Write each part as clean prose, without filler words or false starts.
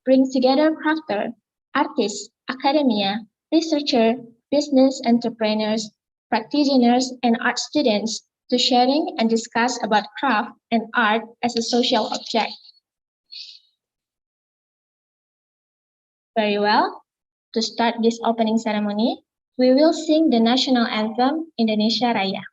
brings together crafters, artists, academia, researchers, business entrepreneurs, practitioners, and art students to sharing and discuss about craft and art as a social object. Very well. To start this opening ceremony, we will sing the national anthem, Indonesia Raya.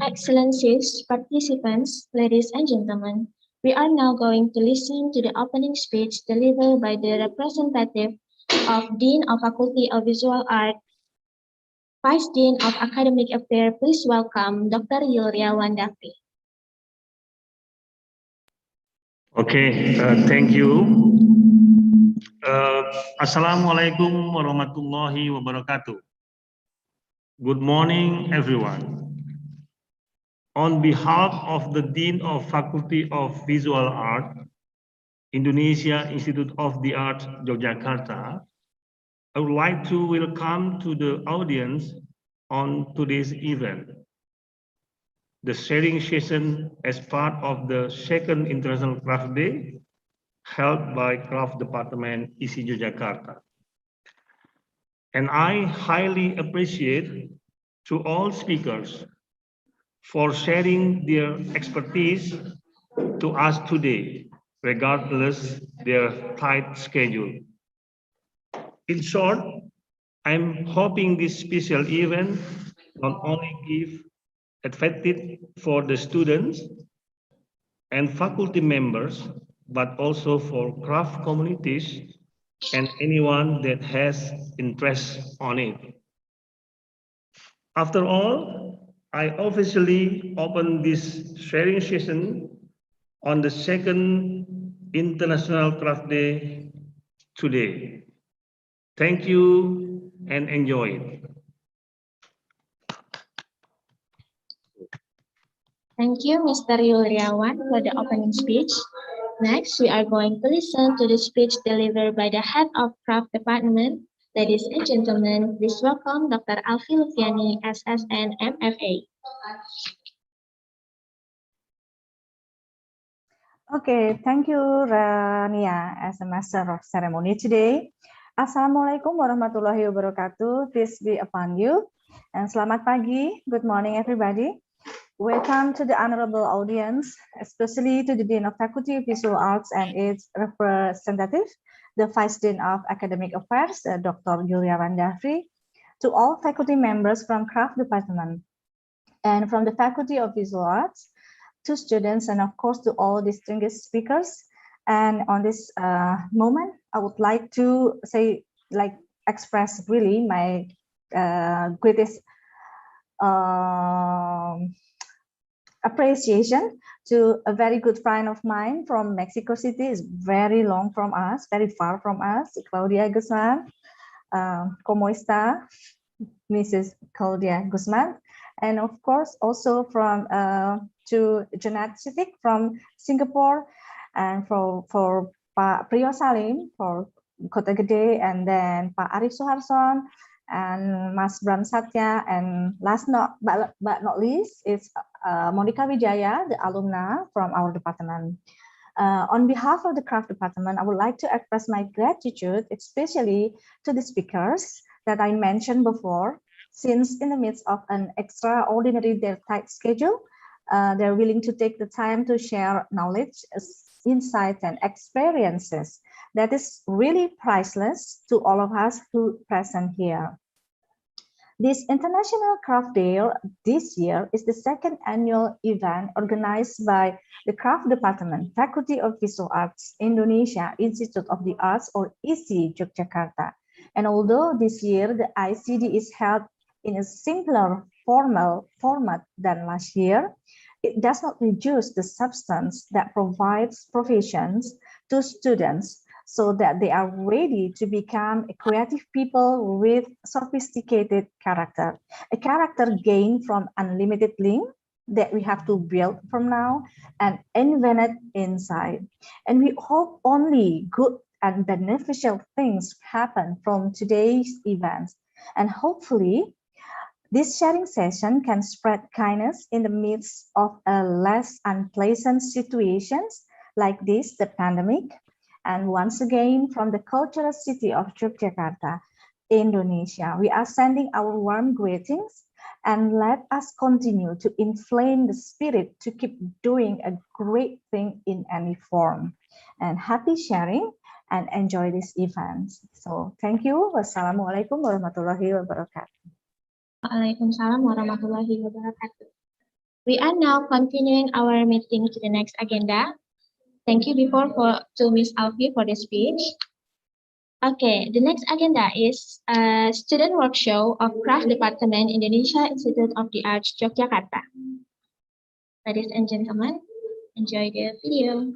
Excellencies, participants, ladies and gentlemen, we are now going to listen to the opening speech delivered by the representative of Dean of Faculty of Visual Art, Vice Dean of Academic Affairs. Please welcome Dr. Yulria Wandafi. Okay, thank you. Assalamualaikum warahmatullahi wabarakatuh. Good morning, everyone. On behalf of the Dean of Faculty of Visual Art, Indonesia Institute of the Arts, Yogyakarta, I would like to welcome to the audience on today's event, the sharing session as part of the second International Craft Day held by Craft Department ISI Yogyakarta. And I highly appreciate to all speakers for sharing their expertise to us today, regardless their tight schedule. In short, I'm hoping this special event not only give advantage for the students and faculty members, but also for craft communities and anyone that has interest on it. After all, I officially open this sharing session on the second International Craft Day today. Thank you and enjoy it. Thank you, Mr. Yulriawan, for the opening speech. Next, we are going to listen to the speech delivered by the Head of Craft Department, Ladies and gentlemen, please welcome Dr. Alfi Lufiani, SSN MFA. Okay, thank you, Rania, as a master of ceremony today. Assalamualaikum warahmatullahi wabarakatuh. Peace be upon you. And selamat pagi. Good morning, everybody. Welcome to the honorable audience, especially to the Dean of Faculty of Visual Arts and its representative, the Vice Dean of Academic Affairs, Dr. Julia Randafri, to all faculty members from Craft Department, and from the Faculty of Visual Arts, to students, and of course to all distinguished speakers. And on this moment, I would like to express really my greatest appreciation to a very good friend of mine from Mexico City. Is very long from us, very far from us, Claudia Guzman. ¿Cómo está, Mrs. Claudia Guzman? And of course, also from to Janet Sitik from Singapore, and for Pak Priyo Salim for Kota Gede, and then Pak Arif Suharson and Mas Bram Satya, and last but not least is Monica Wijaya, the alumna from our department. On behalf of the craft department, I would like to express my gratitude, especially to the speakers that I mentioned before, since in the midst of an extraordinary tight schedule, they're willing to take the time to share knowledge, insights, and experiences that is really priceless to all of us who present here. This International Craft Day this year is the second annual event organized by the Craft Department, Faculty of Visual Arts, Indonesia Institute of the Arts, or ISI Yogyakarta. And although this year the ICD is held in a simpler format than last year, it does not reduce the substance that provides provisions to students so that they are ready to become a creative people with sophisticated character, a character gained from unlimited link that we have to build from now and invent inside. And we hope only good and beneficial things happen from today's events. And hopefully, this sharing session can spread kindness in the midst of a less unpleasant situations like this, the pandemic. And once again, from the cultural city of Yogyakarta, Indonesia, we are sending our warm greetings, and let us continue to inflame the spirit to keep doing a great thing in any form. And happy sharing and enjoy this event. So thank you. Wassalamualaikum warahmatullahi wabarakatuh. Waalaikumsalam warahmatullahi wabarakatuh. We are now continuing our meeting to the next agenda. Thank you to Ms. Alfi for the speech. Okay, the next agenda is a student workshop of Craft Department, Indonesia Institute of the Arts, Yogyakarta. Ladies and gentlemen, enjoy the video.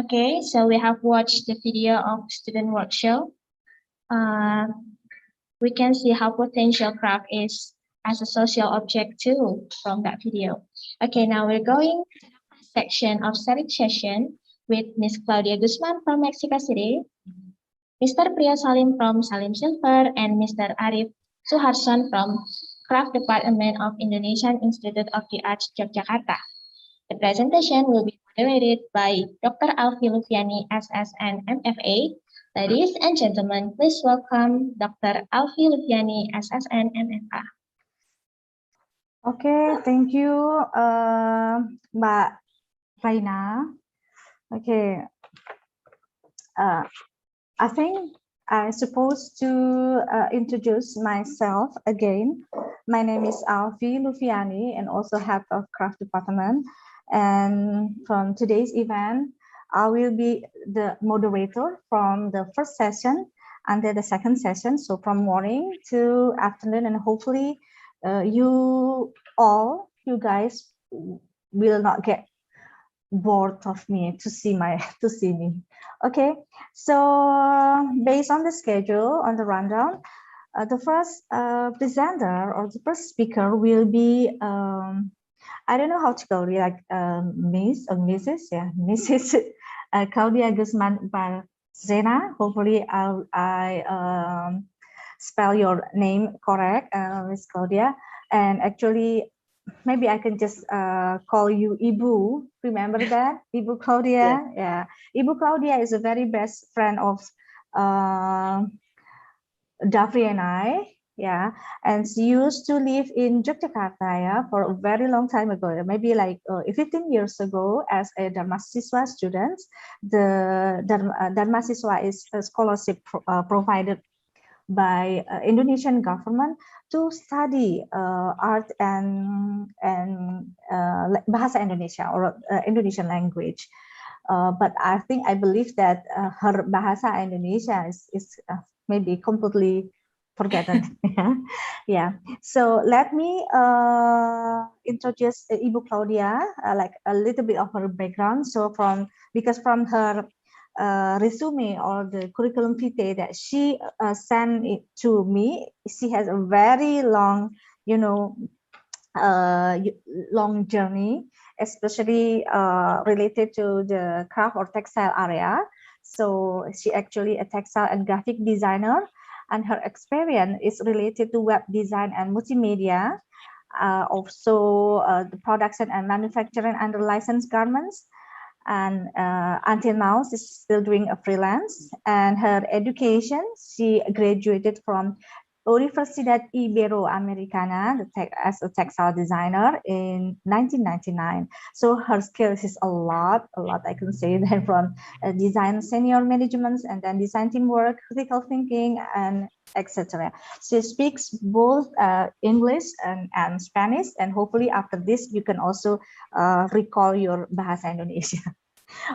Okay, so we have watched the video of student workshop. We can see how potential craft is as a social object too from that video. Okay, now we're going to the section of study session with Miss Claudia Guzman from Mexico City, Mr. Priya Salim from Salim Silver, and Mr. Arif Suharson from Craft Department of Indonesian Institute of the Arts, Yogyakarta. The presentation will be moderated by Dr. Alfi Lufiani, SSN MFA. Ladies and gentlemen, please welcome Dr. Alfi Lufiani, SSN MFA. Okay, thank you, Mbak Raina. Okay, I think I'm supposed to introduce myself again. My name is Alfi Lufiani and also head of craft department. And from today's event, I will be the moderator from the first session until the second session. So from morning to afternoon, and hopefully you guys will not get bored of me to see me. Okay, so based on the schedule on the rundown, the first presenter or the first speaker will be I don't know how to call it, like Miss or Mrs. Yeah, Mrs. Claudia Guzman Barzena. Hopefully I spell your name correct, Miss Claudia. And actually, maybe I can just call you Ibu. Remember that? Ibu Claudia? Yeah. Ibu Claudia is a very best friend of Daphne and I. Yeah, and she used to live in Yogyakarta, yeah, for a very long time ago, maybe like 15 years ago, as a Dharma Siswa student. The Dharma Siswa is a scholarship provided by Indonesian government to study art and Bahasa Indonesia or Indonesian language. But I believe that her Bahasa Indonesia is maybe completely forgotten. Yeah. So let me introduce Ibu Claudia, like a little bit of her background. So because from her resume or the curriculum vitae that she sent it to me, she has a very long, long journey, especially related to the craft or textile area. So she actually a textile and graphic designer, and her experience is related to web design and multimedia, also the production and manufacturing under licensed garments. And until now, she's still doing a freelance. And her education, she graduated from Universidad Iberoamericana as a textile designer in 1999. So her skills is a lot I can say that, from design senior management and then design teamwork, critical thinking, and etc. She speaks both English and Spanish, and hopefully after this you can also recall your Bahasa Indonesia.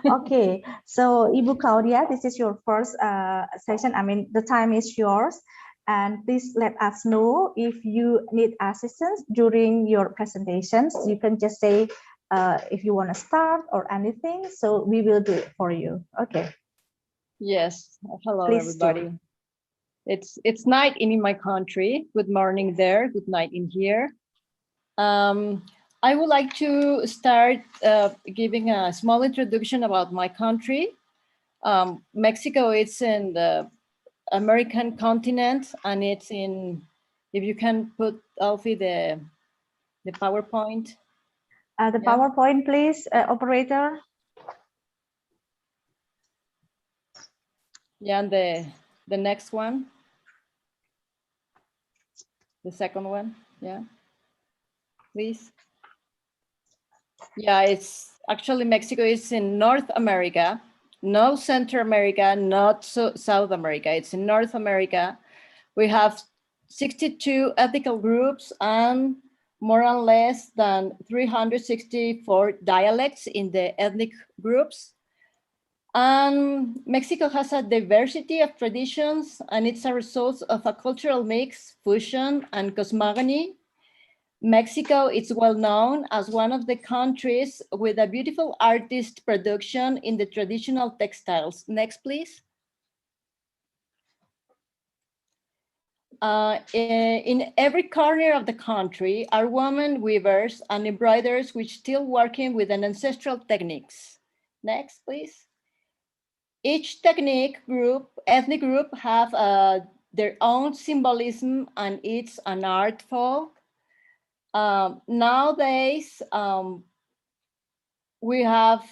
Okay, so Ibu Claudia, this is your first session. I mean, the time is yours. And please let us know if you need assistance during your presentations. You can just say if you want to start or anything. So we will do it for you. Okay. Yes. Hello, Please everybody. It's night in my country. Good morning there. Good night in here. I would like to start giving a small introduction about my country. Mexico is in the American continent, and it's in, if you can put, Alfie, the PowerPoint. The PowerPoint, please, operator. Yeah, and the next one. The second one, yeah, please. Yeah, it's actually Mexico is in North America, no Central America, not South America. It's in North America. We have 62 ethnic groups and more or less than 364 dialects in the ethnic groups. And Mexico has a diversity of traditions, and it's a result of a cultural mix, fusion, and cosmogony. Mexico is well known as one of the countries with a beautiful artist production in the traditional textiles. Next, please. In every corner of the country are women weavers and embroiderers which still working with an ancestral techniques. Next, please. Each ethnic group have their own symbolism and it's an art form. Nowadays, we have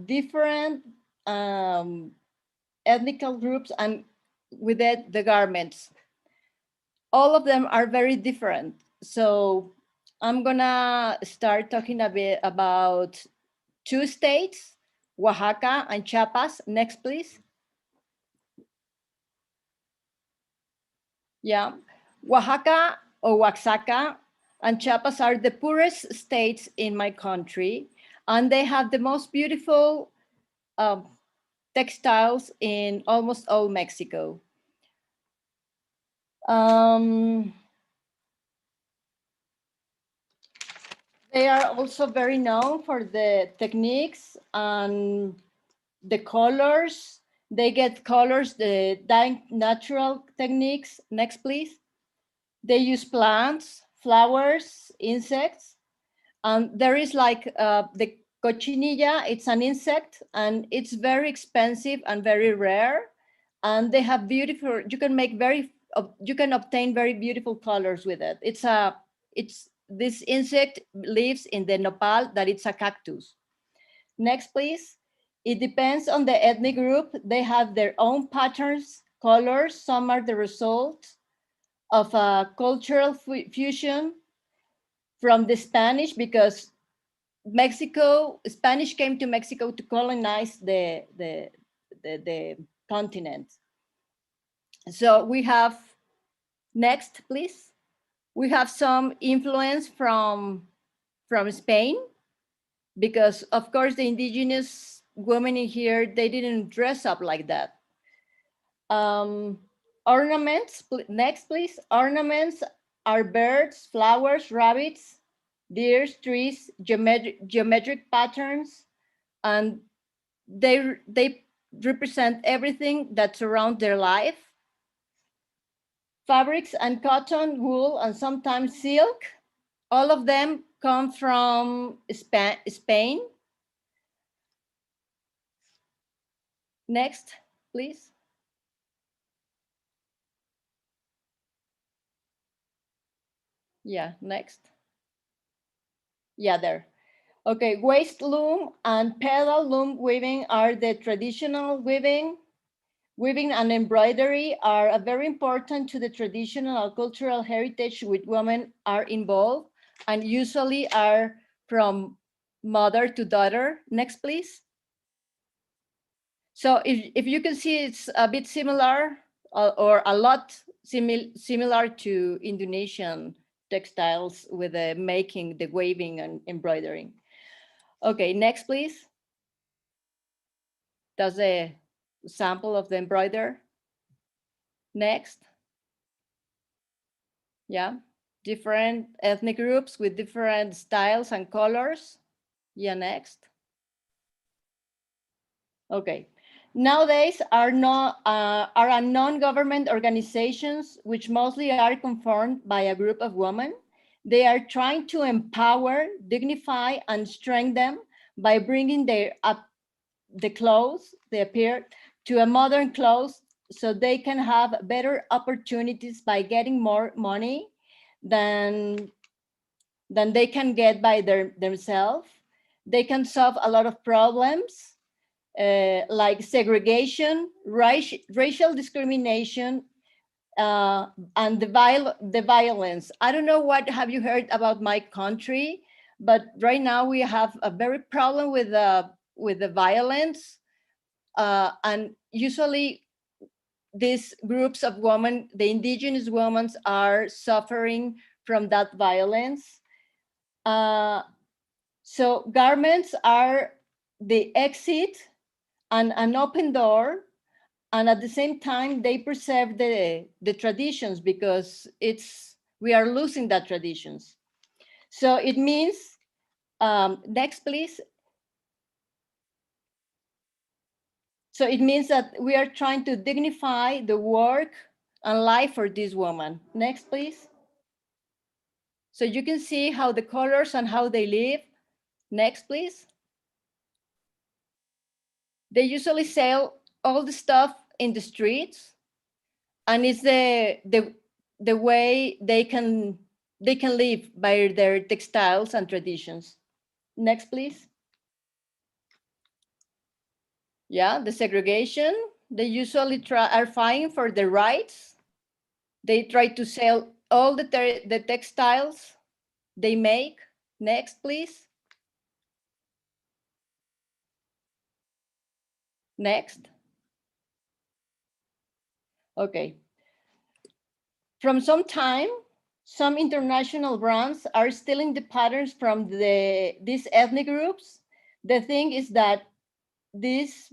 different ethnic groups and with it, the garments. All of them are very different. So I'm gonna start talking a bit about two states, Oaxaca and Chiapas. Next, please. Yeah, Oaxaca or Oaxaca and Chiapas are the poorest states in my country, and they have the most beautiful textiles in almost all Mexico. They are also very known for the techniques and the colors. They get colors, the dyeing natural techniques. Next, please. They use plants, flowers, insects. And there is like the cochinilla, it's an insect and it's very expensive and very rare. And they have beautiful, you can obtain very beautiful colors with it. This insect lives in the nopal, that it's a cactus. Next, please. It depends on the ethnic group. They have their own patterns, colors. Some are the result of a cultural fusion from the Spanish, because Spanish came to Mexico to colonize the continent. So we have, next, please. We have some influence from Spain, because of course the indigenous women in here, they didn't dress up like that. Ornaments, next please. Ornaments are birds, flowers, rabbits, deer, trees, geometric patterns, and they represent everything that surrounds their life. Fabrics and cotton, wool, and sometimes silk, all of them come from Spain. Next, please. Yeah, next. Yeah, there. Okay, waist loom and pedal loom weaving are the traditional weaving. Weaving and embroidery are very important to the traditional cultural heritage with women are involved and usually are from mother to daughter. Next, please. So if you can see, it's a bit similar or a lot similar to Indonesian textiles with the making, the weaving and embroidering. Okay, next, please. That's a sample of the embroider. Next. Yeah, different ethnic groups with different styles and colors. Yeah, next. Okay. Nowadays are non-government organizations which mostly are conformed by a group of women. They are trying to empower, dignify, and strengthen them by bringing the clothes they appear to a modern clothes, so they can have better opportunities by getting more money than they can get by themselves. They can solve a lot of problems like segregation, racial discrimination, and the violence. I don't know what have you heard about my country, but right now we have a very problem with the violence, and usually these groups of women, the indigenous women, are suffering from that violence. So garments are the exit and an open door, and at the same time they preserve the traditions, because we are losing that traditions. So it means, next please. So it means that we are trying to dignify the work and life for this woman. Next please. So you can see how the colors and how they live. Next please. They usually sell all the stuff in the streets, and it's the way they can live by their textiles and traditions. Next, please. Yeah, the segregation. They usually are fighting for their rights. They try to sell all the textiles they make. Next, please. Next. Okay. From some time, some international brands are stealing the patterns from these ethnic groups. The thing is that these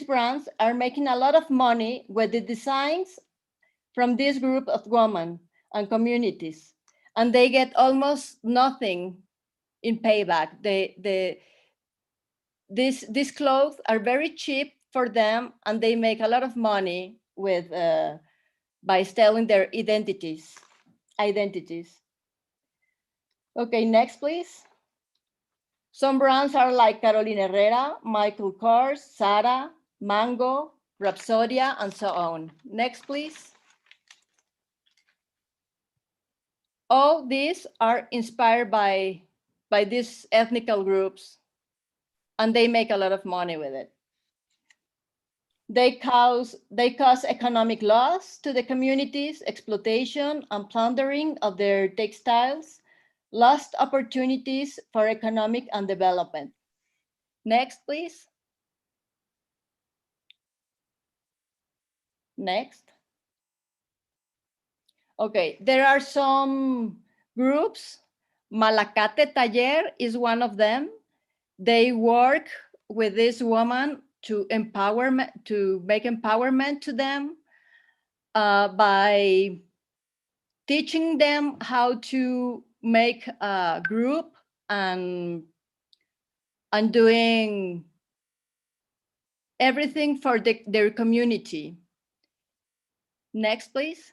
brands are making a lot of money with the designs from this group of women and communities, and they get almost nothing in payback. These clothes are very cheap for them, and they make a lot of money with by stealing their identities. Okay, next, please. Some brands are like Carolina Herrera, Michael Kors, Zara, Mango, Rapsodia, and so on. Next, please. All these are inspired by these ethnical groups, and they make a lot of money with it. They cause economic loss to the communities, exploitation and plundering of their textiles, lost opportunities for economic and development. Next, please. Next. Okay, there are some groups. Malacate Taller is one of them. They work with this woman to make empowerment to them by teaching them how to make a group and doing everything for their community. Next, please.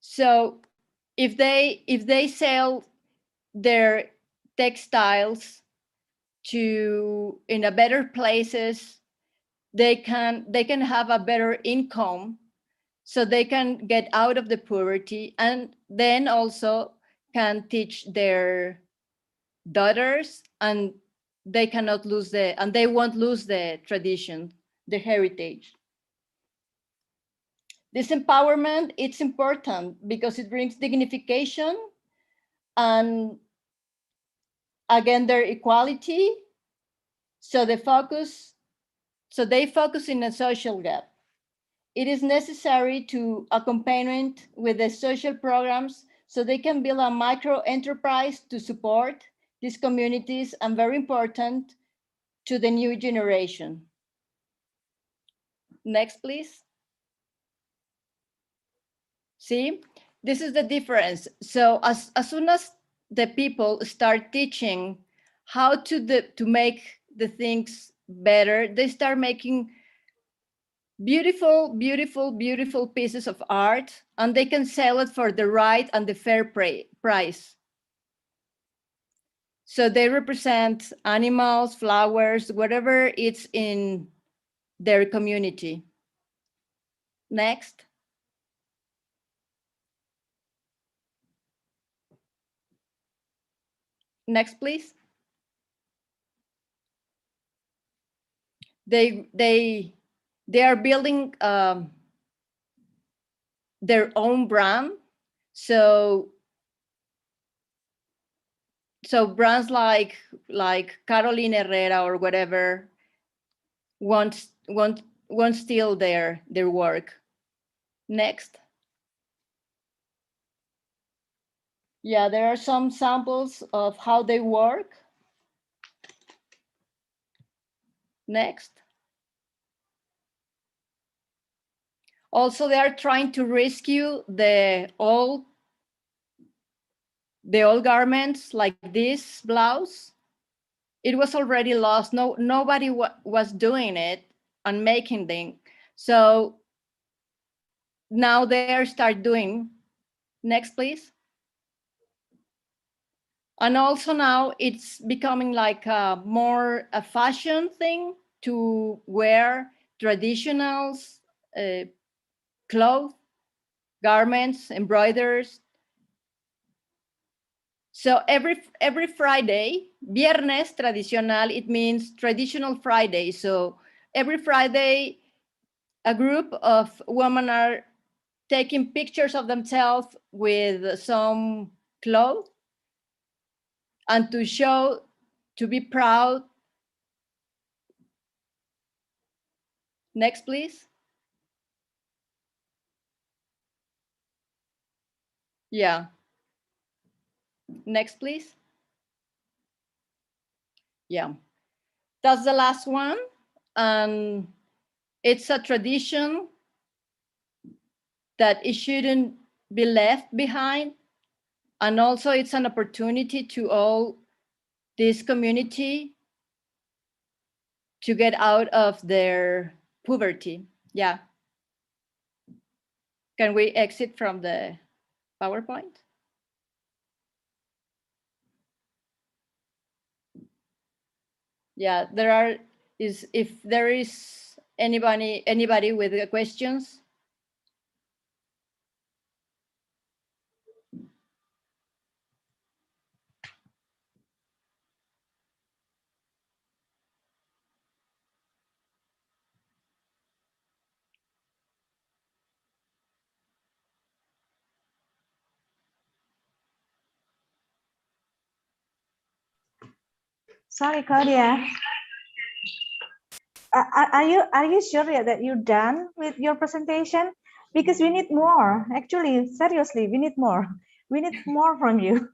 So if they sell their textiles in a better places, they can have a better income, so they can get out of the poverty, and then also can teach their daughters, and they won't lose the tradition, the heritage. This empowerment, it's important because it brings dignification and gender equality. So they focus in a social gap. It is necessary to accompany with the social programs so they can build a micro enterprise to support these communities, and very important to the new generation. Next, please. See, this is the difference. So as soon as the people start teaching how to make the things better, they start making beautiful pieces of art, and they can sell it for the right and the fair price. So they represent animals, flowers, whatever it's in their community. Next. Next, please. They are building their own brand. So brands like Carolina Herrera or whatever won't steal their work. Next. Yeah, there are some samples of how they work. Next. Also, they are trying to rescue the old the old garments like this blouse, it was already lost. Nobody was doing it and making them. So now they start doing. Next, please. And also now it's becoming like more a fashion thing to wear traditional clothes, garments, embroiders. So every Friday, Viernes tradicional, it means traditional Friday. So every Friday, a group of women are taking pictures of themselves with some clothes and to show, to be proud. Next, please. Yeah. Next, please. Yeah. That's the last one. And it's a tradition that it shouldn't be left behind. And also it's an opportunity to all this community to get out of their poverty. Yeah. Can we exit from the PowerPoint? Yeah, if there is anybody with questions. Sorry, Claudia. Are you sure that you're done with your presentation? Because we need more. Actually, seriously, we need more. We need more from you.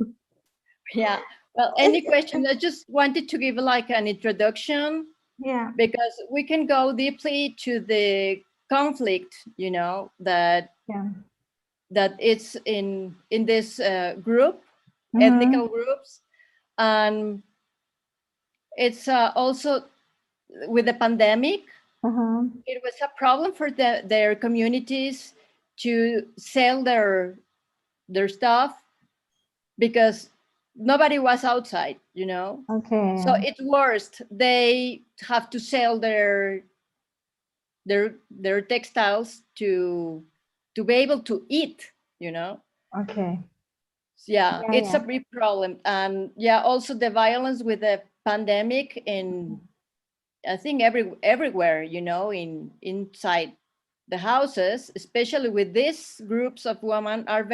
Yeah. Well, any question? I just wanted to give like an introduction. Yeah. Because we can go deeply to the conflict, you know, that it's in this group, ethnical groups, and it's also with the pandemic. It was a problem for their communities to sell their stuff because nobody was outside, you know. Okay. So it's worst. They have to sell their textiles to be able to eat, you know. Okay. Yeah, it's a big problem. And yeah, also the violence with the pandemic in, I think everywhere, you know, inside the houses, especially with these groups of women are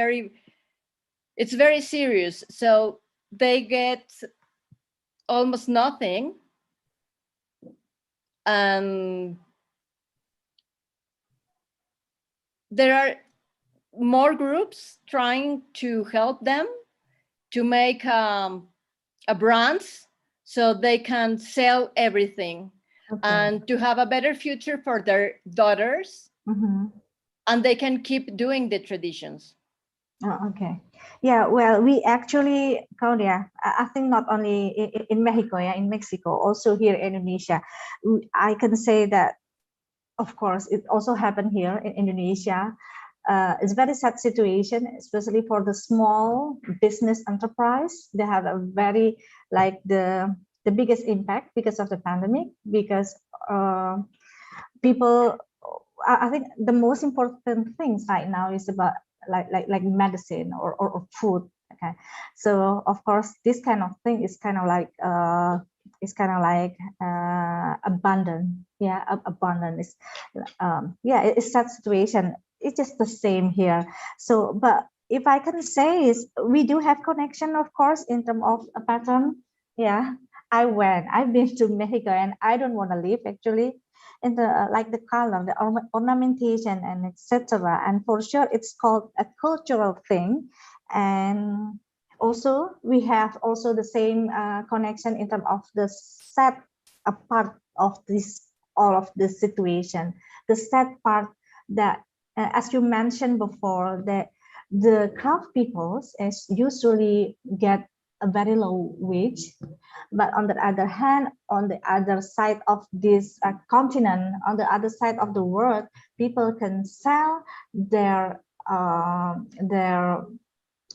it's very serious. So they get almost nothing. And there are more groups trying to help them to make a brands so they can sell everything and to have a better future for their daughters, and they can keep doing the traditions. Oh, okay. Yeah, well, we actually, Claudia, I think not only in Mexico, in Mexico, also here in Indonesia, I can say that, of course, it also happened here in Indonesia. It's a very sad situation, especially for the small business enterprise. They have a very, like the biggest impact because of the pandemic, because people, I think the most important things right now is about like medicine or food. Okay, so of course this kind of thing is kind of like abundant. Yeah, abundant is it's that situation. It's just the same here. So, but if I can say is we do have connection, of course, in terms of a pattern. Yeah, I've been to Mexico and I don't want to leave actually. In the like the color, the ornamentation, and etc. And for sure, it's called a cultural thing. And also, we have also the same connection in terms of the sad part of this, all of this situation. The sad part that, as you mentioned before, that the craft peoples is usually get a very low wage, but on the other hand, on the other side of this continent, on the other side of the world, people can sell their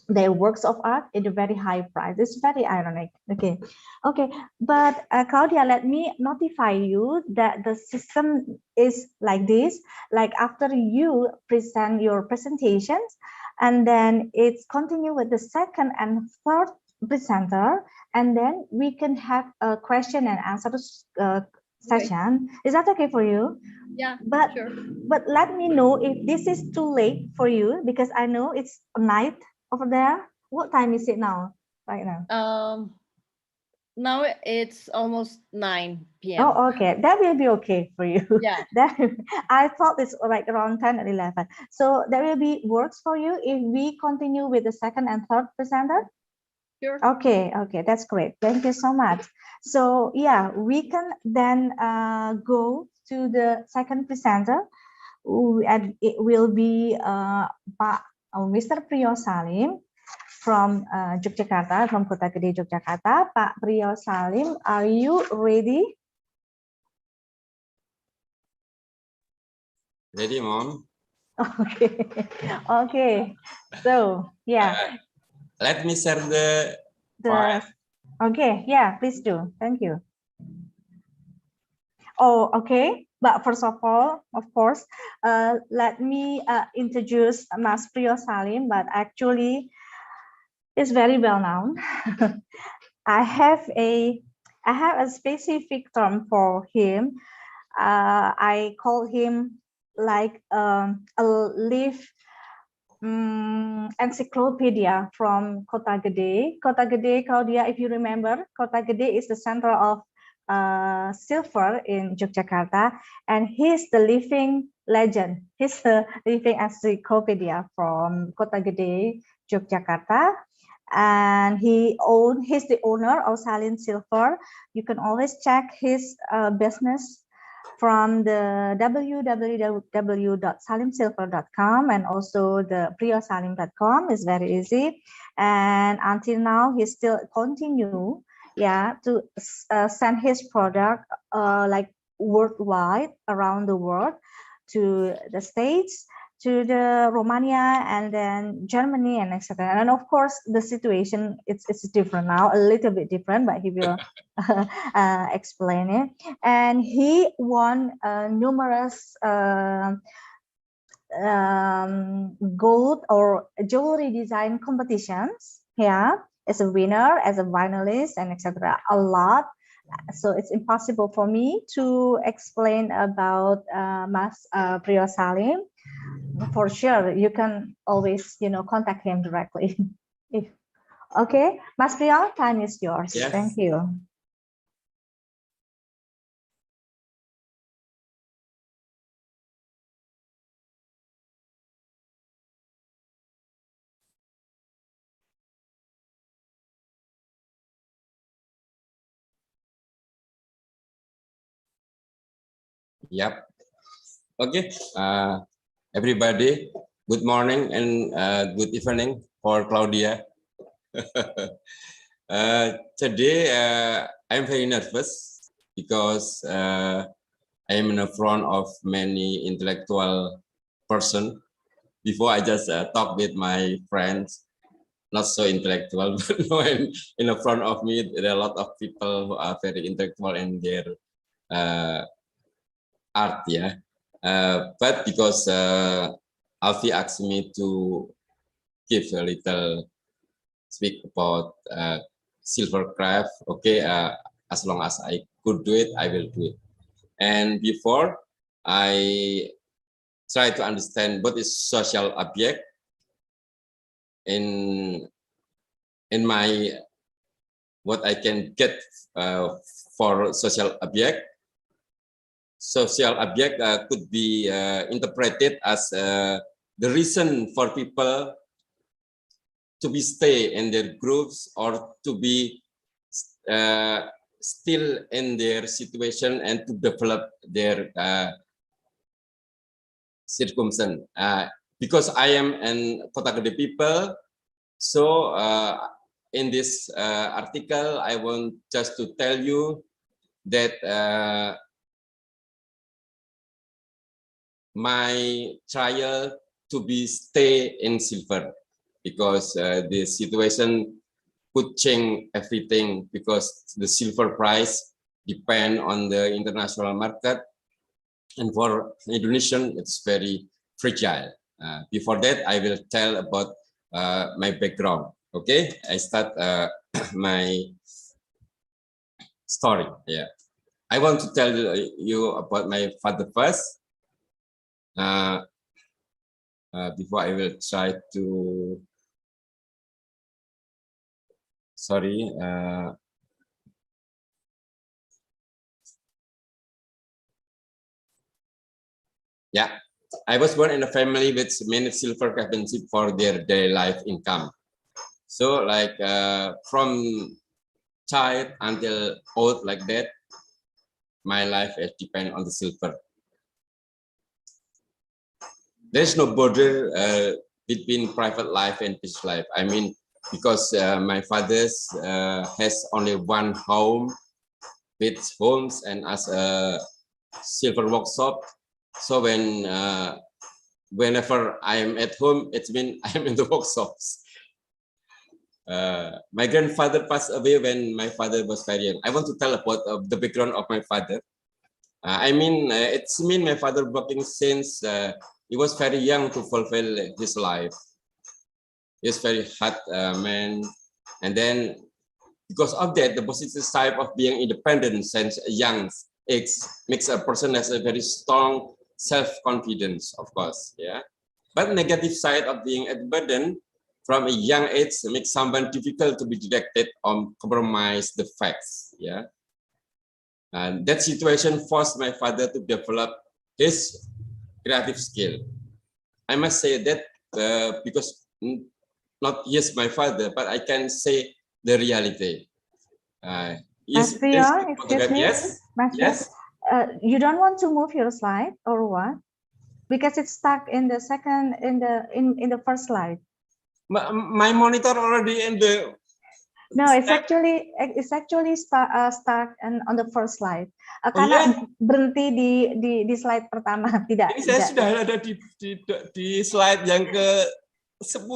works of art at a very high price. It's very ironic. Okay, but Claudia, let me notify you that the system is like this. Like after you present your presentations, and then it's continue with the second and third presenter, and then we can have a question and answer session. Is that okay for you? Yeah, but sure. But let me know if this is too late for you, because I know it's night over there. What time is it now? Right now? Now it's almost 9 p.m. Oh, okay. That will be okay for you. Yeah. I thought it's like around 10 or 11. So there will be works for you if we continue with the second and third presenter. Sure. Okay, that's great. Thank you so much. So yeah, we can then go to the second presenter, and it will be Mr. Priyo Salim from Yogyakarta, from Kota Gede, Yogyakarta. Pak Priyo Salim, are you ready? Ready, Mom? Okay. So yeah. Let me share the file. Okay, yeah, please do. Thank you. Oh, okay. But first of all, of course, let me introduce Mas Priyo Salim, but actually it's very well known. I have a specific term for him. I call him like a live encyclopedia from Kota Gede. Kota Gede, Claudia, if you remember, Kota Gede is the center of silver in Yogyakarta, and he's the living legend. He's the living encyclopedia from Kota Gede, Yogyakarta, and he's the owner of Salim Silver. You can always check his business from the www.salimsilver.com, and also the priyosalim.com is very easy. And until now, he still continue, to send his product like worldwide, around the world, to the States, to the Romania, and then Germany, and etc. And of course, the situation it's different now, a little bit different, but he will explain it. And he won numerous gold or jewelry design competitions. Yeah, as a winner, as a finalist, and etc. A lot. So it's impossible for me to explain about Mas Priyo Salim. For sure, you can always, contact him directly. Okay, Mas Priyo, time is yours. Yes. Thank you. Yep. Okay. Everybody, good morning and good evening for Claudia. Today, I'm very nervous because I am in the front of many intellectual person. Before I just talk with my friends, not so intellectual, but when in the front of me, there are a lot of people who are very intellectual in their art, yeah. But because Alfie asked me to give a little speak about silver craft, okay, as long as I could do it, I will do it. And before I try to understand what is social object in my what I can get for social object. Social object could be interpreted as the reason for people to be stay in their groups or to be still in their situation and to develop their circumstance. because I am an Kota Gede people, so in this article, I want just to tell you that my trial to be stay in silver, because the situation could change everything, because the silver price depend on the international market, and for Indonesian it's very fragile. Before that, I will tell about my background. Okay, I start my story. Yeah, I want to tell you about my father first. Before I will try to, sorry. Yeah, I was born in a family with many silver craftsmanship for their daily life income. So like from child until old like that, my life is depend on the silver. There's no border between private life and business life. I mean, because my father's has only one home with homes and as a silver workshop. So whenever I am at home, it means I am in the workshops. My grandfather passed away when my father was very young. I want to tell about the background of my father. I mean, it's mean my father working since he was very young to fulfill his life. He's very hard man, and then because of that, the positive side of being independent since a young age makes a person has a very strong self-confidence, of course, yeah. But negative side of being a burden from a young age makes someone difficult to be detected or compromise the facts, yeah. And that situation forced my father to develop his creative skill. I must say that because not yes my father, but I can say the reality. Mas Rio, excuse me. Yes, Mas Rio, yes. you don't want to move your slide or what? Because it's stuck in the second in the first slide. My monitor already in the. No, it's actually stuck on the first slide. Karena yeah? berhenti di slide pertama, tidak. Ini saya tidak. sudah ada di slide yang ke 10.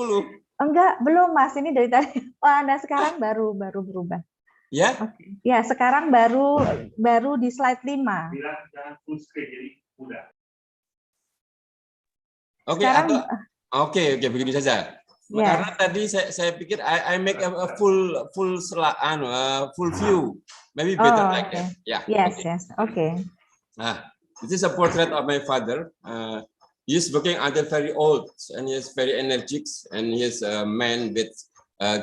Enggak, belum Mas. Ini dari tadi. Oh, Anda sekarang baru berubah. Ya? Okay. Ya, sekarang baru di slide 5. Bilang jangan full screen, jadi mudah. Oke, sekarang, oke, begini saja. Yeah. Karena tadi saya pikir I make a full view, maybe better like that. Yeah. Yes, okay. Yes, okay. This is a portrait of my father. He's working until very old, and he's very energetic, and he's a man that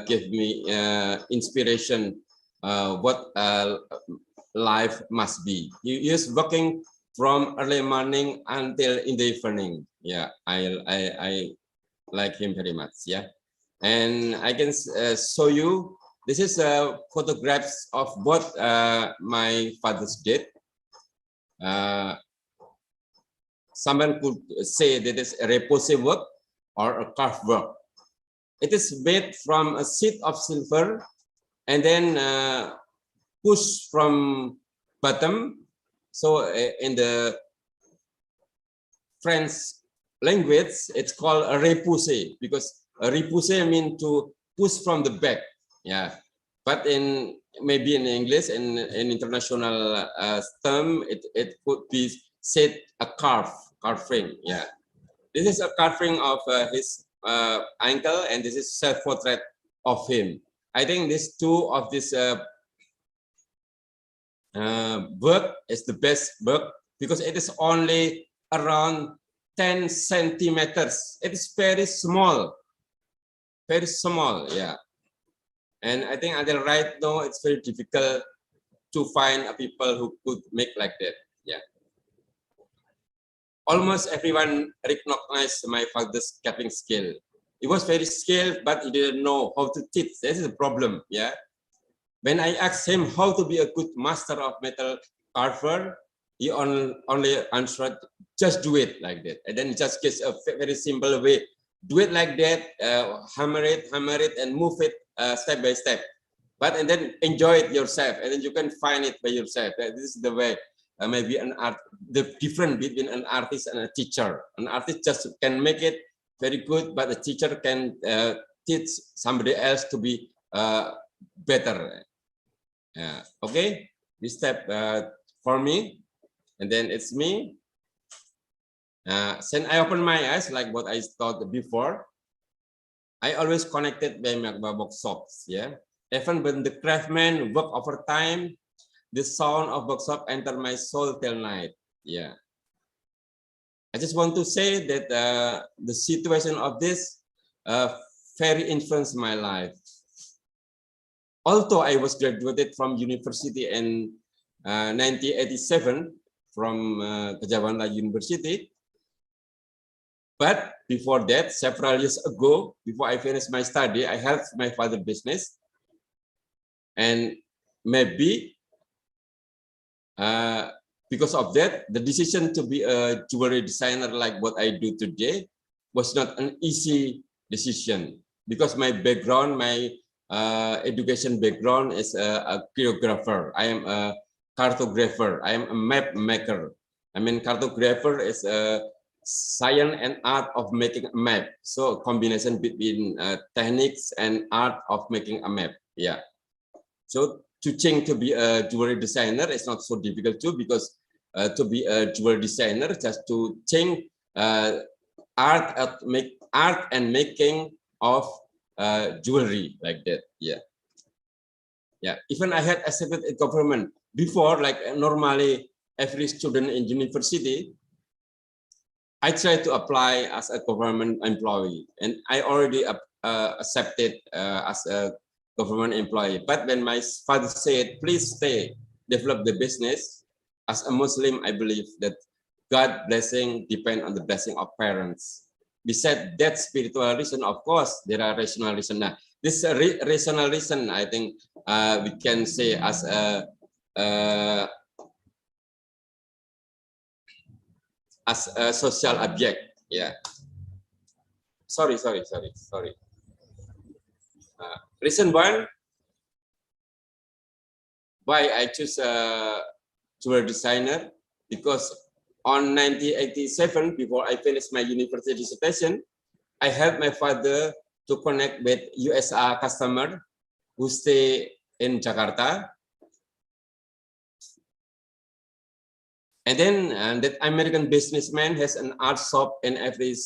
give me inspiration. What life must be. He is working from early morning until in the evening. Yeah, I like him very much. Yeah, and I can show you. This is photographs of what my father's did. Someone could say that it's a repose work or a carved work. It is made from a sheet of silver and then push from bottom. So in the French language, it's called a repousse, because a repousse means to push from the back. Yeah, but maybe in English and in international term, it could be said a carving. Yeah, this is a carving of his ankle, and this is self-portrait of him. I think these two of this work is the best work because it is only around 10 centimeters. It is very small, yeah. And I think until right now, it's very difficult to find people who could make like that. Yeah. Almost everyone recognized my father's carving skill. He was very skilled, but he didn't know how to teach. This is a problem. Yeah. When I asked him how to be a good master of metal carver, he only answered, just do it like that. And then just gives a very simple way. Do it like that, hammer it, and move it step by step. And then enjoy it yourself, and then you can find it by yourself. This is the way maybe an art, the difference between an artist and a teacher. An artist just can make it very good, but a teacher can teach somebody else to be better. Okay, this step for me, and then it's me. Since I open my eyes, like what I thought before, I always connected by my workshops. Yeah, even when the craftsmen work overtime, the sound of workshop enter my soul till night. Yeah, I just want to say that the situation of this very influenced my life. Although I was graduated from university in 1987 from Kejabana University, but before that, several years ago, before I finished my study, I helped my father's business, and maybe because of that, the decision to be a jewelry designer like what I do today was not an easy decision, because my background, my education background is a choreographer. I am a cartographer. I am a map maker. I mean, cartographer is a science and art of making a map. So combination between techniques and art of making a map. Yeah. So to change to be a jewelry designer is not so difficult too, because to be a jewelry designer, just to change art and making of jewelry like that. Yeah. Yeah. Even I had accepted a government before, like normally every student in university, I tried to apply as a government employee, and I already accepted as a government employee. But when my father said, please stay, develop the business, as a Muslim, I believe that God blessing depends on the blessing of parents. Besides that spiritual reason, of course, there are rational reason. Now, this rational reason, I think we can say as a social object. Yeah. Sorry. Reason one, why I choose a jewelry designer, because on 1987, before I finished my university dissertation, I helped my father to connect with USA customer who stay in Jakarta. And then that American businessman has an art shop in every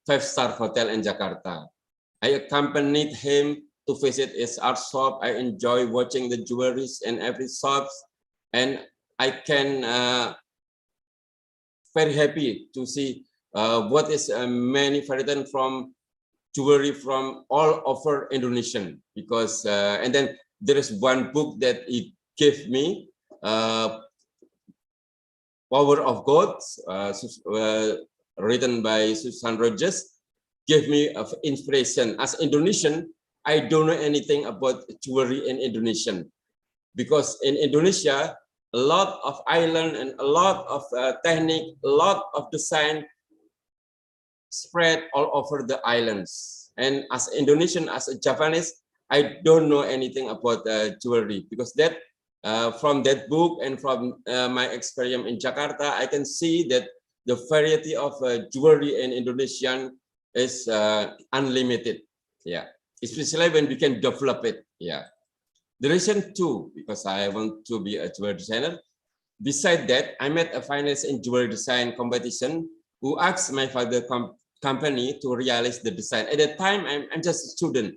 5-star hotel in Jakarta. I accompanied him to visit his art shop. I enjoy watching the jewelries in every shop, and I can very happy to see what is manufactured from jewelry from all over Indonesian. Because and then there is one book that he gave me, Power of God, written by Susan Rogers, gave me of inspiration. As Indonesian, I don't know anything about jewelry in Indonesian, because in Indonesia, a lot of island and a lot of technique, a lot of design spread all over the islands. And as Indonesian, as a Japanese, I don't know anything about jewelry, because that from that book and from my experience in Jakarta, I can see that the variety of jewelry in Indonesian is unlimited. Yeah, especially when we can develop it. Yeah. The reason too, because I want to be a jewelry designer. Besides that, I met a finalist in jewelry design competition who asked my father company to realize the design. At that time, I'm just a student.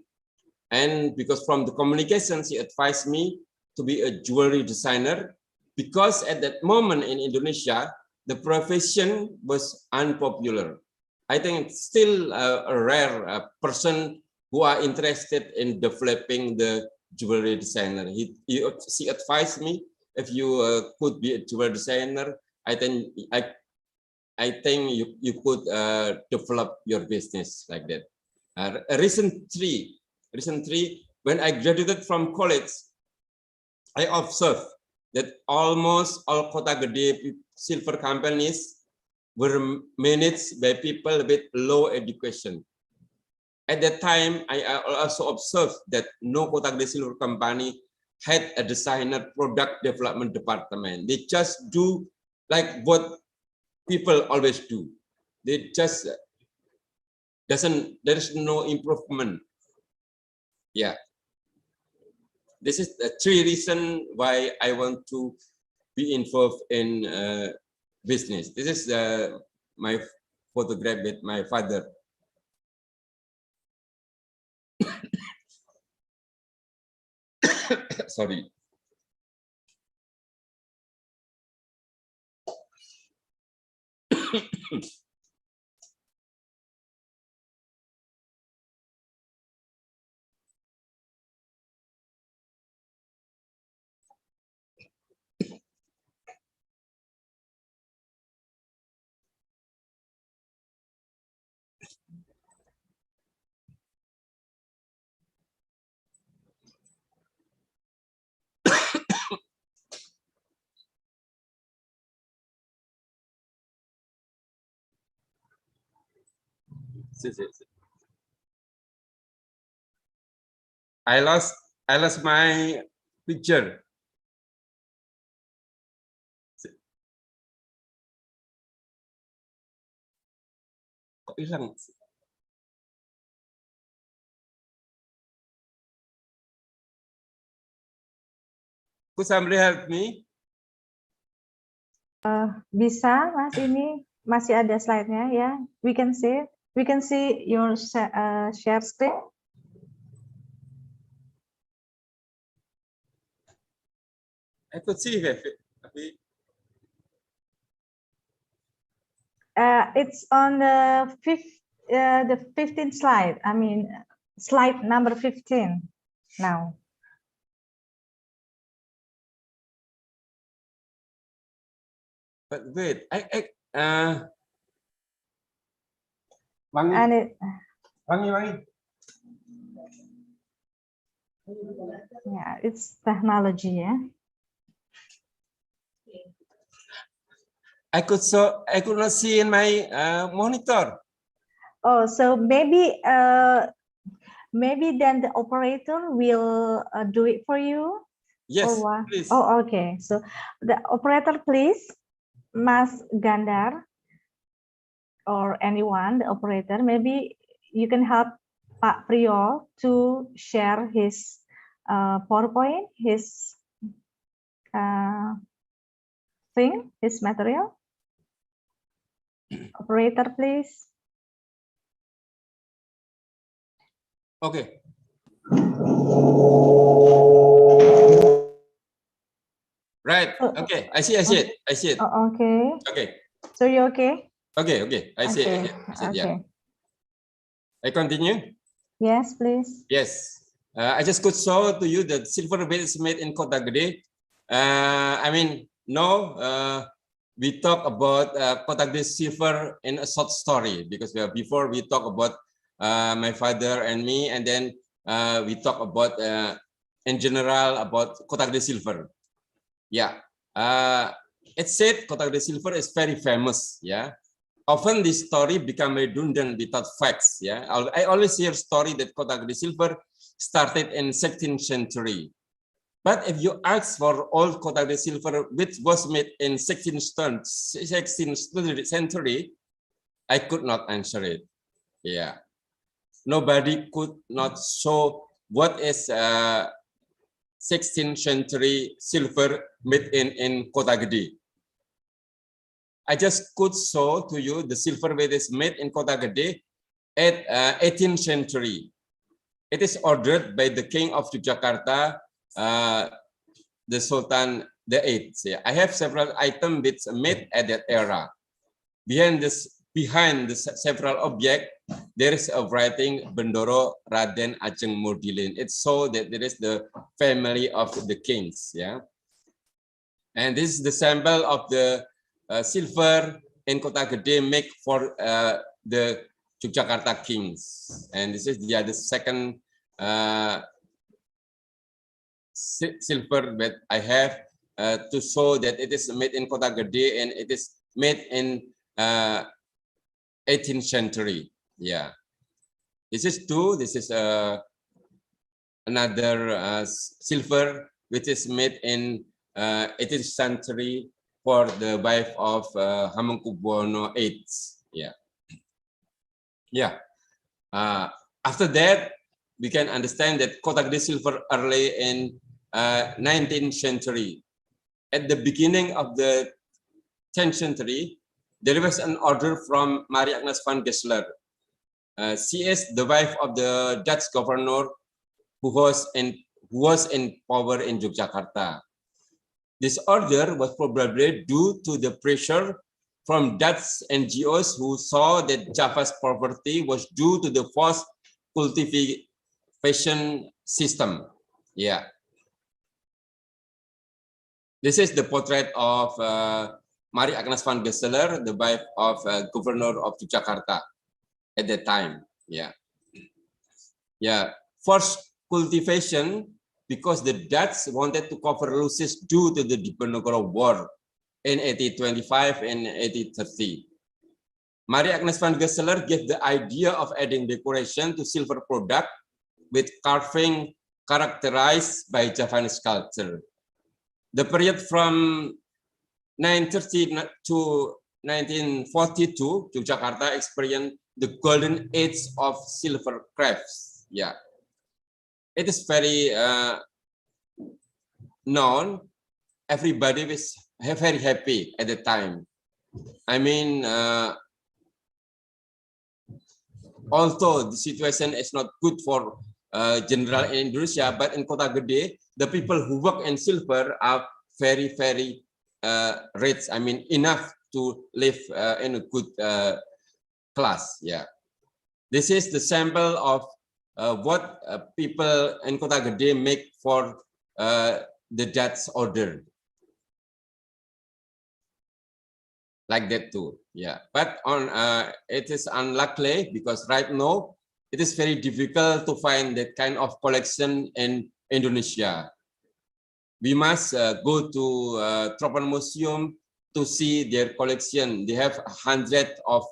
And because from the communications, he advised me to be a jewelry designer, because at that moment in Indonesia, the profession was unpopular. I think it's still a rare person who are interested in developing the jewelry designer. She advised me, if you could be a jewelry designer, I think you could develop your business like that. Reason three, when I graduated from college, I observed that almost all Kota Gede silver companies were managed by people with low education. At that time, I also observed that no Kota Gede silver company had a designer product development department. They just do like what people always do. They just there is no improvement. Yeah. This is the 3 reasons why I want to be involved in business. This is my photograph with my father. Sorry. I lost my picture. Kok hilang? Could somebody help me? Bisa, Mas, ini masih ada slide-nya ya. We can see your share screen. I could see it. It's on the 15th slide. I mean, slide number 15 now. But wait, And Wangi. yeah, it's technology, yeah. I could not see in my monitor. Oh, so maybe then the operator will do it for you. Yes, Or what? please. Oh, okay. So the operator, please, Mas Gandar, or anyone, the operator, maybe you can help Pak Priyo to share his PowerPoint, his his material. Operator, please. Okay. Right. Okay. I see it. Oh, okay. Okay. So you okay? Okay. I see it. Okay. Yeah. I continue. Yes, please. Yes. I just could show to you that silver bed is made in Kota Gede. I mean, no, we talk about Kota Gede silver in a short story, because before we talk about my father and me, and then we talk about in general about Kota Gede silver. Yeah, it's said Kota Gede silver is very famous. Yeah, often this story become redundant without facts. Yeah, I always hear story that Kota Gede silver started in 16th century. But if you ask for old Kota Gede silver, which was made in 16th century, I could not answer it. Yeah, nobody could not show what is 16th century silver made in Kota Gede. I just could show to you the silver that is made in Kota Gede at 18th century. It is ordered by the King of Yogyakarta, the Sultan the 8th. Yeah. I have several items which made at that era. Behind the several objects, there is a writing Bendoro Raden Ajeng Modilin. It's so that there is the family of the kings. Yeah, and this is the symbol of the silver in Kota Gede make for the Yogyakarta kings. And this is the second silver that I have to show that it is made in Kota Gede and it is made in 18th century. Yeah, this is two. This is another silver which is made in 18th century for the wife of Hamengkubuwono VIII. Yeah, yeah. After that, we can understand that Kota Gede silver early in 19th century. At the beginning of the 10th century, there was an order from Marie Agnes van Gesler. She is the wife of the Dutch governor who was in power in Yogyakarta. This order was probably due to the pressure from Dutch NGOs who saw that Java's poverty was due to the forced cultivation system. Yeah. This is the portrait of Marie Agnes van Gesler, the wife of Governor of Yogyakarta at that time. Yeah. Yeah. Forced cultivation because the Dutch wanted to cover losses due to the Diponegoro War in 1825 and 1830. Marie Agnes van Gesler gave the idea of adding decoration to silver product with carving characterized by Javanese culture. The period from 1930 to 1942, Yogyakarta experienced the golden age of silver crafts. Yeah, it is very known. Everybody was very happy at the time. I mean, although the situation is not good for general in Indonesia, but in Kota Gede, the people who work in silver are very, very rich. I mean, enough to live in a good class. Yeah, this is the sample of what people in Kota Gede make for the Dutch order. Like that too. Yeah, but on it is unlikely because right now it is very difficult to find that kind of collection in Indonesia. We must go to Tropen Museum to see their collection. They have 100 of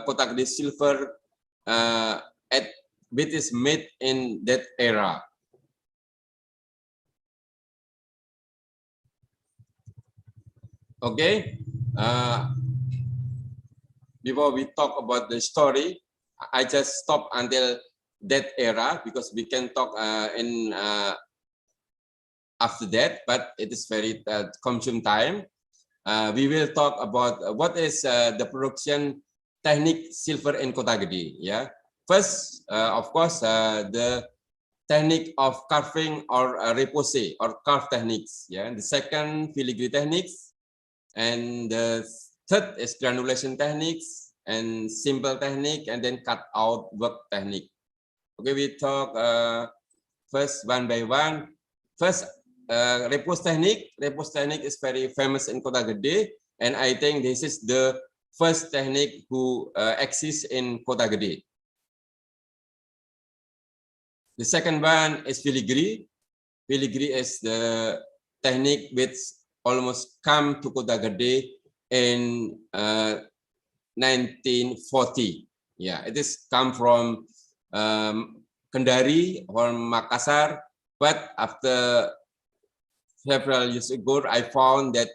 Kota Gede silver which is made in that era. Okay. Before we talk about the story, I just stop until that era because we can talk in after that, but it is very consume time. We will talk about what is the production technique silver in Kota Gede. Yeah, first, of course, the technique of carving or repoussé or carve techniques. Yeah, the second filigree techniques, and the third is granulation techniques and simple technique, and then cut out work technique. Okay, we talk first one by one. First, repousse technique. Repousse technique is very famous in Kota Gede, and I think this is the first technique who exists in Kota Gede. The second one is filigree. Filigree is the technique which almost come to Kota Gede in 1940. Yeah, it is come from Kendari or Makassar, but after several years ago, I found that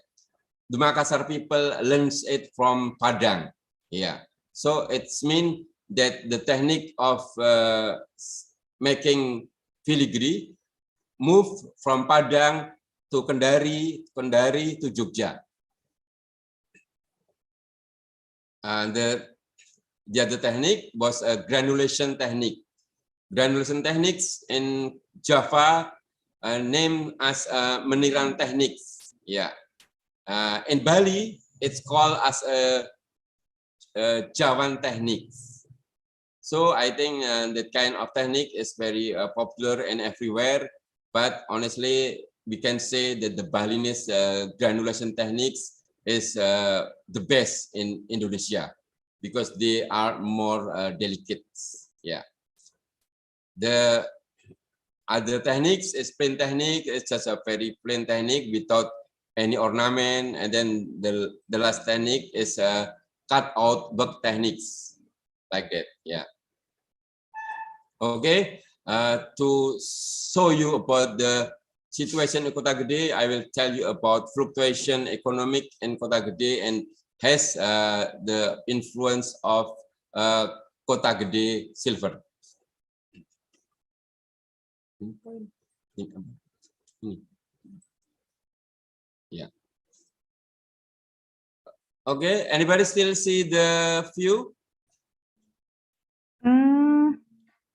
the Makassar people learns it from Padang. Yeah, so it's mean that the technique of making filigree moved from Padang to Kendari, Kendari to Jogja. And the other technique was a granulation technique. Granulation techniques in Java named as meniran techniques. Yeah. In Bali, it's called as a Javan techniques. So I think that kind of technique is very popular and everywhere. But honestly, we can say that the Balinese granulation techniques is the best in Indonesia because they are more delicate. Yeah. The other techniques is plain technique. It's just a very plain technique without any ornament, and then the last technique is cut out work techniques like that. Yeah. Okay. To show you about the situation in Kota Gede, I will tell you about fluctuation economic in Kota Gede and has the influence of Kota Gede silver. Yeah. Okay. Anybody still see the view?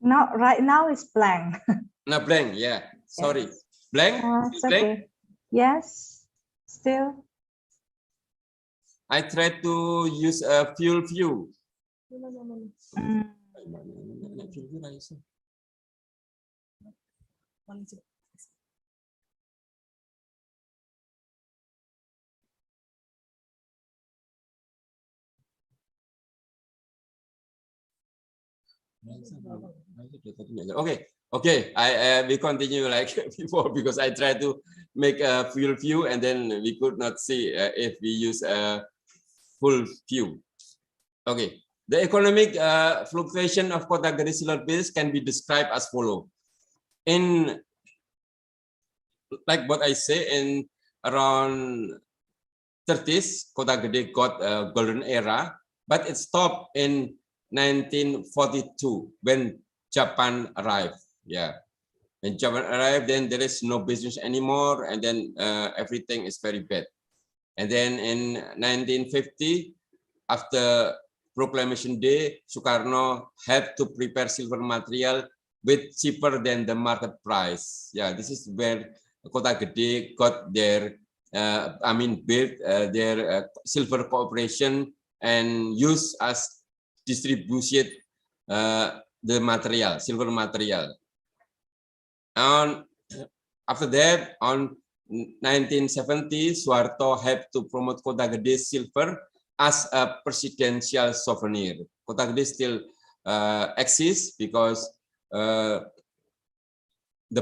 No, right now it's blank. No, blank. Yeah. Sorry. Yes. Blank. It's Blank. okay. Yes, still. I tried to use a full view. Okay. We continue like before because I tried to make a full view and then we could not see if we use a full view. Okay. The economic fluctuation of Kota Gede silver base can be described as follow. In like what I say, in around 30s, Kota Gede got a golden era, but it stopped in 1942 when Japan arrived. Yeah, when Japan arrived, then there is no business anymore, and then everything is very bad. And then in 1950, after Proclamation Day, Sukarno had to prepare silver material with cheaper than the market price. Yeah, this is where Kota Gede got their, built their silver cooperation and used as distribution the material, silver material. And after that, on 1970, Suharto had to promote Kota Gede silver as a presidential souvenir. Kota Gede still exists because the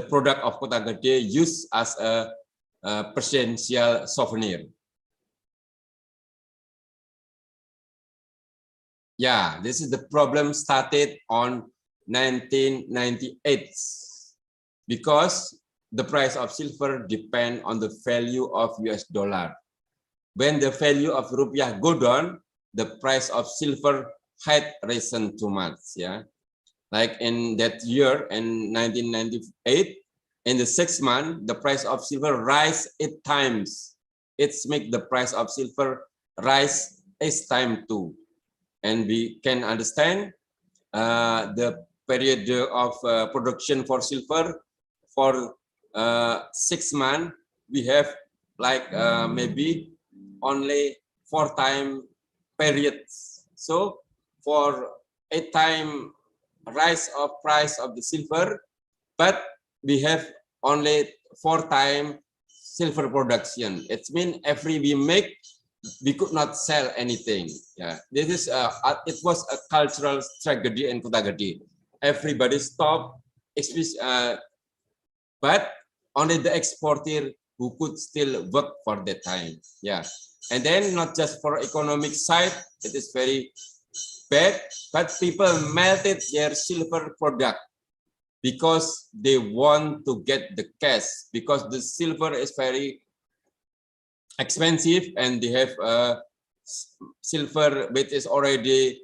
product of Kota Gede used as a presidential souvenir. Yeah, this is the problem started on 1998 because the price of silver depend on the value of US dollar. When the value of rupiah go down, the price of silver had risen too much. Yeah, like in that year in 1998, in the 6 months, the price of silver rise 8 times. It's make the price of silver rise 8 times too. And we can understand the period of production for silver for 6 months. We have like maybe only 4 time periods. So for 8 time rise of price of the silver, but we have only 4 time silver production. It means every we make, we could not sell anything. Yeah, this is it was a cultural tragedy in Kota Gede. Everybody stopped, but only the exporter who could still work for that time. Yeah, and then not just for economic side, it is very bad, but people melted their silver product because they want to get the cash, because the silver is very expensive and they have silver which is already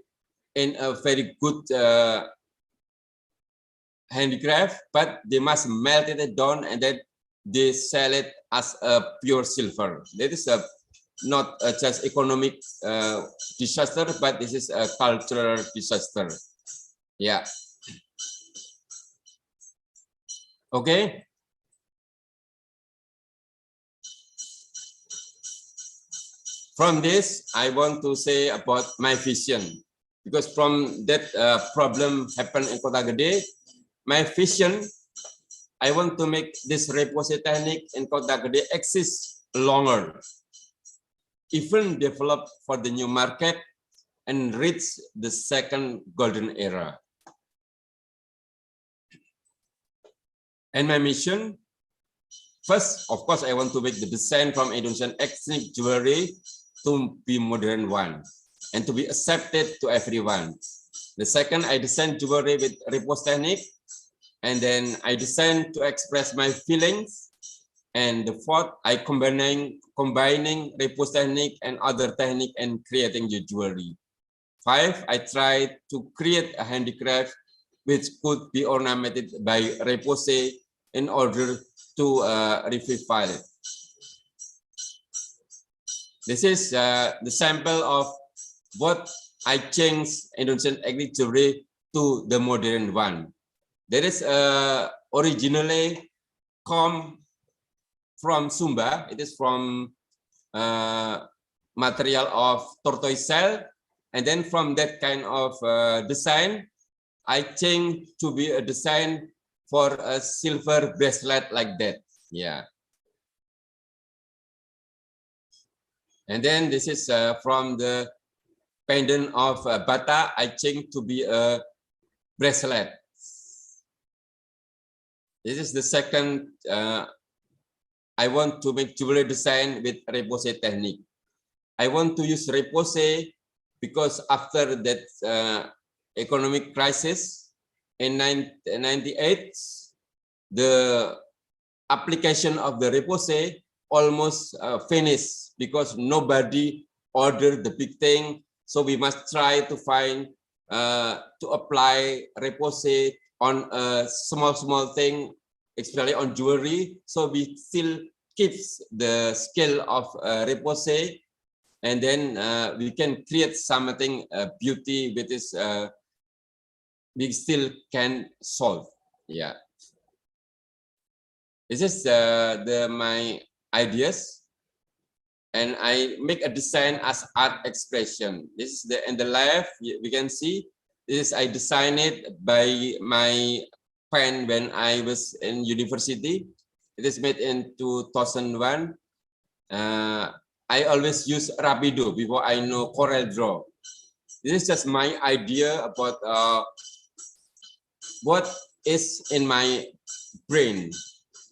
in a very good handicraft, but they must melt it down and then they sell it as a pure silver. That is a not just economic disaster, but this is a cultural disaster. Yeah. Okay. From this, I want to say about my vision, because from that problem happened in Kota Gede, my vision, I want to make this repository technique in Kota Gede exist longer, even develop for the new market and reach the second golden era. And my mission, First, of course, I want to make the design from Indonesian ethnic jewelry to be modern one and to be accepted to everyone. The second, I design jewelry with repose technique, and then I design to express my feelings. And the fourth, I combining repose technique and other technique and creating the jewelry. 5, I try to create a handicraft which could be ornamented by repose in order to revive it. This is the sample of what I changed Indonesian ethnic jewelry to the modern one. There is originally come from Sumba. It is from material of tortoise shell, and then from that kind of design, I changed to be a design for a silver bracelet like that. Yeah. And then this is from the pendant of bata. I changed to be a bracelet. This is the second. I want to make jewelry design with repose technique. I want to use repose because after that economic crisis in 1998, the application of the repose almost finished because nobody ordered the big thing. So we must try to find to apply repose on a small thing, especially on jewelry. So we still keeps the skill of repose, and then we can create something beauty with this. We still can solve. Yeah. This is my ideas, and I make a design as art expression. This is in the left. We can see this. I designed it by my pen when I was in university. It is made in 2001. I always use Rapido before I know Corel Draw. This is just my idea about what is in my brain.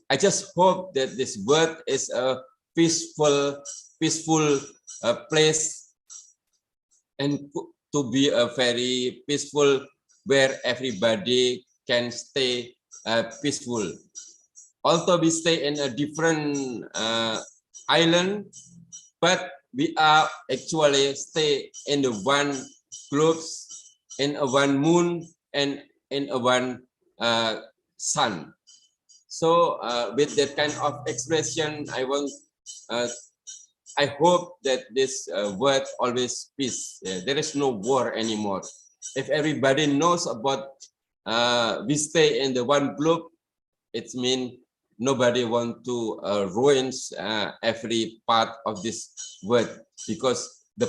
I just hope that this world is a peaceful place, and to be a very peaceful where everybody can stay peaceful. Although we stay in a different island, but we are actually stay in the one globe, in a one moon, and in a one sun. So with that kind of expression, I hope that this word always peace. There is no war anymore. If everybody knows about we stay in the one globe, it means nobody want to ruin every part of this word, because the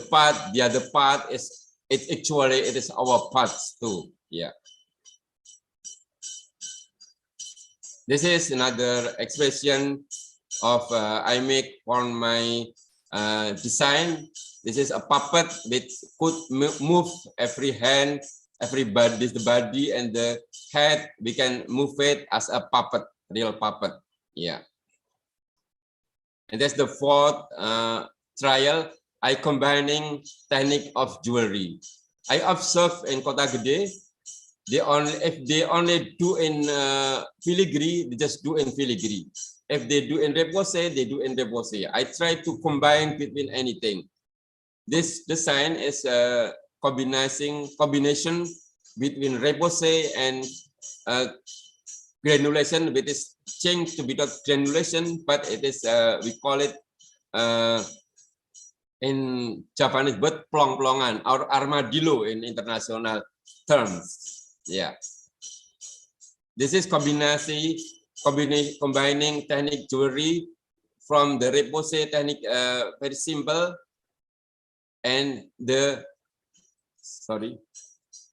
other part is it is our parts too. Yeah. This is another expression of I make on my design. This is a puppet which could move every hand, every body, the body and the head. We can move it as a puppet, real puppet. Yeah. And that's the fourth trial. I combining technique of jewelry. I observe in Kota Gede, if they only do in filigree, they just do in filigree. If they do in repose, they do in repose. I try to combine between anything. This design is a combination between repose and granulation, which is changed to be not granulation, but it is we call it in Japanese but plong-plongan or armadillo in international terms. Yeah, this is combining technique jewelry from the repose technique, very simple, and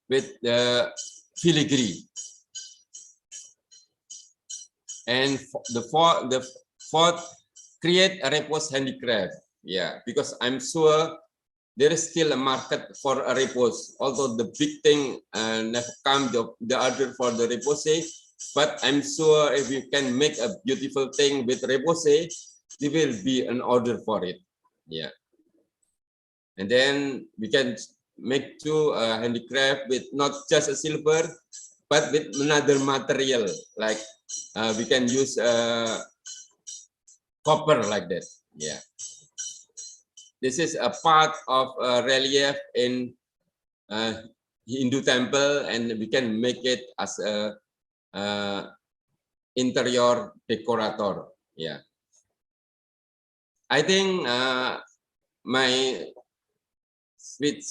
with the filigree. And the fourth, create a repose handicraft. Yeah, because I'm sure there is still a market for a repose. Although the big thing never come the order for the repose, but I'm sure if you can make a beautiful thing with repose, there will be an order for it. Yeah. And then we can make two handicraft with not just a silver, but with another material, like we can use copper like that. Yeah. This is a part of a relief in Hindu temple, and we can make it as a interior decorator. Yeah. I think my speech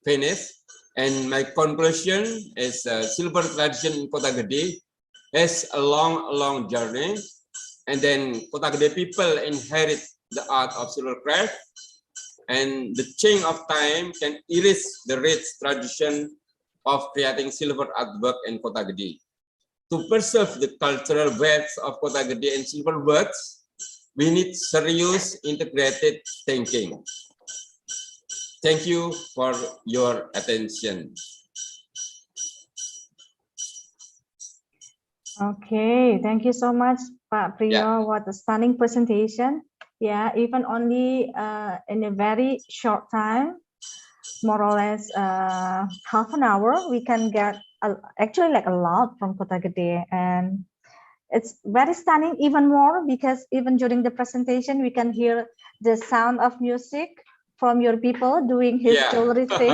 finished, and my conclusion is silver tradition in Kota Gede has a long journey, and then Kota Gede people inherit the art of silver craft, and the change of time can erase the rich tradition of creating silver artwork in Kota Gede. To preserve the cultural wealth of Kota Gede and silver works, we need serious integrated thinking. Thank you for your attention. Okay, thank you so much, Pak Priyo. Yeah. What a stunning presentation. Yeah, even only in a very short time, more or less half an hour, we can get actually like a lot from Kota Gede, and it's very stunning even more because even during the presentation, we can hear the sound of music from your people doing his jewelry thing.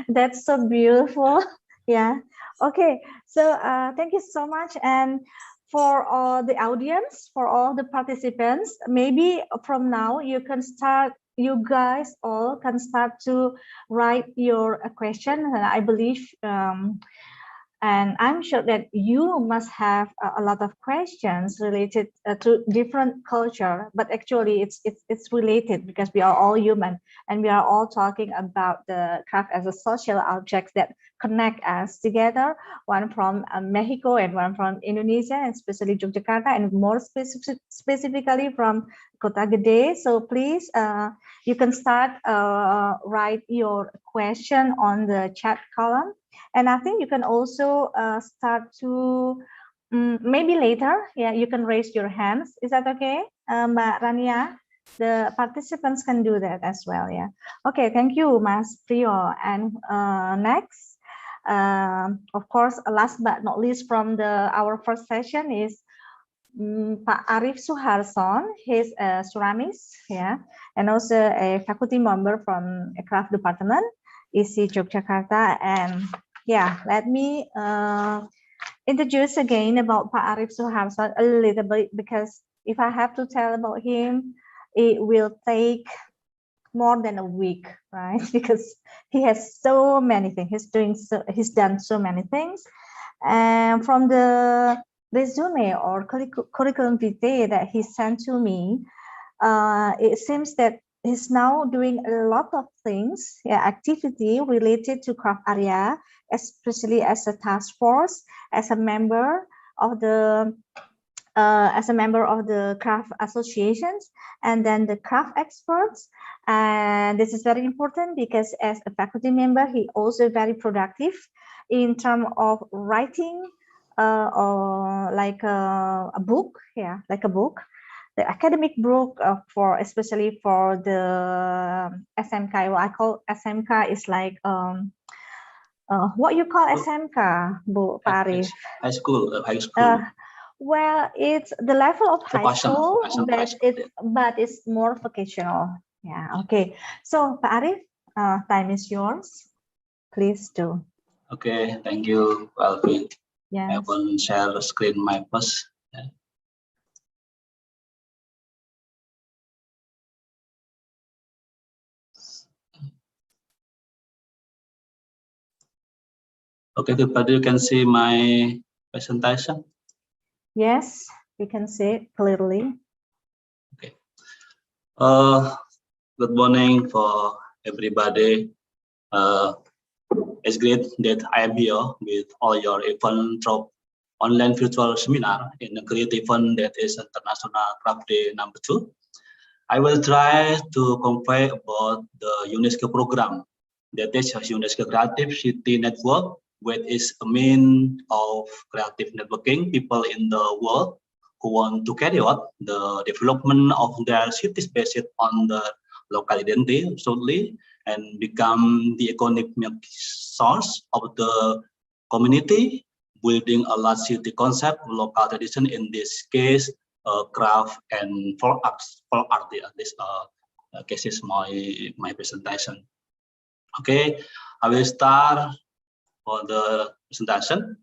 That's so beautiful. Yeah. Okay. So thank you so much. And for all the audience, for all the participants, maybe from now you can start, you guys all can start to write your question. And I believe and I'm sure that you must have a lot of questions related to different culture, but actually it's related because we are all human and we are all talking about the craft as a social object that connect us together, one from Mexico and one from Indonesia, and especially Yogyakarta, and more specifically from Kota Gede. So please, you can start write your question on the chat column. And I think you can also start to, maybe later, yeah, you can raise your hands. Is that okay, Mbak Rania? The participants can do that as well, yeah. Okay, thank you, Mas Priyo. And next, of course, last but not least from our first session is Pak Arif Suharson. He's a ceramist, yeah, and also a faculty member from a craft department, ISI Yogyakarta. And yeah, let me introduce again about Pak Arif Suharson a little bit, because if I have to tell about him, it will take more than a week, right? Because he has so many things. He's done so many things. And from the resume or curriculum vitae that he sent to me, it seems that he's now doing a lot of things, yeah, activity related to craft area, especially as a task force, as a member of the craft associations, and then the craft experts. And this is very important because as a faculty member, he also very productive in terms of writing or like a book, yeah, like a book. The academic book especially for the SMK. What I call SMK is like what you call SMK, Bu Arif? High school. Well, it's the level of high school, but but it's more vocational. Yeah. Okay. So Pak Arif, time is yours. Please do. Okay. Thank you, Alvin. Yes. I will share the screen my first. Okay, everybody, you can see my presentation. Yes, we can see it clearly. Okay. Good morning for everybody. It's great that I am here with all your event through online virtual seminar in a creative event that is International Craft Day #2. I will try to convey about the UNESCO program that is UNESCO Creative City Network which is a mean of creative networking people in the world who want to carry out the development of their cities based on the local identity, absolutely, and become the economic source of the community, building a large city concept, local tradition, in this case, craft and folk art. Yeah, this case is my presentation. Okay, I will start for the presentation.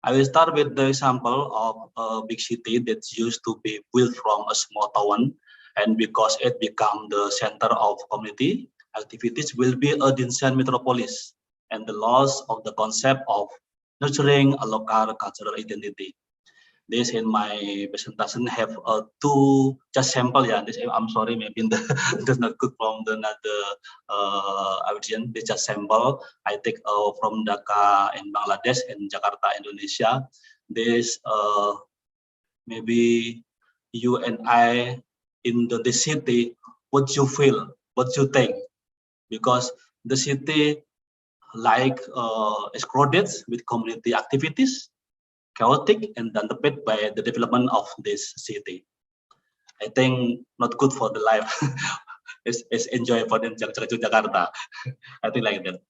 I will start with the example of a big city that used to be built from a small town, and because it became the center of community activities, will be a dense metropolis, and the loss of the concept of nurturing a local cultural identity. This in my presentation have two just sample. Yeah, this I'm sorry, maybe that's not good from the another audience. This just sample I take from Dhaka in Bangladesh and Jakarta, Indonesia. This maybe you and I in the city, what you feel, what you think, because the city like is crowded with community activities, chaotic, and underpaid by the development of this city. I think not good for the life. It's enjoyable in Jakarta. I think like that.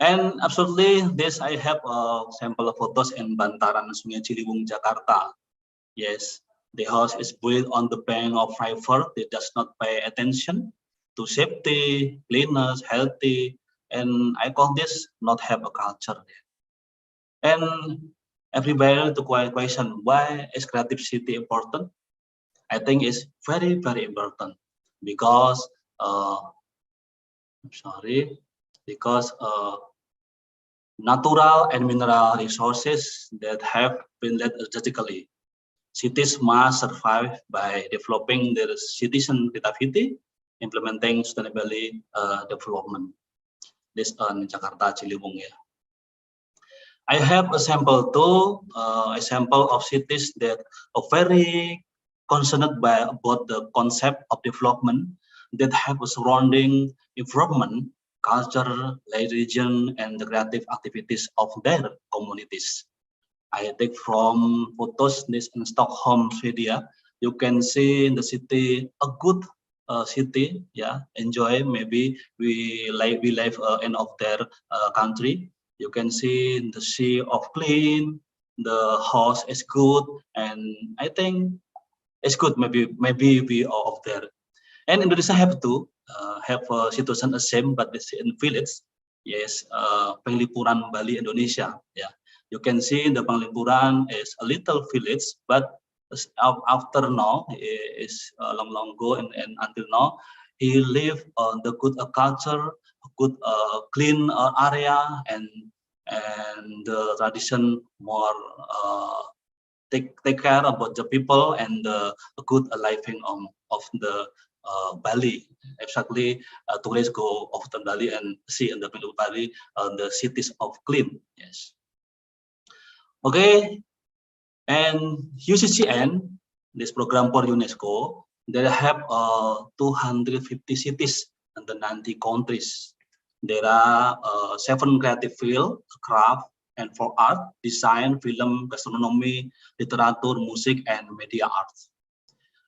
And absolutely, this I have a sample of photos in Bantaran Sungai Ciliwung, Jakarta. Yes, the house is built on the bank of river. It does not pay attention to safety, cleanliness, healthy, and I call this not have a culture. And everybody to question, why is creative city important? I think it's very, very important because natural and mineral resources that have been led strategically. Cities must survive by developing their citizen creativity, implementing sustainability development. This in Jakarta, Ciliwung. Yeah. I have a sample too, a sample of cities that are very concerned about the concept of development that have a surrounding environment, culture, religion, and the creative activities of their communities. I take from photos this in Stockholm, Sweden. You can see in the city a good city. Yeah, enjoy. Maybe we live in of their country. You can see the sea of clean, the house is good, and I think it's good. Maybe we are of there. And Indonesia have to have a situation the same, but this in village. Yes, Penglipuran, Bali, Indonesia. Yeah, you can see the Penglipuran is a little village, but after now is long ago and until now, he live on the good culture, good clean area, and the tradition more take care about the people and the good living of the Bali. Exactly, tourists go often Bali and see in the middle of Bali the cities of clean. Yes. Okay, and UCCN, this program for UNESCO, they have 250 cities in the 90 countries. There are 7 creative fields: craft and for art, design, film, gastronomy, literature, music, and media arts.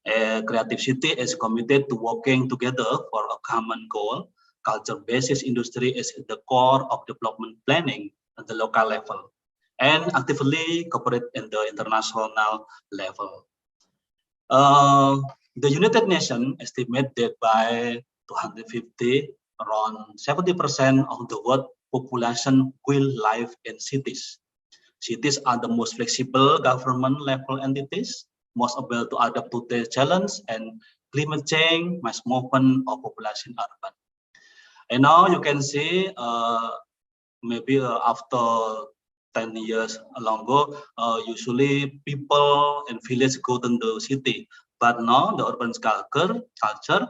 A creative city is committed to working together for a common goal. Culture-based industry is at the core of development planning at the local level and actively cooperate in the international level. The United Nations estimate that by 250, around 70% of the world population will live in cities. Cities are the most flexible government level entities, most able to adapt to the challenge and climate change, mass movement of population urban. And now you can see maybe after 10 years ago, usually people in village go to the city, but now the urban culture,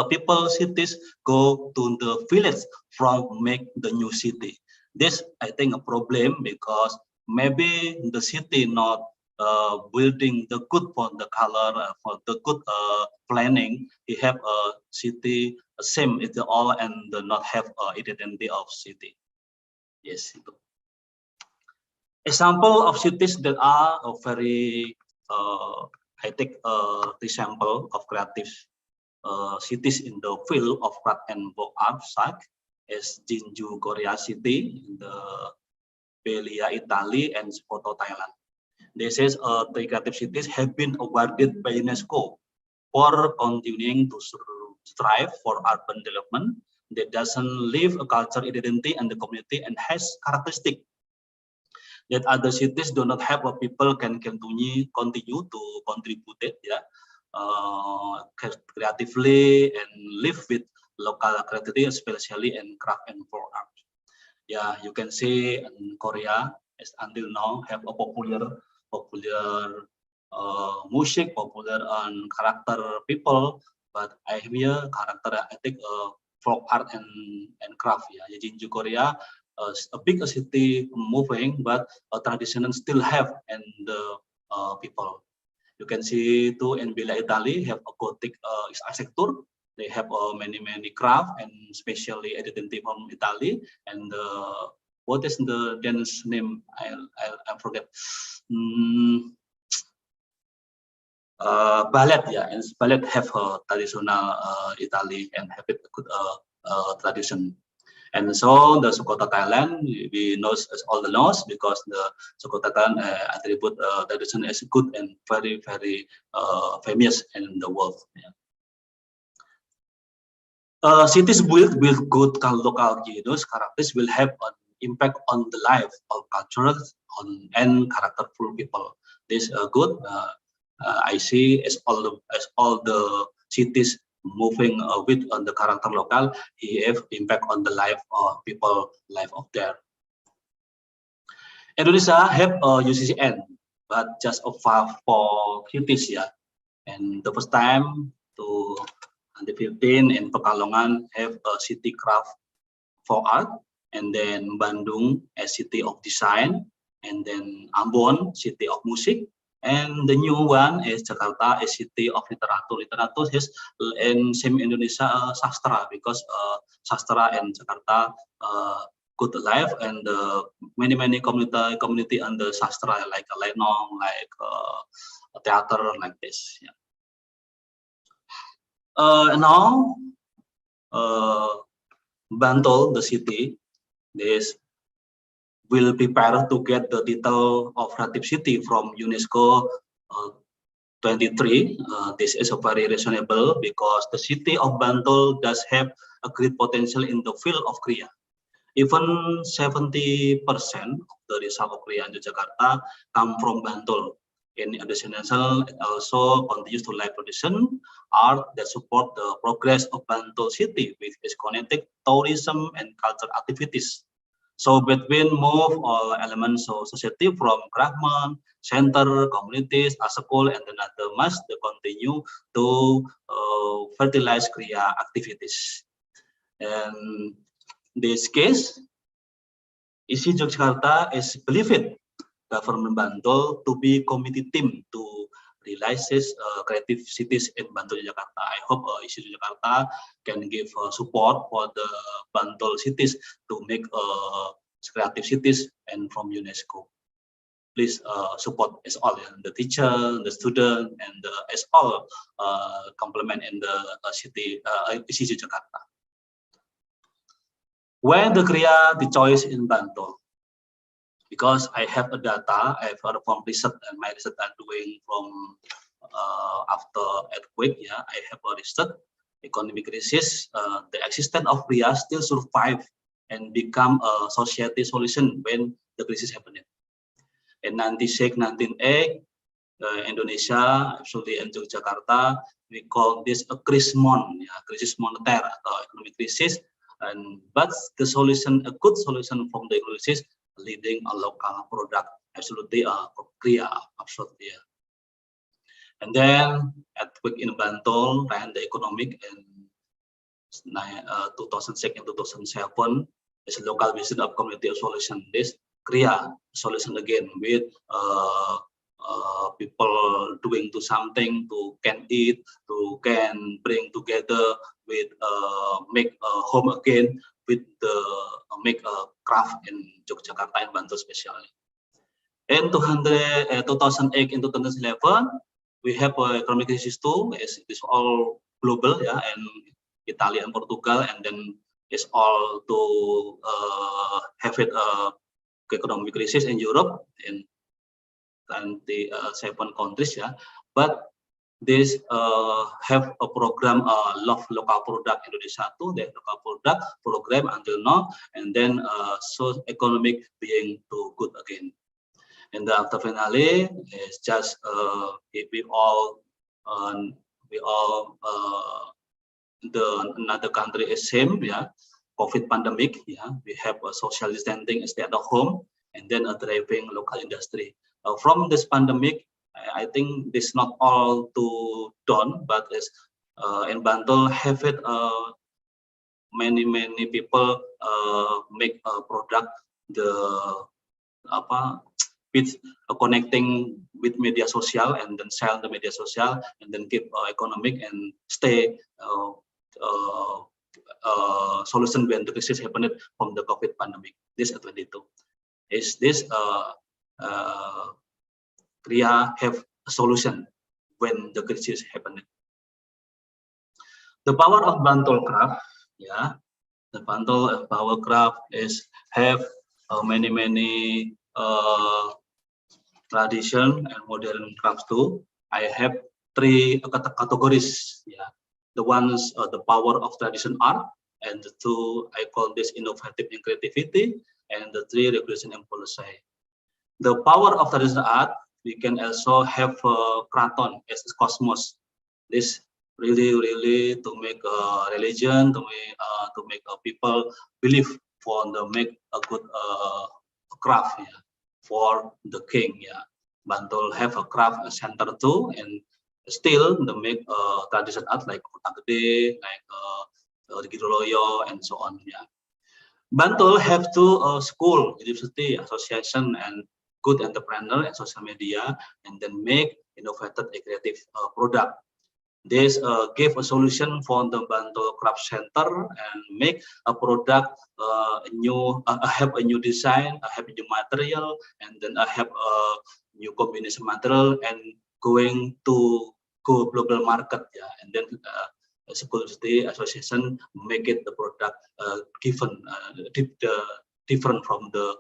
people cities go to the village from make the new city. This I think a problem because maybe the city not building the good for the color, for the good planning, he have a city same it all and not have identity of city. Yes. Example of cities that are very I take example of creative cities in the field of craft and folk art site as Jinju, Korea City, in the Belia, Italy, and Sokoto, Thailand. This is the creative cities have been awarded by UNESCO for continuing to strive for urban development that doesn't leave a culture identity and the community and has characteristic that other cities do not have, what people can continue to contribute it, creatively and live with local creativity, especially in craft and folk art. Yeah, you can see in Korea, as until now, have a popular music, popular and character people, but I have here character, I think folk art and craft. Yeah, Jinju, Korea, a big city moving, but traditional still have and the people. You can see too in Belia, Italy, have a Gothic architecture. They have many craft and especially identity from Italy. And what is the dance name? I forget. Ballet, yeah, and ballet have a traditional Italy and have a good tradition. And so the Sokoto Thailand, we know as all the knows because the Sokoto Thailand attribute tradition as good and very famous in the world. Yeah. Cities built with good local characters will have an impact on the life of cultural and characterful people. This good I see as all the cities moving with on the character local, he have impact on the life of people, life of there. Indonesia have UCCN, but just of 5 for cities, yeah. And the first time to the Philippines and Pekalongan have a city craft for art, and then Bandung a city of design, and then Ambon city of music, and the new one is Jakarta a city of literature. Literature is in same Indonesia sastra because sastra and Jakarta good life and many community under sastra like lenong, like theater like this. Yeah. Now, Bantul, the city, this will prepare to get the title of creative city from UNESCO 23. This is a very reasonable because the city of Bantul does have a great potential in the field of Kriya. Even 70% of the result of Kriya in Yogyakarta come from Bantul. In addition, it also continues to live tradition art that support the progress of Bantul city with its connected tourism and cultural activities. So between move all elements of society from craftsmen, center, communities, as a whole, and another must continue to fertilize Kriya activities. And this case, ISI Yogyakarta is believed government Bantul to be committee team to realize creative cities in Bantul Yogyakarta. I hope ISI Yogyakarta can give support for the Bantul cities to make creative cities and from UNESCO. Please support as all, the teacher, the student, and as all complement in the city ISI Yogyakarta. When the Kriya the choice in Bantul, because I have a data, I have from research and my research I'm doing from after earthquake. Yeah, I have a research economic crisis. The existence of Kriya still survive and become a society solution when the crisis happened. In 1996, 1998, Indonesia, actually in Yogyakarta, we call this a crisis moneter atau economic crisis. But the solution, a good solution from the crisis, leading a local product, absolutely Kriya, absolutely. And then earthquake in Bantul and the economic in 2006 and 2007 is a local vision of community solution. This Kriya solution again with people doing to something to can eat, to can bring together with make a home again with the make a craft in Yogyakarta and Bantul especially. In 2008 and 2011, we have economic crisis too. It's all global, yeah, and Italy and Portugal, and then it's all to have it economic crisis in Europe in 27 countries, yeah. But this have a program love local product Indonesia too, the local product program until now, and then so economic being too good again. And after finale is just we all the another country is same, yeah, COVID pandemic, yeah, we have a social distancing, stay at home, and then a driving local industry. From this pandemic, I think this not all too done, but is in Bantul have it many people make a product the with connecting with media social and then sell the media social and then keep economic and stay solution when the crisis happened from the COVID pandemic. This at 22 is this Kriya have a solution when the crisis happened. The power of Bantul craft, yeah, the Bantul power craft is have many tradition and modern crafts too. I have three categories, yeah. The ones the power of tradition art, and the two I call this innovative and creativity, and the three regulation and policy. The power of traditional art, we can also have kraton as a cosmos. This really to make a religion, to make people believe for the make a good craft, yeah, for the king, yeah. Bantul have a craft center too, and still the make traditional art like Kotagede, like Giroloyo, and so on, yeah. Bantul have two school, university, association, and good entrepreneur and social media, and then make innovative and creative product. This gave a solution for the Bantul Craft Center and make a product have a new design, have a new material, and then I have a new combination material and going to go global market, yeah. And then school association make it the product given different from the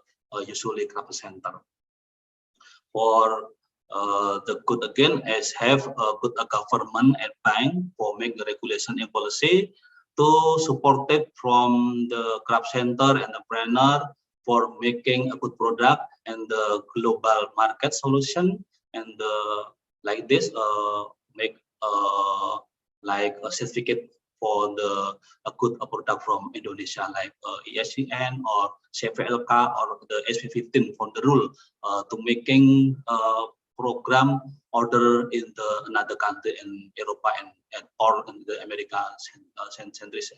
usually craft center. For the good again is have a good government and bank for make the regulation and policy to support it from the craft center and entrepreneur for making a good product and the global market solution, and like this make like a certificate for the good product from Indonesia, like ESCN or CVLK or the SP15 from the rule to making program order in the another country in Europe and or in the America centuries.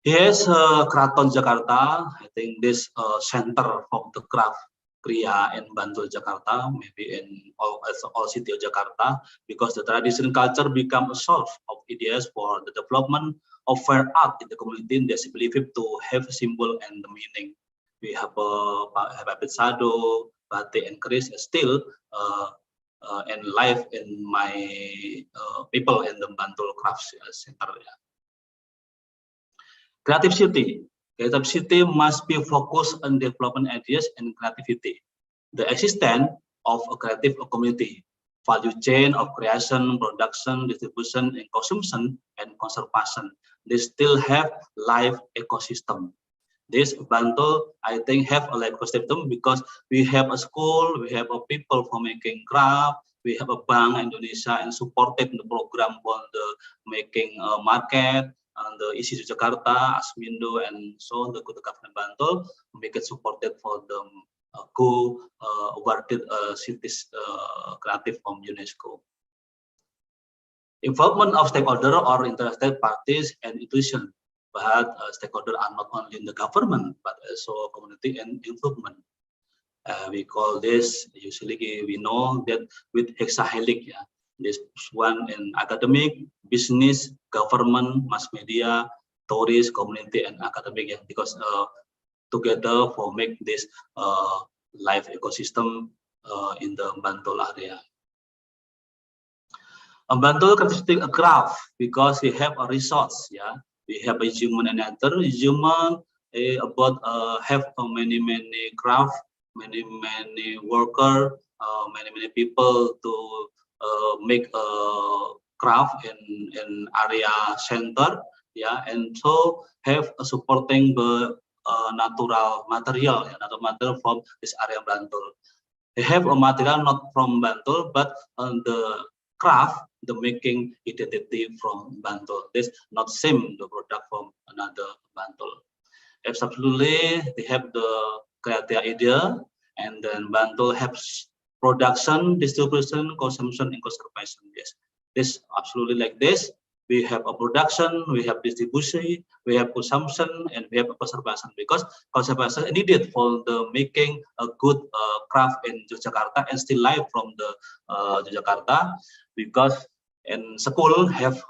Here's Kraton Jakarta. I think this center of the craft Kriya in Bantul Jakarta, maybe in all city of Jakarta, because the tradition culture become a source of ideas for the development of fair art in the community. They believe it to have a symbol and the meaning. We have Babit Sado, Batik, and Keris still and live in my people in the Bantul Crafts Center. Creative city. Creative city must be focused on development ideas and creativity. The existence of a creative community, value chain of creation, production, distribution, and consumption, and conservation. They still have live ecosystem. This Bantul, I think, have a live ecosystem because we have a school, we have a people for making craft, we have a bank Indonesia and supported the program for the making market. And the Institut Seni Yogyakarta, Asmindo, and so on, the government Bantul make it supported for the awarded cities creative from UNESCO. Involvement of stakeholder or interested parties and institutions, but stakeholders are not only in the government but also community and involvement. We call this, usually we know that with hexahelic, yeah. This one in academic, business, government, mass media, tourist, community, and academic, yeah, because together for make this life ecosystem in the Bantul area. A Bantul characteristic a graph because we have a resource, yeah. We have a human and other human about have many craft, many worker, many people to make a craft in area center, yeah, and so have a supporting the natural material, yeah, natural material from this area Bantul. They have a material not from Bantul, but the craft, the making identity from Bantul. This not same the product from another Bantul. Absolutely, they have the creative idea, and then Bantul helps production, distribution, consumption, and conservation. Yes, this absolutely like this. We have a production, we have distribution, we have consumption, and we have a conservation, because conservation is needed for the making a good craft in Yogyakarta and still life from the Yogyakarta, because in school have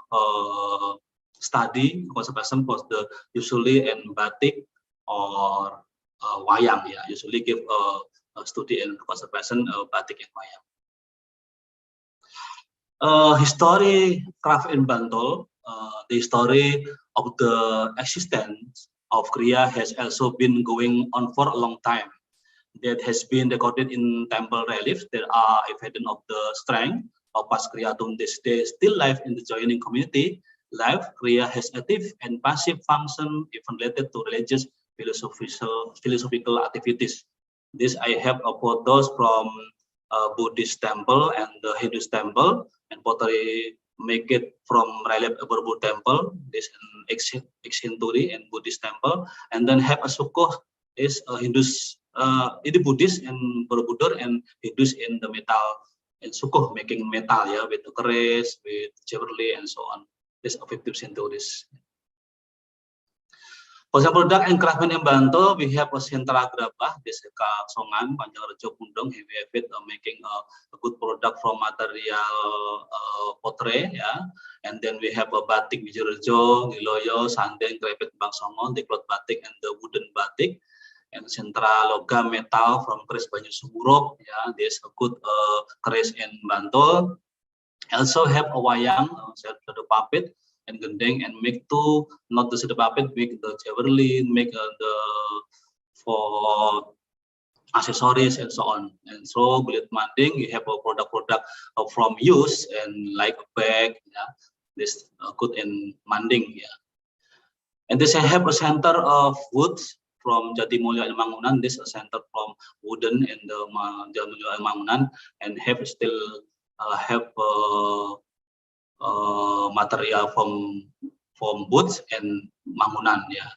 study conservation for the usually in batik or wayang, yeah, usually give a study in conservation batik and wayang. History craft in Bantul, the story of the existence of Kriya has also been going on for a long time. That has been recorded in temple relief. There are evidence of the strength of past Kriya to this day still live in the joining community. Life Kriya has active and passive function even related to religious philosophical activities. This I have photos from Buddhist temple and the Hindu temple, and pottery make it from relief Borobudur temple, this Exhinturi and Buddhist temple, and then have a sukoh is Hindus, ini Buddhist in Borobudur and Hindus in the metal and sukoh making metal, yeah, with the keris, with jewelry and so on. This of 15th centuries. For example, product and craftsman in Bantul, we have a sentra gerabah, this Songan, Panjang Rejo Pundong, we have it making a good product from material pottery, yeah. And then we have a batik Wijorejo, Niloyo, Sanden, Krepet Bangsongon, the cloth batik and the wooden batik, and sentra logam metal from keris Banyu Suburop, yeah. There's a good keris in Bantul. Also have a wayang, the puppet and gendeng, and make two, not the puppet, make the jewelry, make the for accessories and so on. And so Gulit Manding, you have a product from use and like bag, yeah. This good in Manding, yeah. And this I have a center of wood from Jatimulyo and Mangunan. This a center from wooden in the Jatimulyo and Mangunan, and have still have material from woods and Mangunan, yeah.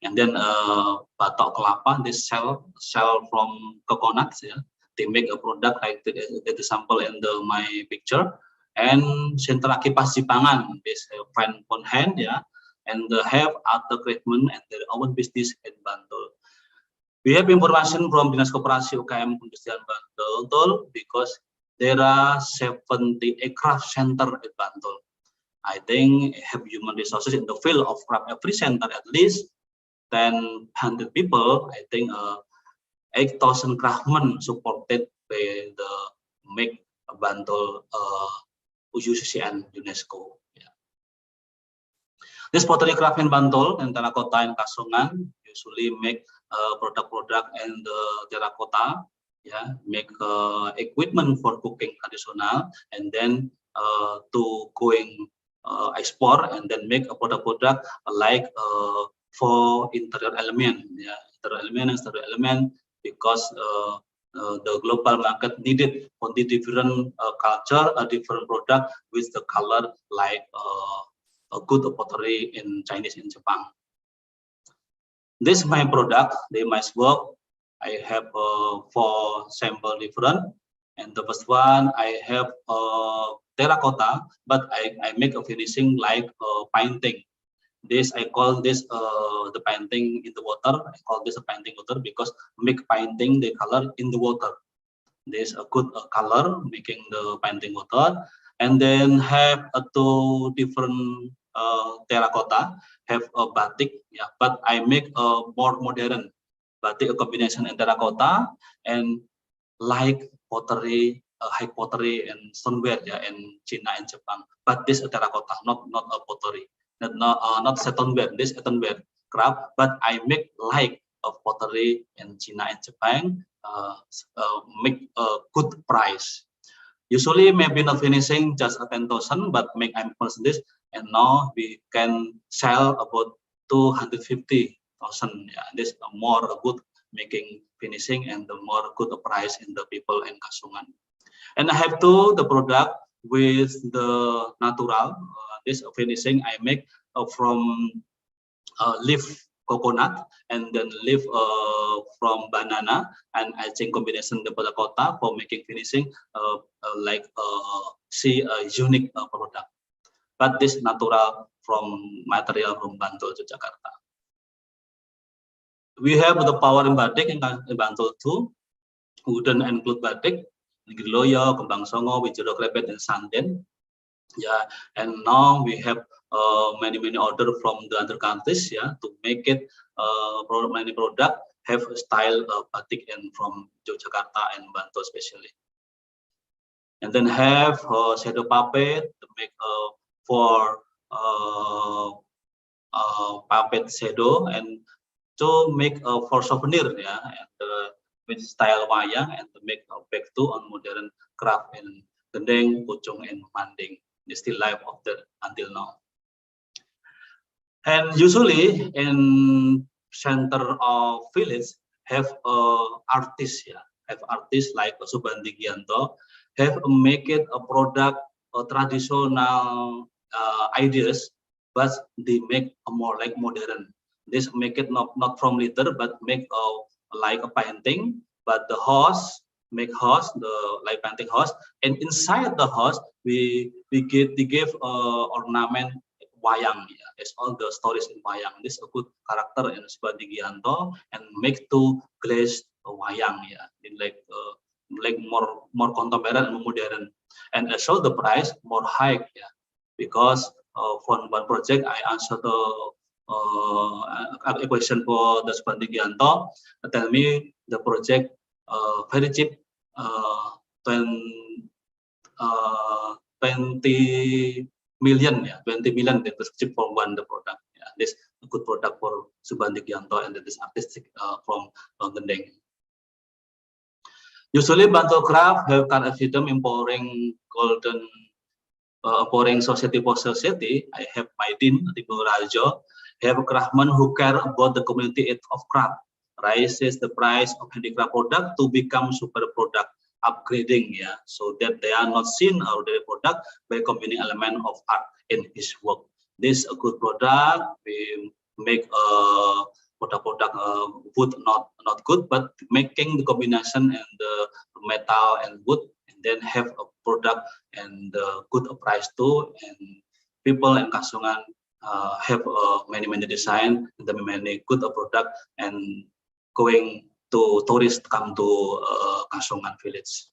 And then batok kelapa, this shell from coconuts, yeah. They make a product like the example in my picture. And sentra kipas Jipangan, this fan on hand, yeah. And have other treatment and their own business in Bantul. We have information from Dinas Koperasi UKM Perindustrian Bantul because there are 70 craft center at Bantul. I think have human resources in the field of craft every center at least 100 people. I think 8,000 craftsmen supported by the make Bantul UCCN UNESCO. Yeah. This pottery craft in Bantul and terracotta and Kasongan usually make product and terracotta. Yeah, make equipment for cooking traditional, and then to going export, and then make a product like for interior element, yeah, interior element, because the global market needed for the different culture, a different product with the color like a good pottery in Chinese in Japan. This is my product, my work. I have 4 sample different, and the first one I have terracotta, but I make a finishing like painting. This I call this the painting in the water. I call this a painting water because make painting the color in the water. This a good color making the painting water, and then have two different terracotta. Have a batik, yeah, but I make a more modern batik, a combination in terracotta and like pottery, high pottery and stoneware, yeah, in China and Japan. But this is terracotta, not a pottery, not stoneware. This earthenware craft, but I make like of pottery in China and Japan. Make a good price. Usually maybe not finishing just a 10,000, but make I'm this, and now we can sell about 250,000. Yeah, this more good making finishing and the more good price in the people in Kasungan. And I have the product with the natural. This finishing I make from leaf coconut and then leaf from banana, and I think combination the terracotta for making finishing see a unique product. But this natural from material from Bantul, Yogyakarta. We have the power in batik in Bantul too, wooden and cloth batik, Giloyo, Kembang Songo, Wijero Krepet, and Sanden. Yeah, and now we have many order from the other countries, yeah, to make it many product have a style batik and from Yogyakarta and Bantul especially. And then have shadow puppet to make for puppet shadow and to make for souvenir, yeah, and with style wayang, and to make back to on modern craft in Gendeng, Pucung, and Manding. Is still life of the until now. And usually in center of village have artists, yeah, have artists like Subandi Gianto, have make it a product traditional ideas, but they make a more like modern. This make it not from litter, but make like a painting, but the horse make horse, the like painting horse, and inside the horse we give ornament wayang. Yeah, it's all the stories in wayang. This a good character in Subandi Gianto and make to glaze wayang. Yeah, in like more contemporary and modern, and also the price more high. Yeah, because for one project I answer the a question for the Subandi Gianto. Tell me the project very cheap, 20 million, yeah, 20 million that was cheap for one the product. Yeah, this a good product for Subandi Gianto and this artistic from Gendeng. Usually Bantul Craft have kind of freedom empowering golden empowering society for society. I have my dean, Tibu Rajo, have a craftsman who care about the community of craft, raises the price of handicraft product to become super product, upgrading, yeah, so that they are not seen or their product by combining element of art in his work. This is a good product. We make a product wood not good, but making the combination and the metal and wood, and then have a product and good price too. And people in Kasungan have many design and many good product, and going to tourists come to Kasungan village.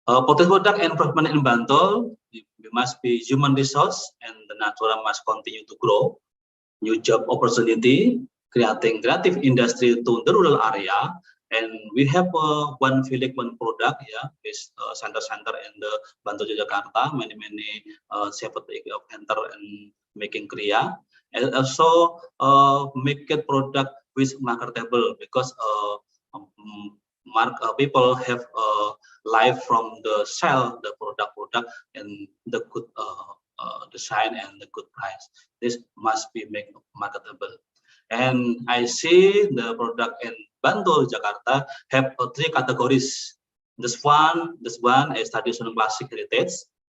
Potential product and improvement in Bantul, we must be human resource, and the natural must continue to grow. New job opportunity, creating creative industry to the rural area, and we have one village, one product, yeah, is center in the Bantul Yogyakarta, many separate center and making kriya, and also make it product with marketable, because people have life from the sell the product and the good design and the good price. This must be made marketable. And I see the product in Bantul Jakarta have three categories. This one is traditional classic heritage,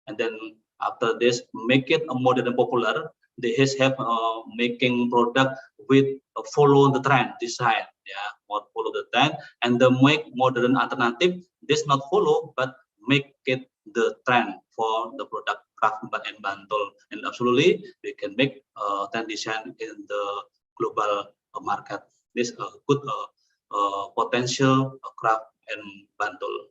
and then after this make it a modern and popular. They have making product with follow the trend design, yeah, more follow the trend, and the make modern alternative. This not follow but make it the trend for the product craft and Bantul, and absolutely we can make transition in the global market. This good potential craft and Bantul.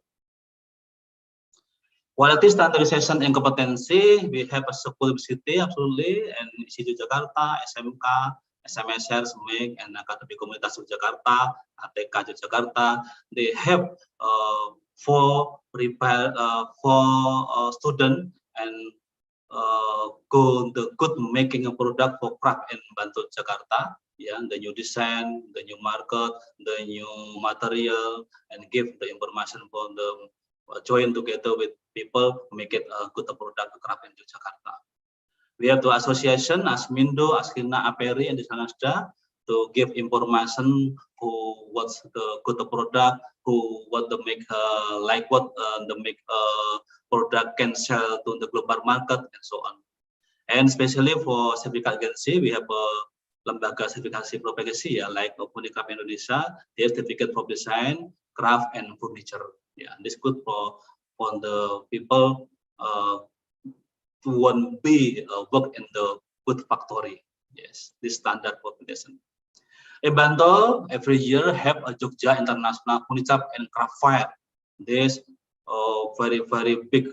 Quality standardization and competency, we have a school university, absolutely, and Institut Yogyakarta, SMK, SMSR, SMEK, and Akademi Komunitas Yogyakarta, ATK Yogyakarta. They have for students and go the good making a product for craft in Bantul Jakarta. Yeah, the new design, the new market, the new material, and give the information for the join together with people, make it a good product craft in Jakarta. We have the association Asmindo, Askina, Aperi, and Disanasda to give information who what's the good product, who what the make like what the make product can sell to the global market and so on. And especially for certificate agency, we have a lembaga sertifikasi profesi like Unicap Indonesia, their certificate for design, craft, and furniture. Yeah, this good for the people who want to be work in the good factory. Yes, this standard population. In Bantul, every year have a Jogja International Furniture and Craft Fair. This very big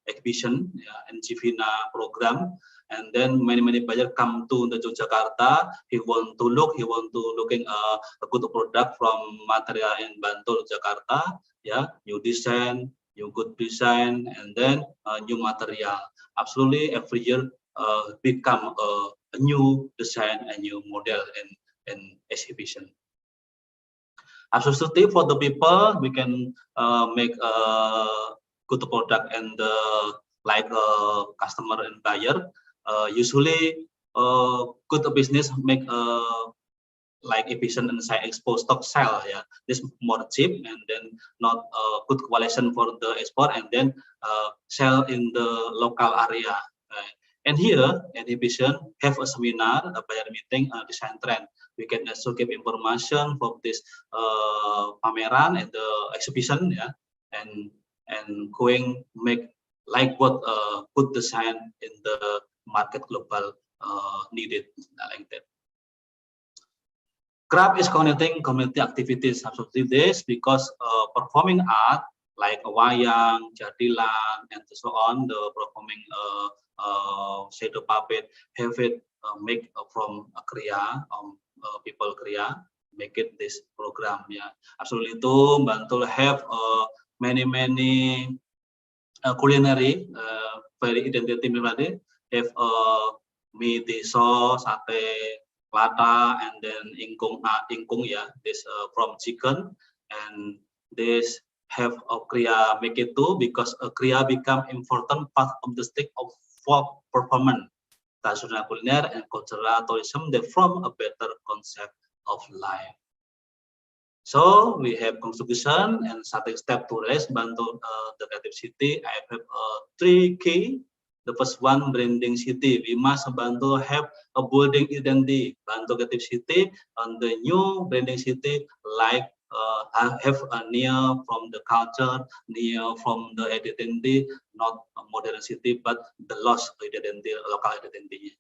exhibition, and Jivina program, and then many buyers come to the Yogyakarta. He want to looking a good product from material in Bantul, Jakarta. Yeah, new design, new good design, and then new material. Absolutely, every year become a new design, a new model in exhibition. Absolutely, for the people, we can make a good product and like customer and buyer. Usually, good business make like efficient and say export stock sell. Yeah, this more cheap and then not good quality for the export, and then sell in the local area. And here, exhibition have a seminar, a buyer meeting, design trend. We can also give information for this pameran and the exhibition, yeah, and going make like what good design in the market global needed, like that. Craft is connecting community activities, absolutely this, because performing art like wayang, jadilan, and so on, the performing shadow puppet, have it make from kriya, people kriya, make it this program. Yeah, absolutely itu Bantul have many culinary very identity memorable, have mie deso, sate lata, and then ingkung, yeah, this from chicken, and this have a kriya make it too, because a kriya become important part of the state of folk performance, traditional culinary and cultural tourism, they form a better concept of life. So we have contribution and starting step to raise Bantul the creative city. I have 3 key. The first one, branding city. We must Bantul have a building identity. Bantul creative city and the new branding city like have a near from the culture, near from the identity, not a modern city, but the lost identity, local identity.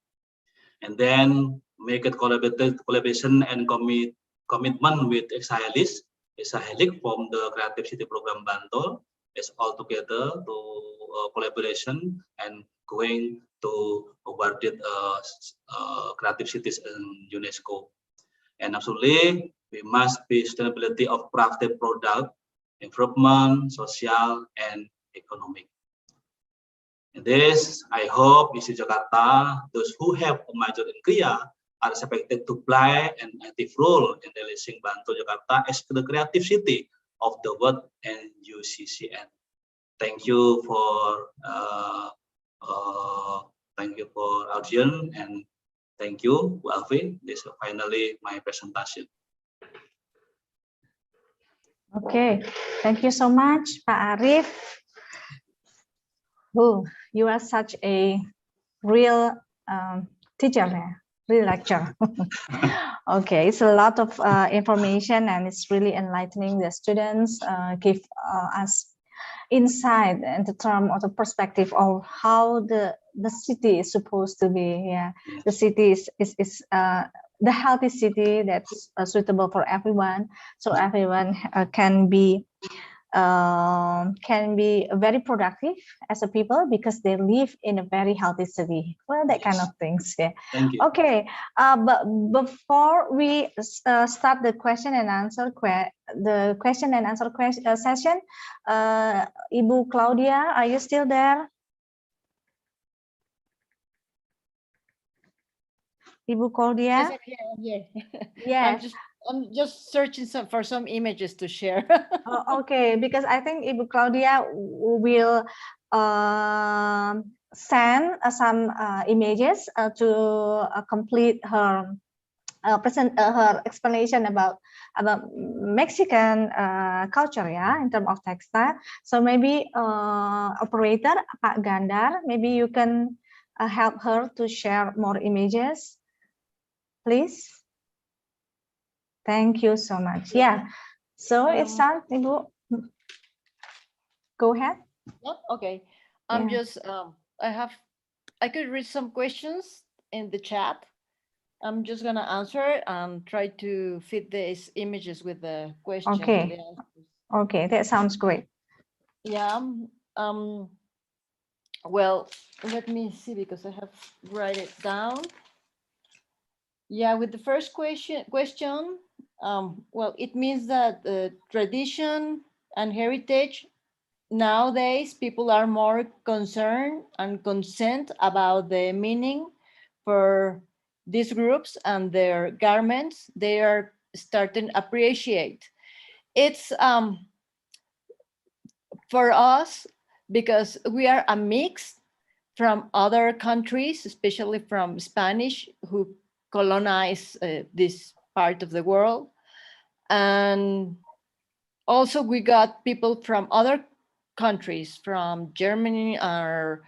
And then make it collaboration and commitment with Exahelic from the Creative City Program Bantul is all together to collaboration and going to awarded creative cities in UNESCO. And absolutely, we must be sustainability of crafted product, improvement, social, and economic. And this, I hope, ISI Yogyakarta, those who have a major in Kriya, are expected to play an active role in releasing Bantul Jakarta as the creative city of the world and UCCN. Thank you for audience, and thank you, Bu Alfi. This is finally my presentation. Okay, thank you so much, Pak Arif. Oh, you are such a real teacher, real lecturer. Okay, it's a lot of information and it's really enlightening the students, give us insight and the term or the perspective of how the city is supposed to be. Yeah, Yes. the city is the healthy city that's suitable for everyone, so everyone can be very productive as a people because they live in a very healthy city. Well, that kind of things. Yeah. Thank you. Okay, but before we start the question and answer session, Ibu Claudia, are you still there? Ibu Claudia? Yes, I'm here. I'm here. Yes. I'm just searching for some images to share. Okay, because I think Ibu Claudia will send some images to complete her her explanation about Mexican culture, yeah, in terms of textile. So maybe operator Pak Gandar, maybe you can help her to share more images, please. Thank you so much. Yeah. So it's time, Ibu. Go ahead. Yep, okay. Yeah. I could read some questions in the chat. I'm just gonna answer and try to fit these images with the questions. Okay. and the answers. Okay, that sounds great. Yeah. Well, let me see because I have write it down. Yeah, with the first question, well, it means that tradition and heritage nowadays people are more concerned and consent about the meaning for these groups and their garments. They are starting to appreciate. It's for us because we are a mix from other countries, especially from Spanish, who colonized this part of the world. And also we got people from other countries, from Germany or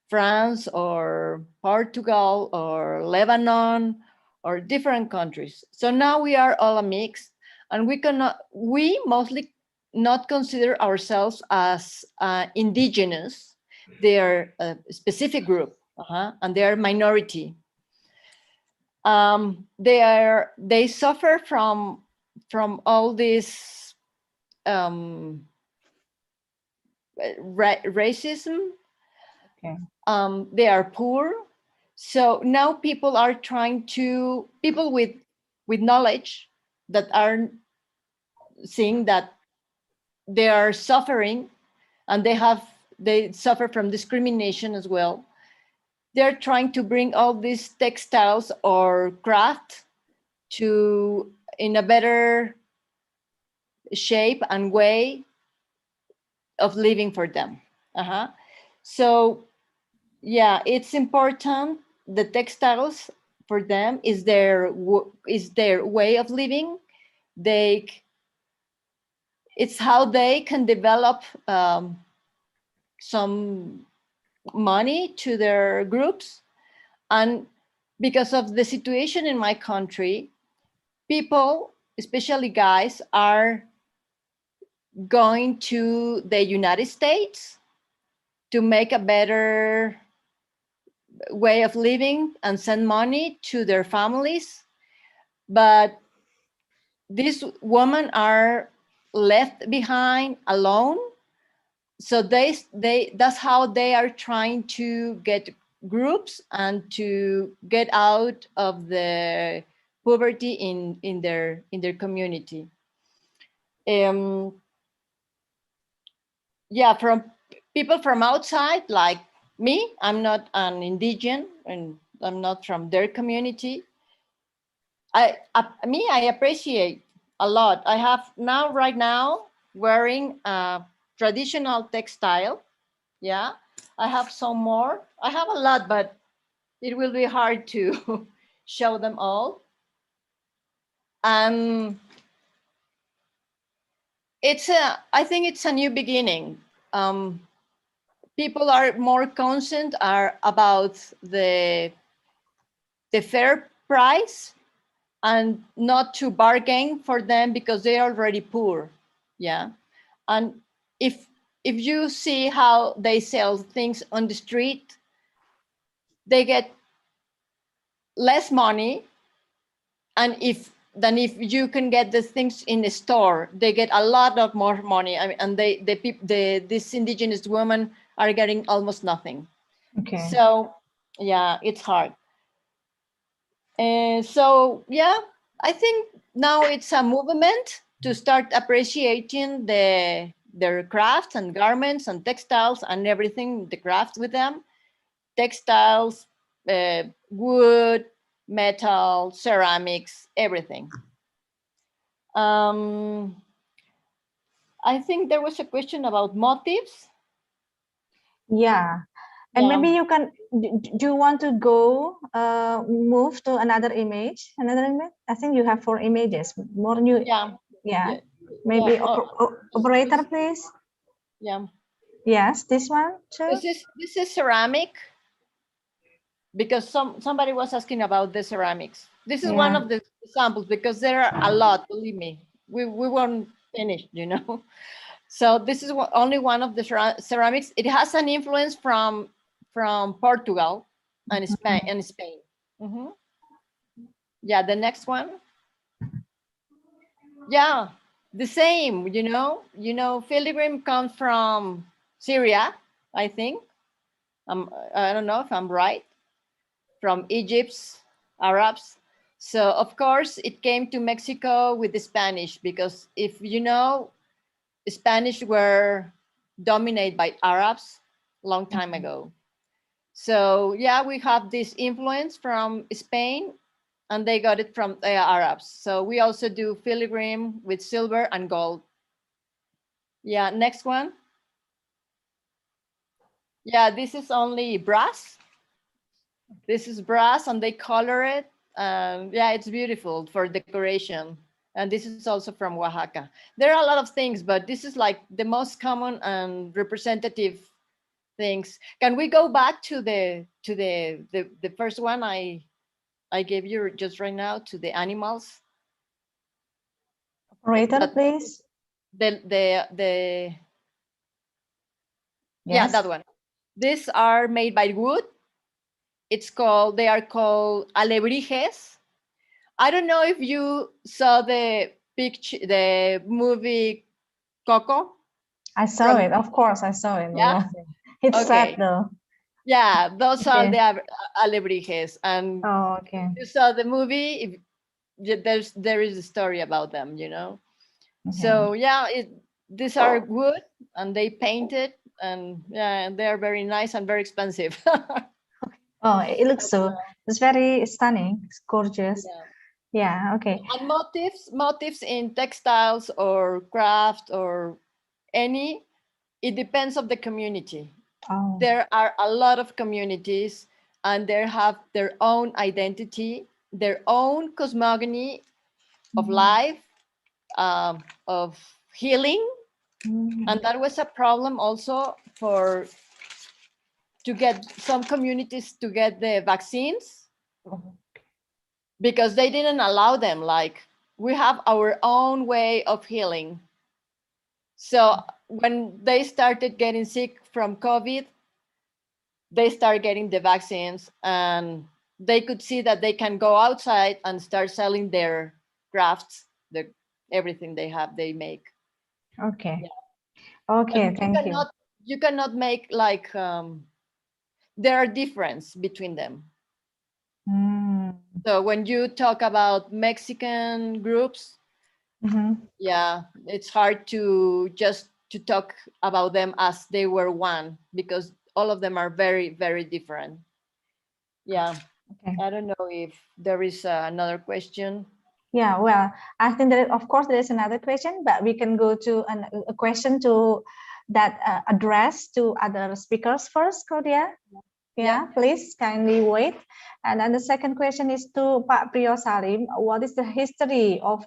France or Portugal or Lebanon or different countries. So now we are all a mix, and we mostly not consider ourselves as indigenous. They are a specific group, and they are minority. They suffer from all this racism. Okay. They are poor, so now people are trying to people with knowledge that are seeing that they are suffering, and they suffer from discrimination as well. They're trying to bring all these textiles or craft to in a better shape and way of living for them. So yeah, it's important. The textiles for them is their way of living. It's how they can develop some money to their groups. And because of the situation in my country, people, especially guys, are going to the United States to make a better way of living and send money to their families. But these women are left behind alone. So that's how they are trying to get groups and to get out of the poverty in their community. Yeah, from people from outside, like me, I'm not an indigenous and I'm not from their community. I appreciate a lot. I have right now wearing a traditional textile. Yeah, I have some more. I have a lot, but it will be hard to show them all. And I think it's a new beginning. People are more concerned about the fair price and not to bargain for them because they are already poor. Yeah. And if if you see how they sell things on the street, they get less money, and if you can get the things in the store, they get a lot of more money. I mean, and this indigenous women are getting almost nothing. Okay. So yeah, it's hard. So yeah, I think now it's a movement to start appreciating their crafts and garments and textiles and everything, the crafts with them, textiles, wood, metal, ceramics, everything. I think there was a question about motifs. Yeah. And Yeah. maybe you can, do you want to go move to another image? I think you have 4 images. More new. Yeah. Yeah. Maybe operator, please. Yeah. Yes, this one too. This is ceramic, because somebody was asking about the ceramics. This is one of the samples, because there are a lot, believe me. We won't finish, you know. So this is only one of the ceramics. It has an influence from Portugal and Spain. Mm-hmm. Yeah, the next one. Yeah, the same, you know, filigree comes from Syria, I think. I don't know if I'm right. From Egypt, Arabs. So of course it came to Mexico with the Spanish, because if you know, Spanish were dominated by Arabs long time ago. So yeah, we have this influence from Spain, and they got it from the Arabs. So we also do filigree with silver and gold. Yeah, next one. Yeah, this is only brass. This is brass, and they color it. Yeah, it's beautiful for decoration. And this is also from Oaxaca. There are a lot of things, but this is like the most common and representative things. Can we go back to the first one I gave you just right now, to the animals? Operator, please. Yeah, Yes. that one. These are made by wood. They are called alebrijes. I don't know if you saw the picture, the movie Coco. I saw it. Of course, I saw it. Yeah. It's Okay. sad though. Yeah, those are the alebrijes, and Oh, okay. you saw the movie. There is a story about them, you know. Okay. So yeah, these are wood, and they paint it, and yeah, they are very nice and very expensive. Oh, it looks so. It's very stunning. It's gorgeous. Yeah. Okay. And motifs in textiles or craft or any, it depends on the community. Oh. There are a lot of communities, and they have their own identity, their own cosmogony of life, of healing. And that was a problem also to get some communities to get the vaccines, because they didn't allow them. Like, we have our own way of healing. So when they started getting sick from COVID, they started getting the vaccines, and they could see that they can go outside and start selling their crafts, everything they make. Okay. Yeah. Okay, And thank you. You cannot make like, there are difference between them. So when you talk about Mexican groups, yeah, it's hard to talk about them as they were one, because all of them are very, very different. Yeah. Okay. I don't know if there is another question. Yeah, well, I think that of course there is another question, but we can go to a question that address to other speakers first, Claudia. Yeah, please kindly wait. And then the second question is to Pak Priyo Salim. What is the history of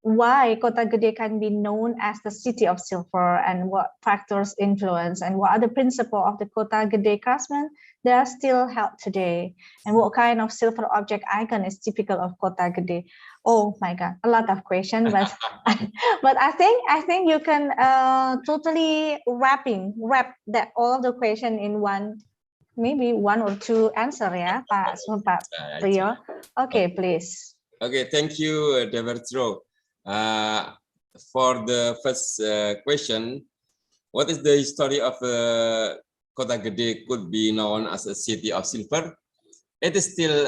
why Kota Gede can be known as the city of silver, and what factors influence, and what are the principles of the Kota Gede craftsmen that are still held today, and what kind of silver object icon is typical of Kota Gede. Oh my God, a lot of questions, but but I think you can totally wrap that all of the question in one, maybe one or two answer, ya, Pak Priyo. Okay, please. Okay, thank you, Devertro. For the first question, what is the history of Kota Gede could be known as a city of silver? It is still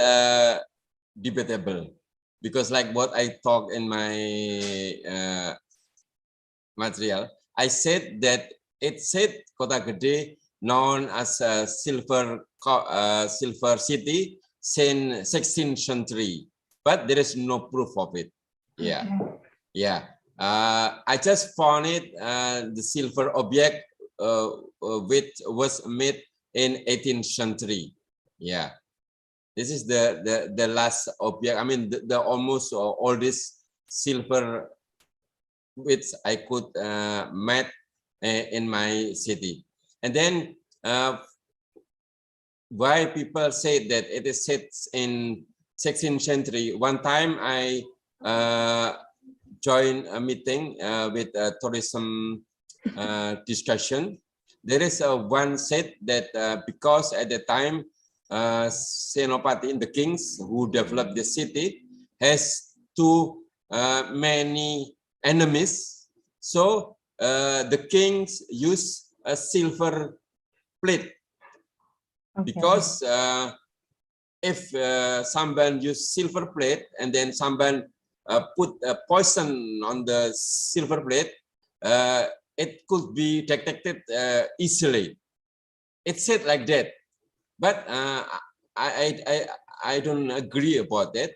debatable, because like what I talked in my material, I said that it said Kota Gede known as a silver city since 16th century, but there is no proof of it. Yeah, okay. Yeah. I just found it the silver object which was made in 18th century. Yeah, this is the last object. I mean the almost oldest silver which I could met in my city. And then why people say that it is set in 16th century. One time I joined a meeting with a tourism discussion. There is one said that because at the time Senopati, the kings who developed the city, has too many enemies, so the kings use a silver plate. Okay. Because if someone use silver plate and then someone put a poison on the silver plate, it could be detected easily. It's said like that, but I don't agree about that,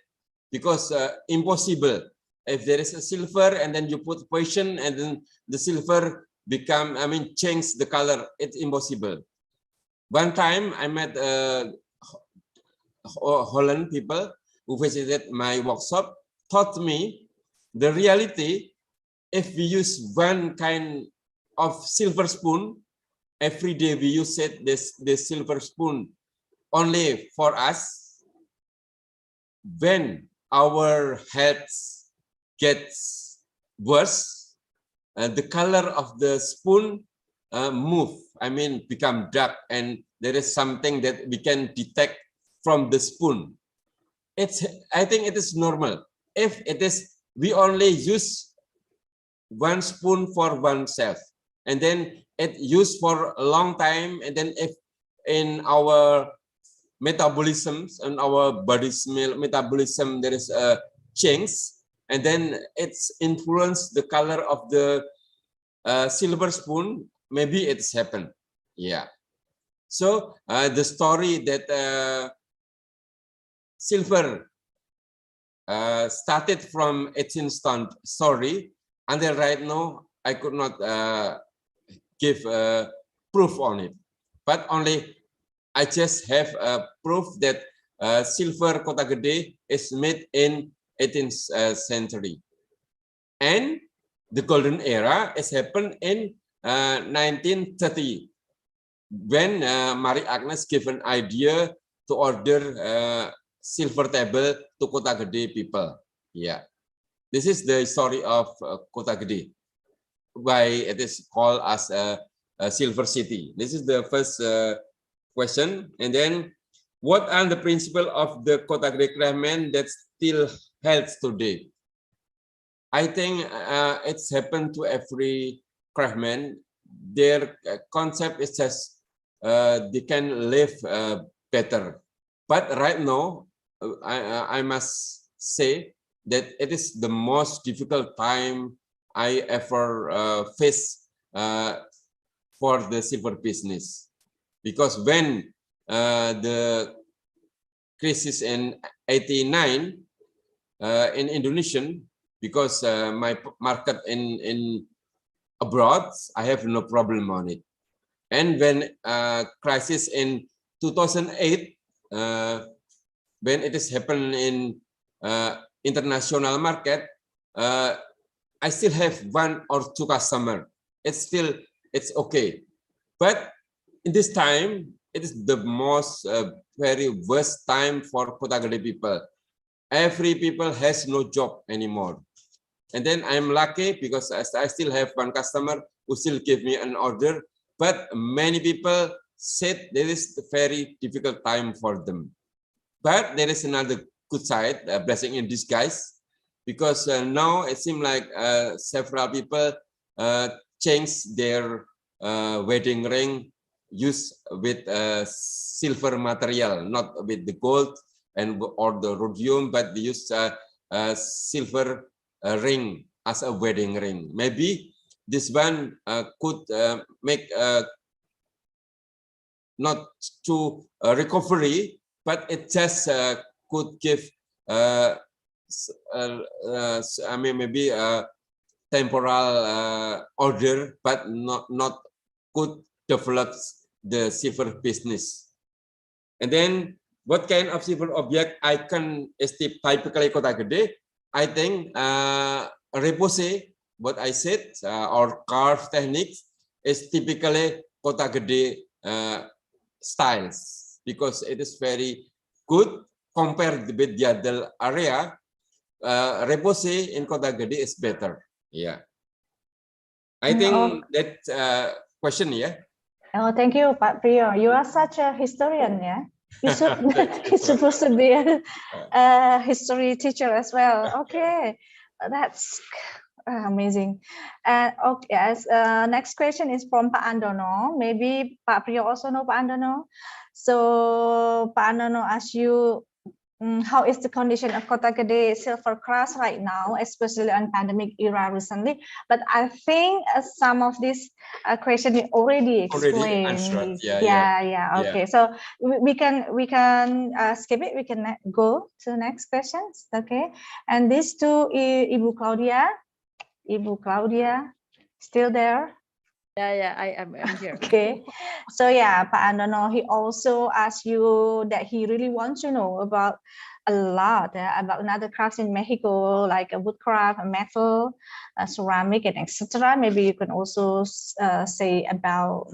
because impossible. If there is a silver and then you put poison and then the silver become, I mean, change the color, it's impossible. One time I met Holland people who visited my workshop, taught me the reality. If we use one kind of silver spoon, every day we use it, this silver spoon only for us. When our heads gets worse, the color of the spoon move, I mean become dark, and there is something that we can detect from the spoon. I think it is normal. If it is, we only use one spoon for oneself, and then it used for a long time, and then if in our metabolisms and our body's metabolism there is a change, and then it's influenced the color of the silver spoon, maybe it's happened. Yeah. So the story that silver started from 18th century until right now, I could not give proof on it, but only I just have proof that silver Kota Gede is made in 18th century, and the golden era has happened in 1930, when Marie Agnes gave an idea to order silver table to Kota Gede people. Yeah, this is the story of Kota Gede, why it is called as a silver city. This is the first question. And then, what are the principles of the Kota Gede craftsmen that still held today? I think it's happened to every craftsman. Their concept is just they can live better. But right now, I must say that it is the most difficult time I ever faced for the silver business. Because when the crisis in '89 in Indonesia, because my market in abroad, I have no problem on it. And when crisis in 2008, when it is happened in international market, I still have 1 or 2 customers. It's okay. But in this time, it is the most very worst time for Kota Gede people. Every people has no job anymore. And then I'm lucky because I still have 1 customer who still give me an order. But many people said there is a very difficult time for them. But there is another good side, blessing in disguise, because now it seems like several people change their wedding ring used with silver material, not with the gold or the rhodium, but they use silver ring as a wedding ring. Maybe this one could make not to recovery, but it just could give I mean maybe a temporal order, but not could develop the silver business. And then what kind of silver object I can estimate typically Kota Gede? I think repose, what I said, or carve techniques is typically Kota Gede styles, because it is very good compared with the other area. Repose in Kota Gede is better. Yeah, I think that question. Yeah. Oh, thank you, Pak Priyo. You are such a historian, yeah. You should. You're supposed to be a history teacher as well. Okay, that's amazing. And okay, yes, next question is from Pak Andono. Maybe Pak Priyo also know Pak Andono. So Pak Andono asks you, how is the condition of Kota Gede silver craft right now, especially on pandemic era recently? But I think some of this question you already explained. Answered. Yeah. Okay, so we can skip it. We can go to the next questions. Okay, and these two, Ibu Claudia, still there? Yeah, I'm here. Okay, so yeah, Pak Andono, he also asked you that he really wants to know about a lot about another crafts in Mexico, like a woodcraft, a metal, a ceramic, and etc. Maybe you can also say about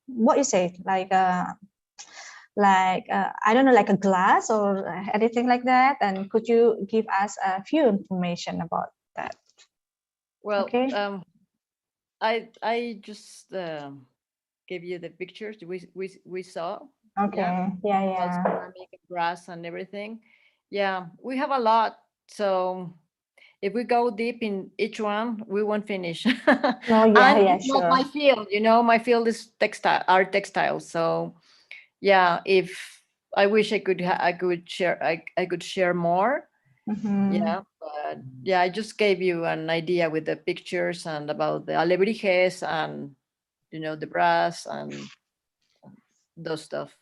what you say, like I don't know, like a glass or anything like that. And could you give us a few information about that? Well, okay. I just gave you the pictures we saw. Okay. Yeah. Ceramic, brass, and everything. Yeah, we have a lot. So if we go deep in each one, we won't finish. No, yeah, and sure. my field, my field is textile. So yeah, if I wish I could share more. Yeah, but yeah, I just gave you an idea with the pictures and about the alebrijes and the brass and those stuff.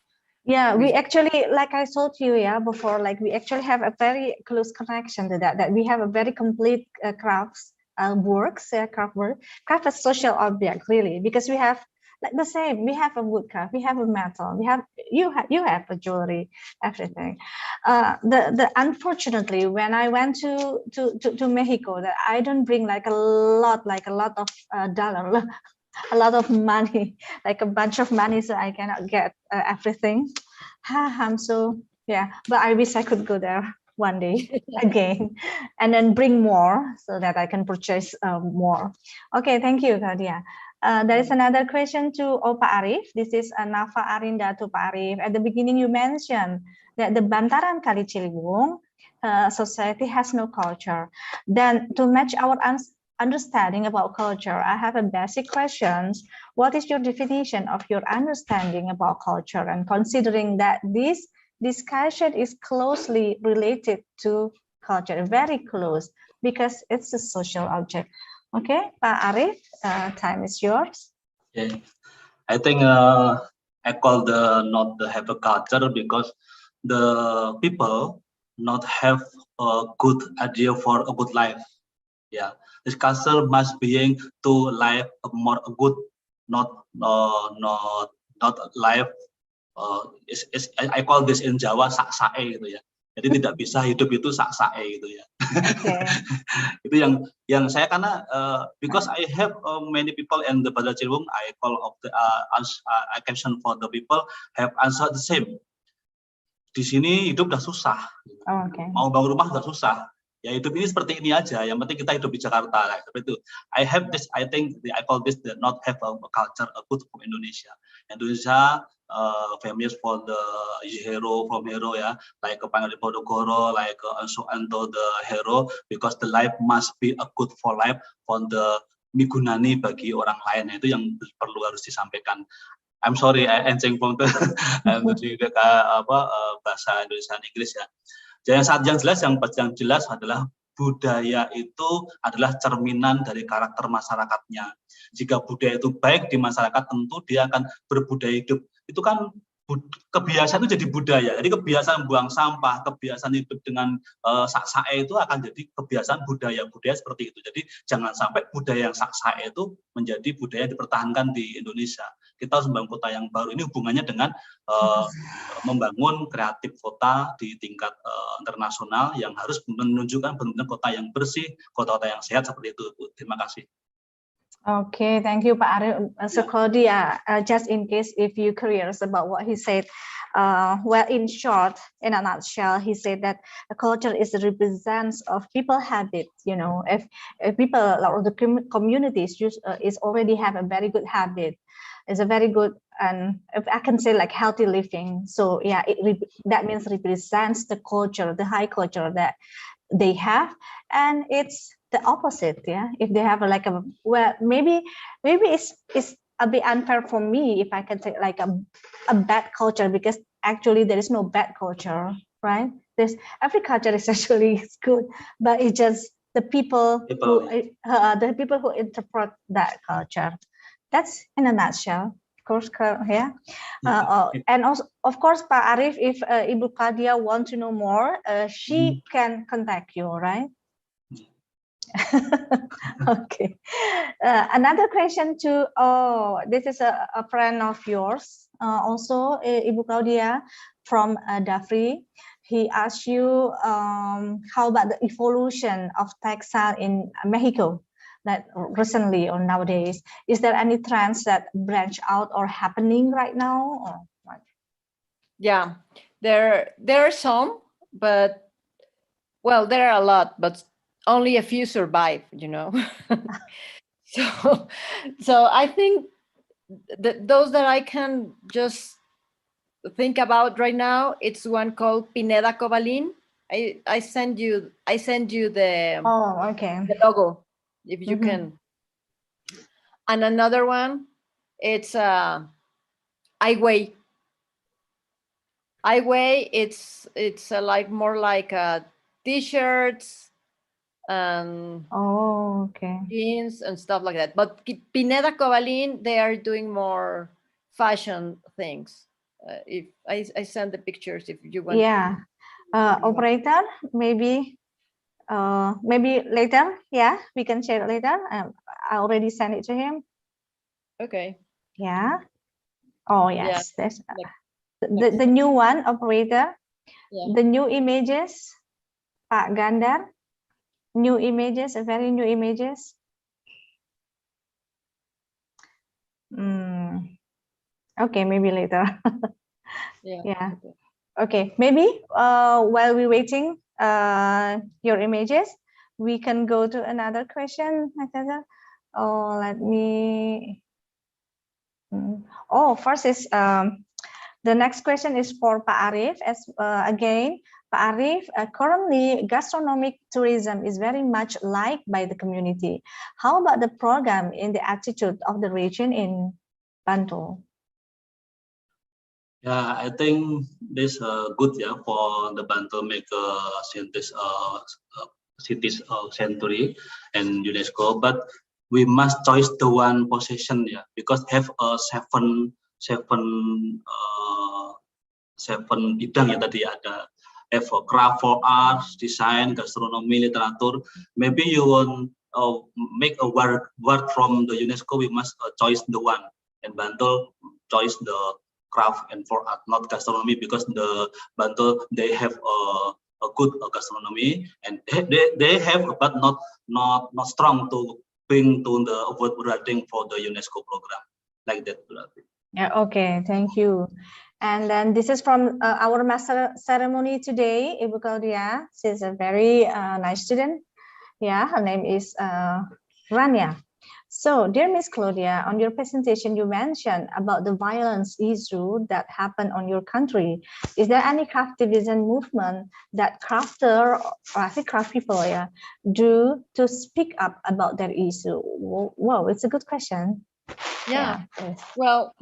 Yeah, we actually, like I told you before, like we actually have a very close connection to that we have a very complete craft craft as social object, really, because we have like the same. We have a woodcraft, we have a metal, you have a jewelry, everything. The unfortunately, when I went to Mexico, that I don't bring like a lot of dollar, a lot of money, like a bunch of money, so I cannot get everything. So yeah, but I wish I could go there one day again and then bring more so that I can purchase more. Okay, thank you, Claudia. There is another question to Pak Arif. This is Nafa Arinda to Pak Arif. At the beginning, you mentioned that the Bantaran Kali Ciliwung society has no culture. Then to match our understanding about culture, I have a basic question. What is your definition of your understanding about culture? And considering that this discussion is closely related to culture, very close, because it's a social object. Okay, Pak Arif, time is yours. Okay, I think I call not have a culture because the people not have a good idea for a good life. Yeah, this culture must be to life more good, not life. I call this in Jawa sak-sae gitu ya. Jadi tidak bisa hidup itu sak-sae gitu ya. Okay. Itu yang saya karena because I have many people in the Badal Ciliwung, I call of the I question for the people have answered the same. Di sini hidup udah susah. Oh, okay. Mau bangun rumah udah susah. Ya hidup ini seperti ini aja. Yang penting kita hidup di Jakarta. Like, seperti itu. I have this. I think I call this the not have a culture a good from Indonesia. Indonesia famous for the hero from hero ya, like Pangeran Diponegoro, like also Anto the hero, because the life must be a good for life for the migunani bagi orang lain. Itu yang perlu harus disampaikan. I'm sorry, I encing from the bahasa Indonesia dan Inggris ya. Yang jelas adalah budaya itu adalah cerminan dari karakter masyarakatnya. Jika budaya itu baik di masyarakat, tentu dia akan berbudaya hidup. Itu kan kebiasaan itu jadi budaya. Jadi kebiasaan buang sampah, kebiasaan hidup dengan sak-sae itu akan jadi kebiasaan budaya seperti itu. Jadi jangan sampai budaya yang sak-sae itu menjadi budaya yang dipertahankan di Indonesia. Kita harus membangun kota yang baru. Ini hubungannya dengan membangun kreatif kota di tingkat internasional yang harus menunjukkan benar-benar kota yang bersih, kota-kota yang sehat seperti itu. Terima kasih. Okay, thank you, Pak Arif. So, Claudia, just in case if you're curious about what he said, well, in short, in a nutshell, he said that a culture is the represents of people habits. You know, if people or the communities is already have a very good habit, is a very good, and if I can say like healthy living. So yeah, that means represents the culture, the high culture that they have, and it's the opposite. Yeah, if they have like a, well, maybe it's a bit unfair for me if I can say like a bad culture, because actually there is no bad culture, right? There's every culture is actually good, but it's just the people who interpret that culture. That's in a nutshell. Of course, yeah. And also, of course, Pak Arif, if Ibu Kadia want to know more, she can contact you, right? Okay. Another question to, this is a friend of yours, also Ibu Claudia from Dafri. He asked you how about the evolution of textile in Mexico, that recently or nowadays? Is there any trends that branch out or happening right now? Or what? Yeah, there are some, but well, there are a lot, but only a few survive, you know. So I think that those that I can just think about right now, it's one called Pineda Cobalin. I send you the the logo if you can. And another one, it's Aiwei. Aiwei, it's like more like t-shirts and jeans and stuff like that. But Pineda Cobalin, they are doing more fashion things. If I send the pictures, if you want. Yeah, operator, maybe later. Yeah, we can share it later. I already sent it to him. Okay. Yeah. Oh yes, yeah. that's the new one, operator. Yeah. The new images, Pak Gandar. New images, very new images. Okay, maybe later. Yeah. Okay, maybe while we're waiting your images, we can go to another question. Oh, let me. First is the next question is for Pak Arif. As again, Pak Arif, currently gastronomic tourism is very much liked by the community. How about the program in the attitude of the region in Bantul? Yeah, I think this good, yeah, for the Bantul make cities century and UNESCO, but we must choose the one position, yeah, because have seven bidang ya tadi ada. Have for craft, for arts, design, gastronomy, literature. Maybe you want make a word from the UNESCO. We must choose the one, and Bantul choose the craft and for art, not gastronomy, because the Bantul they have a good gastronomy, and they have, but not strong to bring to the award grading for the UNESCO program like that. Yeah, okay, thank you. And then this is from our master ceremony today, Ibu Claudia. She's a very nice student. Yeah, her name is Rania. So, dear Miss Claudia, on your presentation, you mentioned about the violence issue that happened on your country. Is there any craftivism movement that crafter, or I think craft people, yeah, do to speak up about that issue? Wow, it's a good question. Yeah. Yes. Well,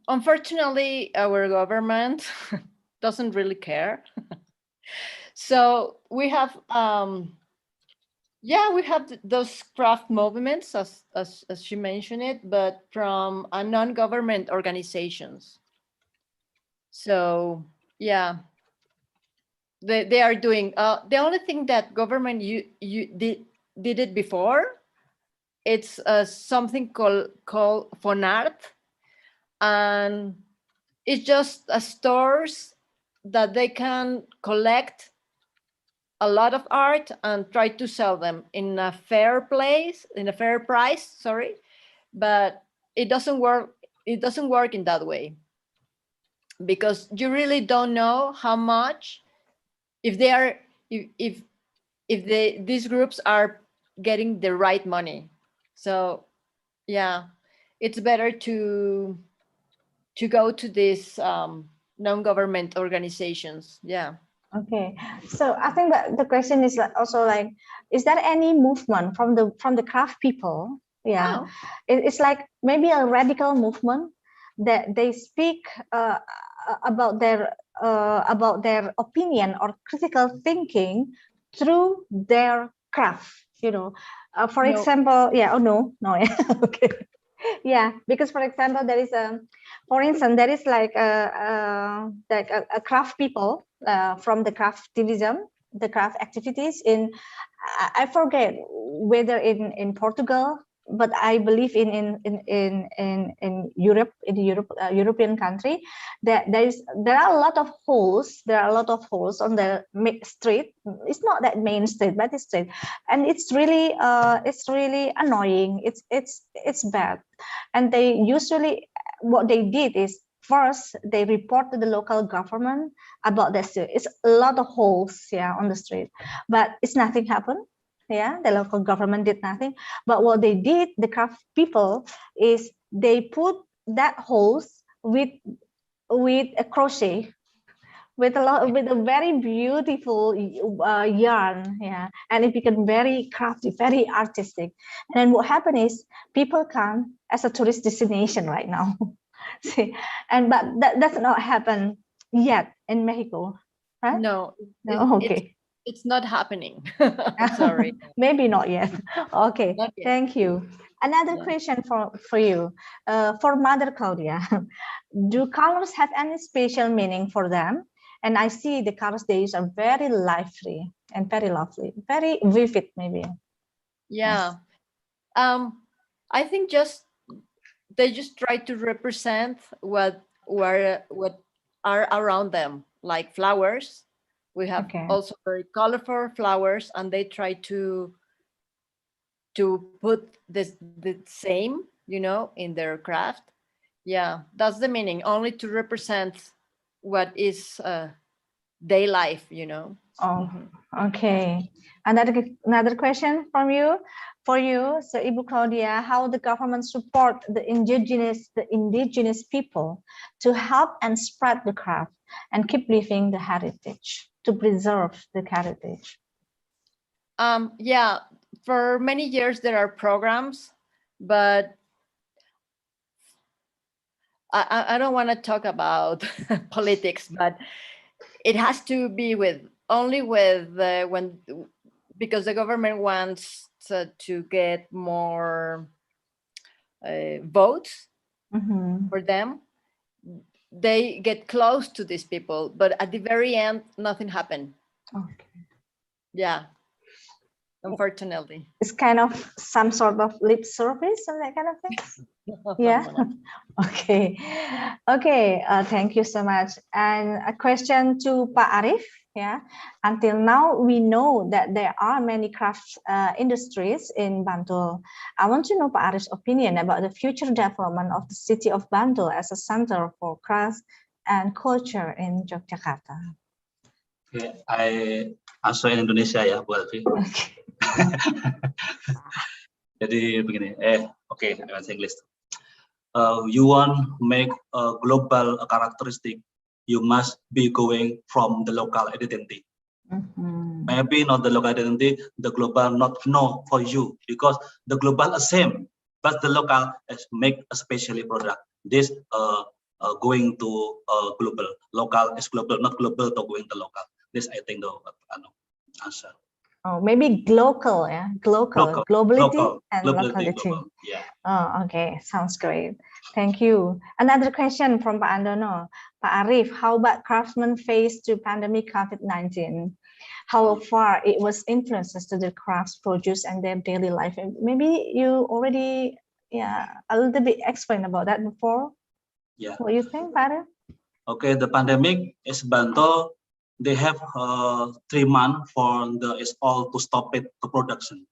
unfortunately, our government doesn't really care. So we have, yeah, we have those craft movements, as she mentioned it, but from non-government organizations. So yeah, they are doing. The only thing that government you did it before, it's something called Fonart, and it's just stores that they can collect a lot of art and try to sell them in a fair price, sorry, but it doesn't work. It doesn't work in that way, because you really don't know how much, if they are, if these groups are getting the right money. So yeah, it's better to go to these non-government organizations. Yeah. Okay, so I think that the question is also like, is there any movement from the craft people? Yeah, Oh. it's like maybe a radical movement that they speak about their opinion or critical thinking through their craft. You know, for No. example, yeah. Oh no, yeah. Okay. Yeah, because for example, there is for instance, there is like a craft people from the craftivism, the craft activities in, I forget whether in Portugal, but I believe in Europe, in the European country, that there are a lot of holes. There are a lot of holes on the street. It's not that main street, but it's street, and it's really annoying. It's bad, and they usually, what they did is, first they report to the local government about this. It's a lot of holes, yeah, on the street, but it's nothing happened. Yeah, the local government did nothing. But what they did, the craft people, is they put that holes with a crochet, with a very beautiful yarn, yeah, and it became very crafty, very artistic. And then what happened is, people come as a tourist destination right now. See, but that does not happen yet in Mexico, right? No. No, okay. It's not happening. Sorry. Maybe not yet. Okay, Not yet. thank you. Another Yeah. question for you, for Mother Claudia. Do colors have any special meaning for them? And I see the colors they use are very lively and very lovely, very vivid, maybe. Yeah. I think they just try to represent what are around them, like flowers. We have Okay. also very colorful flowers, and they try to put the same, in their craft. Yeah, that's the meaning, only to represent what is day life. Oh, okay. Another question from you, for you, so Ibu Claudia, how the government support the indigenous people to help and spread the craft and keep living the heritage, to preserve the heritage? Yeah, for many years there are programs, but I don't want to talk about politics, but it has to be only with because the government wants to get more votes for them. They get close to these people, but at the very end, nothing happened. Okay. Yeah. unfortunately. It's kind of some sort of lip service and that kind of thing. Yeah. Okay. Okay. Thank you so much. And a question to Pak Arif. Yeah. Until now, we know that there are many craft industries in Bantul. I want to know Pak Arif's opinion about the future development of the city of Bantul as a center for crafts and culture in Yogyakarta. Okay, I answer in Indonesia ya, Bu Alfi. Okay. Jadi begini, okay, I want English. You want make a global characteristic, you must be going from the local identity. Maybe not the local identity, the global not know for you, because the global is same, but the local is make a specially product. This going to global, local is global, not global to going to local. This I think the answer. Oh, maybe local, yeah, globality and locality. Global. Yeah. Oh, okay, sounds great. Thank you. Another question from Pak Andono. Pak Arif, how about craftsmen faced to pandemic COVID-19? How far it was influences to the crafts produced and their daily life? And maybe you already, a little bit explained about that before. Yeah. What do you think, Pak Arif? Okay, the pandemic is Bantul. They have 3 months for the all to stop it to production.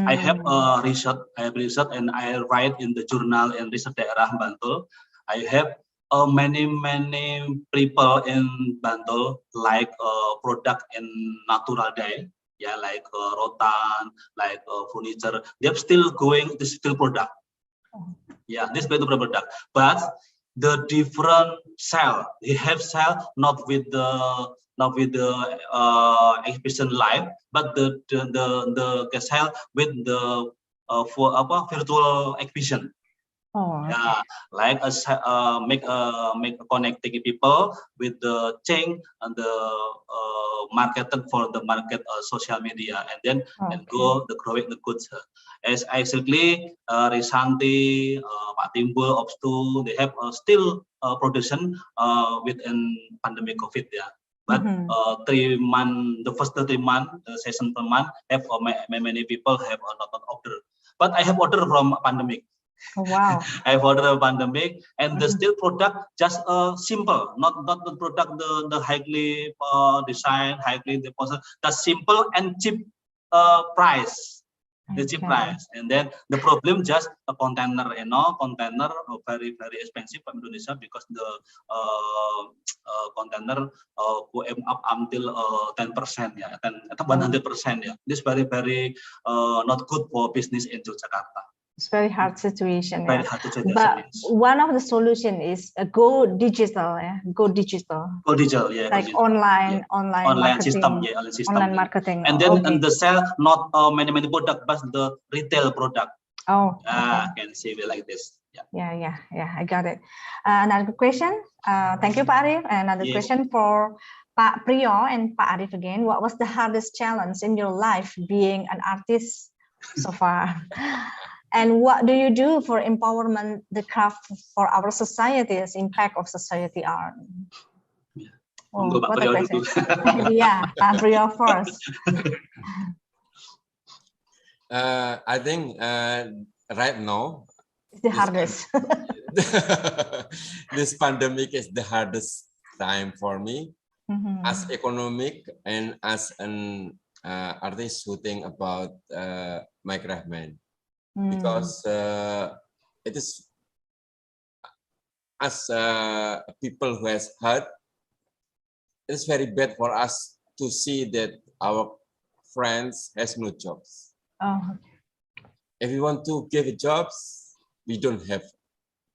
I have research, and I write in the journal in research daerah Bantul. I have many people in Bantul like product in natural dye, yeah, like rotan, like furniture. They're still going to still product. Yeah, this going to product, but the different cell they have cell not with the exhibition live, but the cell with the for virtual exhibition. Oh, okay. Yeah, like make a connecting people with the chain and the marketing for the market social media, and then and go the growing the goods. As actually Risanti, Pak Timbul, Obstu, they have still production within pandemic COVID, yeah. But 3 months, the first 3 months, the session per month, have many people have not order. But I have order from pandemic. Oh, wow. I have ordered a pandemic, and the still product just simple, not the product the highly design, highly deposit. That's simple and cheap price. The cheap price, and then the problem just a container, container very expensive from Indonesia, because the container go up until 10%, yeah, 100%, yeah. This very not good for business in Yogyakarta. It's very hard situation. Very hard situation. But one of the solution is go digital. Yeah, go digital. Go digital, yeah. Like digital. online marketing, system, yeah, online marketing. And then and the sell not many product, but the retail product. Oh, can see it like this. Yeah. I got it. Another question. Thank you, Pak Arif. Another question for Pak Priyo and Pak Arif again. What was the hardest challenge in your life being an artist so far? And what do you do for empowerment the craft for our society as impact of society art? Oh, what a question. Yeah, Pak Priyo first. I think right now it's the hardest. This pandemic is the hardest time for me as economic and as an artist who think about my craftman. Because it is as people who has heard, it's very bad for us to see that our friends has no jobs. If we want to give jobs, we don't have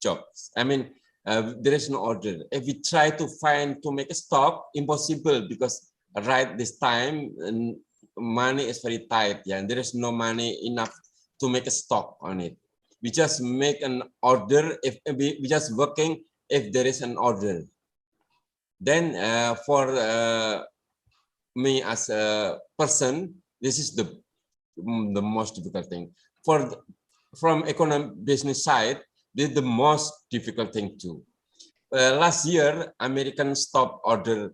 jobs. I mean, there is no order. If we try to make a stock, impossible, because right this time money is very tight, yeah, and there is no money enough to make a stock on it. We just make an order if we just working if there is an order. Then for me as a person, this is the most difficult thing. From economic business side, this is the most difficult thing too. Last year, American stopped order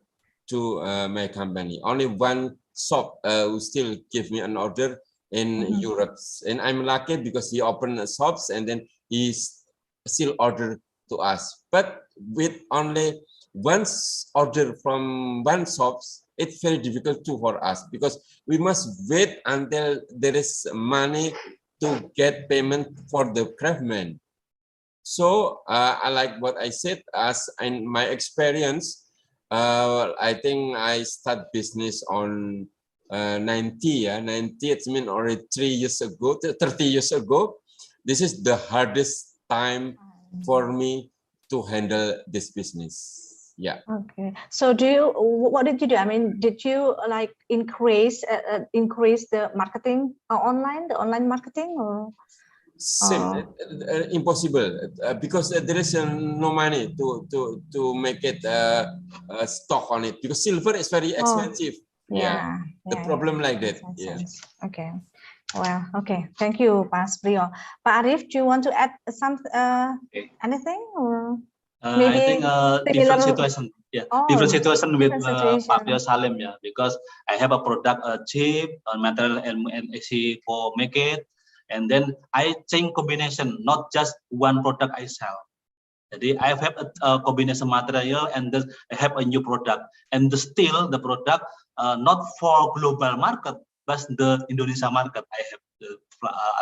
to my company. Only one shop who still give me an order in Europe, and I'm lucky because he opened shops and then he still order to us. But with only one order from one shops, it's very difficult too for us because we must wait until there is money to get payment for the craftsman. So I like what I said, as in my experience, I think I start business on 90, 90, it means already 3 years ago, 30 years ago. This is the hardest time for me to handle this business. Yeah. Okay. So what did you do? I mean, did you like increase the marketing online, the online marketing, or? Impossible because there is no money to make it stock on it, because silver is very expensive. The problem like that. Okay. Well, okay. Thank you, Pak Sprio. Pak Arif, do you want to add anything, or maybe I think different situation. Yeah, different situation with Pak Pio Salim. Yeah, because I have a product cheap material and easy for make it, and then I think combination, not just one product I sell. Jadi I have a combination material and then I have a new product, and still the product not for global market but the Indonesia market. I have to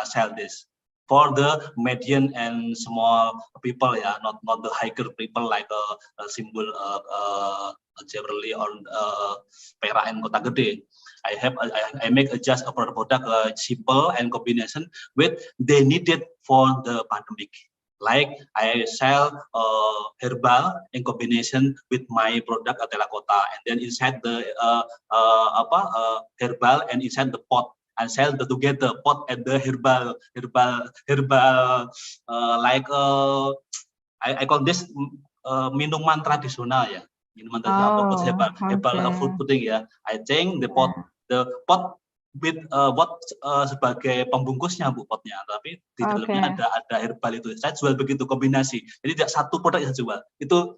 sell this for the medium and small people, yeah, not the higher people like a symbol generally on Perak and Kota Gede. I make just a product simple and combination with they needed for the pandemic. Like I sell herbal in combination with my product terracotta, and then inside the herbal and inside the pot, and sell the together pot and the herbal like I call this minuman tradisional, ya, minuman tradisional, herbal food pudding, ya. I think the pot with what sebagai pembungkusnya, Bu, potnya, tapi di dalamnya ada herbal itu. Saya jual begitu kombinasi. Jadi tidak satu produk yang saya jual. Itu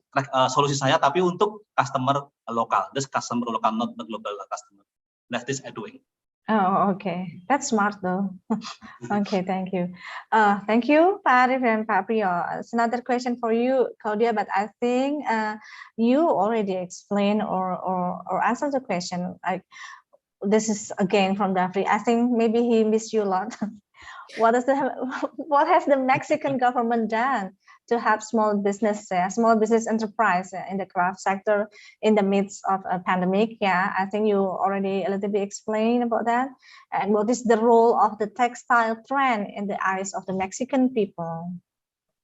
solusi saya, tapi untuk customer lokal. This customer lokal, not the global customer. That's this I doing. Oh, okay. That's smart though. Okay, thank you. Thank you, Pak Arif and Pak Prio. It's another question for you, Claudia, but I think you already explained or answered the question. Like, this is again from Dafri. I think maybe he missed you a lot. What has the Mexican government done to help small business enterprise in the craft sector in the midst of a pandemic? Yeah, I think you already a little bit explained about that. And what is the role of the textile trend in the eyes of the Mexican people?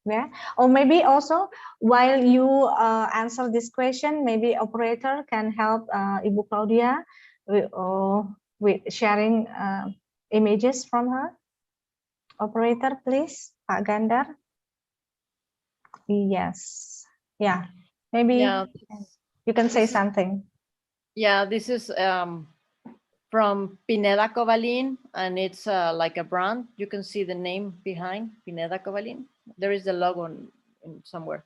Yeah, or maybe also while you answer this question, maybe operator can help Ibu Claudia with sharing images from her. Operator, please, Pak Gandar. Yes. Yeah. Maybe you can say something. Yeah, this is from Pineda Covalin, and it's like a brand. You can see the name behind Pineda Covalin. There is the logo in somewhere.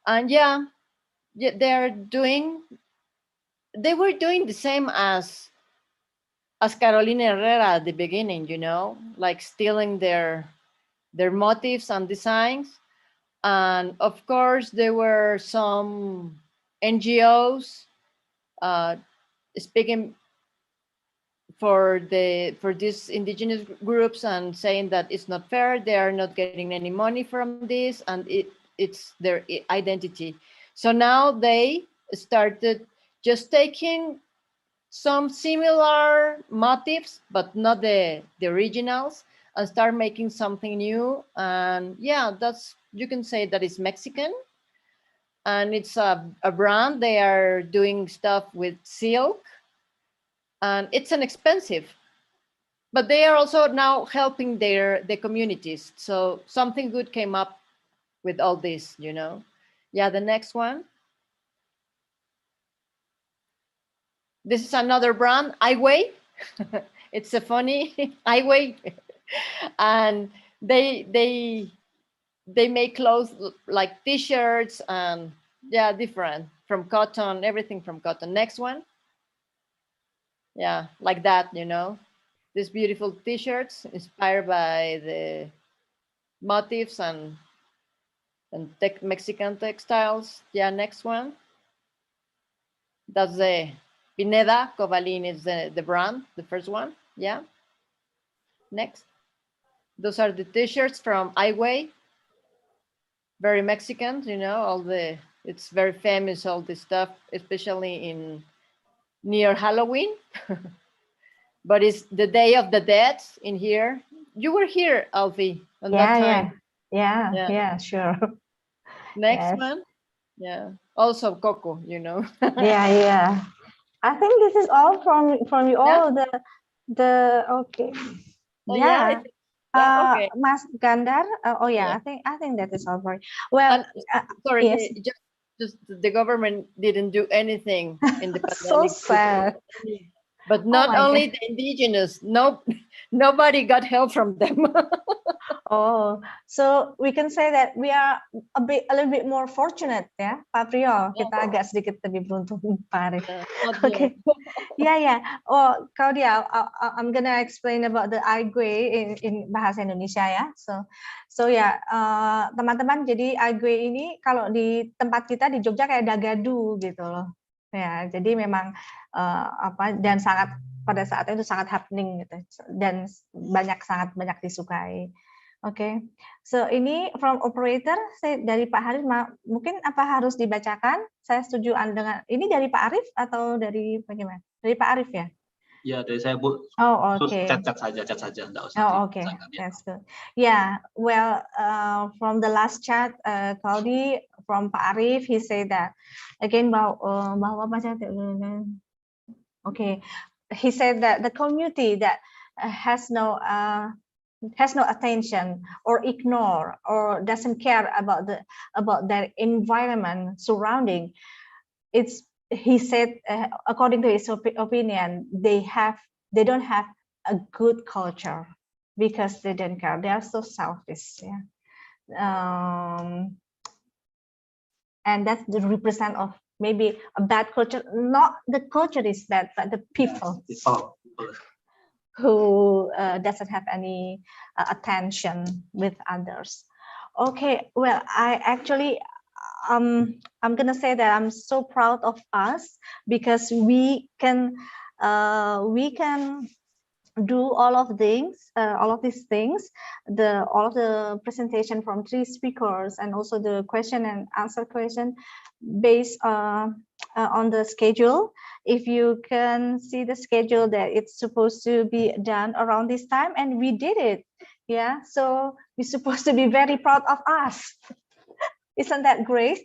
And yeah, they were doing the same as Carolina Herrera at the beginning, you know, like stealing their motifs and designs. And of course, there were some NGOs speaking for these indigenous groups and saying that it's not fair, they are not getting any money from this, and it's their identity. So now they started just taking some similar motifs, but not the originals, and start making something new. And yeah, you can say that it's Mexican, and it's a brand. They are doing stuff with silk, and it's inexpensive, but they are also now helping the communities. So something good came up with all this, you know. Yeah, the next one. This is another brand, Iway. It's a funny Iway, and they make clothes like T-shirts and yeah, different from cotton, everything from cotton. Next one. Yeah, like that, you know. These beautiful t-shirts inspired by the motifs and Mexican textiles. Yeah, next one. That's the Pineda Covalin is the brand, the first one. Yeah. Next. Those are the t-shirts from Highway. Very Mexican, you know, it's very famous, all this stuff, especially in near Halloween. But it's the Day of the Dead in here. You were here, Alfie, at that time. Yeah, sure. Next Yes. one. Yeah. Also Coco, you know. Yeah. I think this is all from you all. The okay. Oh, yeah. Yeah. Okay. Mas Gandar. Oh yeah, Yeah. I think that is all for you. Well, Sorry, yes. just the government didn't do anything in the So pandemic. sad. But not my only God. the indigenous, nobody got help from them. Oh, so we can say that we are a little bit more fortunate, ya, Pak Priyo. Kita agak sedikit lebih beruntung, Pak Arif. Okay. Yeah. Oh, Claudia, I'm gonna explain about the Aigwe in bahasa Indonesia ya. So ya, teman-teman, jadi Aigwe ini kalau di tempat kita di Jogja kayak dagadu gitu loh. Ya, jadi memang dan sangat pada saat itu sangat happening gitu dan sangat banyak disukai. Oke, so ini from operator dari Pak Arif, mungkin apa harus dibacakan? Saya setuju dengan ini dari Pak Arif atau dari bagaimana? Dari Pak Arif ya? Ya, dari saya Bu. Oh, oke. Cat saja, enggak usah. Oh, okay. That's good. Yeah, well, from the last chat, Claudi from Pak Arif, he said that again bahwa okay, he said that the community that has no attention or ignore or doesn't care about their environment surrounding, he said according to his opinion, they don't have a good culture because they don't care. They are so selfish. Yeah. And that's the represent of maybe a bad culture. Not the culture is bad, but the people. Who doesn't have any attention with others. Okay, well, I actually I'm gonna say that I'm so proud of us because we can do all of these things, all of the presentation from 3 speakers and also the question and answer question based on the schedule. If you can see the schedule that it's supposed to be done around this time, and we did it. Yeah, so we're supposed to be very proud of us. Isn't that great?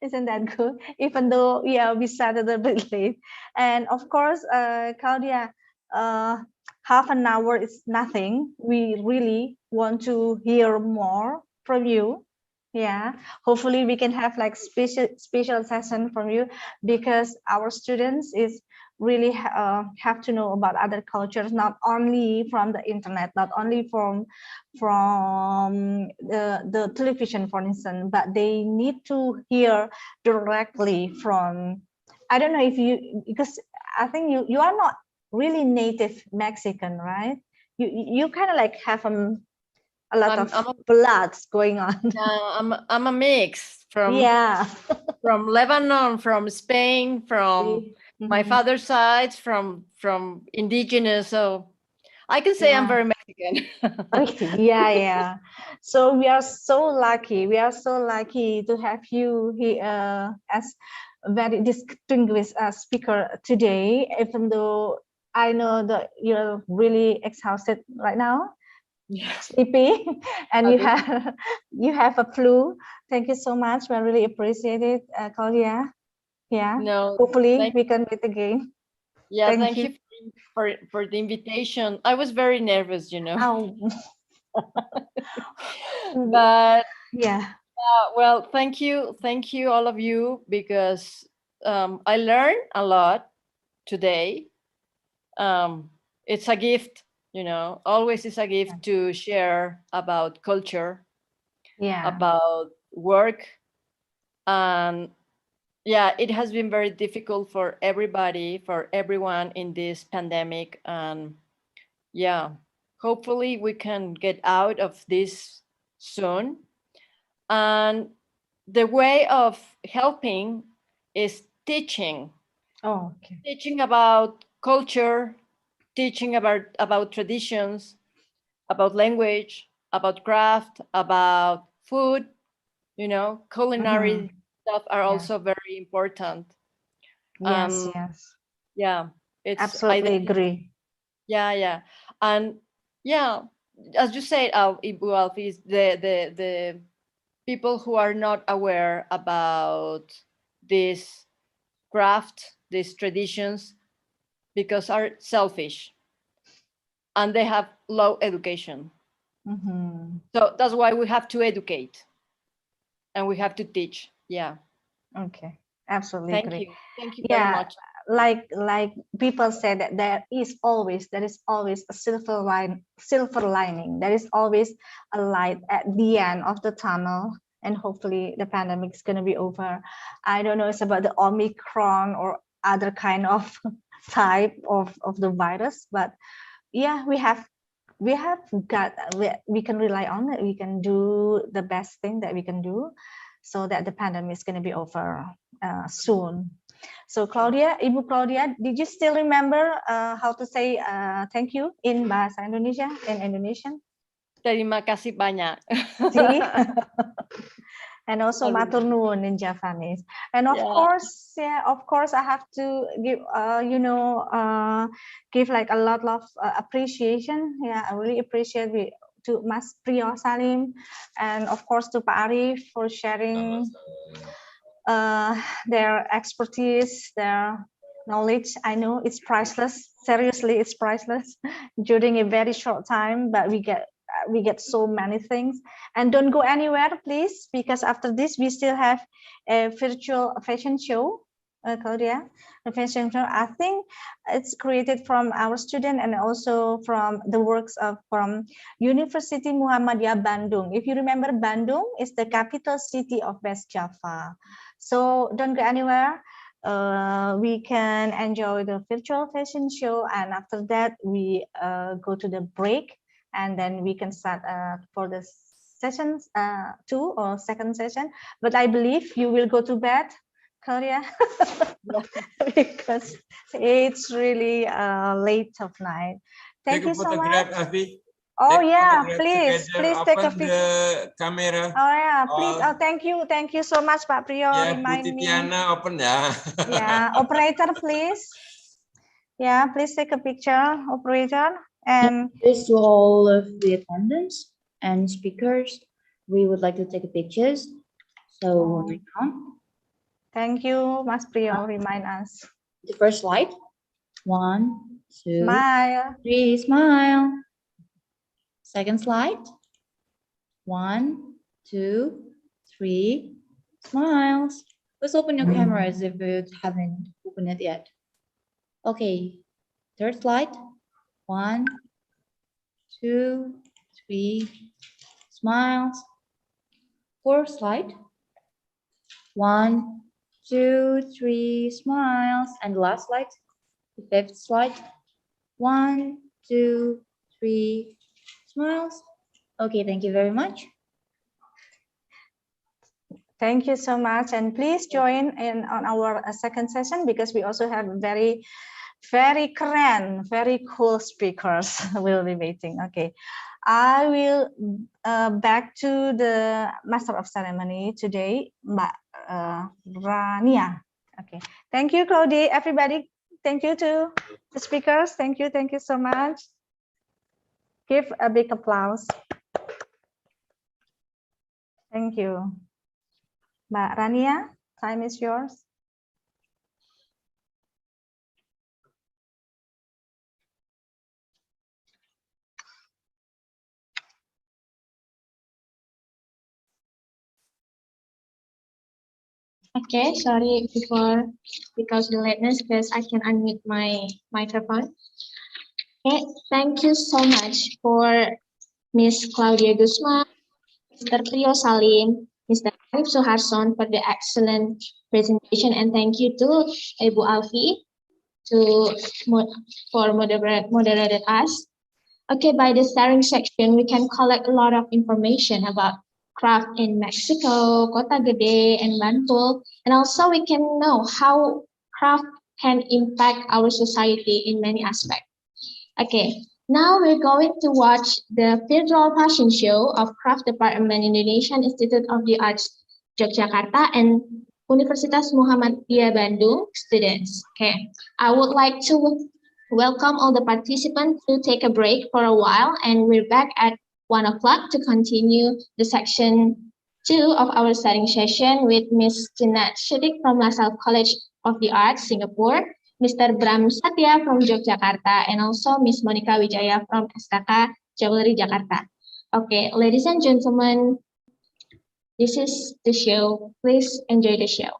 Isn't that good? Even though, yeah, we started a bit late. And of course, Claudia, half an hour is nothing. We really want to hear more from you. Yeah, hopefully we can have like special session from you, because our students is really have to know about other cultures, not only from the internet, not only from the television, for instance, but they need to hear directly from, I don't know if you, because I think you are not really native Mexican, right? You kind of like have a lot of bloods going on. I'm a mix from from Lebanon, from Spain, from my father's side, from indigenous. So I can say I'm very Mexican. Okay, yeah. So we are so lucky. We are so lucky to have you here as a very distinguished speaker today. Even though I know that you're really exhausted right now. Sleepy, and you have a flu. Thank you so much. We really appreciate it, Claudia. Yeah. No, hopefully we can meet again. Yeah, thank you for the invitation. I was very nervous, you know. But yeah. Well, thank you all of you, because I learned a lot today. It's a gift. You know, always is a gift to share about culture, about work, and yeah, it has been very difficult for everybody, for everyone in this pandemic. And yeah, hopefully we can get out of this soon. And the way of helping is teaching. Oh, okay. Teaching about culture, teaching about traditions, about language, about craft, about food, culinary stuff are Yeah. also very important. Yes, yes. Yeah, it's Absolutely agree. Yeah. And yeah, as you said, Ibu Alfie, is the people who are not aware about this craft, these traditions, because are selfish and they have low education. So that's why we have to educate and we have to teach. Yeah. Okay, absolutely Thank agree. you. Thank you very much. Like people say that there is always a silver lining. There is always a light at the end of the tunnel, and hopefully the pandemic is going to be over. I don't know it's about the Omicron or other kind of type of the virus, but yeah, we can rely on it. We can do the best thing that we can do so that the pandemic is going to be over soon. So Claudia, Ibu Claudia, did you still remember how to say thank you in Bahasa Indonesia, in Indonesian? Terima kasih banyak. See? And also matur nuwun in Japanese. And of course, I have to give, give like a lot of appreciation. Yeah, I really appreciate it to Mas Priyo Salim, and of course to Pak Arif for sharing their expertise, their knowledge. I know it's priceless. Seriously, it's priceless during a very short time, but we get so many things. And don't go anywhere, please, because after this we still have a virtual fashion show. Claudia, the fashion show, I think it's created from our student and also from the works from University Muhammadiyah Bandung. If you remember, Bandung is the capital city of West Java. So don't go anywhere. We can enjoy the virtual fashion show, and after that we go to the break, and then we can start for the sessions 2 or second session. But I believe you will go to bed, Korea, because it's really late of night. Thank you so much. Oh yeah, please take a picture. The camera. Oh yeah, please. Oh, thank you so much, Pak Priyo. Remind me. Open ya. Yeah, operator, please. Yeah, please take a picture, operator. And this to all of the attendants and speakers, we would like to take pictures. So thank you, Mas Priyo. Remind us. The first slide. 1, 2, smile. 3, smile. Second slide. 1, 2, 3, smiles. Let's open your cameras if you haven't opened it yet. Okay. Third slide. 1, 2, 3, smiles. Fourth slide. 1, 2, 3, smiles. And the last slide, the fifth slide. 1, 2, 3, smiles. Okay, thank you very much. Thank you so much, and please join in on our second session, because we also have very keren, very cool speakers will be waiting. Okay, I will back to the Master of Ceremony today, Mbak Rania. Okay, thank you, Claudia. Everybody, thank you to the speakers. Thank you so much. Give a big applause. Thank you. Mbak Rania, time is yours. Okay, sorry because the lateness, because I can unmute my microphone. Okay, thank you so much for Miss Claudia Guzman, Mr. Priyo Salim, Mr. Arif Suharson for the excellent presentation, and thank you to Ibu Alfi for moderated us. Okay, by the sharing section, we can collect a lot of information about craft in Mexico, Kota Gede, and Bantul, and also we can know how craft can impact our society in many aspects. Okay, now we're going to watch the virtual fashion show of Craft Department Indonesian Institute of the Arts Yogyakarta and Universitas Muhammadiyah Bandung students. Okay, I would like to welcome all the participants to take a break for a while, and we're back at 1 o'clock to continue the section 2 of our studying session with Ms. Jeanette Shudik from LaSalle College of the Arts, Singapore, Mr. Bram Satya from Yogyakarta, and also Ms. Monica Wijaya from SKK Jewelry Jakarta. Okay, ladies and gentlemen, this is the show. Please enjoy the show.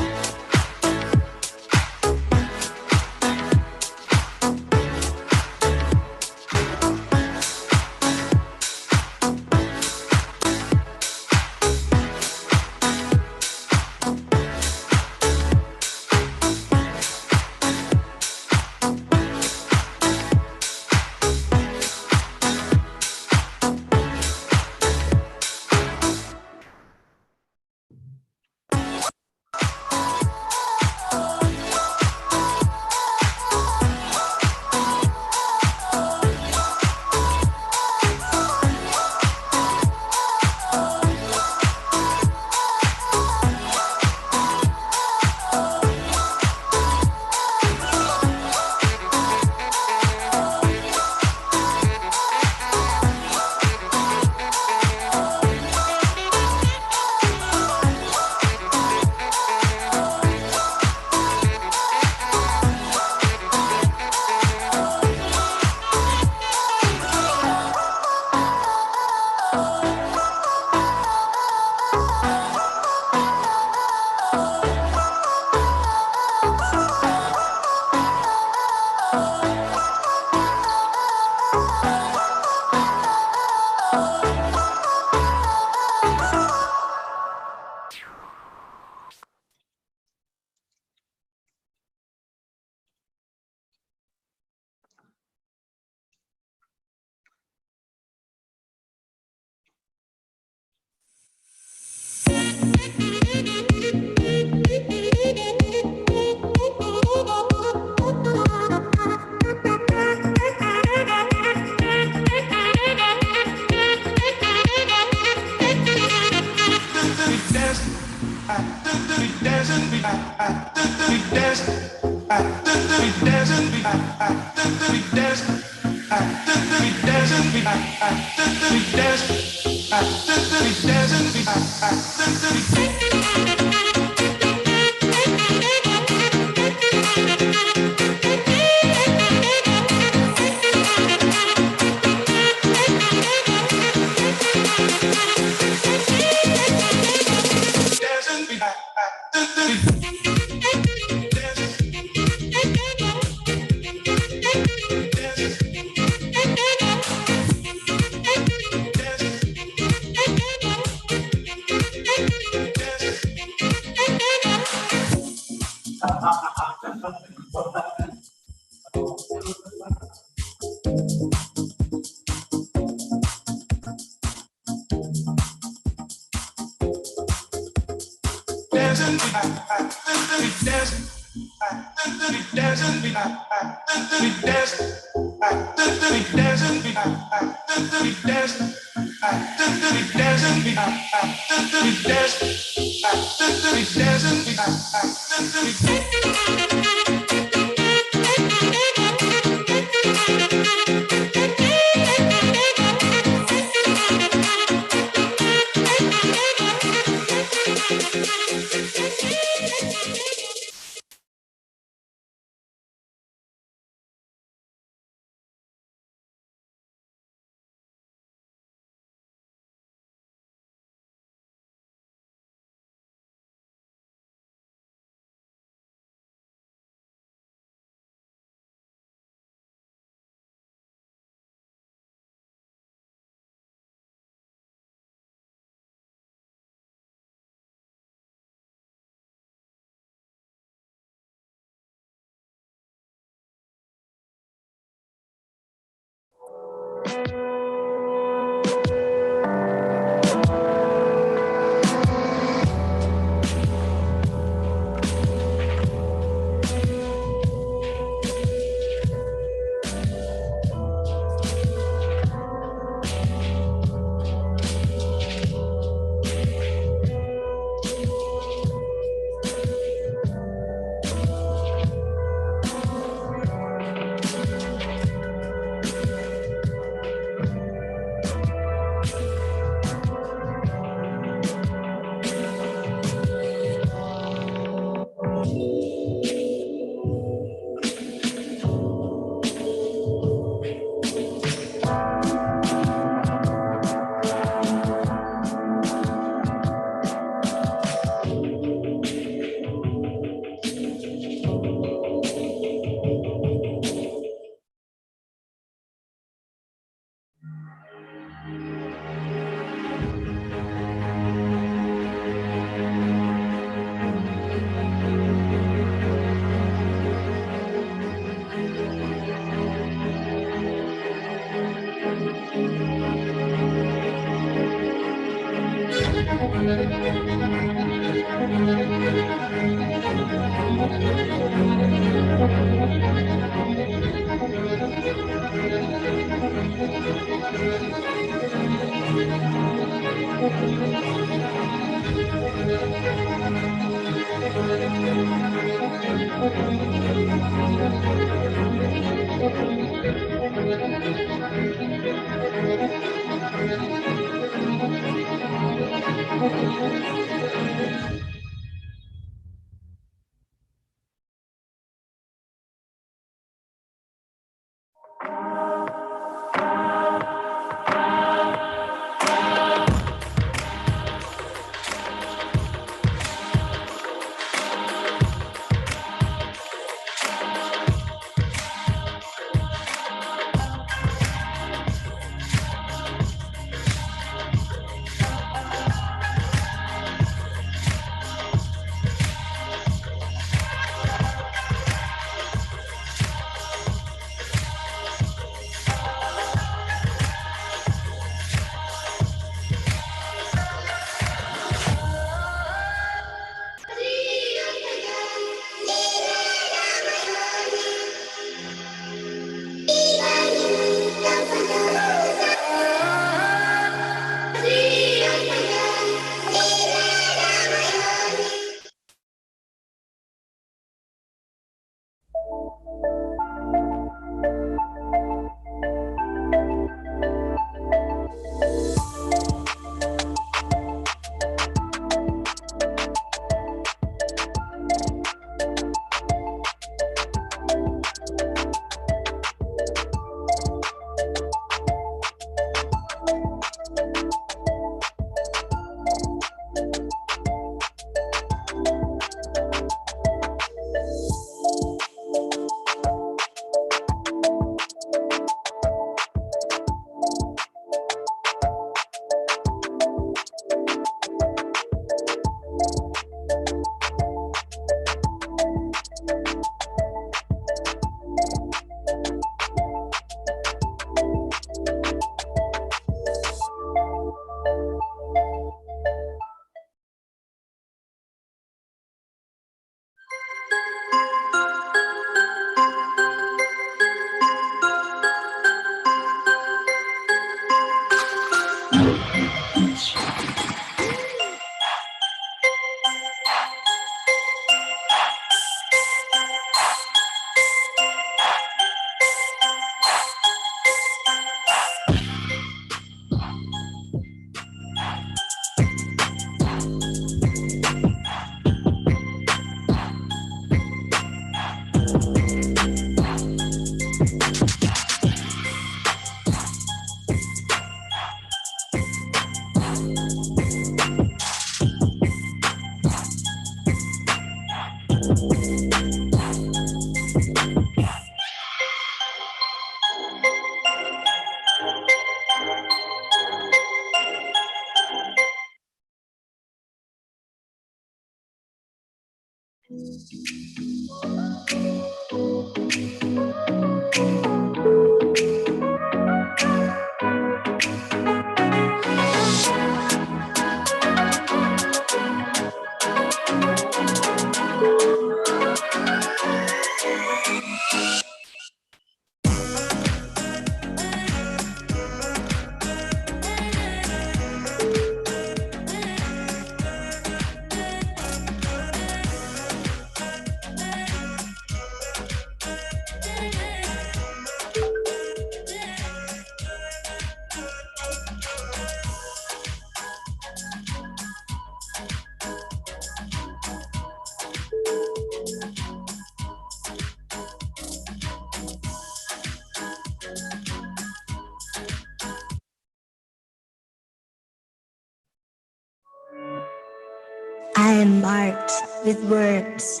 I am marked with words.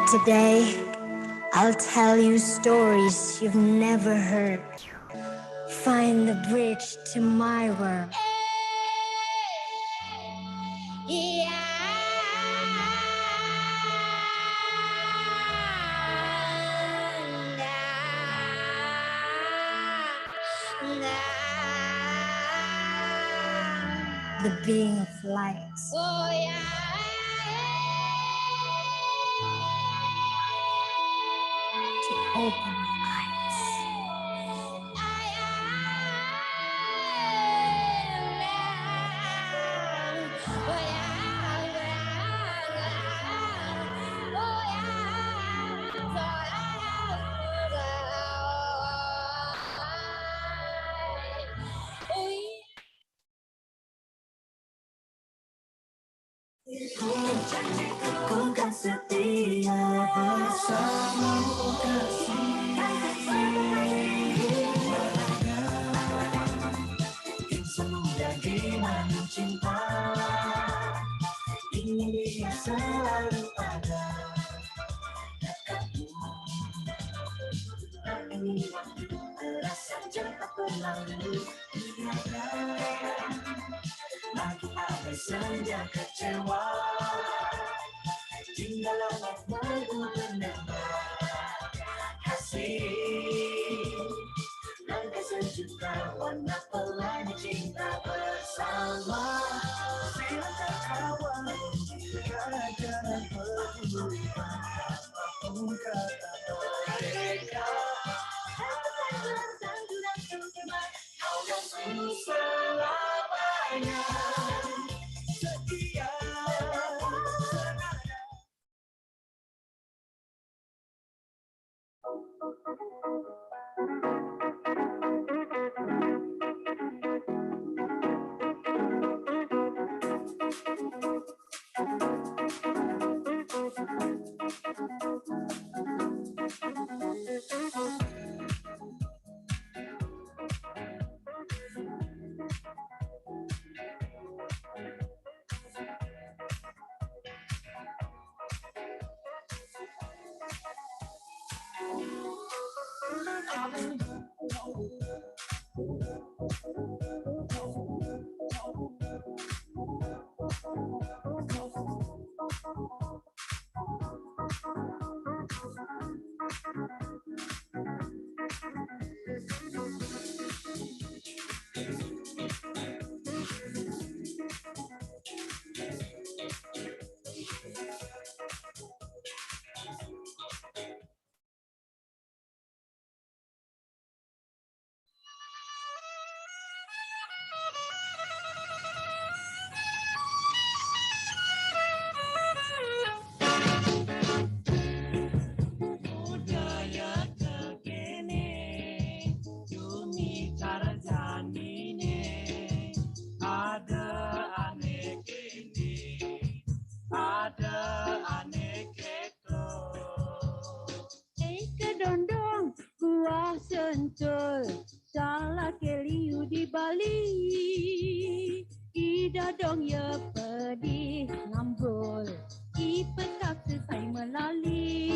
Today, I'll tell you stories you've never heard. Find the bridge to my world. The being of light. To open eyes. Ku kan setia bersamamu kasih. Menjadi manusia cinta, ingin dia selalu ada dekatmu. Ini terasa cepat berlalu, tiada lagi ada senja kecewa. Tinggallah berdua bernama kasih. Langkah sejuta warna pelangi cinta bersama. Silakan kawan, jangan berubah. Apapun kata mereka, kau dan ku selamanya setia. dong ya pedih ngambul ipekak selesai melalui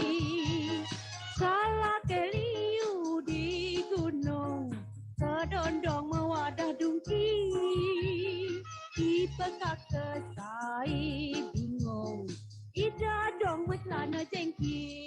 salah keliu di gunung kedondong mewadah dungki ipekak selesai bingung ida dong meselana jengki.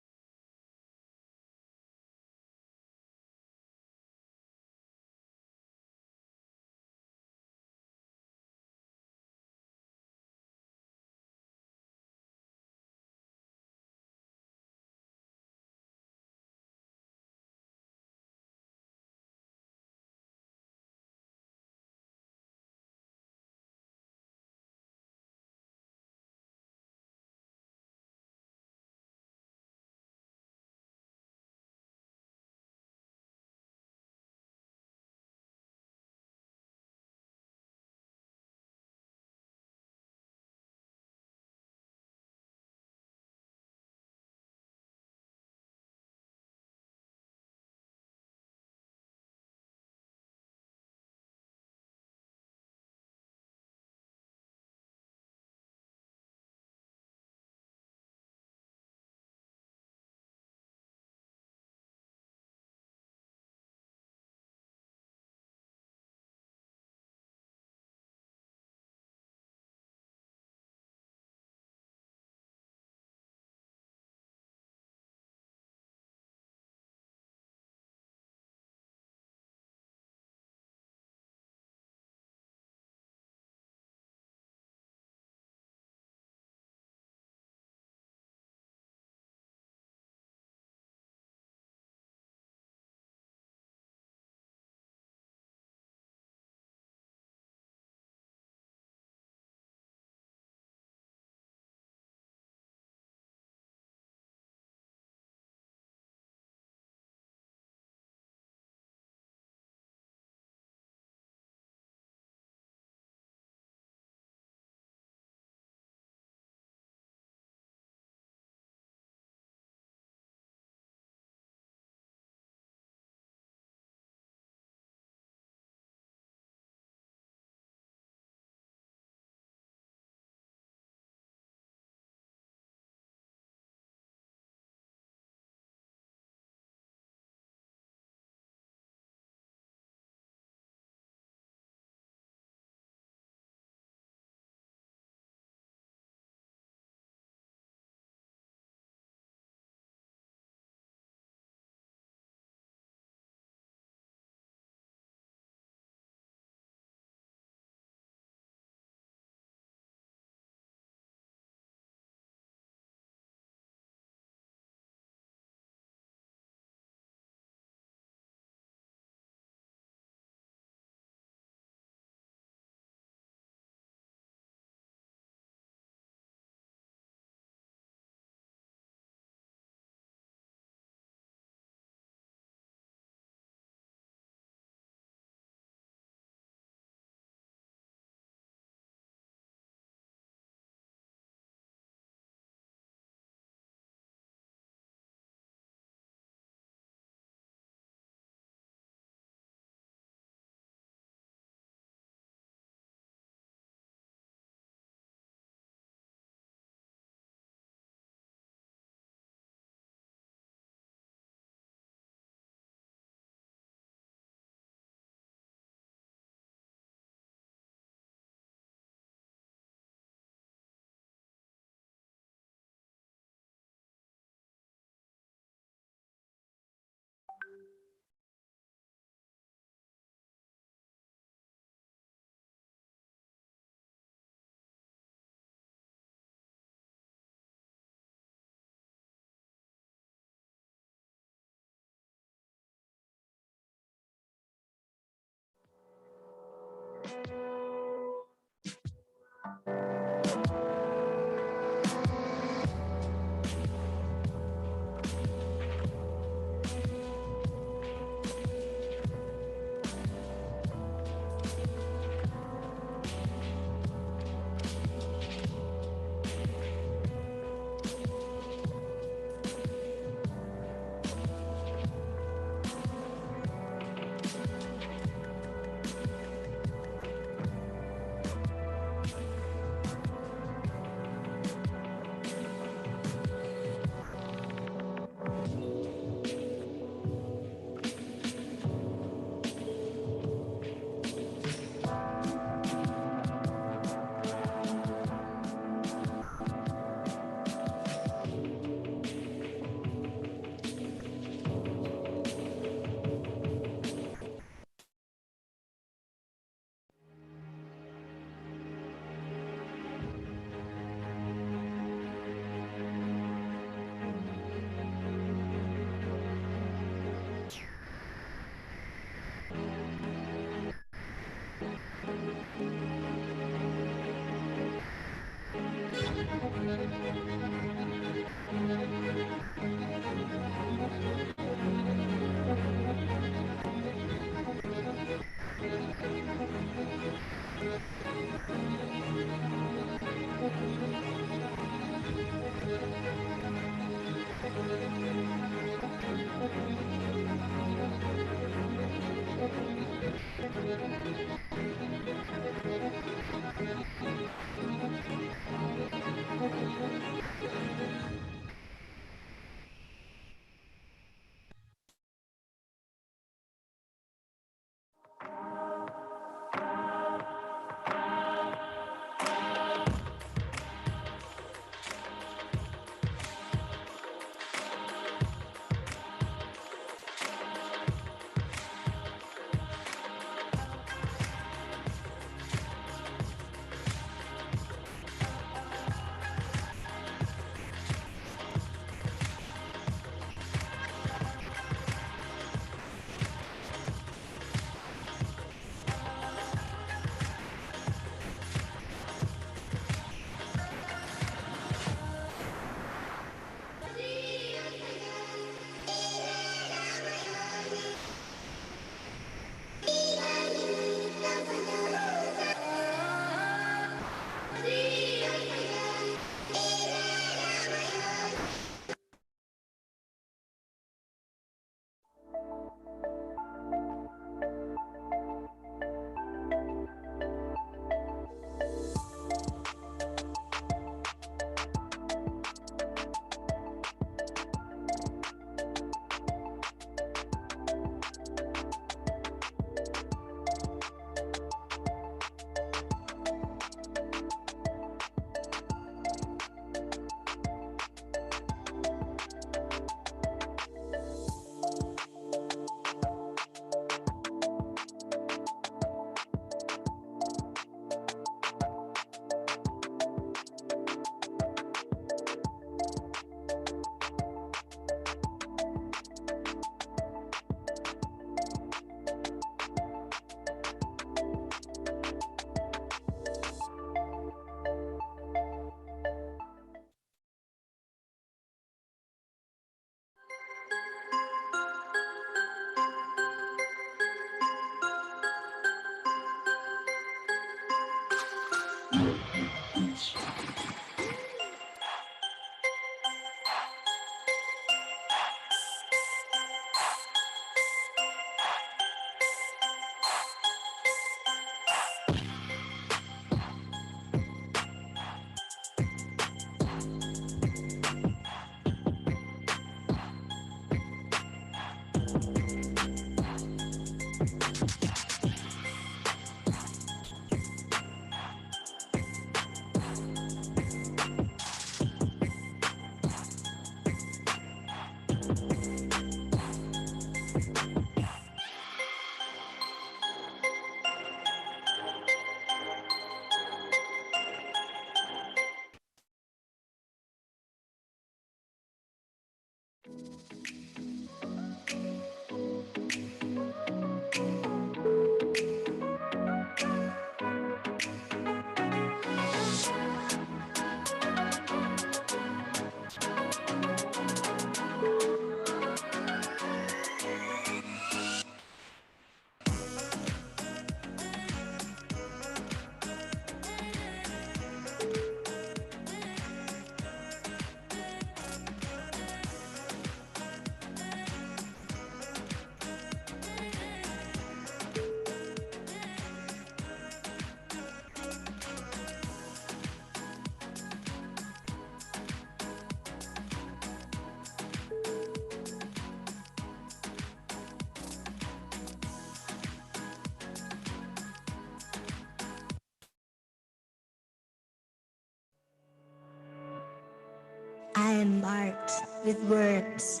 I am marked with words.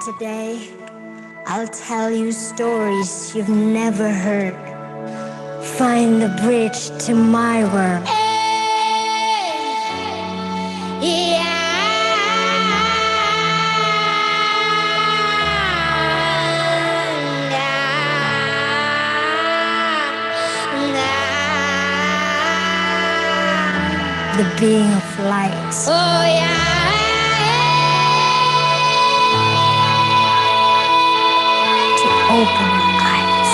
Today, I'll tell you stories you've never heard. Find the bridge to my world. The being of light. Oh yeah. To open your eyes.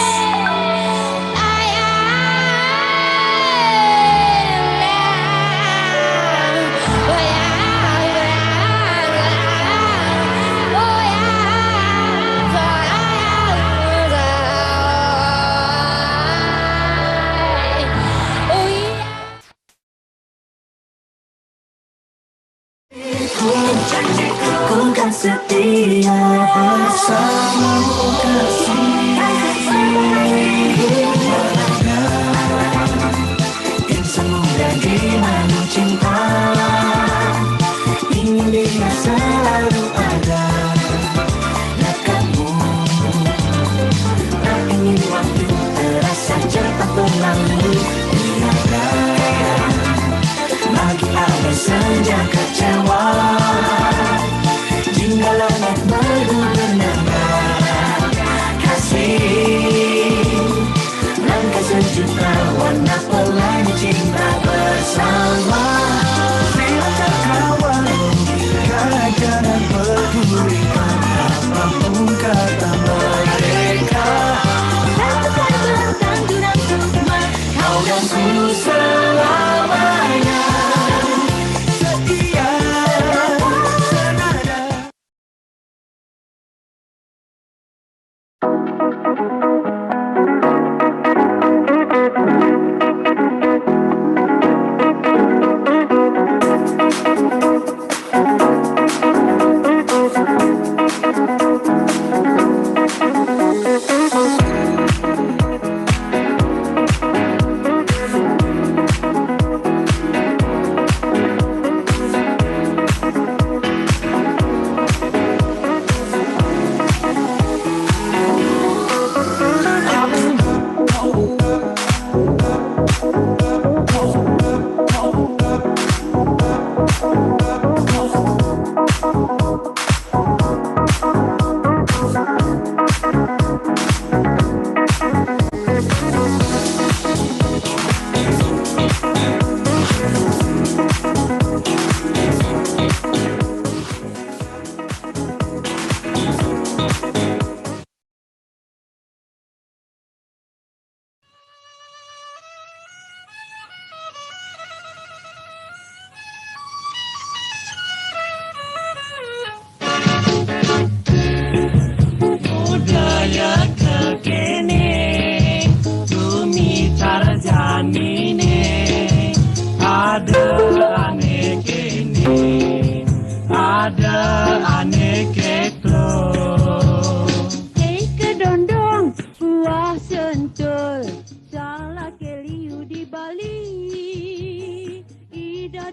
Ku kan setia bersamamu insan muda di mana cinta ingin dia selalu ada dekatmu. Tak ingin waktu terasa cepat berlalu. Biarkan bagi ada senja kecewa. Hingga langit bergubernama kasih. Langkah sejuta warna pelangi cinta bersama. Bila terkawal kita jangan pedulikan apapun kata mereka. Satukan bentang duran semua kau dan ku selamanya.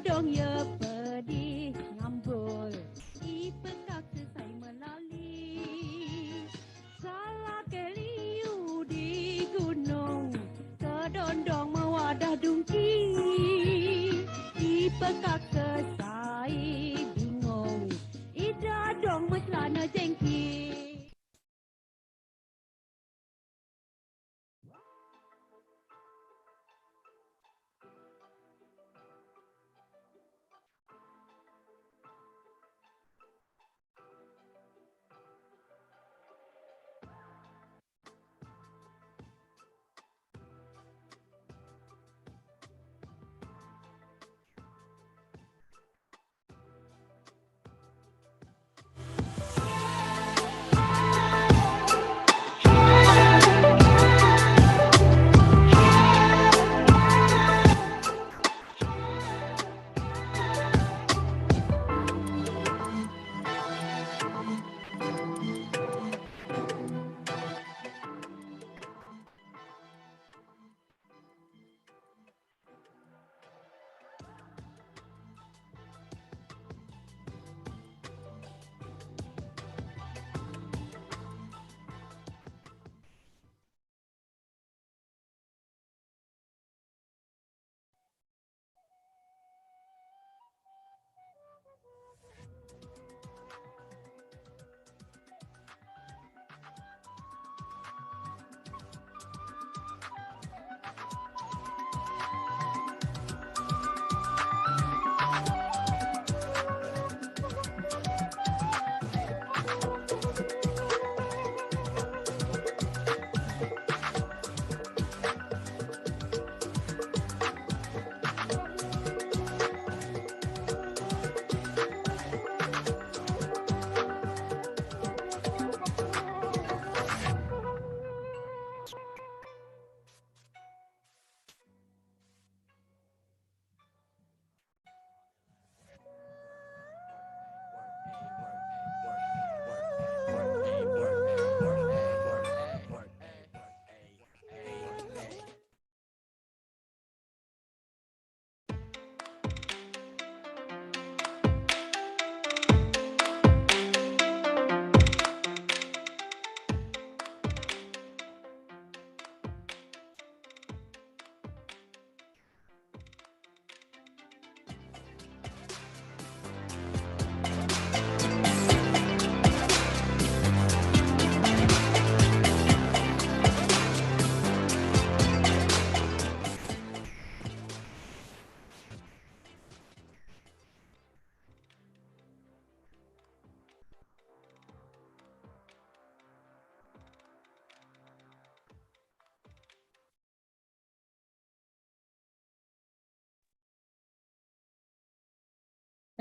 Dong ya pedih ngambul.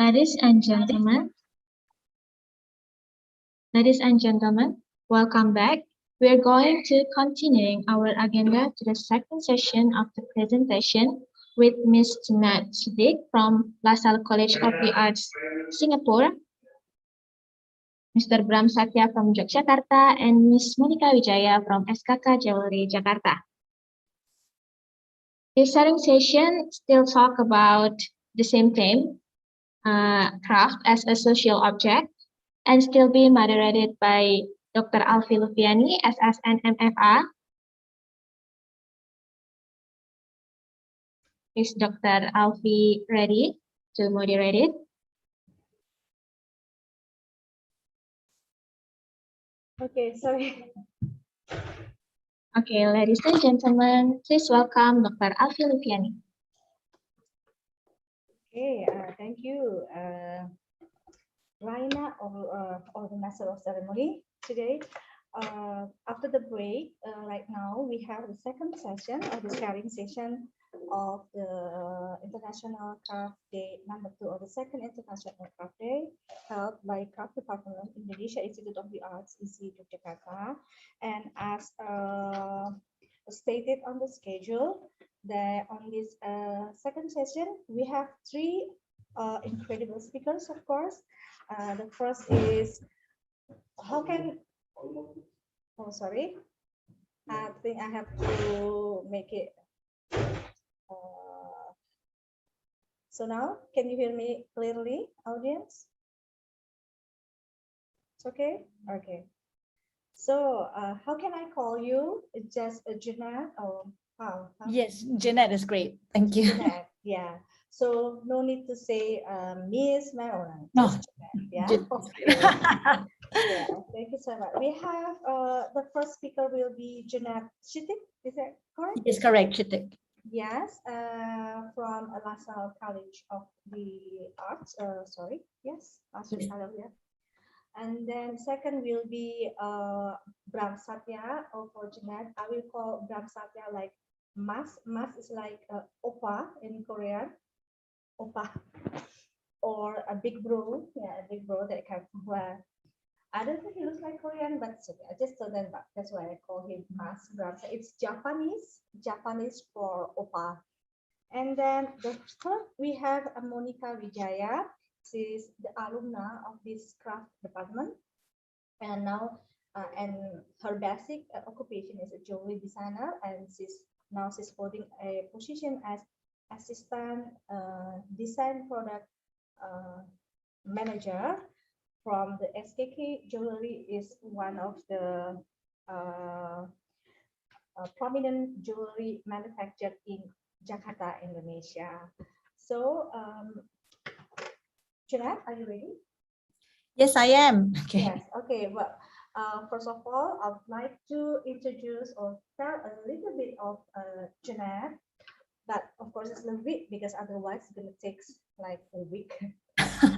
Ladies and gentlemen, welcome back. We're going to continuing our agenda to the second session of the presentation with Ms. Jeanette Siddiq from LaSalle College of the Arts, Singapore, Mr. Bram Satya from Yogyakarta, and Ms. Monica Wijaya from SKK Jewelry, Jakarta. This sharing session still talk about the same theme, craft as a social object, and still be moderated by Dr. Alfie Lufiani, SSN MFA. Is Dr. Alfie ready to moderate it? Okay, sorry. Okay, ladies and gentlemen, please welcome Dr. Alfie Lufiani. Okay, thank you, Raina, or the Master of Ceremony today. After the break, right now we have the second session or the sharing session of the International Craft Day #2 or the second International Craft Day held by Craft Department Indonesia Institute of the Arts, ISI Yogyakarta. And as stated on the schedule, that on this second session we have three incredible speakers, of course. The first is sorry, I think I have to make it. So now, can you hear me clearly, audience? It's okay? Okay. So, how can I call you? Just Jeanette or how? Yes, Jeanette is great. Thank you. Jeanette, yeah. So no need to say Miss Marilyn. No. Just Jeanette, yeah. Jeanette. Okay. Yeah. Thank you so much. We have the first speaker will be Jeanette Siddiq. Is that correct? It's correct, Chitik. Yes, from LaSalle College of the Arts. Sorry, yes, LaSalle College. Yeah. And then second will be Bram Satya, or for Jeanette, I will call Bram Satya like Mas. Mas is like Oppa in Korean, Oppa, or a big bro. Yeah, a big bro that can wear. I don't think he looks like Korean, but it's okay. I just told them that. That's why I call him Mas Bram. It's Japanese for Oppa. And then the third, we have Monica Wijaya. She's the alumna of this craft department, and now and her basic occupation is a jewelry designer, and she's holding a position as assistant design product manager from the SKK Jewelry. Is one of the prominent jewelry manufactured in Jakarta, Indonesia. So, Jeanette, are you ready? Yes, I am. Okay. Yes. Okay. Well, first of all, I would like to introduce or tell a little bit of Jeanette, but of course it's a little bit because otherwise it's going to take like a week.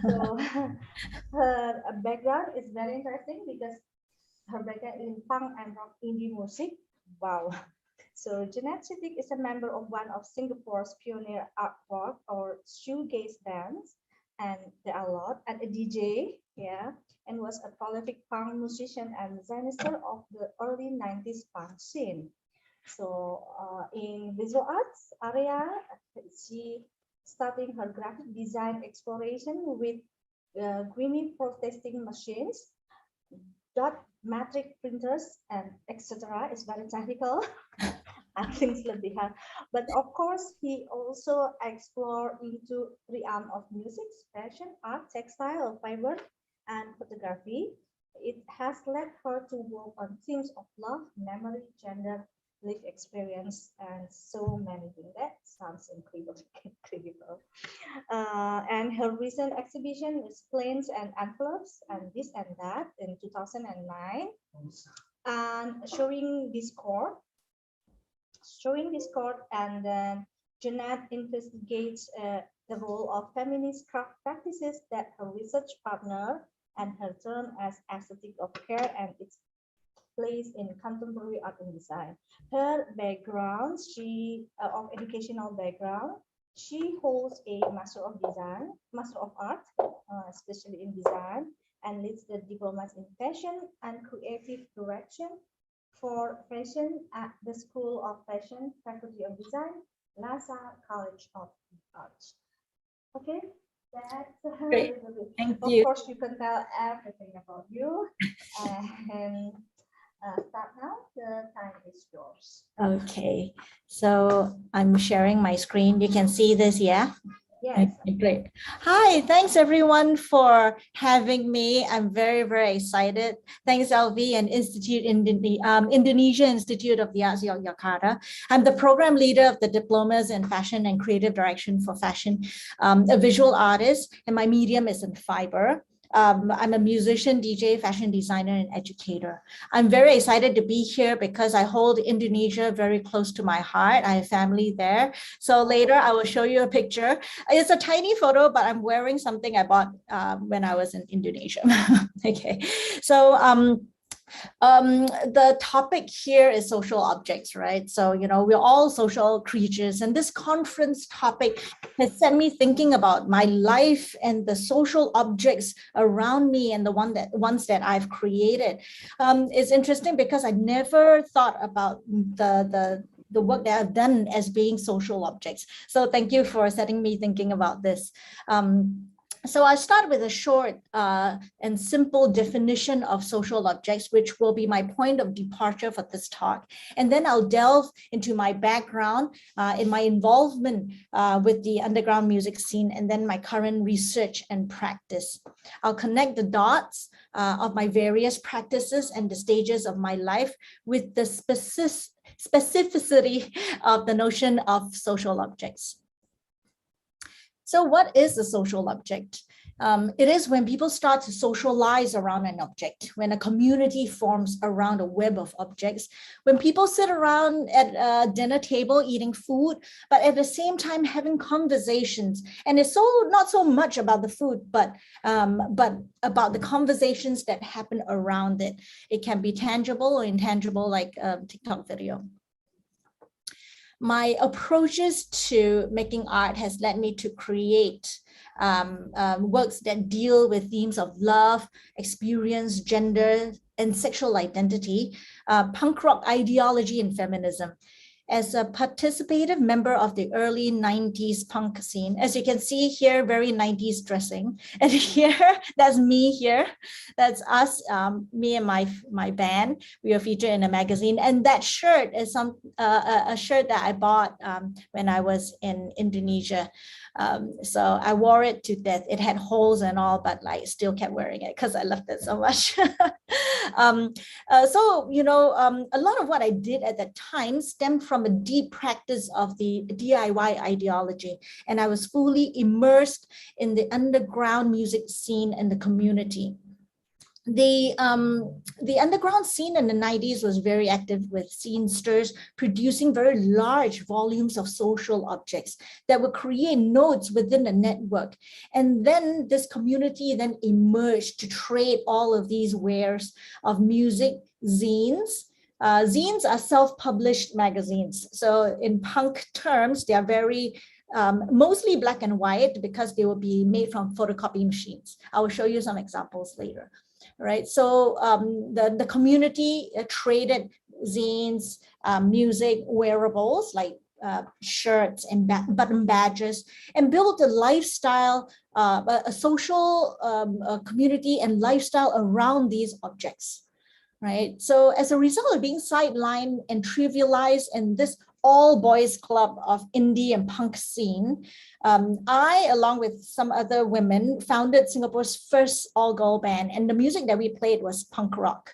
So her background is very interesting because her background in punk and rock indie music. Wow. So Jeanette Siddiq is a member of one of Singapore's pioneer art rock or shoegaze bands, and there are a lot, and a DJ, yeah, and was a prolific punk musician and zenithor of the early 90s punk scene. So in visual arts area, she starting her graphic design exploration with grimy protesting machines, dot matrix printers, and etc. It's very technical. And things lebih hard. But of course, he also explored into the realm of music, fashion, art, textile, fiber, and photography. It has led her to work on themes of love, memory, gender, lived experience, and so many things. That sounds incredible. And her recent exhibition is Planes and Envelopes and This and That in 2009, and showing Discord, and then Jeanette investigates the role of feminist craft practices that her research partner and her term as aesthetic of care and its place in contemporary art and design. Her background, of educational background, She holds a Master of Art, especially in design, and leads the diplomas in fashion and creative direction for fashion at the School of Fashion, Faculty of Design, Lhasa College of Art. Okay, that's a Great. little bit. Thank Of you. course, you can tell everything about you. And start now. The time is yours. Okay, so I'm sharing my screen. You can see this, yeah? Yes. Okay, great. Hi, thanks everyone for having me. I'm very, very excited. Thanks, LV and Indonesia Institute of the Arts, Yogyakarta. I'm the program leader of the Diplomas in Fashion and Creative Direction for Fashion, a visual artist, and my medium is in fiber. I'm a musician, DJ, fashion designer, and educator. I'm very excited to be here because I hold Indonesia very close to my heart. I have family there. So later I will show you a picture. It's a tiny photo, but I'm wearing something I bought when I was in Indonesia. Okay, so the topic here is social objects, right? So, you know, we're all social creatures, and this conference topic has set me thinking about my life and the social objects around me and the ones that I've created. It's interesting because I never thought about the work that I've done as being social objects. So thank you for setting me thinking about this. So I start with a short and simple definition of social objects, which will be my point of departure for this talk. And then I'll delve into my background in my involvement with the underground music scene, and then my current research and practice. I'll connect the dots of my various practices and the stages of my life with the specificity of the notion of social objects. So what is a social object? It is when people start to socialize around an object, when a community forms around a web of objects, when people sit around at a dinner table eating food, but at the same time having conversations. And it's not so much about the food, but about the conversations that happen around it. It can be tangible or intangible, like a TikTok video. My approaches to making art has led me to create works that deal with themes of love, experience, gender, and sexual identity, punk rock ideology, and feminism. As a participative member of the early 90s punk scene, as you can see here, very 90s dressing. And here, that's me here. That's us, me and my band. We are featured in a magazine. And that shirt is a shirt that I bought when I was in Indonesia. So I wore it to death. It had holes and all, but like still kept wearing it because I loved it so much. So, you know, a lot of what I did at that time stemmed from a deep practice of the DIY ideology. And I was fully immersed in the underground music scene and the community. The underground scene in the 90s was very active, with scenesters producing very large volumes of social objects that would create nodes within the network. And then this community then emerged to trade all of these wares of music, zines. Zines are self-published magazines. So in punk terms, they are very mostly black and white because they will be made from photocopy machines. I will show you some examples later. Right, so the community traded zines, music, wearables like shirts and button badges, and built a lifestyle, a social community and lifestyle around these objects. Right, so as a result of being sidelined and trivialized in this all boys club of indie and punk scene, I, along with some other women, founded Singapore's first all-girl band, and the music that we played was punk rock.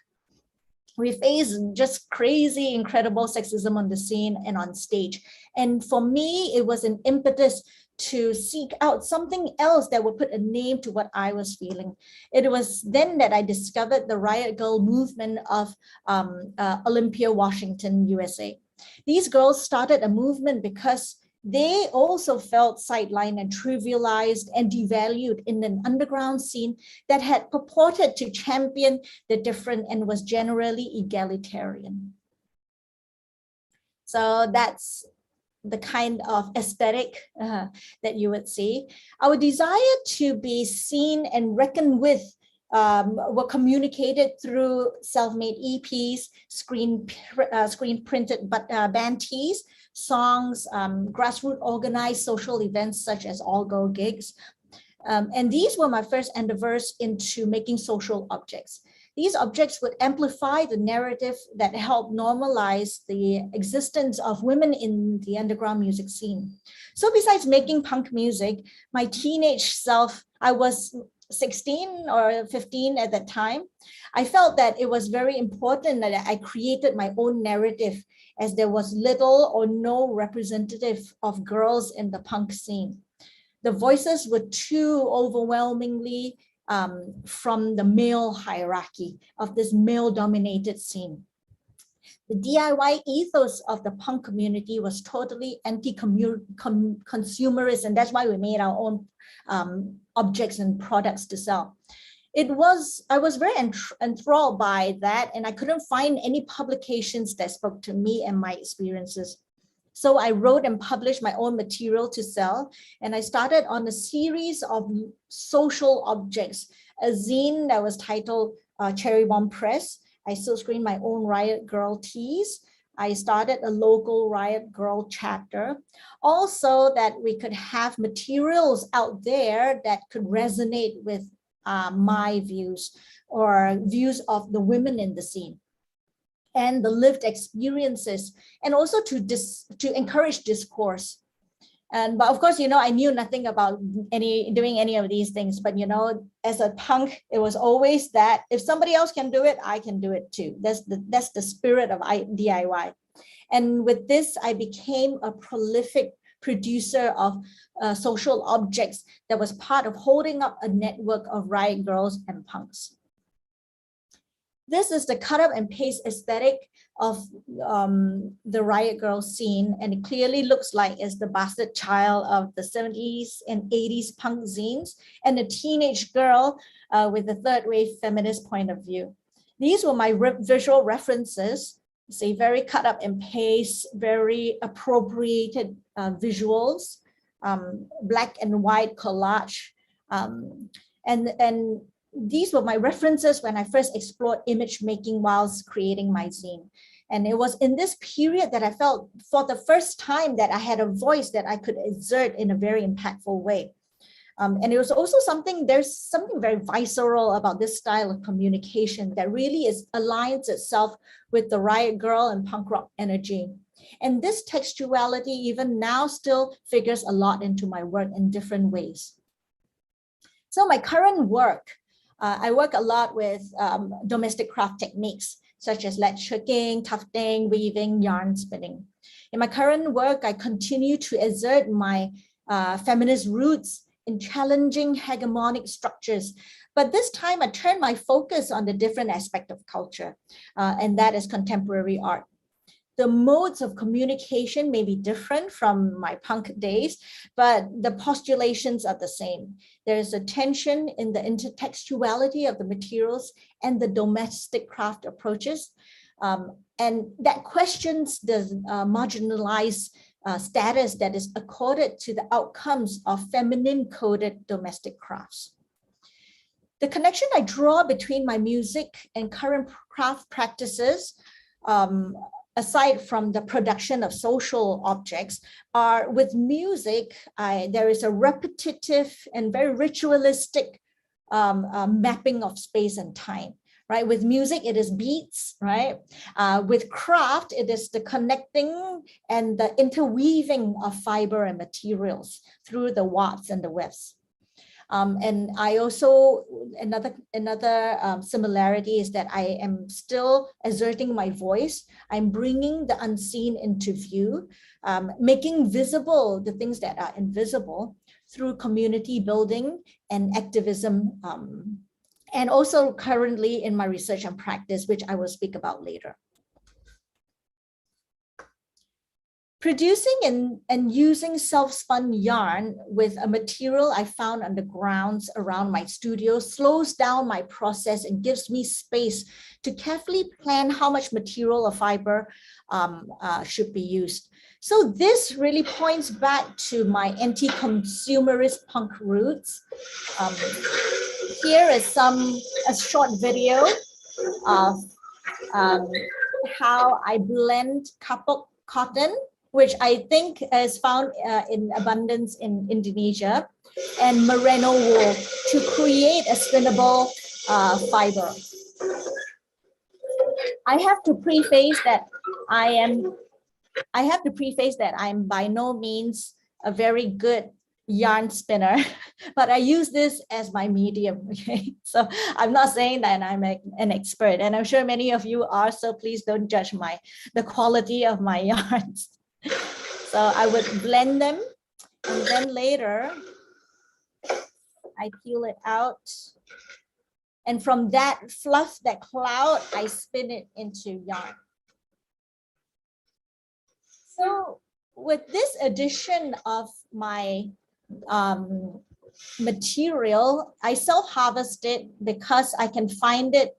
We faced just crazy, incredible sexism on the scene and on stage. And for me, it was an impetus to seek out something else that would put a name to what I was feeling. It was then that I discovered the Riot Girl movement of Olympia, Washington, USA. These girls started a movement because they also felt sidelined and trivialized and devalued in an underground scene that had purported to champion the different and was generally egalitarian. So that's the kind of aesthetic that you would see. Our desire to be seen and reckoned with were communicated through self-made EPs, screen printed band tees, songs, grassroots organized social events such as all-girl gigs. And these were my first endeavors into making social objects. These objects would amplify the narrative that helped normalize the existence of women in the underground music scene. So besides making punk music, my teenage self, I was 16 or 15 at that time, I felt that it was very important that I created my own narrative, as there was little or no representative of girls in the punk scene. The voices were too overwhelmingly from the male hierarchy of this male-dominated scene. The DIY ethos of the punk community was totally anti-consumerist, and that's why we made our own objects and products to sell. I was very enthralled by that, and I couldn't find any publications that spoke to me and my experiences. So I wrote and published my own material to sell, and I started on a series of social objects, a zine that was titled Cherry Bomb Press. I still screened my own Riot Girl tees. I started a local Riot Girl chapter, also that we could have materials out there that could resonate with my views or views of the women in the scene and the lived experiences, and also to encourage discourse. But of course, I knew nothing about doing any of these things, but as a punk, it was always that if somebody else can do it, I can do it too. That's the spirit of DIY. And with this, I became a prolific producer of social objects that was part of holding up a network of riot girls and punks. This is the cut up and paste aesthetic of the riot girl scene, and it clearly looks like it's the bastard child of the 70s and 80s punk zines and a teenage girl with a third wave feminist point of view. These were my visual references, say very cut up and paste, very appropriated visuals, black and white collage, and these were my references when I first explored image making whilst creating my zine. And it was in this period that I felt for the first time that I had a voice that I could exert in a very impactful way. And it was also there's something very visceral about this style of communication that really aligns itself with the riot girl and punk rock energy. And this textuality even now still figures a lot into my work in different ways. So my current work, I work a lot with domestic craft techniques, such as lead shirking, tufting, weaving, yarn spinning. In my current work, I continue to exert my feminist roots in challenging hegemonic structures. But this time I turn my focus on the different aspect of culture, and that is contemporary art. The modes of communication may be different from my punk days, but the postulations are the same. There is a tension in the intertextuality of the materials and the domestic craft approaches, and that questions the marginalized status that is accorded to the outcomes of feminine-coded domestic crafts. The connection I draw between my music and current craft practices, aside from the production of social objects, are with music, there is a repetitive and very ritualistic mapping of space and time, right? With music, it is beats, right? With craft, it is the connecting and the interweaving of fiber and materials through the watts and the wefts. And I also, another similarity is that I am still exerting my voice. I'm bringing the unseen into view, making visible the things that are invisible through community building and activism, and also currently in my research and practice, which I will speak about later. Producing and using self-spun yarn with a material I found on the grounds around my studio slows down my process and gives me space to carefully plan how much material or fiber should be used. So this really points back to my anti-consumerist punk roots. Here is a short video of how I blend kapok cotton, which I think is found in abundance in Indonesia, and merino wool to create a spinnable fiber. I have to preface that I'm by no means a very good yarn spinner, but I use this as my medium. Okay, so I'm not saying that I'm an expert, and I'm sure many of you are, so please don't judge the quality of my yarns. So I would blend them, and then later I peel it out, and from that fluff, that cloud, I spin it into yarn. So with this addition of my material, I self-harvest it because I can find it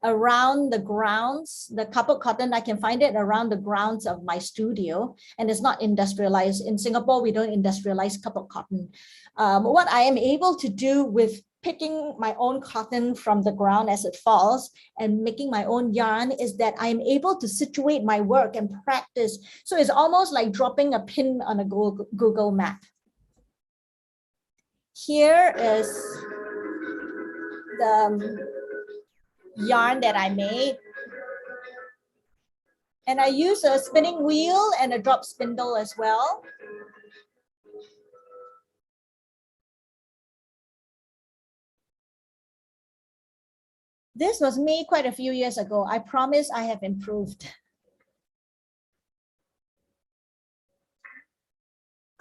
around the grounds. The kapok cotton, I can find it around the grounds of my studio, and it's not industrialized. In Singapore, we don't industrialize kapok cotton. What I am able to do with picking my own cotton from the ground as it falls and making my own yarn is that I'm able to situate my work and practice. So it's almost like dropping a pin on a Google map. Here is the yarn that I made. And I use a spinning wheel and a drop spindle as well. This was made quite a few years ago. I promise I have improved.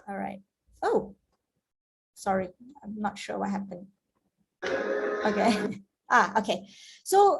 All right. Oh, sorry. I'm not sure what happened. Okay. Okay. So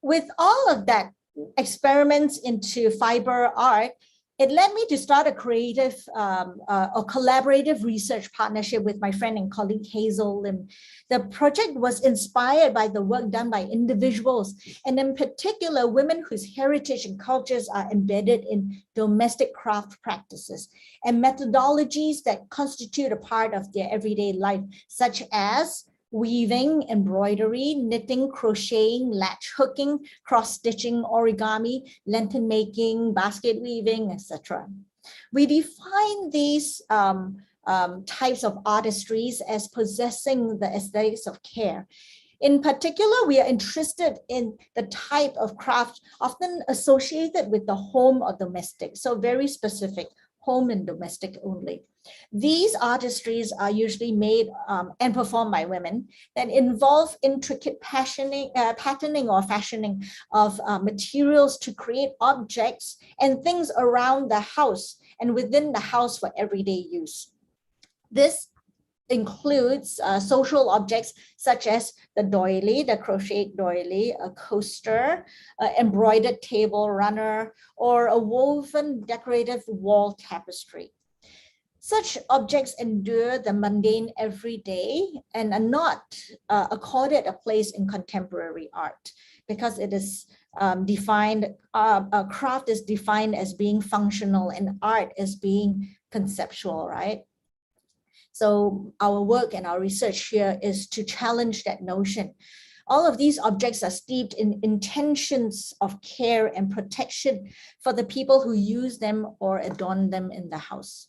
with all of that experiments into fiber art, it led me to start a creative or collaborative research partnership with my friend and colleague Hazel Lim. The project was inspired by the work done by individuals, and in particular, women whose heritage and cultures are embedded in domestic craft practices and methodologies that constitute a part of their everyday life, such as weaving, embroidery, knitting, crocheting, latch hooking, cross-stitching, origami, lantern making, basket weaving, etc. We define these types of artistries as possessing the aesthetics of care. In particular, we are interested in the type of craft often associated with the home or domestic, so very specific, home and domestic only. These artistries are usually made and performed by women that involve intricate patterning or fashioning of materials to create objects and things around the house and within the house for everyday use. This includes social objects such as the doily, the crochet doily, a coaster, an embroidered table runner, or a woven decorative wall tapestry. Such objects endure the mundane everyday and are not accorded a place in contemporary art because it is defined, craft is defined as being functional and art as being conceptual, right? So our work and our research here is to challenge that notion. All of these objects are steeped in intentions of care and protection for the people who use them or adorn them in the house.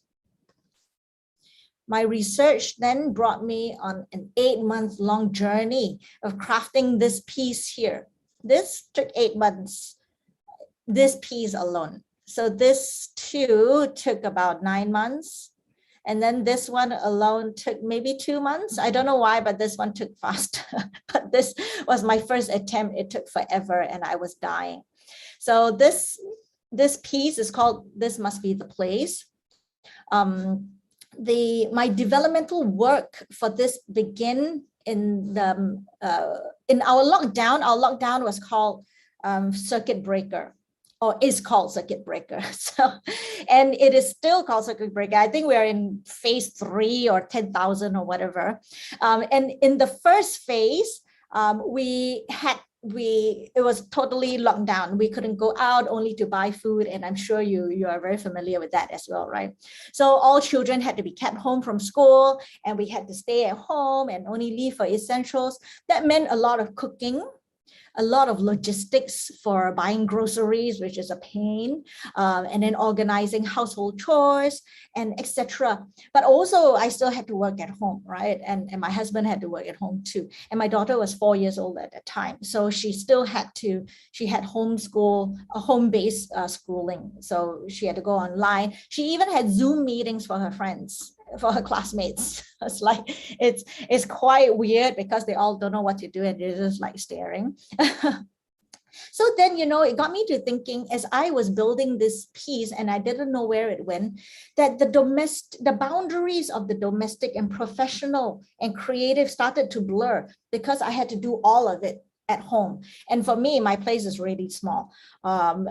My research then brought me on an 8-month-long journey of crafting this piece here. This took 8 months, this piece alone. So this too took about 9 months. And then this one alone took maybe 2 months. I don't know why, but this one took faster. But this was my first attempt. It took forever and I was dying. So this piece is called This Must Be the Place. My developmental work for this began in our lockdown. Our lockdown was called Circuit Breaker, or is called Circuit Breaker. So, and it is still called Circuit Breaker. I think we are in phase 3 or 10,000 or whatever. And in the first phase, we it was totally locked down. We couldn't go out, only to buy food, and I'm sure you are very familiar with that as well, right? So all children had to be kept home from school, and we had to stay at home and only leave for essentials. That meant a lot of cooking, a lot of logistics for buying groceries, which is a pain, and then organizing household chores and etc. But also I still had to work at home, right? And my husband had to work at home too. And my daughter was 4 years old at the time. So she still had she had home-based schooling. So she had to go online. She even had Zoom meetings for her friends, for her classmates. It's like, it's quite weird because they all don't know what to do and they're just like staring. So then, it got me to thinking, as I was building this piece and I didn't know where it went, that the boundaries of the domestic and professional and creative started to blur because I had to do all of it at home. And for me, my place is really small.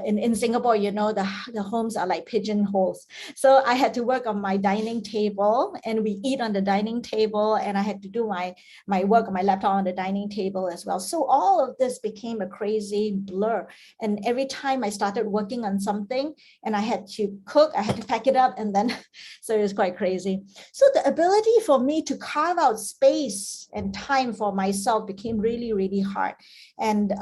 In Singapore, the homes are like pigeonholes. So I had to work on my dining table, and we eat on the dining table, and I had to do my work on my laptop on the dining table as well. So all of this became a crazy blur. And every time I started working on something and I had to cook, I had to pack it up, and then, so it was quite crazy. So the ability for me to carve out space and time for myself became really, really hard. And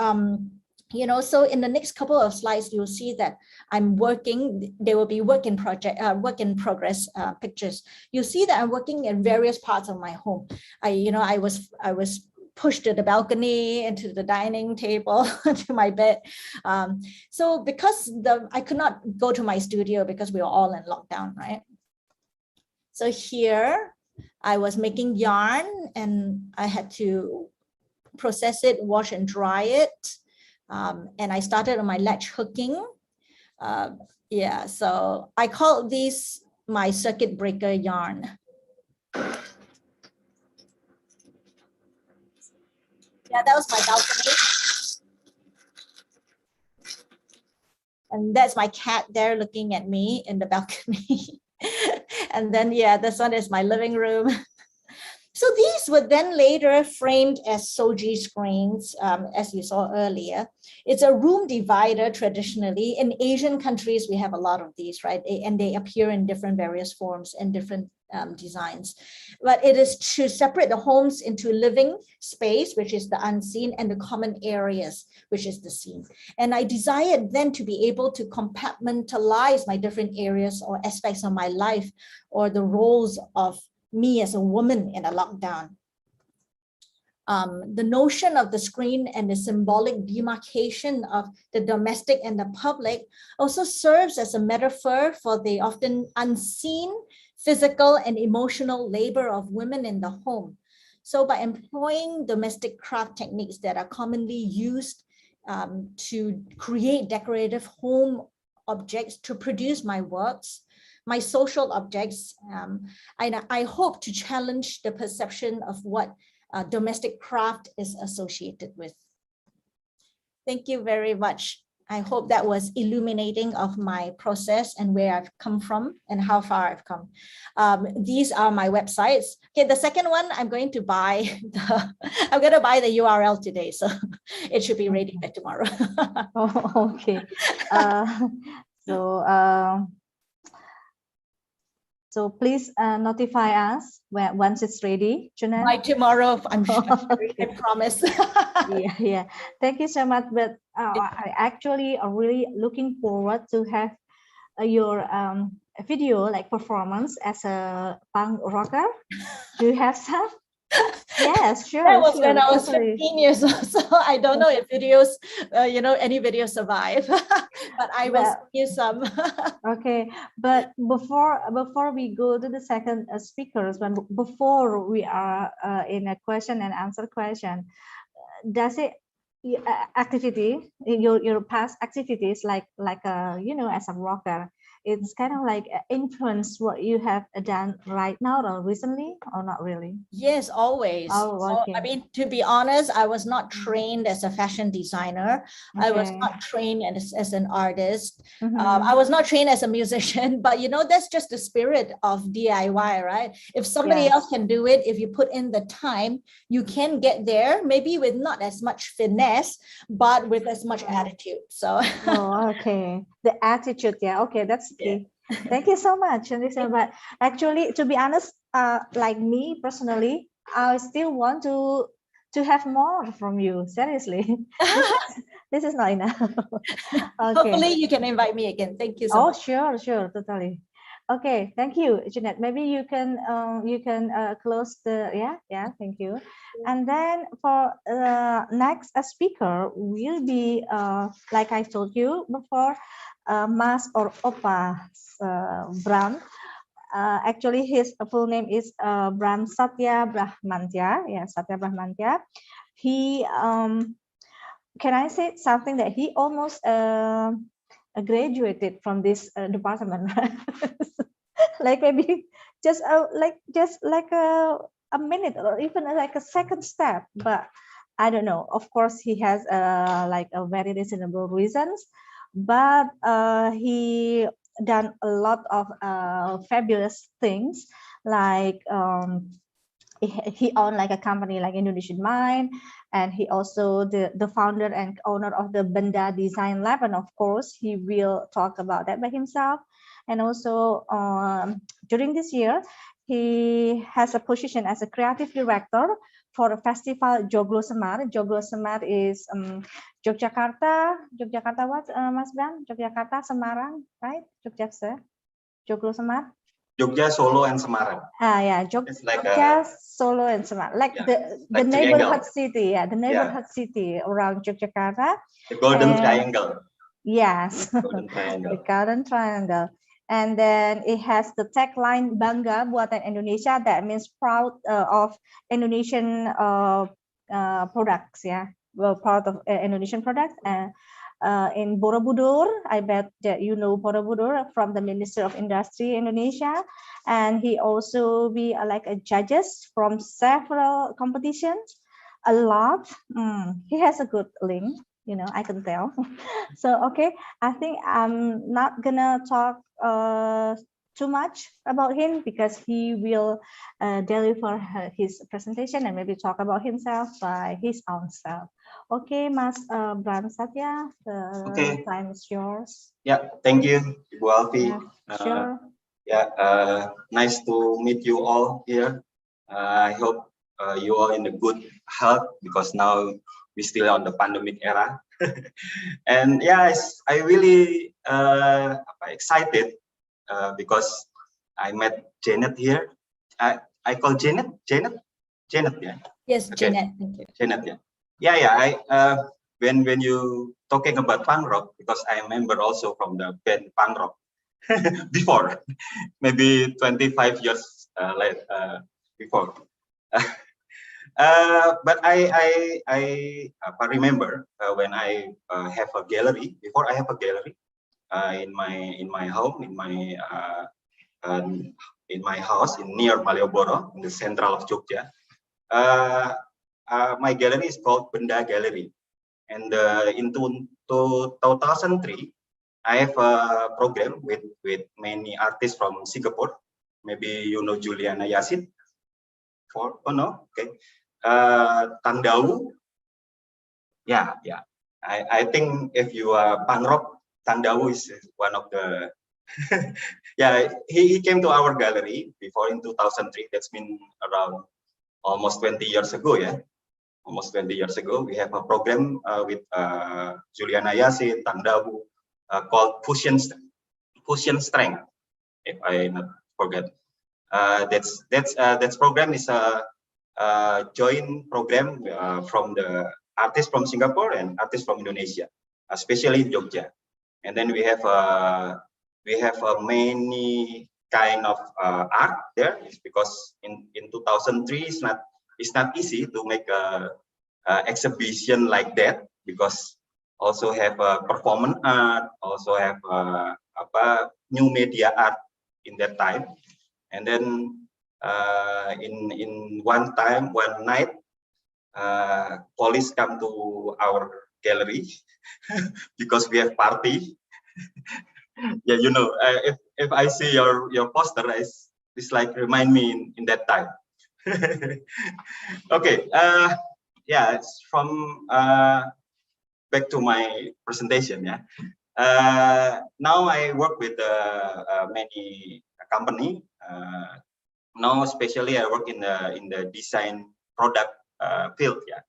so in the next couple of slides, you'll see that I'm working. There will be work in progress pictures. You'll see that I'm working in various parts of my home. I was pushed to the balcony, into the dining table, to my bed. So because I could not go to my studio because we were all in lockdown, right? So here I was making yarn, and I had to process it, wash and dry it. And I started on my latch hooking. So I called these my circuit breaker yarn. Yeah, that was my balcony. And that's my cat there looking at me in the balcony. And then, this one is my living room. So these were then later framed as soji screens, as you saw earlier. It's a room divider traditionally. In Asian countries, we have a lot of these, right? And they appear in different various forms and different designs. But it is to separate the homes into living space, which is the unseen, and the common areas, which is the seen. And I desired then to be able to compartmentalize my different areas or aspects of my life, or the roles of me as a woman in a lockdown. The notion of the screen and the symbolic demarcation of the domestic and the public also serves as a metaphor for the often unseen physical and emotional labor of women in the home. So by employing domestic craft techniques that are commonly used to create decorative home objects to produce my works, my social objects, I hope to challenge the perception of what domestic craft is associated with. Thank you very much. I hope that was illuminating of my process and where I've come from and how far I've come. These are my websites. Okay, the second one, I'm going to buy the URL today, so it should be ready by tomorrow. Oh, okay. So please notify us once it's ready, Junan. By tomorrow, I'm sure. Okay. I promise. Yeah. Thank you so much. But I actually are really looking forward to have your video, like performance as a punk rocker. Do you have some? Yes, sure. That was sure, when I was totally. 15 years old, so I don't know if videos, any videos survive, but I will send you some. Okay, but before we go to the second speakers, before we are in a question and answer question, does it activity your past activities like as a rocker, it's kind of like influence what you have done right now or recently, or not really? Yes, always. Oh, okay. I mean, to be honest, I was not trained as a fashion designer. I was Okay. not trained as an artist. Mhm. I was not trained as a musician, but you know, that's just the spirit of DIY, right? If somebody Yes. else can do it, if you put in the time, you can get there, maybe with not as much finesse, but with as much attitude. So Oh, okay. The attitude, yeah. Okay, that's key. Thank you so much, Lisa. But actually, to be honest, like me personally, I still want to have more from you. Seriously, this is not enough. Okay. hopefully you can invite me again. Thank you so Oh, much. sure, sure, totally. Okay, thank you, Jeanette. Maybe you can close the thank you. And then for next speaker will be like I told you before, Mas or Opa Bram. Actually, his full name is Bram Satya Brahmantya. Yeah, Satya Brahmantya. He can I say something that he almost graduated from this department, like maybe just like a minute or even like a second step, but I don't know. Of course, he has like a very reasonable reasons, but he done a lot of fabulous things, like he owned like a company like Indonesian Mind, and he also the founder and owner of the Benda Design Lab, and of course he will talk about that by himself. And also during this year he has a position as a creative director for a festival Joglo Semar. Joglo Semar is Yogyakarta what, Mas Bram? Yogyakarta, Semarang, right? Yogyakarta, Joglo Semar. Jogja, Solo, and Semarang. Yeah, Jogja, Solo, and Semarang, like the neighborhood city, the neighborhood city around Yogyakarta. The Golden Triangle. Yes, Golden Triangle. the Golden Triangle. And then it has the tagline Bangga Buatan Indonesia, that means proud of Indonesian products, well, proud of Indonesian products. In Borobudur, I bet that you know Borobudur from the Minister of Industry Indonesia, and he also be like a judges from several competitions, a lot. He has a good link, you know, I can tell. So okay, I think I'm not gonna talk too much about him, because he will deliver his presentation and maybe talk about himself by his own self. Okay, Mas Bram Satya, the time is yours. Yeah, thank you, Ibu Alfi. Sure. Nice to meet you all here. I hope you are in a good health, because now we're still on the pandemic era. And yes, I really excited because I met Janet here. I call Janet, yeah. Yes, Okay. Janet, thank you. Janet, yeah. When you talking about punk rock, because I remember also from the band punk rock before, maybe 25 years before. But I remember when I have a gallery. Before I have a gallery in my home, in my house near Malioboro, in the central of Jogja. My gallery is called Benda Gallery, and in 2003, I have a program with many artists from Singapore. Maybe you know Juliana Yasin. No, okay. Tandau. Yeah. I think if you are punk rock, Tandau is one of the. Yeah, he came to our gallery before in 2003. That's been around almost 20 years ago, yeah. Almost 20 years ago, we have a program with Juliana Yasin, Tandau, called Fusion Strength, if I not forget. That's program is a joint program from the artists from Singapore and artists from Indonesia, especially in Jogja. And then we have many kind of art there. It's because in 2003 it's not easy to make a exhibition like that, because also have performance art, also have new media art in that time. And then in one night, police come to our gallery because we have party. Yeah, you know, if I see your poster, it's like remind me in that time. Okay, yeah, it's from back to my presentation. Yeah, now I work with many company. Now, especially I work in the design product field. Yeah,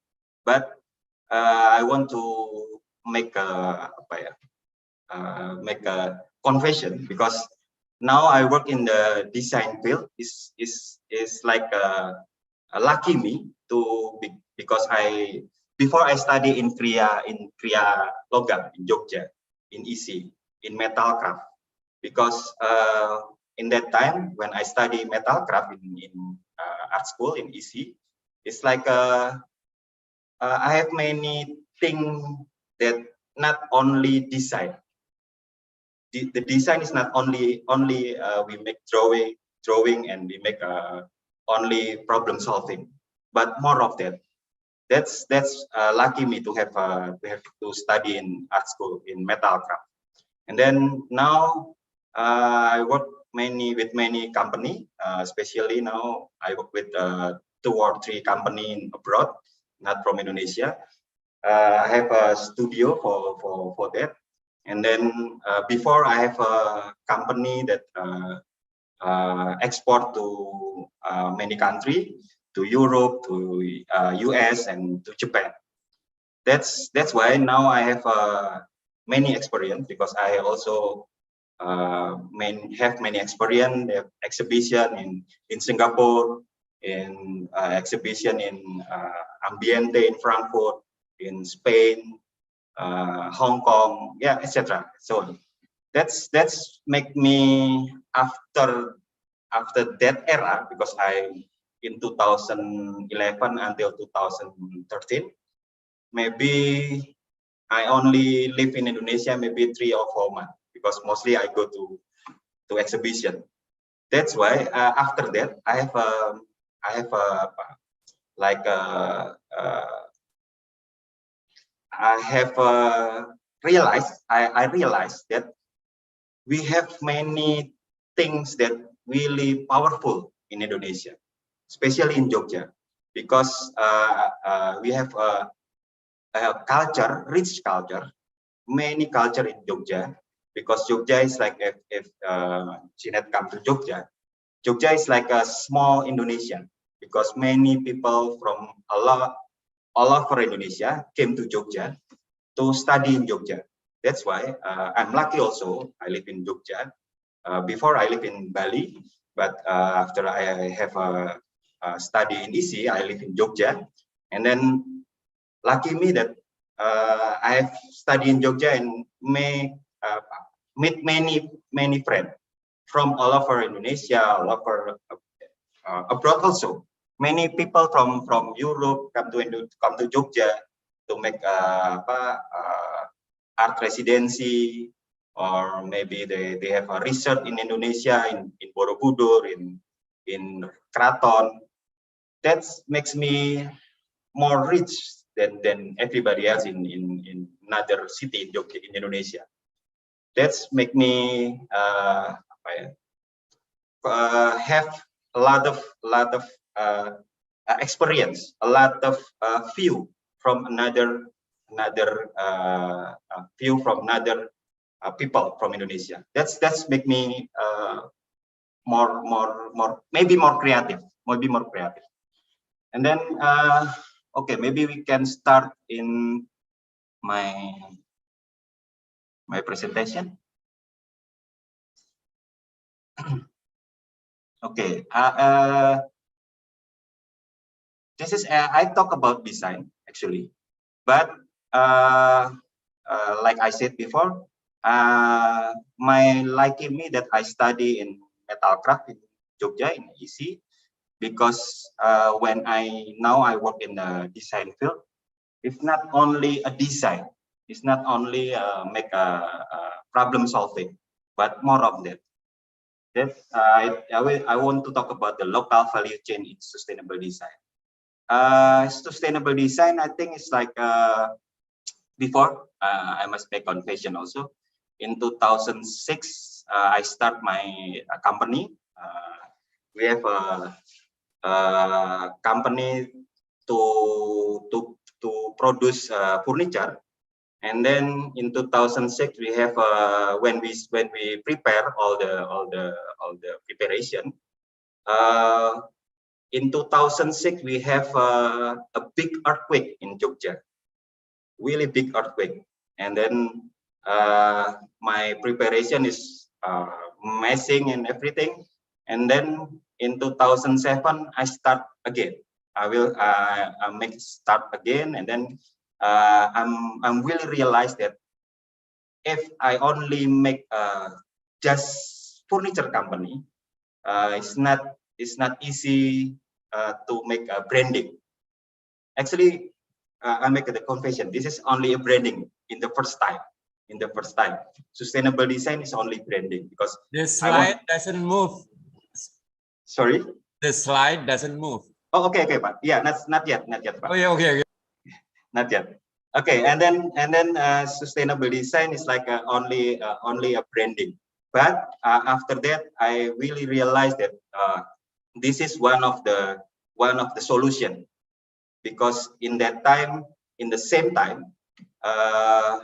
but I want to make a confession, because now I work in the design field. Is like a lucky me to be, because before I study in kriyalogam in Jogja, in ISI, in metal craft, because in that time when I study metal craft in art school in ISI, it's like I have many things that not only design. The design is not only we make drawing and we make only problem solving, but more of that. That's lucky me to have to study in art school in metal craft. And then now I work with many company, especially now I work with 2 or 3 company abroad, not from Indonesia. I have a studio for that. And then before I have a company that export to many countries, to Europe, to US, and to Japan. That's why now I have many experience, because I also have many experience, exhibition in Singapore, in exhibition in Ambiente in Frankfurt, in Spain, Hong Kong, yeah, etc. So that's make me after that era, because in 2011 until 2013, maybe I only live in Indonesia maybe 3 or 4 months, because mostly I go to exhibition. That's why after that I have I realized that we have many things that really powerful in Indonesia, especially in Jogja, because we have a culture, rich culture, many culture in Jogja, because Jogja is like, if Jeanette come to Jogja, Jogja is like a small Indonesia, because many people from all over Indonesia came to Jogja to study in Jogja. That's why I'm lucky also. I live in Jogja. Before I live in Bali, but after I have a study in ISI, I live in Jogja. And then lucky me that I have studied in Jogja and meet many friends from all over Indonesia, all over abroad also. Many people from Europe come to Jogja to make art residency, or maybe they have a research in Indonesia, in Borobudur, in Kraton. That makes me more rich than everybody else in another city in Jogja, in Indonesia. That's make me have a lot of experience, a lot of view from another view from another people from Indonesia. That's make me maybe more creative, And then okay, maybe we can start in my presentation. Okay, this is I talk about design actually, but like I said before, my liking me that I study in metal craft in Jogja in ISI, because when I work in the design field, it's not only a design, it's not only make a problem solving, but more of that. I want to talk about the local value chain in sustainable design. Sustainable design, I think it's like before I must make confession also. In 2006, I start my company. We have a company to produce furniture. And then in 2006 we have when we prepare all the preparation. In 2006 we have a big earthquake in Jogja, really big earthquake, and then my preparation is messing and everything. And then in 2007 I start again. I will make start again, and then I'm really realized that if I only make just furniture company, it's not easy to make a branding. Actually, I make the confession. This is only a branding in the first time. Sustainable design is only branding because the slide doesn't move. Sorry, the slide doesn't move. Oh, okay, but yeah, not yet, but. Oh, yeah, okay. Not yet. Okay, and then sustainable design is like only a branding. But after that, I really realized that this is one of the solution, because in that time, in the same time, Vice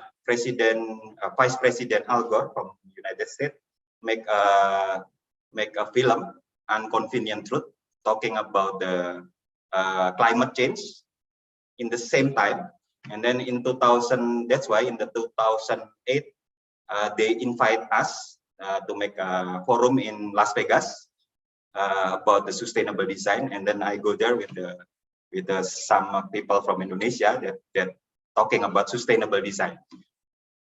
President Al Gore from United States make a film, Inconvenient Truth, talking about the climate change in the same time. And then in 2000, that's why in the 2008 they invite us to make a forum in Las Vegas about the sustainable design. And then I go there with some people from Indonesia that talking about sustainable design.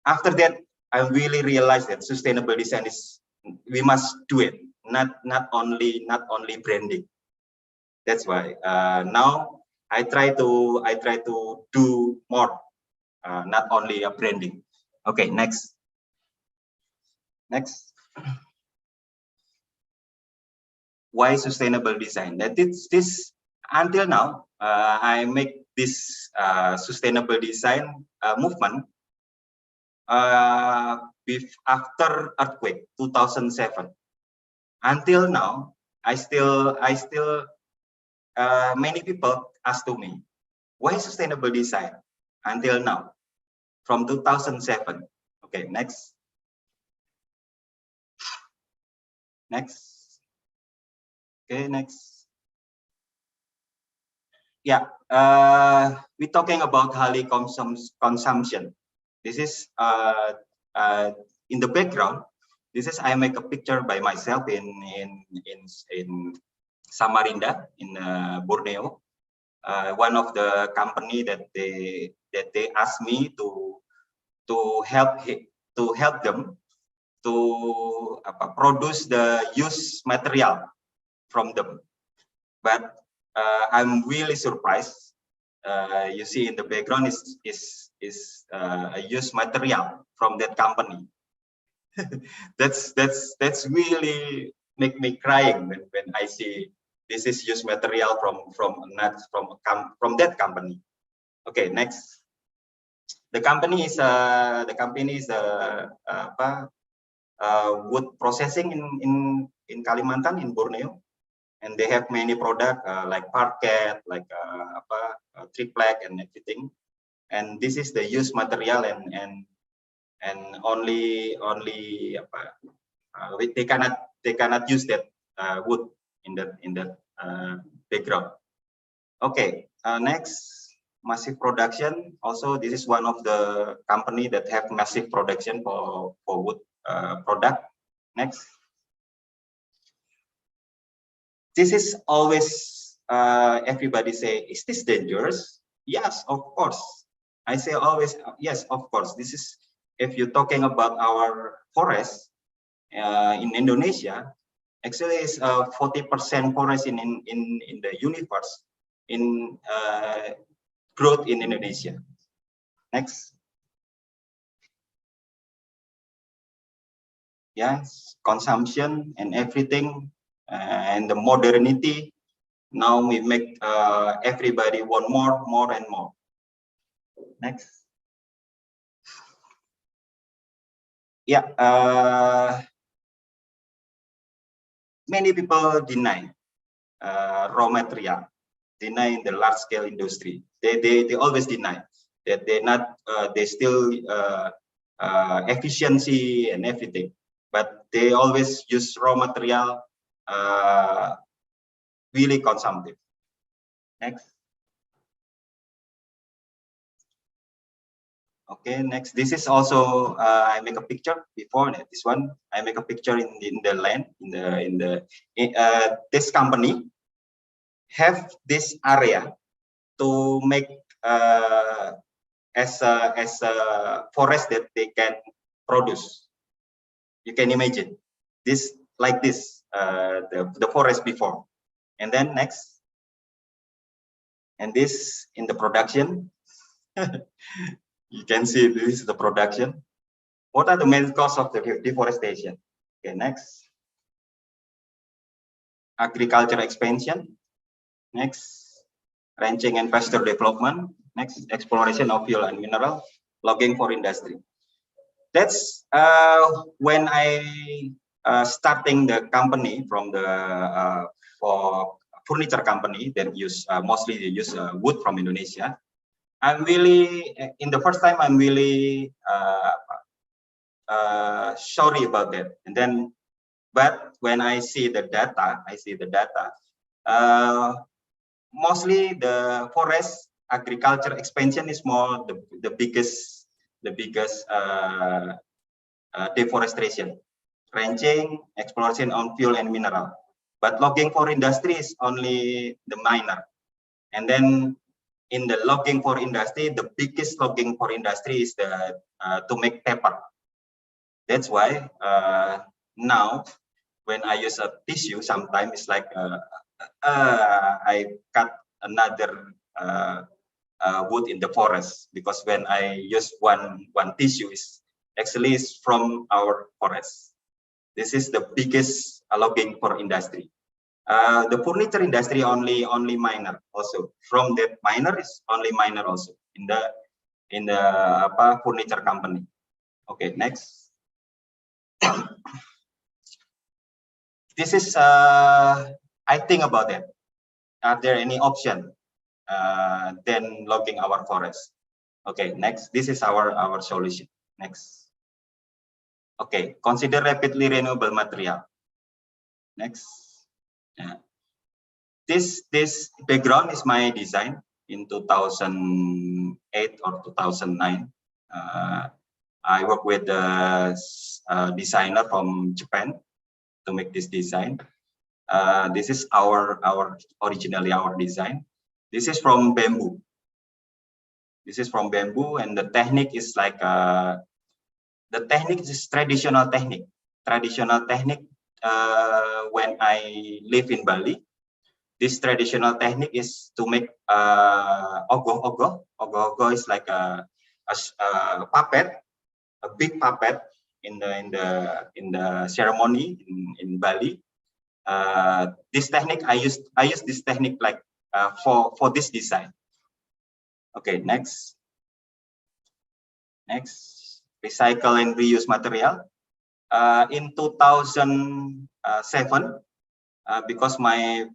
After that, I really realized that sustainable design is, we must do it, not only branding. That's why now I try to do more, not only a branding. Okay, next. Why sustainable design? That it's this until now I make this sustainable design movement after earthquake 2007. Until now, I still many people ask to me, why sustainable design? Until now, from 2007. Okay, next. Okay, next. Yeah, we're talking about highly consumption. This is in the background. This is I make a picture by myself in Samarinda in Borneo. One of the company that they asked me to help them to produce the used material from them. But I'm really surprised. You see in the background is a used material from that company. that's really make me crying when I see this is used material from that company. Okay, next. The company is wood processing in Kalimantan, in Borneo, and they have many products like parquet, like triplek and everything. And this is the used material, and only they cannot use that wood in that background. Okay, next. Massive production. Also, this is one of the company that have massive production for wood product. Next. This is always everybody say, is this dangerous? Yes, of course. I say always yes, of course. This is, if you're talking about our forest in Indonesia, actually is 40% forest in the universe in growth in Indonesia. Next. yes, consumption and everything, and the modernity. Now we make everybody want more and more. Next. Yeah, many people deny raw material, deny in the large scale industry. They always deny that they're not, they still efficiency and everything, but they always use raw material really consumptive. Next. Okay, next. This is also I make a picture before this one. I make a picture in the land this company have this area to make as a forest that they can produce. You can imagine this like this the forest before, and then next, and this in the production. You can see this is the production. What are the main causes of the deforestation? Okay, next. Agriculture expansion. Next. Ranching and pasture development. Next. Exploration of fuel and mineral. Logging for industry. That's when I starting the company from the for furniture company that use mostly they use wood from Indonesia. I'm really, in the first time, I'm really sorry about that. And then, but when I see the data, mostly the forest agriculture expansion is more the biggest deforestation. Ranching, exploration on fuel and mineral. But logging for industry is only the minor. And then in the logging for industry, the biggest logging for industry is the to make paper. That's why now when I use a tissue, sometimes it's like I cut another wood in the forest, because when I use one tissue is actually is from our forest. This is the biggest logging for industry. The furniture industry only minor also. From that minor is only minor also in the furniture company. Okay, next. This is I think about that. Are there any option than logging our forest? Okay, next. This is our solution. Next. Okay, consider rapidly renewable material. Next. Yeah. This background is my design in 2008 or 2009. I work with a designer from Japan to make this design. This is originally our design. This is from bamboo. This is from bamboo, and the technique is like the technique is traditional technique. Traditional technique when I live in Bali. This traditional technique is to make ogoh-ogoh. Ogoh-ogoh is like a puppet, a big puppet in the ceremony in Bali. This technique I use this technique like for this design. Okay, next. Next, recycle and reuse material. In 2007, because my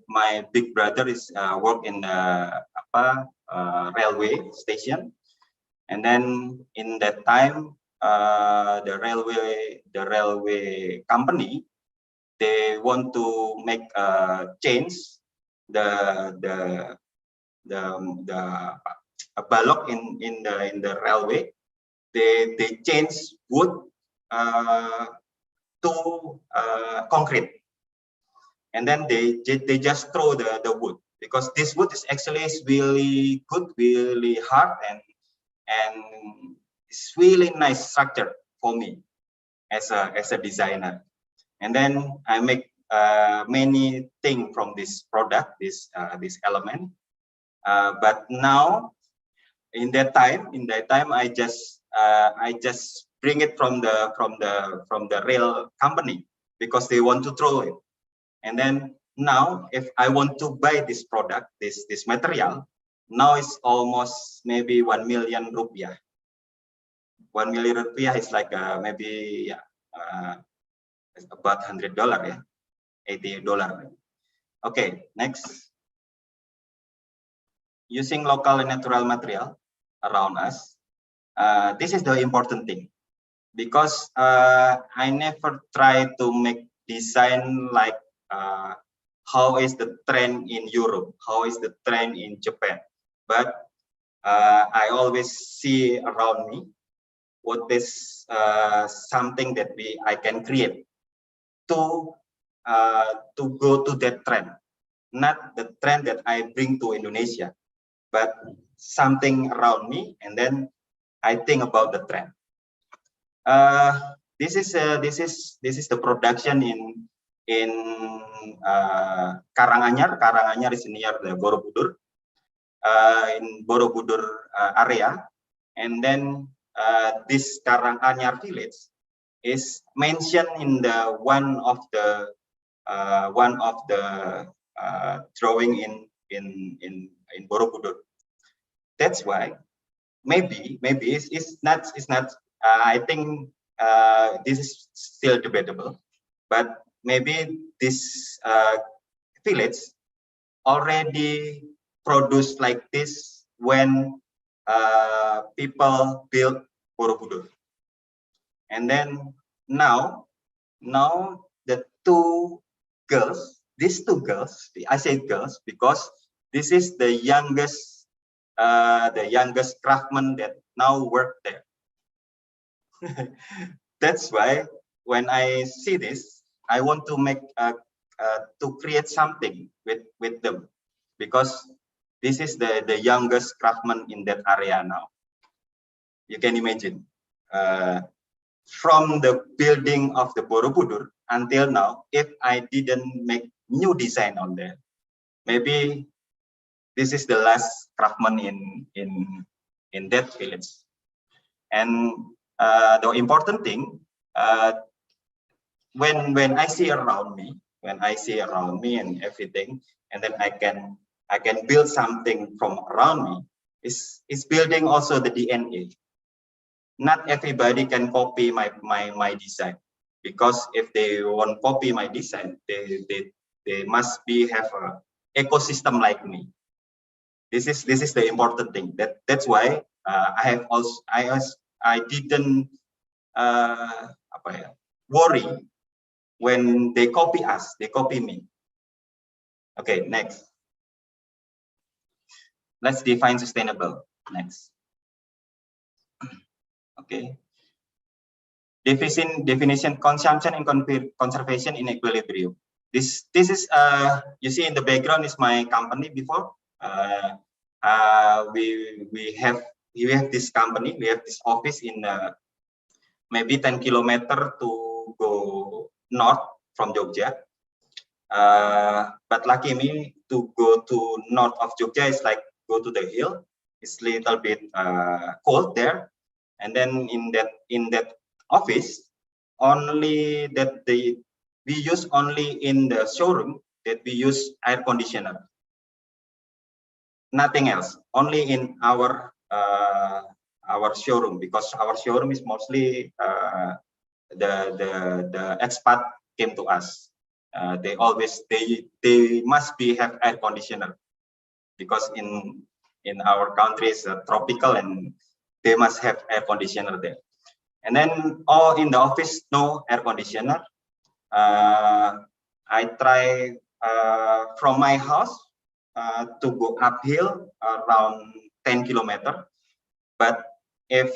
big brother is work in the railway station, and then in that time the railway company, they want to make change the balok in the railway. They change wood to concrete, and then they just throw the wood, because this wood is actually really good, really hard, and it's really nice structure for me as a designer. And then I make many things from this product, this element. But now in that time I just bring it from the rail company because they want to throw it. And then now, if I want to buy this product, this material, now it's almost maybe 1 million rupiah. 1 million rupiah is like maybe about $100, yeah, $80. Okay, next. Using local and natural material around us. This is the important thing, because I never try to make design like how is the trend in Europe, how is the trend in Japan, but I always see around me what is something that I can create to go to that trend, not the trend that I bring to Indonesia, but something around me, and then I think about the trend. This is the production in Karanganyar. Karanganyar is near the Borobudur, in Borobudur area, and then this Karanganyar village is mentioned in the one of the drawing in Borobudur. That's why maybe it's not. I think this is still debatable, but maybe this village already produced like this when people built Borobudur. And then now the two girls, these two girls, I say girls because this is the youngest craftsman that now work there. That's why when I see this, I want to make to create something with them, because this is the youngest craftsman in that area now. You can imagine. From the building of the Borobudur until now, if I didn't make new design on there, maybe this is the last craftsman in that village. And the important thing, when I see around me, and everything, and then I can build something from around me, is building also the DNA. Not everybody can copy my design, because if they want copy my design, they must have a ecosystem like me. This is the important thing. That's why I didn't worry when they copy us, they copy me. Okay, next. Let's define sustainable. Next. Okay. Definition: consumption and conservation in equilibrium. This is you see in the background is my company before. We have this company, we have this office in maybe 10 kilometers to go north from Jogja. But lucky me, to go to north of Jogja is like go to the hill. It's a little bit cold there. And then in that office, only that we use only in the showroom that we use air conditioner. Nothing else. Only in our showroom, because our showroom is mostly the expat came to us. They must have air conditioner, because in our country is tropical and they must have air conditioner there. And then in the office, no air conditioner. I try from my house to go uphill around 10 kilometers. But if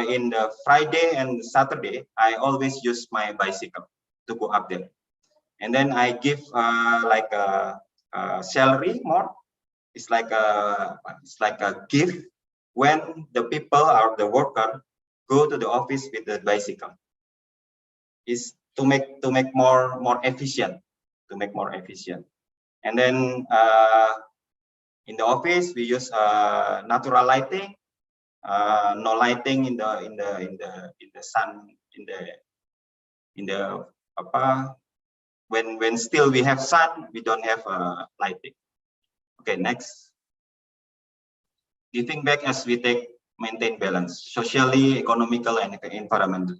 in the Friday and Saturday, I always use my bicycle to go up there. And then I give like a salary more. It's like a gift when the people or the worker go to the office with the bicycle. Is to make more efficient, And then in the office we use natural lighting, no lighting in the sun, in the when still we have sun, we don't have lighting. Okay, next. Giving back as we maintain balance, socially, economical, and environmental.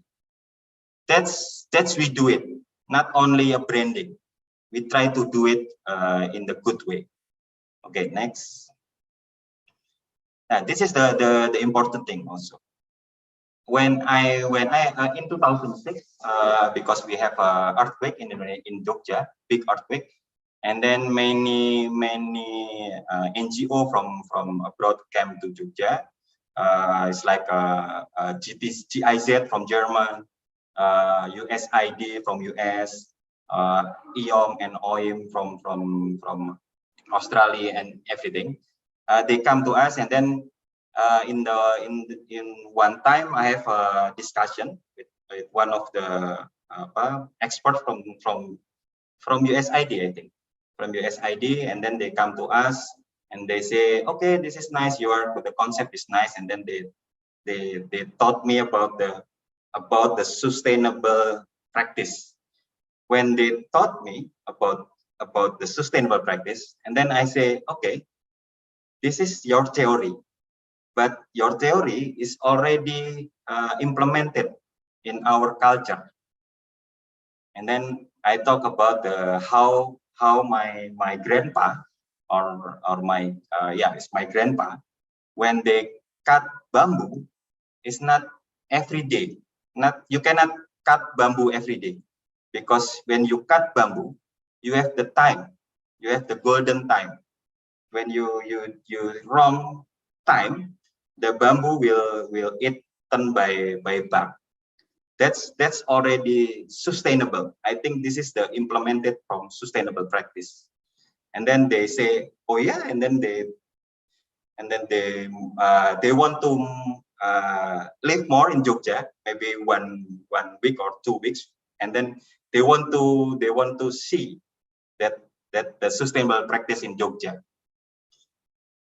That's we do it, not only a branding. We try to do it in the good way. Okay, next. This is the important thing also. When I in 2006, because we have a earthquake in Jogja, big earthquake, and then many NGO from abroad came to Jogja. It's like GIZ from German, USID from US, IOM and OIM from Australia and everything. They come to us, and then in one time I have a discussion with one of the experts from USID, I think, from USID, and then they come to us and they say, okay, this is nice, the concept is nice, and then they taught me about the sustainable practice. When they taught me about the sustainable practice, and then I say, okay, this is your theory, but your theory is already implemented in our culture. And then I talk about how my grandpa or my it's my grandpa, when they cut bamboo, it's not every day. You cannot cut bamboo every day, because when you cut bamboo, you have the time, you have the golden time. When you wrong time, the bamboo will eaten by bug. That's already sustainable. I think this is the implemented from sustainable practice. And then they say, oh yeah, and then they want to live more in Jogja, maybe one week or 2 weeks, and then they want to see that the sustainable practice in Jogja.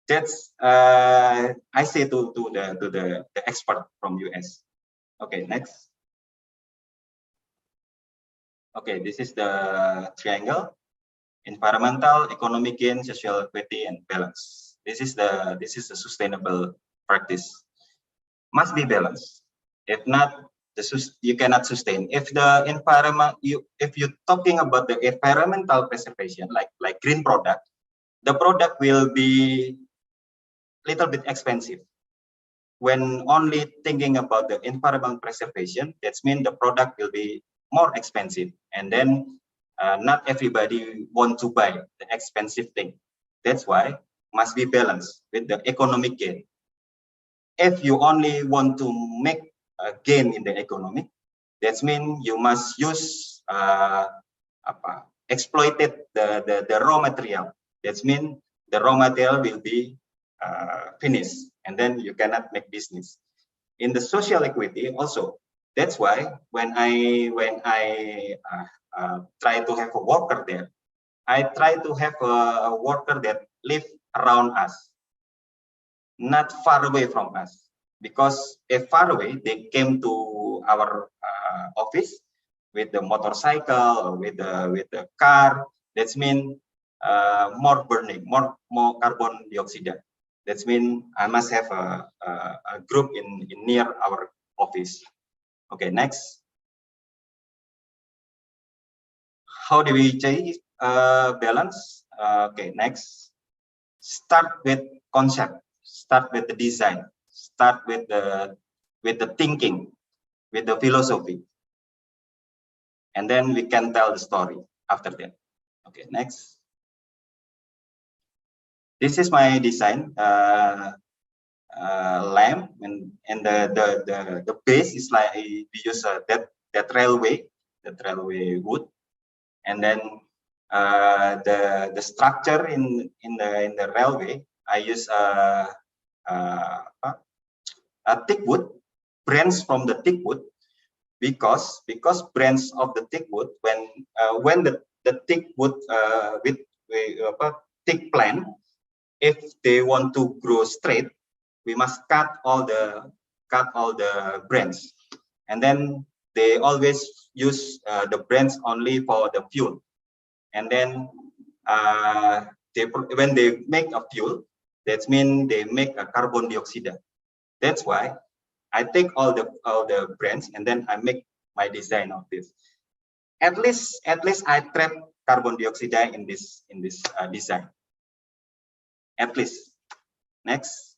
That's I say to the expert from US. Okay, next. Okay, this is the triangle: environmental, economic gain, social equity, and balance. This is the sustainable practice. Must be balanced. If not, you cannot sustain. If the environment, if you're talking about the environmental preservation, like green product, the product will be little bit expensive. When only thinking about the environmental preservation, that means the product will be more expensive, and then not everybody want to buy the expensive thing. That's why must be balanced with the economic gain. If you only want to make a gain in the economic, that means you must use exploited the raw material. That means the raw material will be finished, and then you cannot make business. In the social equity also, that's why when I try to have a worker there, I try to have a worker that live around us, not far away from us. Because if far away, they came to our office with the motorcycle or with the car. That means more burning, more carbon dioxide. That means I must have a group in near our office. Okay, next. How do we change balance? Okay, next. Start with concept. Start with the design. Start with the thinking, with the philosophy, and then we can tell the story after that. Okay, next. This is my design lamp, and the base is like we use that railway wood, and then the structure in the railway I use a thick wood, branch from the thick wood, because branch of the thick wood, when the thick wood with thick plant, if they want to grow straight, we must cut all the branch, and then they always use the branch only for the fuel, and then when they make a fuel, that means they make a carbon dioxide. That's why I take all the branch and then I make my design of this. At least I trap carbon dioxide in this design. At least. Next.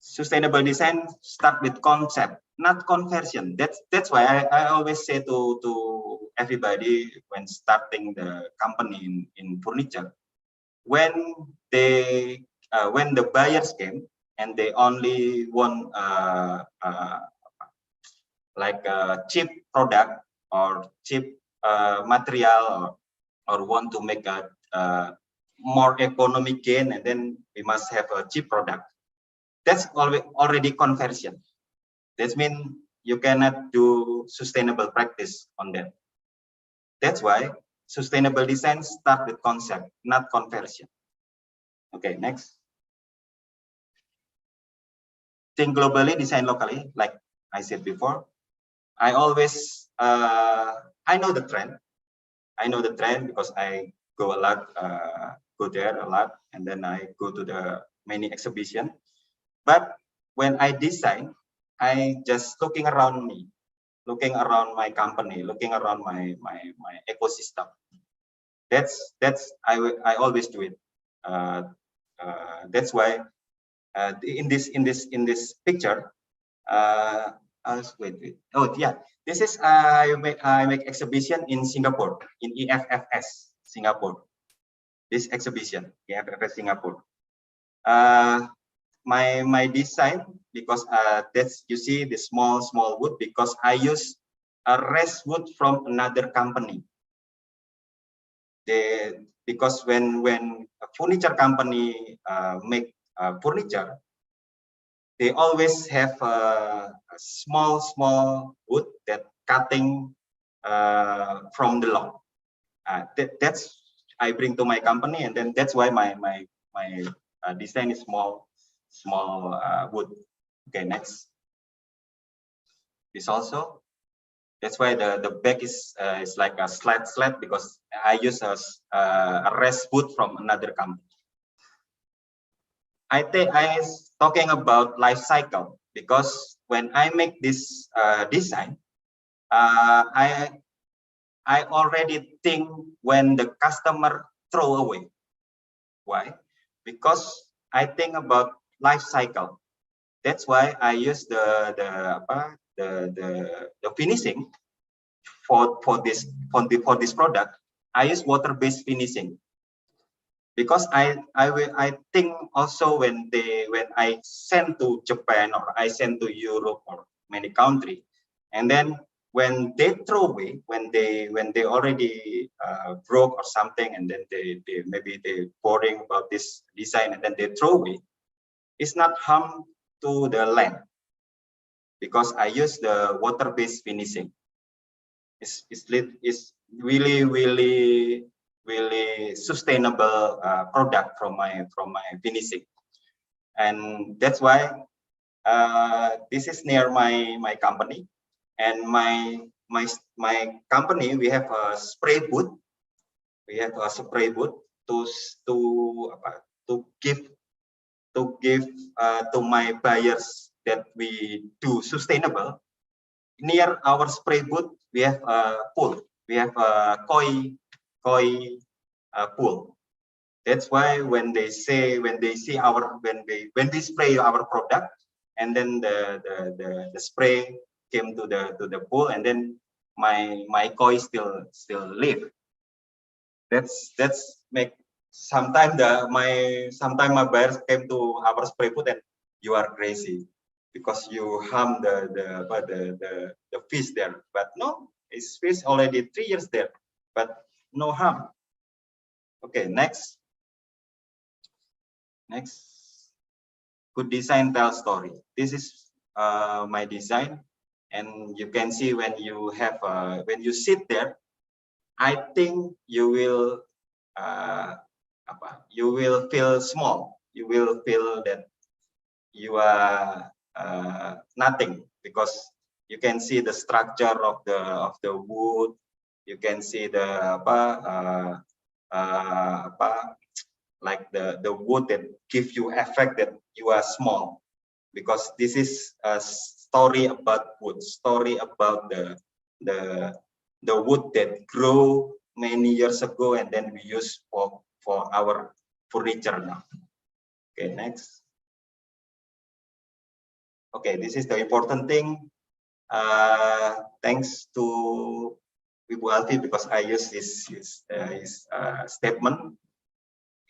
Sustainable design start with concept, not conversion. That's why I always say to everybody when starting the company in furniture, when the buyers came and they only want like a cheap product or cheap material, or want to make a more economic gain, and then we must have a cheap product. That's already conversion. That means you cannot do sustainable practice on that. That's why sustainable design start with concept, not conversion. Okay, next. Think globally, design locally, like I said before. I always, I know the trend. I know the trend because I go a lot, go there a lot, and then I go to the many exhibition. But when I design, I just looking around me, looking around my company, looking around my ecosystem. That's I always do it. That's why in this picture, wait. Oh yeah, this is I make exhibition in Singapore, in EFFS Singapore. This exhibition EFFS Singapore. My design, because that's, you see the small wood, because I use a rest wood from another company. Because when a furniture company make furniture, they always have a small wood that cutting from the log. That's I bring to my company, and then that's why my design is small wood. Okay, next. This also, that's why the back is like a slat, because I use a rest wood from another company. I talking about life cycle, because when I make this design, I already think when the customer throw away. Why? Because I think about life cycle. That's why I use the finishing for this product. I use water-based finishing, because I think also when I send to Japan, or I send to Europe or many country, and then when they throw away, when they already broke or something, and then maybe they boring about this design, and then they throw away, it's not harm to the land, because I use the water-based finishing. It's really sustainable product from my finishing, and that's why this is near my company, and my company, we have a spray booth. We have a spray booth to give to my buyers that we do sustainable. Near our spray booth, we have a pool. We have a koi pool. That's why when they see our when we spray our product, and then the spray came to the pool, and then my koi still live. That's make sometimes my buyers came to our spray booth, and you are crazy because you harm the fish there. But no, it's fish already 3 years there, but no harm. Okay, next. Good design tells story. This is my design, and you can see when you have when you sit there, I think you will feel small. you will feel that you are nothing, because you can see the structure of the wood, you can see the like the wood that give you effect that you are small, because this is a story about wood, story about the wood that grew many years ago and then we use for our furniture now. Okay, next. Okay, this is the important thing. Thanks to Ibu Alfi, because I use his statement,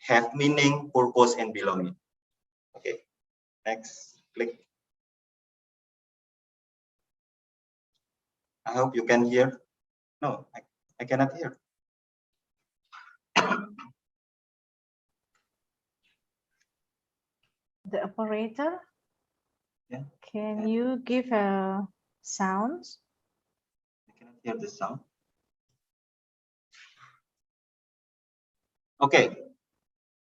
have meaning, purpose, and belonging. Okay, next, click. I hope you can hear. No, I cannot hear. The operator, Yeah. Can you give a sound? I cannot hear the sound. Okay,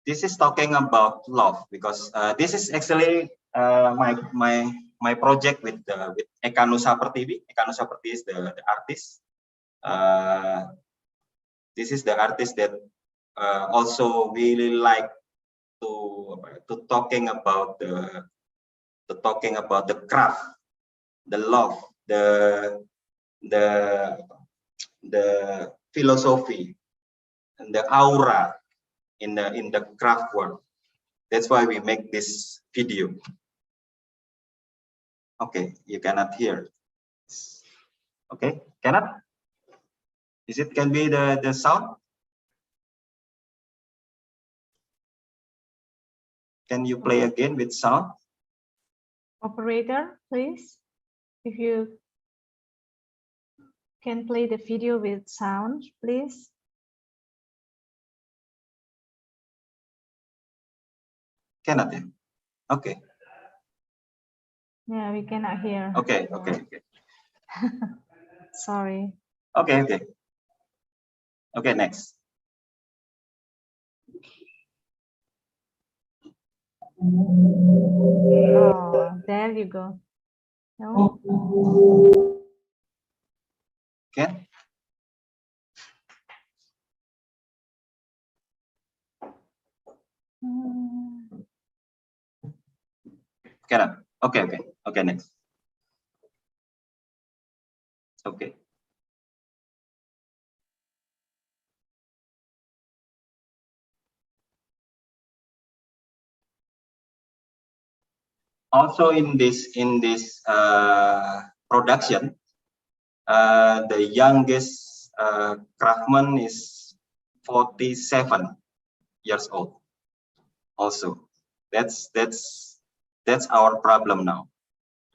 this is talking about love, because this is actually my project with Ekanu Sapertiwi. Ekanu Sapertiwi is the artist. This is the artist that also really like to talking about the craft, the love, the philosophy, and the aura in the craft work. That's why we make this video. Okay, you cannot hear. Okay, cannot. Is it can be the sound? Can you play again with sound? Operator, please, if you can play the video with sound, please. Cannot. Yeah? Okay. Yeah, we cannot hear. Okay. Sorry. Okay. Okay, next. Oh, there you go. No? Okay. Cannot. Okay, next. Okay. Also in this production, the youngest craftsman is 47 years old. Also, that's our problem now.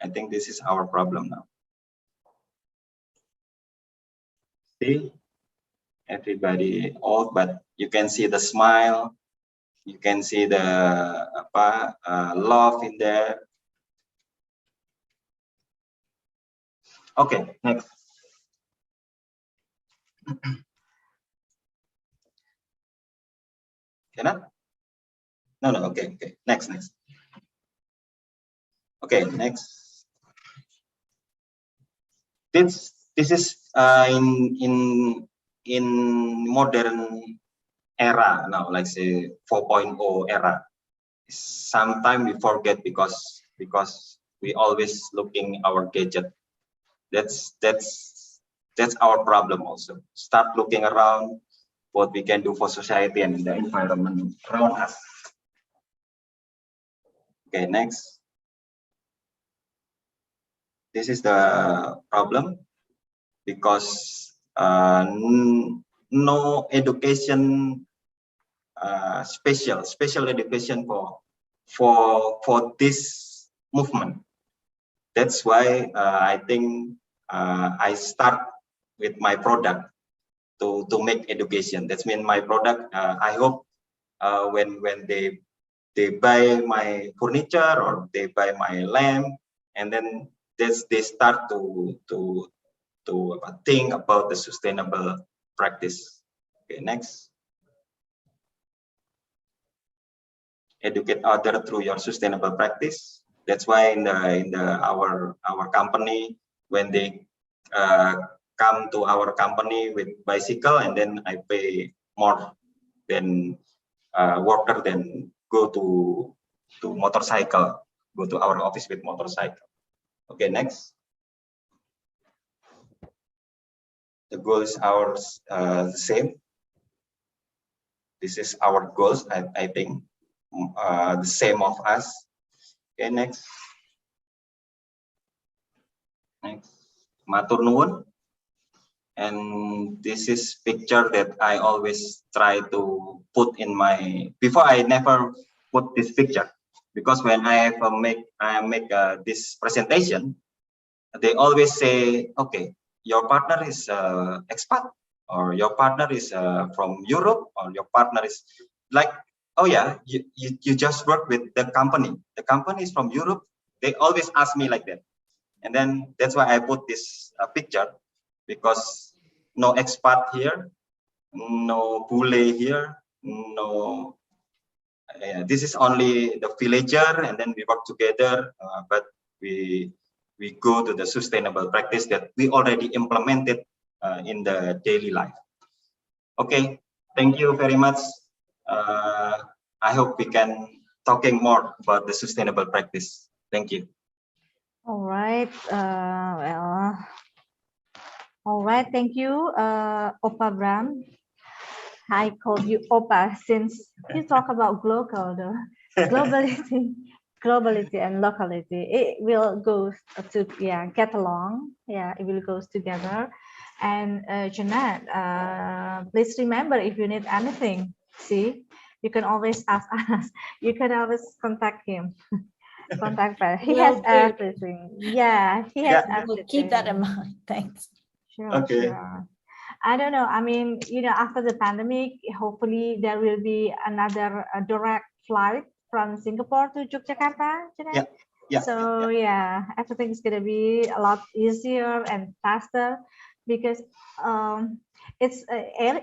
I think this is our problem now. See, everybody old, but you can see the smile. You can see the love in there. Okay, next. Cannot? No. Okay. Next. Okay, next. This is in modern era now, like say 4.0 era. Sometimes we forget because we always looking our gadget. That's our problem also. Start looking around what we can do for society and the environment around us. Okay, next. This is the problem because no education, special education for this movement. That's why I think I start with my product to make education. That's mean my product. I hope when they buy my furniture or they buy my lamp, and then they start to think about the sustainable practice. Okay, next. educate other through your sustainable practice. That's why in our company, when they come to our company with bicycle, and then I pay more than worker than go to motorcycle, go to our office with motorcycle. Okay, next. The goal is ours the same. This is our goals, I think, the same of us. Okay, next. Next, matur nuwun. And this is picture that I always try to put in my, before I never put this picture, because when I make this presentation, they always say, okay, your partner is expat, or your partner is from Europe, or your partner is like, oh yeah, you just work with the company is from Europe. They always ask me like that. And then that's why I put this picture, because no expat here, no bule here, no. This is only the villager, and then we work together. But we go to the sustainable practice that we already implemented in the daily life. Okay, thank you very much. I hope we can talking more about the sustainable practice. Thank you. All right. Well, all right. Thank you, Opa Bram. I called you Opa since you talk about globality, and locality. It will go to get along. Yeah, it will go together. And Jeanette, please remember, if you need anything, see, you can always ask us. You can always contact him. Contact her. He has everything. Yeah, he has everything. We'll keep that in mind. Thanks. Sure, okay. Sure. I don't know. I mean, after the pandemic, hopefully there will be another direct flight from Singapore to Yogyakarta. Yeah. So yeah, everything is gonna be a lot easier and faster, because it's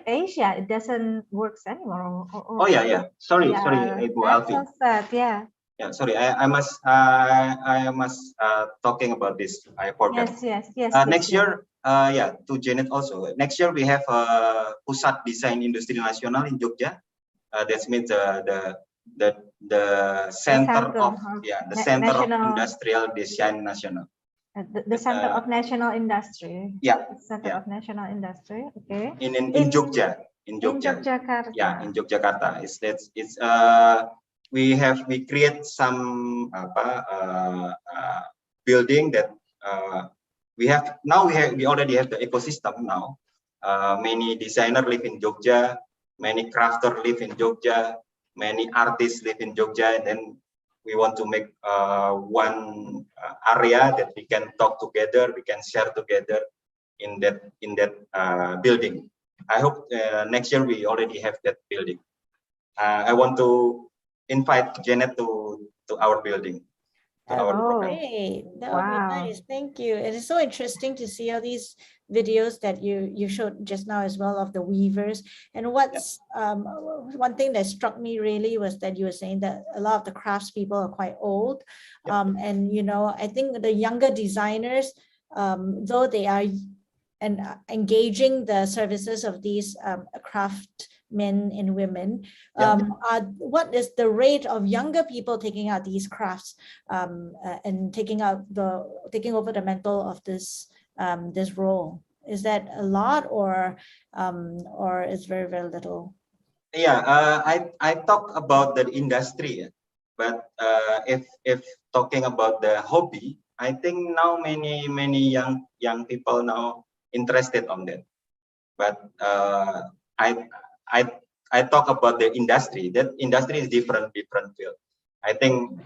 Asia. It doesn't work anymore. Oh yeah. Sorry, Ibu Alfi. So sad. Yeah. Yeah, sorry. I must talking about this. I forgot. Yes. Next year, to Janet also. Next year we have Pusat Desain Industri Nasional in Jogja. That means the center of industrial design national. The center of national industry. Yeah. Center of national industry. Okay. In Jogja. In Yogyakarta. Yeah, in Yogyakarta. We create some building that we already have the ecosystem now. Many designers live in Jogja, many crafters live in Jogja, many artists live in Jogja, and then we want to make one area that we can talk together, we can share together in that building. I hope next year we already have that building. I want to invite Janet to our building. Great. That would be nice. Thank you. It is so interesting to see all these videos that you showed just now as well of the weavers. And what's one thing that struck me really was that you were saying that a lot of the craftspeople are quite old. And I think the younger designers, though they are engaging the services of these craftsmen and women, what is the rate of younger people taking out these crafts and taking over the mantle of this role? Is that a lot, or is very, very little? Yeah, I talk about the industry, but if talking about the hobby, I think now many young people now interested on that. But I talk about the industry. That industry is different field. I think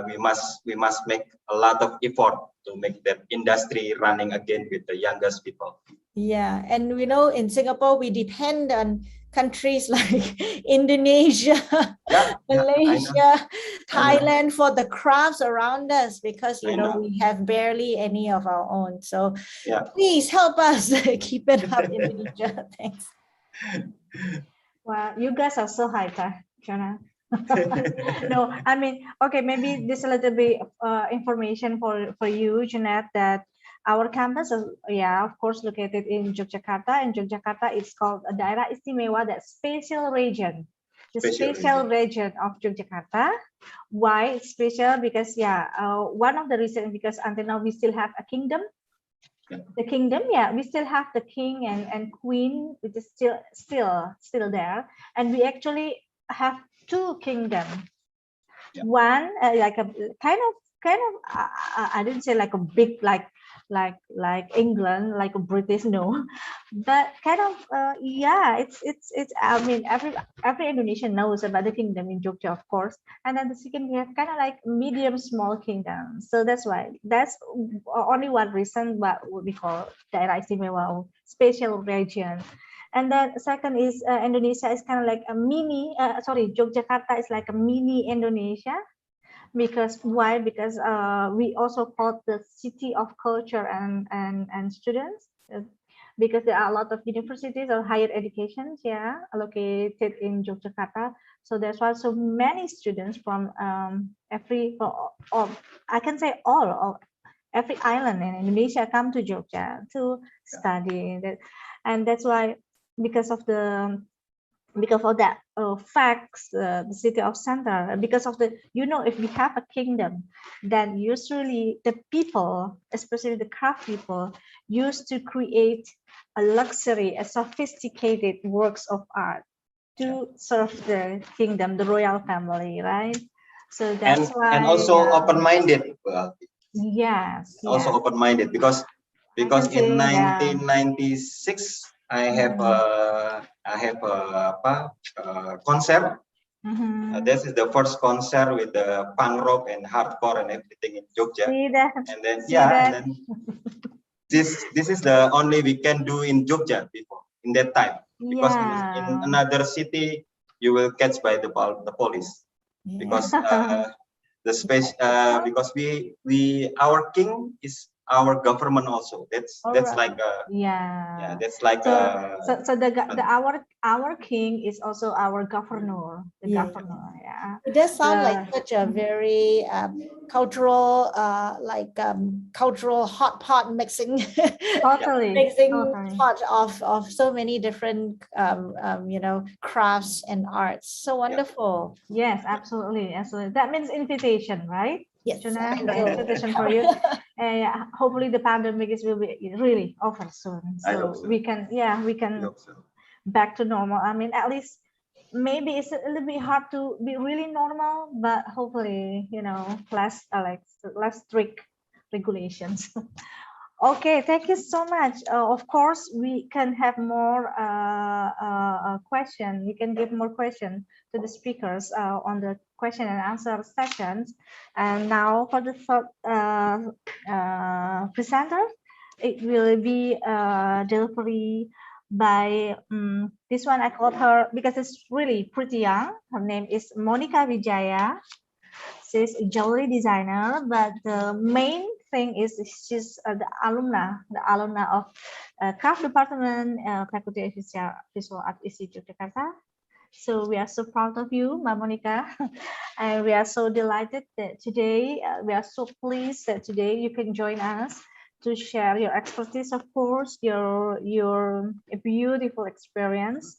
we must make a lot of effort to make that industry running again with the youngest people. Yeah, and we know in Singapore we depend on countries like Indonesia, Malaysia, Thailand for the crafts around us, because we have barely any of our own. So please help us keep it up, Indonesia. Thanks. Wow, you guys are so high tech, Jonah. No, I mean, okay, maybe this a little bit information for you, Jeanette, that our campus is, yeah, of course, located in Yogyakarta. In Yogyakarta, it's called a Daerah Istimewa, that special region. The special region of Yogyakarta. Why it's special? Because yeah, one of the reasons, because until now we still have a kingdom. The kingdom, yeah, we still have the king and queen, which is still there, and we actually have two kingdoms. One like a kind of I didn't say like a big like England, like a British, no, but kind of yeah, it's I mean every Indonesian knows about the kingdom in Jogja, of course, and then the second we have kind of like medium small kingdom. So that's why, that's only one reason what we call Daerah Istimewa or special region. And then second is Indonesia is kind of like a mini Yogyakarta is like a mini Indonesia. Because why? Because we also call the city of culture and students, because there are a lot of universities or higher educations, yeah, located in Yogyakarta. So that's why so many students from every, or I can say all of every island in Indonesia come to Jogja to study that, and that's why because of that facts, the city of center, because of the, you know, if we have a kingdom, then usually the people, especially the craft people, used to create a luxury, a sophisticated works of art to serve the kingdom, the royal family, right? So that's why, and also open-minded. Yes, also open-minded, because in 1996 I have a concert. This is the first concert with the punk rock and hardcore and everything in Jogja. And then and then this is the only we can do in Jogja before in that time, because in another city you will catch by the police, because the space because we our king is our government also. That's like a that's like so the our king is also our governor, governor. It does sound like such a very cultural cultural hot pot mixing pot of so many different you know, crafts and arts. So wonderful. Yes, absolutely. That means invitation, right? Yes, invitation for you. Hopefully the pandemic will be really over soon, so we can back to normal. I mean, at least maybe it's a little bit hard to be really normal, but hopefully, you know, less strict regulations. Okay, thank you so much. Of course, we can have more question. We can give more question to the speakers on the question and answer sessions. And now for the third presenter, it will be delivery by this one. I called her because it's really pretty young. Her name is Monica Wijaya. She's a jewelry designer, but the main thing is she's the alumna of craft department, Faculty of Visual Art ISI Yogyakarta. So we are so proud of you, Ma Monica, and we are so delighted that today, we are so pleased that today you can join us to share your expertise, of course, your beautiful experience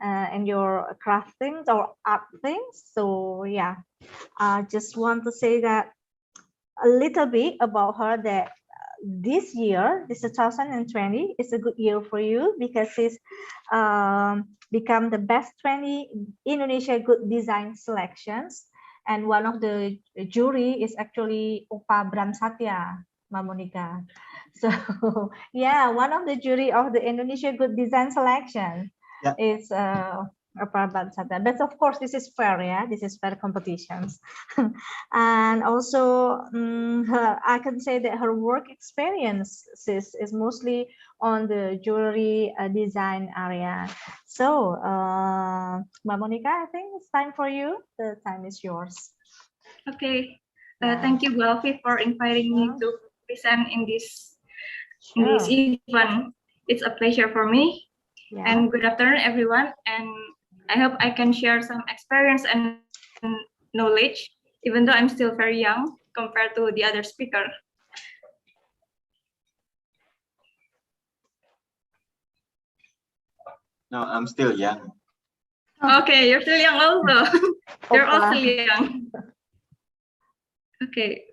and your craft things or art things. So yeah, I just want to say that a little bit about her, that this year, this 2020, is a good year for you because she's become the best 20 Indonesia Good Design selections, and one of the jury is actually Opa Bram Satya, Ma Monica. So yeah, one of the jury of the Indonesia Good Design selection is Opa Bram Satya. But of course, this is fair, yeah. This is fair competitions, and also I can say that her work experience is mostly on the jewelry design area. So, Ma Monica, I think it's time for you. The time is yours. Okay. Thank you, Guelfi, for inviting me to present in this event. It's a pleasure for me. And good afternoon, everyone. And I hope I can share some experience and knowledge, even though I'm still very young compared to the other speaker. No, I'm still young. Okay, you're still young also. You're all Opa. still young. Okay.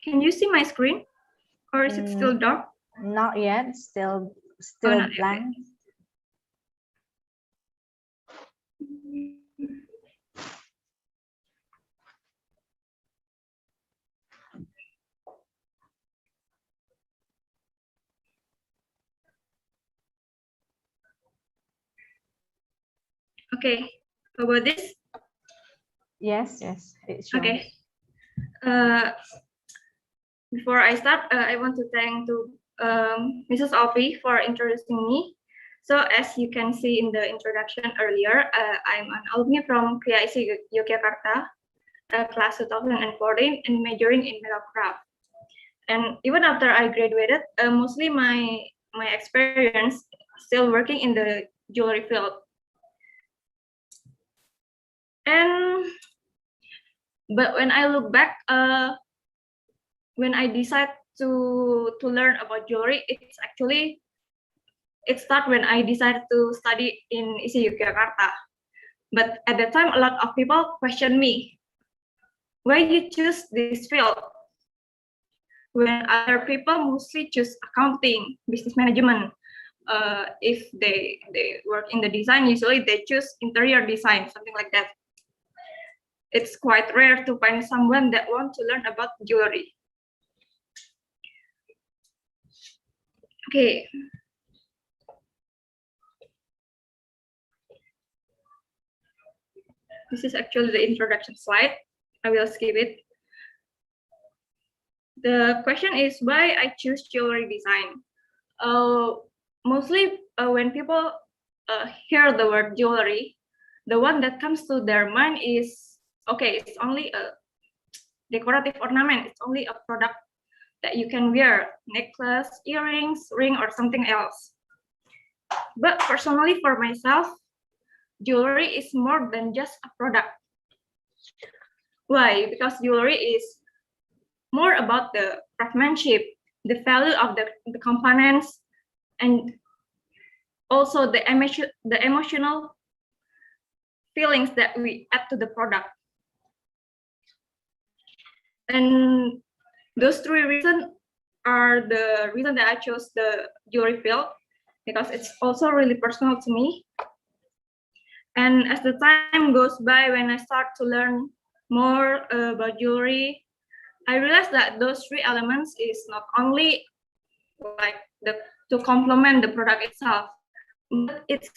Can you see my screen, or is it still dark? Not yet. Still not yet. blank. Okay. How about this? Yes, yes. It shows. Okay. Before I start, I want to thank to Mrs. Ovi for introducing me. So as you can see in the introduction earlier, I'm an alumni from Kriya ISI Yogyakarta, class 2014, and majoring in metal craft. And even after I graduated, mostly my experience still working in the jewelry field. But when I look back, when I decide to learn about jewelry, it started when I decided to study in ISI Yogyakarta. But at the time, a lot of people questioned me, why you choose this field? When other people mostly choose accounting, business management. If they work in the design, usually they choose interior design, something like that. It's quite rare to find someone that wants to learn about jewelry. Okay. This is actually the introduction slide. I will skip it. The question is why I choose jewelry design. Mostly when people hear the word jewelry, the one that comes to their mind is, okay, it's only a decorative ornament. It's only a product that you can wear, necklace, earrings, ring, or something else. But personally, for myself, jewelry is more than just a product. Why? Because jewelry is more about the craftsmanship, the value of the components, and also the emotional feelings that we add to the product. And those three reasons are the reason that I chose the jewelry field, because it's also really personal to me. And as the time goes by, when I start to learn more about jewelry, I realized that those three elements is not only like to complement the product itself, but it's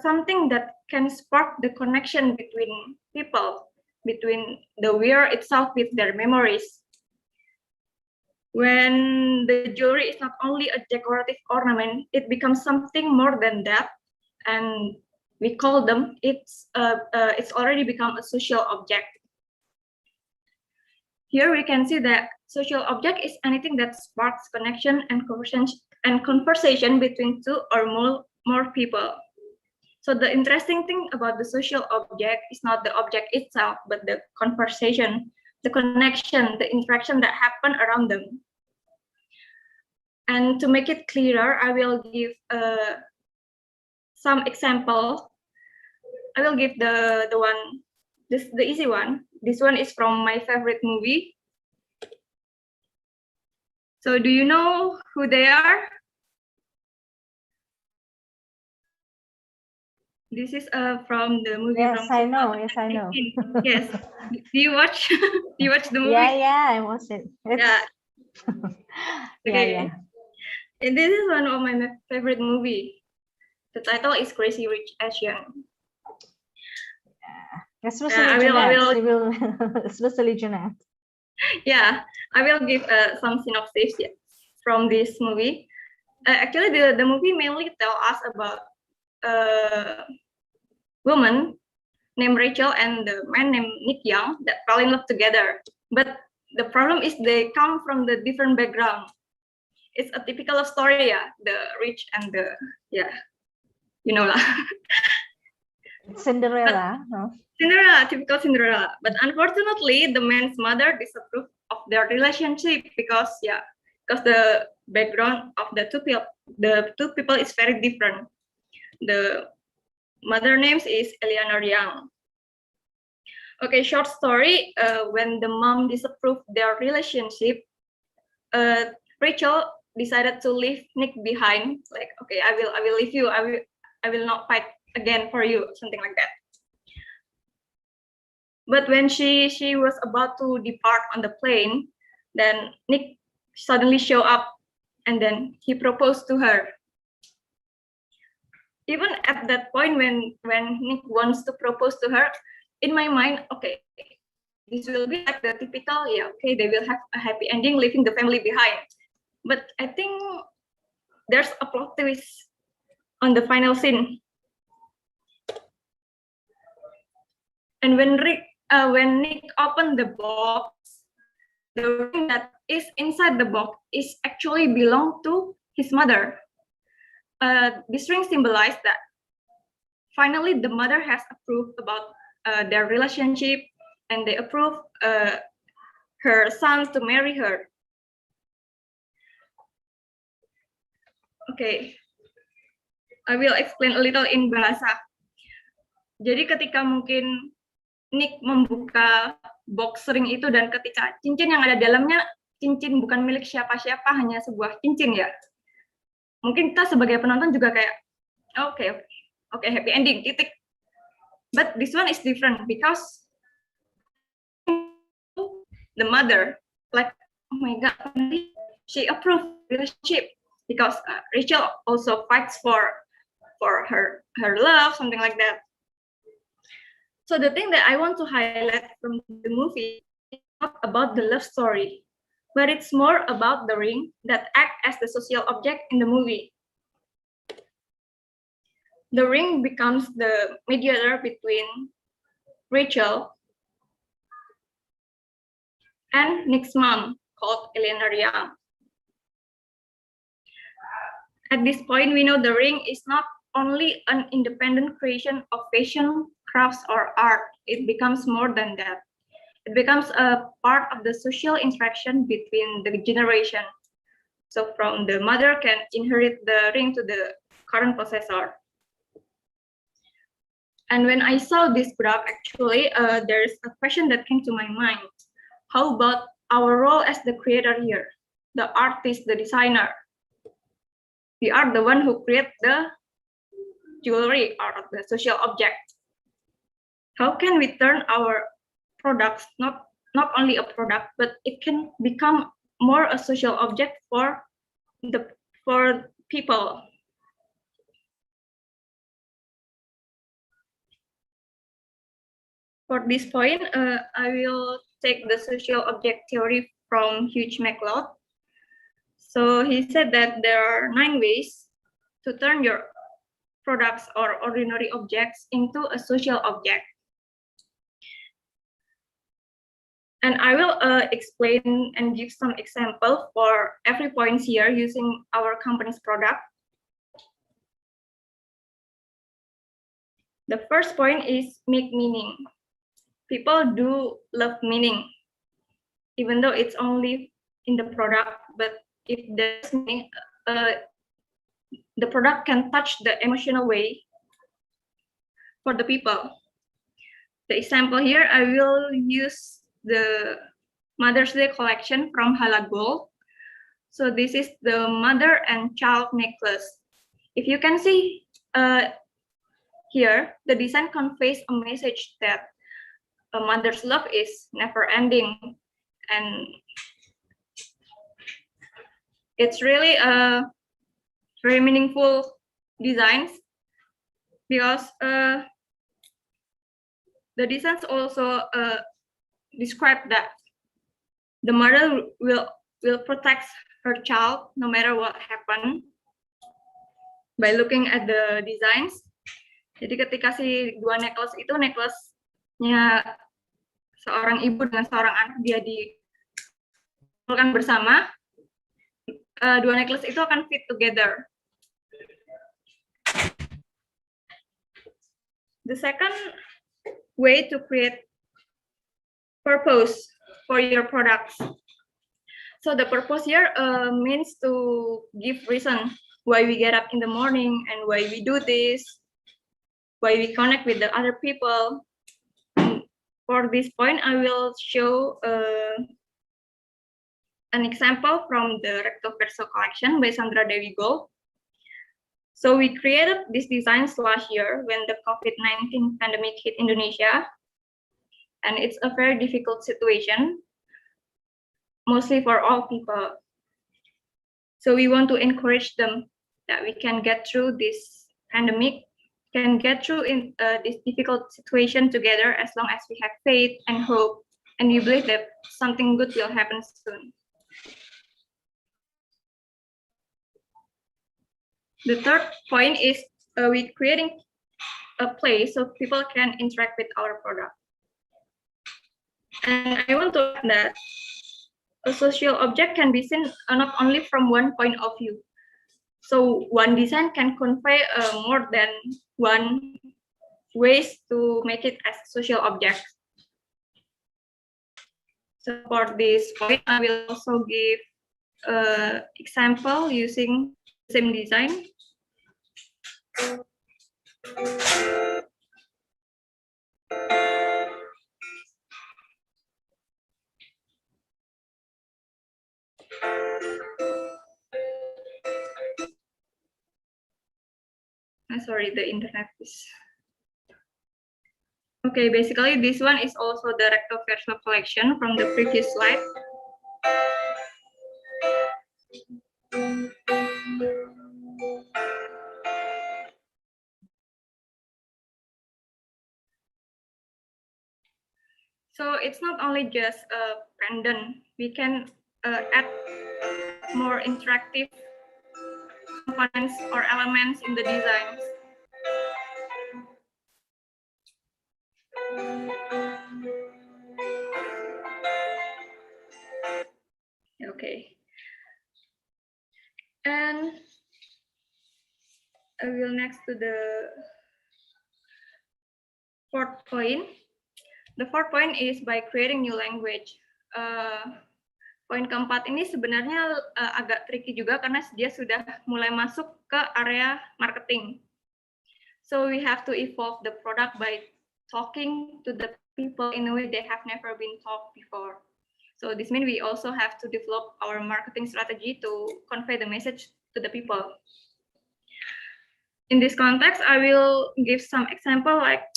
something that can spark the connection between people, between the wearer itself with their memories. When the jewelry is not only a decorative ornament, it becomes something more than that, and we call them, it's already become a social object. Here we can see that social object is anything that sparks connection and conversation between two or more people. So the interesting thing about the social object is not the object itself, but the conversation, the connection, the interaction that happen around them. And to make it clearer, I will give some example. I will give the easy one. This one is from my favorite movie. So do you know who they are? This is from the movie. Yes, I know. Yes, I know. Yes. Do you watch? Do you watch the movie? Yeah, I watched it. Yeah. Okay. Yeah. And this is one of my favorite movie. The title is Crazy Rich Asian. Especially Jeanette. Yeah, I will give some synopsis from this movie. Actually, the movie mainly tell us about a woman named Rachel and the man named Nick Young that fell in love together. But the problem is they come from the different background. It's a typical of story, yeah. The rich and the, yeah, you know lah. Cinderella, no? Cinderella, typical Cinderella. But unfortunately, the man's mother disapproved of their relationship because the background of the two people is very different. The mother names is Eleanor Young. Okay, short story. When the mom disapproved their relationship, Rachel decided to leave Nick behind. Like, okay, I will leave you. I will not fight again for you, something like that. But when she was about to depart on the plane, then Nick suddenly showed up, and then he proposed to her. Even at that point, when Nick wants to propose to her, in my mind, okay, this will be like the typical, yeah, okay, they will have a happy ending, leaving the family behind. But I think there's a plot twist on the final scene. And when Nick opened the box, the ring that is inside the box is actually belong to his mother. This ring symbolized that finally the mother has approved about their relationship, and they approve her son to marry her. Okay, I will explain a little in bahasa. Jadi ketika mungkin Nick membuka box ring itu, dan ketika cincin yang ada dalamnya cincin bukan milik siapa-siapa, hanya sebuah cincin ya. Mungkin kita sebagai penonton juga kayak oke, happy ending, titik. But this one is different because the mother, like, oh my God, she approved relationship because Rachel also fights for her love, something like that. So the thing that I want to highlight from the movie is not about the love story, but it's more about the ring that acts as the social object in the movie. The ring becomes the mediator between Rachel and Nick's mom, called Eleanor Young. At this point, we know the ring is not only an independent creation of fashion, crafts, or art. It becomes more than that. It becomes a part of the social interaction between the generation. So from the mother can inherit the ring to the current possessor. And when I saw this graph, actually, there's a question that came to my mind. How about our role as the creator here? The artist, the designer. We are the one who create the jewelry or the social object. How can we turn our products not only a product, but it can become more a social object for people? For this point, I will take the social object theory from Hugh MacLeod. So he said that there are 9 ways to turn your products or ordinary objects into a social object. And I will explain and give some example for every point here using our company's product. The first point is make meaning. People do love meaning, even though it's only in the product, but if there's meaning, the product can touch the emotional way for the people. The example here, I will use the Mother's Day collection from Hala Gold. So this is the mother and child necklace. If you can see here, the design conveys a message that a mother's love is never ending, and it's really a very meaningful designs because the designs also describe that the mother will protect her child no matter what happened. By looking at the designs, Jadi ketika si dua necklace itu necklace-nya seorang ibu dengan seorang anak dia dikumpulkan bersama, dua necklace itu akan fit together. The second way to create purpose for your products. So the purpose here means to give reason why we get up in the morning and why we do this, why we connect with the other people. For this point, I will show an example from the Recto Verso collection by Sandra Dewi Gold. So we created this designs last year when the COVID-19 pandemic hit Indonesia, and it's a very difficult situation, mostly for all people. So we want to encourage them that we can get through this pandemic, can get through this difficult situation together as long as we have faith and hope, and we believe that something good will happen soon. The third point is we creating a place so people can interact with our product. And I want to add that a social object can be seen not only from one point of view. So one design can convey more than one ways to make it as social object. So for this point, I will also give an example using the same design. Sorry, the internet is. Okay, basically this one is also the Recto Verso collection from the previous slide. So it's not only just a pendant, we can add more interactive components or elements in the designs. Okay. And I will next to the fourth point. The fourth point is by creating new language. Poin keempat ini sebenarnya agak tricky juga karena dia sudah mulai masuk ke area marketing. So we have to evolve the product by talking to the people in a way they have never been taught before. So this means we also have to develop our marketing strategy to convey the message to the people. In this context, I will give some example like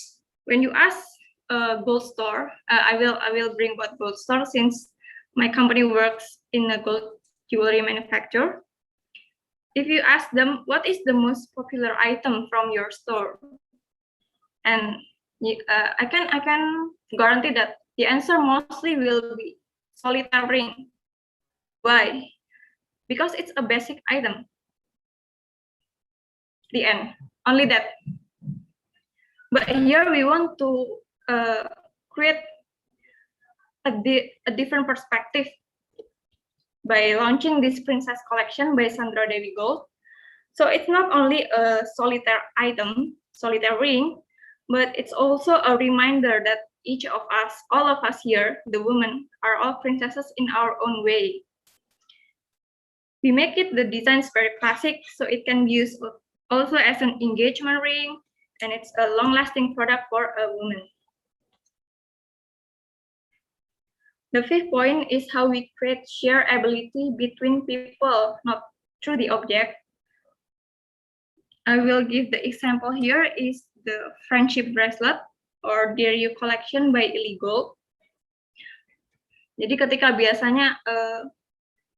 when you ask a gold store, I will bring what gold store since my company works in a gold jewelry manufacturer. If you ask them, what is the most popular item from your store? And I can guarantee that the answer mostly will be solitaire ring. Why? Because it's a basic item. The end. Only that. But here we want to create a different perspective by launching this princess collection by Sandra Dewi Gold. So it's not only a solitaire item, solitaire ring, but it's also a reminder that each of us, all of us here, the women, are all princesses in our own way. We make it the designs very classic, so it can be used also as an engagement ring, and it's a long-lasting product for a woman. The fifth point is how we create shareability between people, not through the object. I will give the example here is the friendship bracelet or Dear You collection by Ili Gold. Jadi ketika biasanya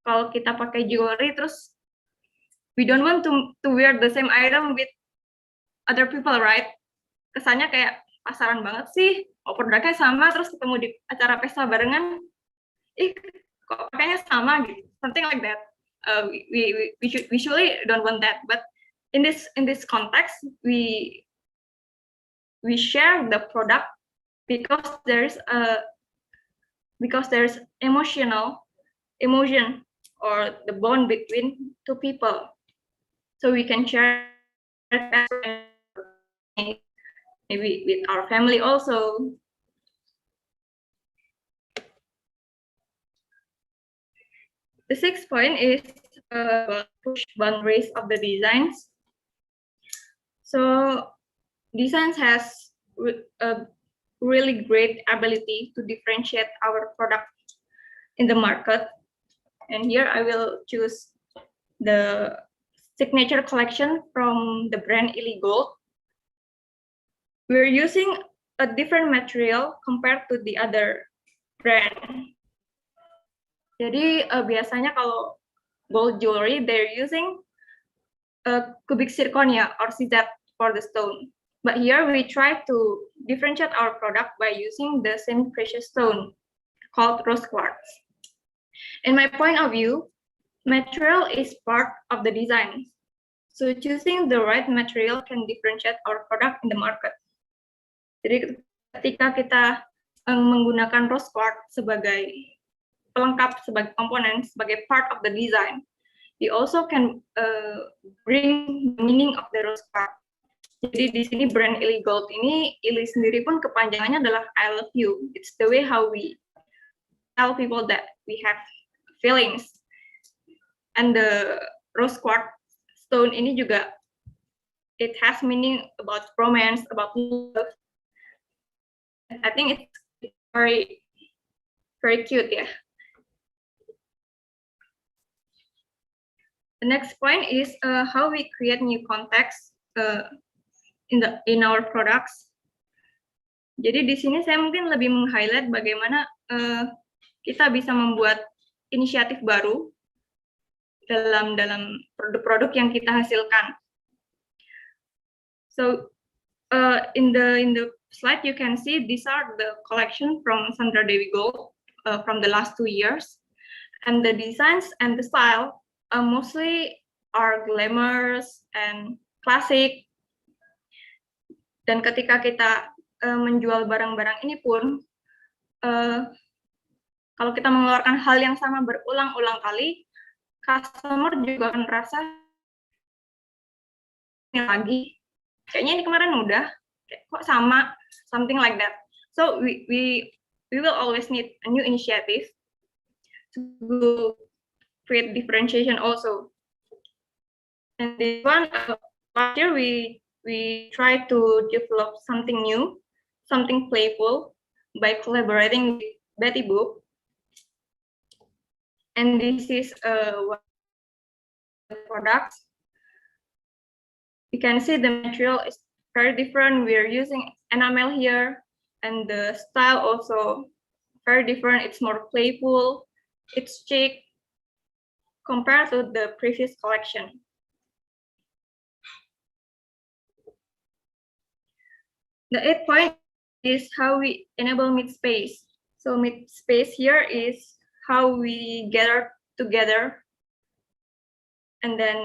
kalau kita pakai jewelry terus we don't want to wear the same item with other people, right? Kesannya kayak pasaran banget sih, produknya sama terus ketemu di acara pesta barengan, kok pakainya sama gitu, something like that. We usually don't want that, but in this context we we share the product because there's emotion or the bond between two people. So we can share maybe with our family also. The sixth point is push boundaries of the designs. So designs has a really great ability to differentiate our product in the market. And here I will choose the signature collection from the brand ISI Gold. We're using a different material compared to the other brand. Jadi biasanya kalau gold jewelry, they're using cubic zirconia or CZ for the stone. But here we try to differentiate our product by using the semi-precious stone called rose quartz. In my point of view, material is part of the design. So choosing the right material can differentiate our product in the market. Jadi ketika kita menggunakan rose quartz sebagai pelengkap, sebagai komponen, sebagai part of the design, we also can bring the meaning of the rose quartz. Jadi di sini brand ISI Gold ini, ISI sendiri pun kepanjangannya adalah I love you. It's the way how we tell people that we have feelings. And the rose quartz stone ini juga, it has meaning about romance, about love. I think it's very, very cute, yeah. The next point is how we create new context in our products. Jadi di sini saya mungkin lebih meng-highlight bagaimana kita bisa membuat inisiatif baru dalam produk-produk yang kita hasilkan. So in the slide you can see these are the collection from Sandra Dewi Gold from the last 2 years, and the designs and the style mostly are glamorous and classic. Dan ketika kita menjual barang-barang ini pun, kalau kita mengeluarkan hal yang sama berulang-ulang kali, customer juga akan merasa ini lagi, kayaknya ini kemarin udah, kok sama, something like that. So we will always need a new initiative to create differentiation also. And this one, last year we try to develop something new, something playful by collaborating with Betty Boop. And this is one of the products. You can see the material is very different. We are using enamel here, and the style also very different. It's more playful, it's chic compared to the previous collection. The 8th point is how we enable mid-space. So mid-space here is how we gather together, and then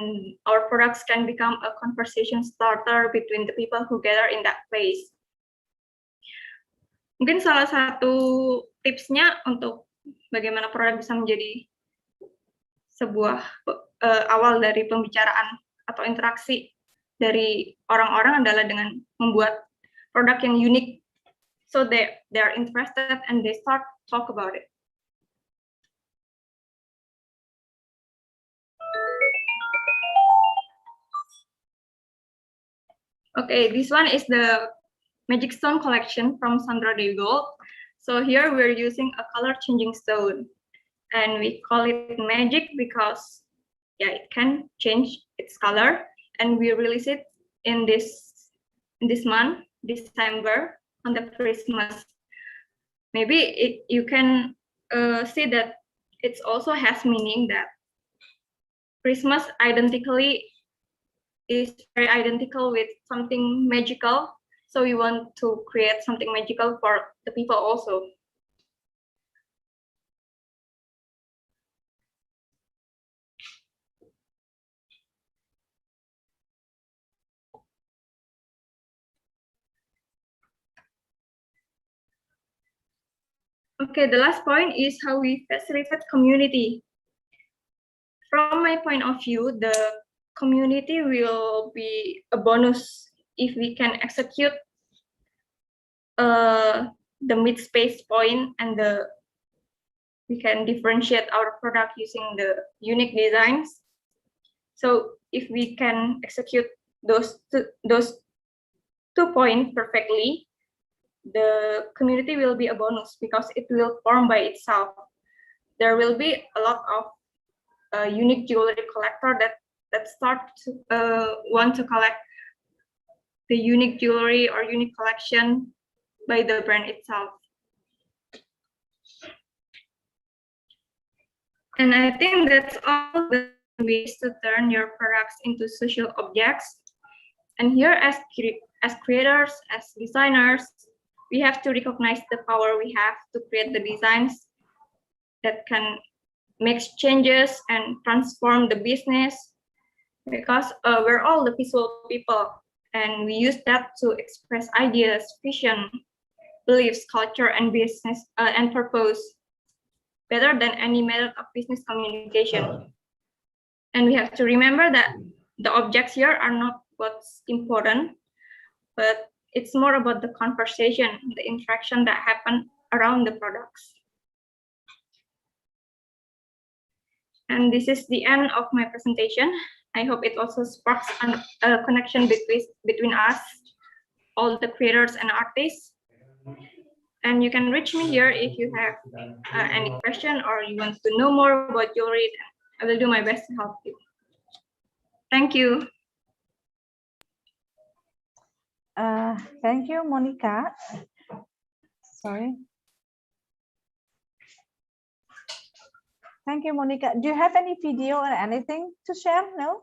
our products can become a conversation starter between the people who gather in that place. Mungkin salah satu tipsnya untuk bagaimana produk bisa menjadi sebuah awal dari pembicaraan atau interaksi dari orang-orang adalah dengan membuat produk yang unik, so they are interested and they start talk about it. Okay, this one is the Magic Stone collection from Sandra Dewi Gold. So here we're using a color changing stone, and we call it magic because it can change its color, and we release it in this month, December, on the Christmas. Maybe you can see that it also has meaning that Christmas is very identical with something magical. So we want to create something magical for the people also. Okay, the last point is how we facilitate community. From my point of view, the community will be a bonus if we can execute the mid-space point and we can differentiate our product using the unique designs. So if we can execute those two points perfectly, the community will be a bonus because it will form by itself. There will be a lot of unique jewelry collector that start to want to collect the unique jewelry or unique collection by the brand itself. And I think that's all the ways to turn your products into social objects. And here as creators, as designers, we have to recognize the power we have to create the designs that can make changes and transform the business, because we're all the visual people and we use that to express ideas, vision, beliefs, culture, and business and purpose better than any method of business communication. And we have to remember that the objects here are not what's important, but it's more about the conversation, the interaction that happen around the products. And this is the end of my presentation. I hope it also sparks a connection between us, all the creators and artists. And you can reach me here if you have any question or you want to know more about jewelry. I will do my best to help you. Thank you. Thank you, Monica. Sorry. Thank you, Monica. Do you have any video or anything to share? No?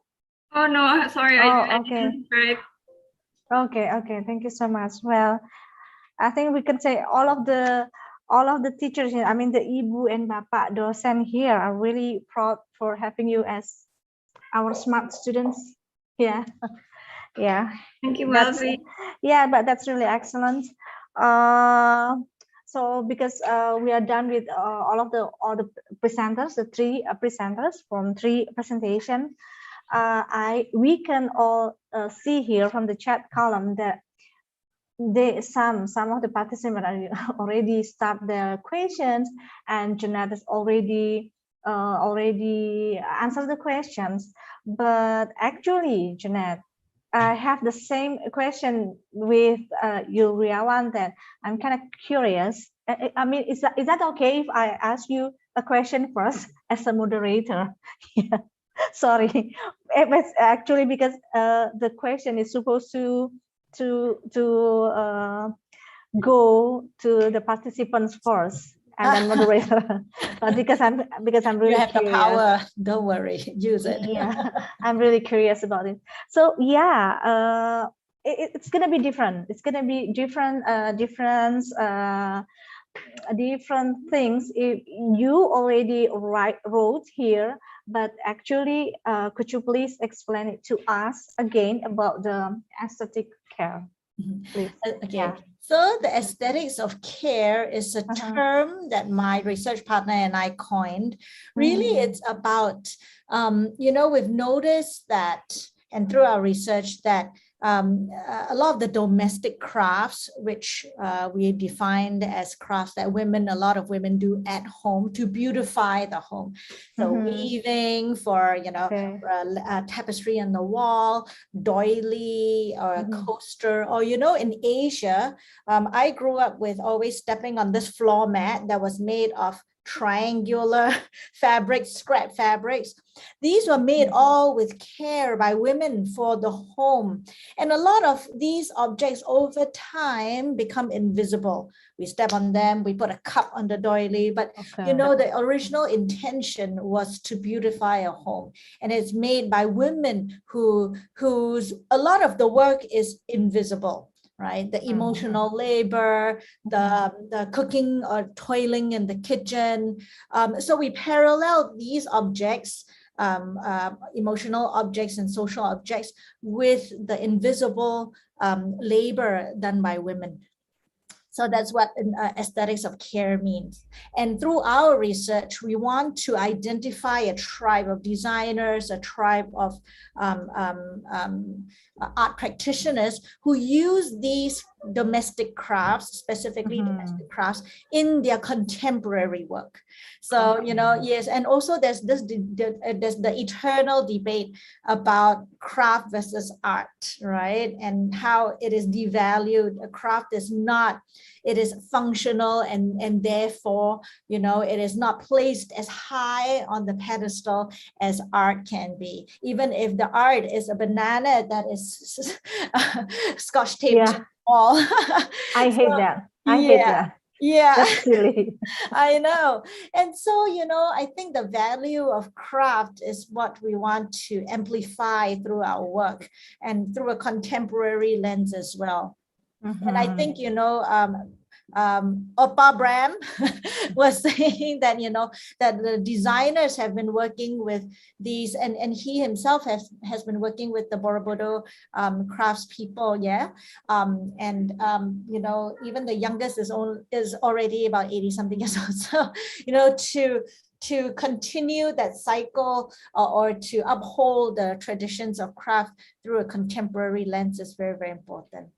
Oh, no, sorry. I okay. didn't prepare it. Okay. Thank you so much. Well, I think we can say all of the teachers here, I mean the Ibu and Bapak dosen here are really proud for having you as our smart students. Yeah. Yeah. Thank you, Welby. Yeah, but that's really excellent. So because we are done with all the presenters, the three presenters from three presentation, we can all see here from the chat column that some of the participants are already start their questions, and Jeanette has already answered the questions. But actually, Jeanette, I have the same question with you, Riawan, that I'm kind of curious. I mean, is that okay if I ask you a question first as a moderator? Yeah. Sorry, it's actually because the question is supposed to go to the participants first and then moderator. But because I'm really you have curious. The power, don't worry, use it. Yeah, I'm really curious about it. So yeah, it's gonna be different. It's gonna be different things if you already wrote here, but actually could you please explain it to us again about the aesthetic care, please? Okay. Yeah. So the aesthetics of care is a term that my research partner and I coined. Really, it's about, we've noticed that, and through our research, that a lot of the domestic crafts, which we defined as crafts that a lot of women do at home to beautify the home. So weaving for, tapestry on the wall, doily, or a coaster, or, in Asia, I grew up with always stepping on this floor mat that was made of triangular fabrics, scrap fabrics. These were made all with care by women for the home. And a lot of these objects over time become invisible. We step on them, we put a cup on the doily, but the original intention was to beautify a home. And it's made by women whose a lot of the work is invisible. Right, the emotional labor, the cooking or toiling in the kitchen. So we parallel these objects, emotional objects and social objects, with the invisible labor done by women. So that's what aesthetics of care means. And through our research, we want to identify a tribe of designers, a tribe of art practitioners who use these domestic crafts, specifically domestic crafts, in their contemporary work. So, you know, yes, and also there's the eternal debate about craft versus art, right? And how it is devalued. A craft is not, it is functional, and therefore, you know, it is not placed as high on the pedestal as art can be. Even if the art is a banana that is scotch taped to the wall. I hate that. I hate that. Yeah, that's silly. I know. And so, you know, I think the value of craft is what we want to amplify through our work and through a contemporary lens as well. And I think, you know, Oppa Bram was saying that, you know, that the designers have been working with these, and he himself has been working with the Borobudur craftspeople, you know, even the youngest is already about 80 something years old. So, you know, to continue that cycle or to uphold the traditions of craft through a contemporary lens is very, very important.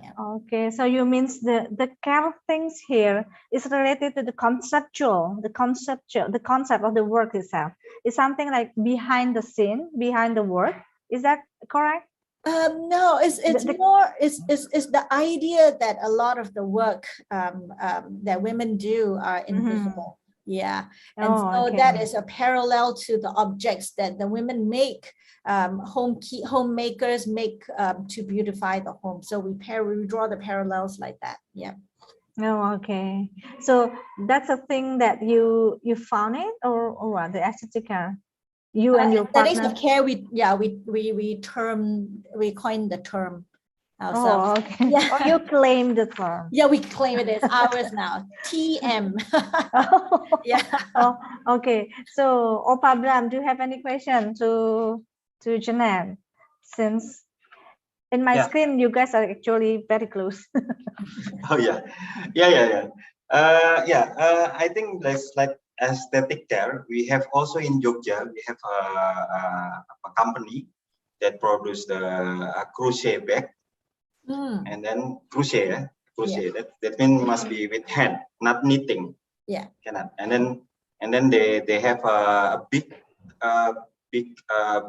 Yeah. Okay, so you means the care of things here is related to the concept of the work itself. It's something like behind the scene, behind the work. Is that correct? No, it's the idea that a lot of the work that women do are invisible. Yeah, and that is a parallel to the objects that the women make. Homemakers make to beautify the home. So we draw the parallels like that. Yeah. Oh, okay. So that's a thing that you found it, or what, the aesthetic care? You and your partner? Aesthetics of care. We coined the term ourselves. Oh, okay. Yeah. Oh, you claim the term. Yeah, we claim it as ours now. TM. Yeah. Oh, okay. So, Oppa Bram, do you have any question to Jeanette? Since in my screen, you guys are actually very close. Oh yeah. I think like aesthetic care. We have also in Jogja. We have a company that produce the crochet bag, and then crochet. That means must be with hand, not knitting. Yeah. Cannot. And then they have a big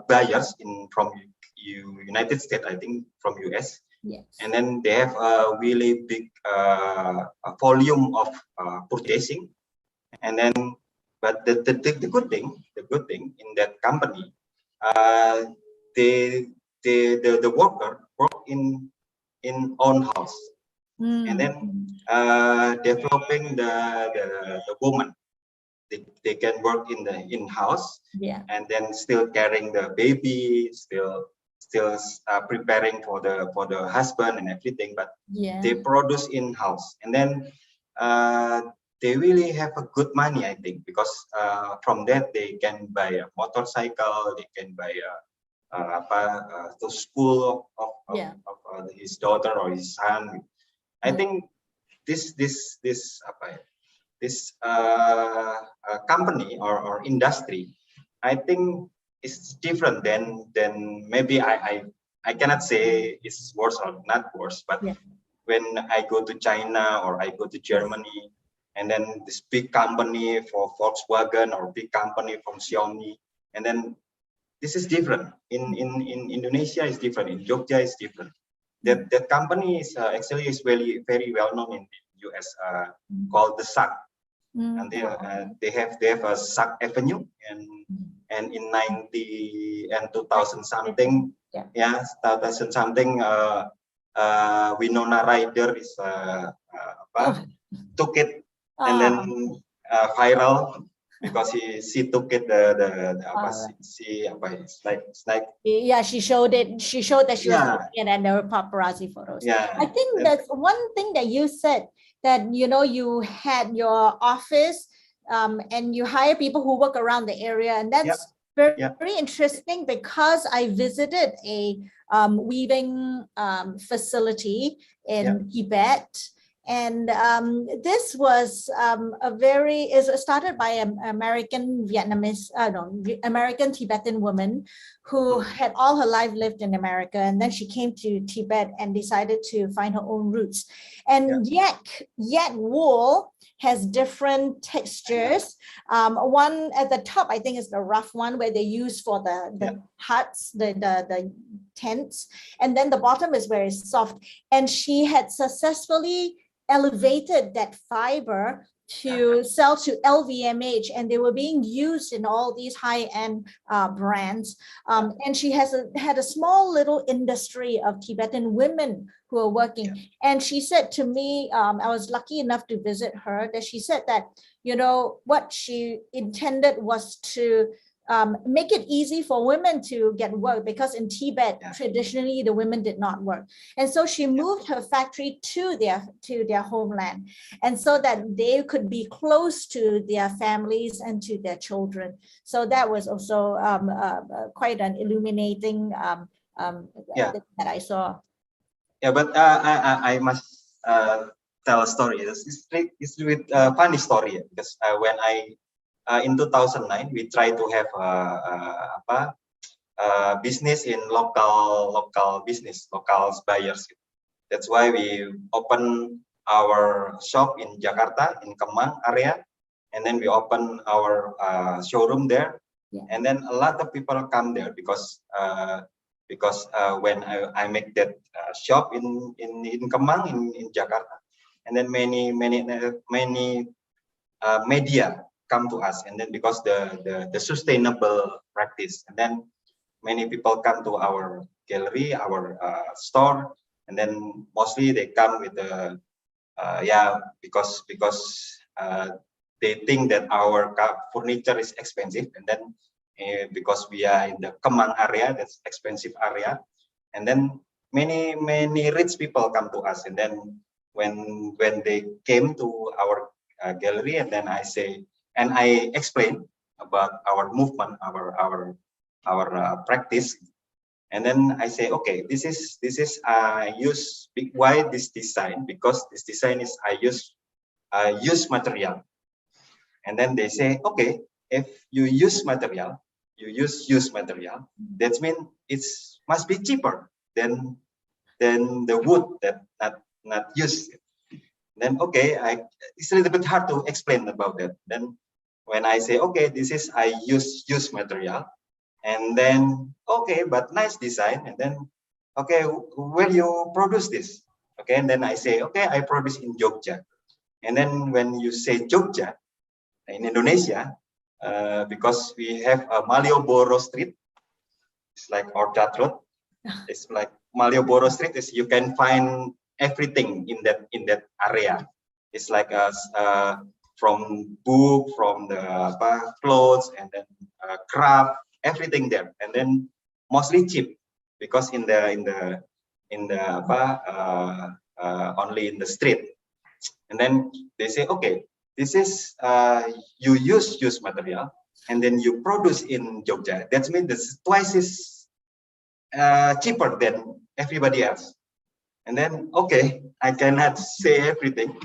buyers from United States, I think, from US. Yes. And then they have a really big volume of purchasing. And then, but the good thing in that company, the worker work in own house, and then developing the woman. They can work in the in-house, and then still carrying the baby, still preparing for the husband and everything, but they produce in-house, and then they really have a good money, I think, because from that they can buy a motorcycle, they can buy the school of his daughter or his son. I think this company or industry, I think it's different than maybe I cannot say it's worse or not worse, but when I go to China or I go to Germany, and then this big company for Volkswagen or big company from Xiaomi, and then this is different. In Indonesia is different. In Jogja is different. That company is actually is very well known in the US, called the SAC. And they have a SAC Avenue, and in 2000 something, 2000 something, Winona Ryder is took it and then viral because she took it it's like she showed that she was taking it, and there were paparazzi photos. I think that's one thing that you said, that you had your office and you hire people who work around the area, and that's very interesting, because I visited a weaving facility in Tibet, And this was started by an American American Tibetan woman who had all her life lived in America, and then she came to Tibet and decided to find her own roots. And yak wool has different textures. One at the top, I think, is the rough one where they use for the huts, the tents, and then the bottom is where it's soft. And she had successfully elevated that fiber to sell to LVMH, and they were being used in all these high-end brands. And she had a small little industry of Tibetan women who are working. And she said to me, I was lucky enough to visit her, that she said that, you know, what she intended was to make it easy for women to get work, because in Tibet, traditionally, the women did not work. And so she moved her factory to their homeland, and so that they could be close to their families and to their children. So that was also quite an illuminating that I saw. Yeah, but I must tell a story. It's with a funny story, because when in 2009 we tried to have business in local buyers. That's why we open our shop in Jakarta, in Kemang area, and then we open our showroom there. And then a lot of people come there because when I make that shop in Kemang in Jakarta, and then many media come to us, and then because the sustainable practice, and then many people come to our gallery, our store, and then mostly they come with the because they think that our furniture is expensive, and then because we are in the Kemang area, that's expensive area, and then many rich people come to us, and then when they came to our gallery, and then I say, and I explain about our movement, our practice, and then I say, okay, this is use why this design, because this design is I use material, and then they say, okay, if you use material, use material, that means it must be cheaper than the wood that not used. Then okay, it's a little bit hard to explain about that. Then when I say, okay, this is I use material, and then okay, but nice design, and then okay, where you produce this? Okay, and then I say, okay, I produce in Jogja. And then when you say Jogja in Indonesia, because we have a Malioboro Street, it's like Orchard Road. It's like Malioboro Street is you can find everything in that area. It's like from book, from the clothes, and then craft, everything there, and then mostly cheap, because in the only in the street. And then they say, okay, this is you use material, and then you produce in Jogja. That means this twice is cheaper than everybody else. And then okay, I cannot say everything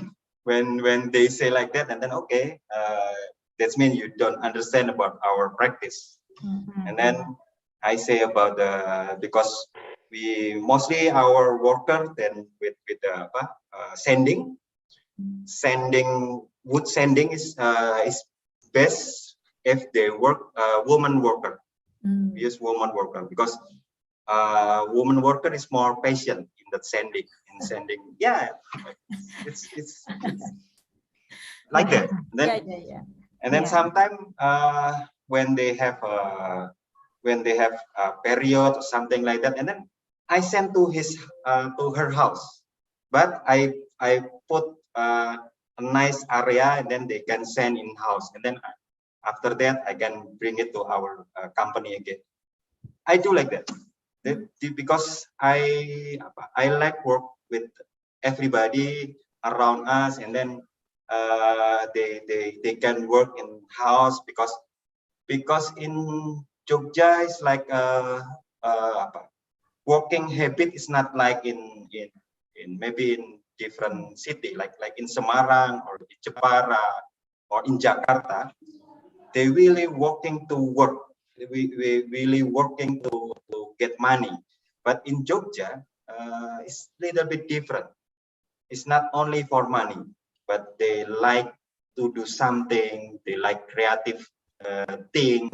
when they say like that, and then okay, that means you don't understand about our practice. And then I say about because we mostly our worker then with the wood sanding is best if they work woman worker. We use woman worker because woman worker is more patient in that sanding. Yeah, it's like that. And then sometimes when they have a period or something like that, and then I send to her house, but I put a nice area, and then they can send in house, and then after that I can bring it to our company again. I do like that because I like work with everybody around us, and then they can work in house because in Jogja is like working habit is not like in maybe in different city, like in Semarang or in Jepara or in Jakarta. They really working to work. We really working to get money. But in Jogja, it's a little bit different. It's not only for money, but they like to do something. They like creative thing.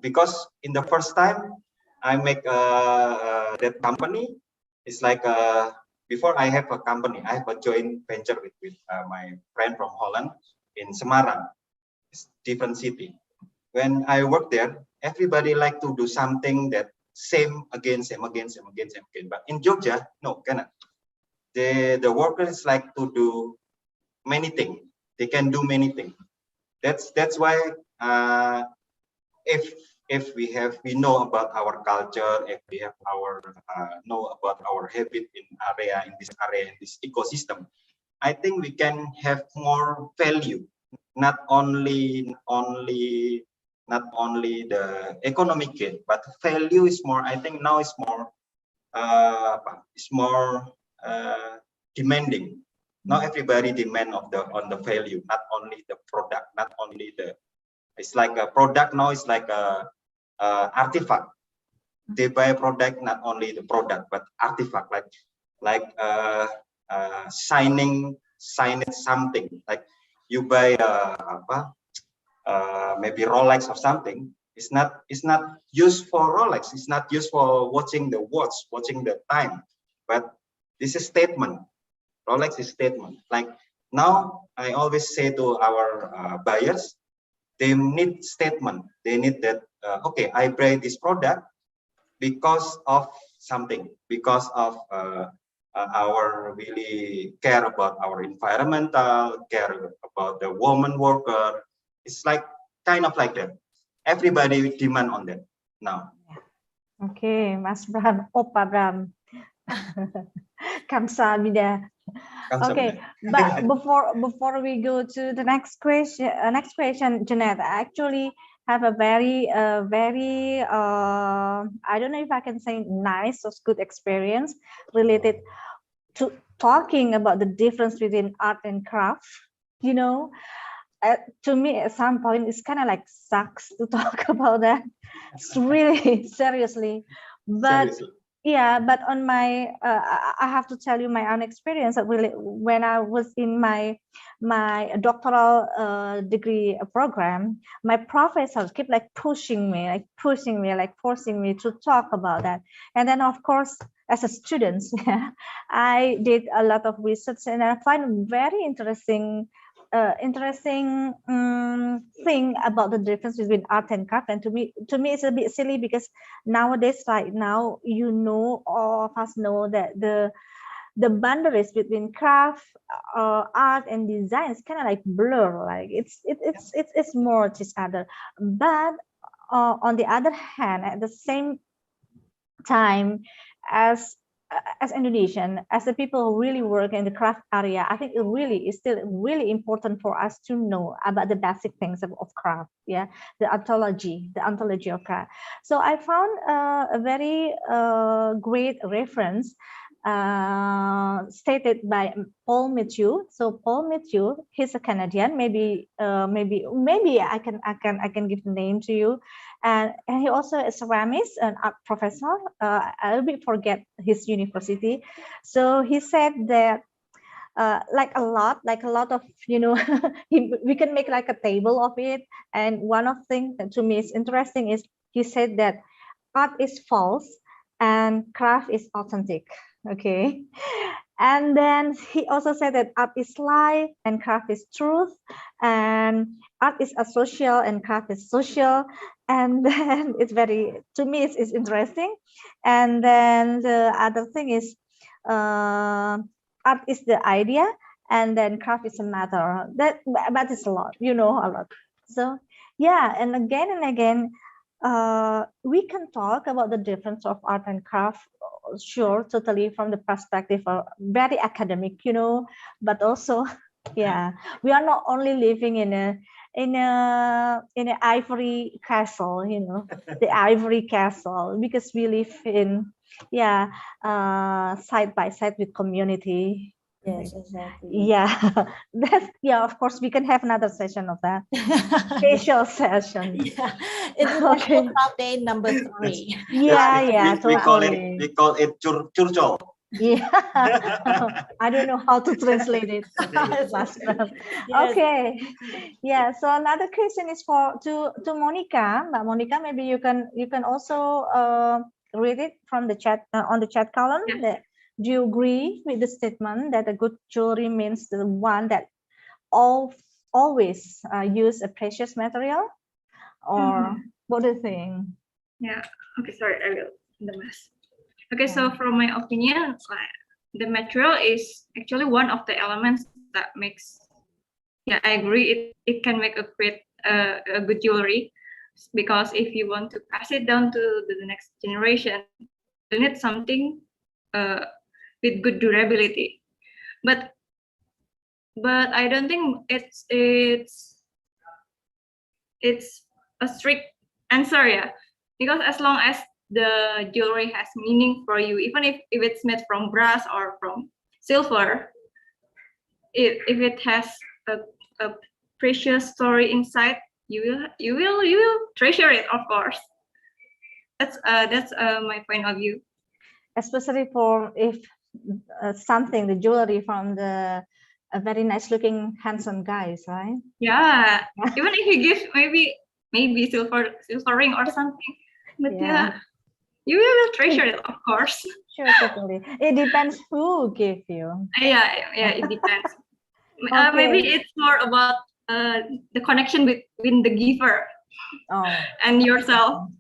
Because in the first time I make that company, it's like before I have a company, I have a joint venture with my friend from Holland in Semarang. It's different city. When I work there, everybody like to do something that same again. But in Jogja, no, cannot. The workers like to do many things. They can do many things. That's why if we know about our culture, if we have our know about our habit in this ecosystem, I think we can have more value. Not only the economic gain, but value is more. I think now it's more demanding. Not everybody demand on the value, not only the product, not only the. It's like a product now. It's like a artifact. They buy a product, not only the product, but artifact, like signing something. Like you buy maybe Rolex or something. It's not used for Rolex. It's not used for watching the watch, watching the time. But this is statement. Rolex is statement. Like now, I always say to our buyers, they need statement. They need that. Okay, I buy this product because of something. Because of our really care about our environmental, care about the woman worker. It's like kind of like that. Everybody demand on that now. Okay, Mas Bram, Opa Bram. Kamsahamnida. Okay, but before we go to the next question, Jeanette, I actually have a very I don't know if I can say nice or good experience related to talking about the difference between art and craft. You know, to me at some point it's kind of like sucks to talk about that. It's really seriously, but yeah, but on my I have to tell you my own experience that really when I was in my doctoral degree program, my professors keep like pushing me, like forcing me to talk about that. And then of course as a student, I did a lot of research and I find very interesting thing about the difference between art and craft. And to me it's a bit silly because nowadays, right now, you know, all of us know that the boundaries between craft, art and design is kind of like blur, like it's more to each other. But on the other hand, at the same time, as Indonesian, as the people who really work in the craft area, I think it really is still really important for us to know about the basic things of craft. Yeah, the ontology of craft. So I found a very great reference stated by Paul Matthew. So Paul Matthew, he's a Canadian. Maybe I can give the name to you. And he also is a ceramist, an art professor. I will forget his university. So he said that like a lot of, you know, we can make like a table of it. And one of the things that to me is interesting is he said that art is false and craft is authentic. Okay. And then he also said that art is lie and craft is truth, and art is asocial and craft is social. And then it's very, to me, it's interesting. And then the other thing is art is the idea, and then craft is a matter. That is a lot, you know, a lot. So yeah, and again, we can talk about the difference of art and craft, sure, totally from the perspective of very academic, you know, but also, yeah, we are not only living in an ivory castle, you know, the ivory castle, because we live in, yeah, side by side with community. Yes, exactly. Yeah, of course, we can have another session of that. Facial session. Yeah, International Okay. Craft Day number 3. Yeah, we call totally. it curcol. Yeah, I don't know how to translate it. Yes. Okay, yeah. So another question is to Monica. But Monica, maybe you can also read it from the chat on the chat column. Yeah. Do you agree with the statement that a good jewelry means the one that always use a precious material, or what do you think? Yeah. Okay. Sorry, I will the mess. Okay. So from my opinion, the material is actually one of the elements that makes. Yeah, I agree. It can make a good jewelry, because if you want to pass it down to the next generation, you need something with good durability. But I don't think it's a strict answer, yeah, because as long as the jewelry has meaning for you, even if it's made from brass or from silver, if it has a precious story inside, you will treasure it, of course. That's my point of view. Especially for if something, the jewelry from a very nice looking handsome guys, right? Yeah, even if you give maybe silver ring or something, but yeah, you will treasure it, of course. Sure, totally. It depends who gave you. Yeah, it depends. Okay. Maybe it's more about the connection between the giver and yourself.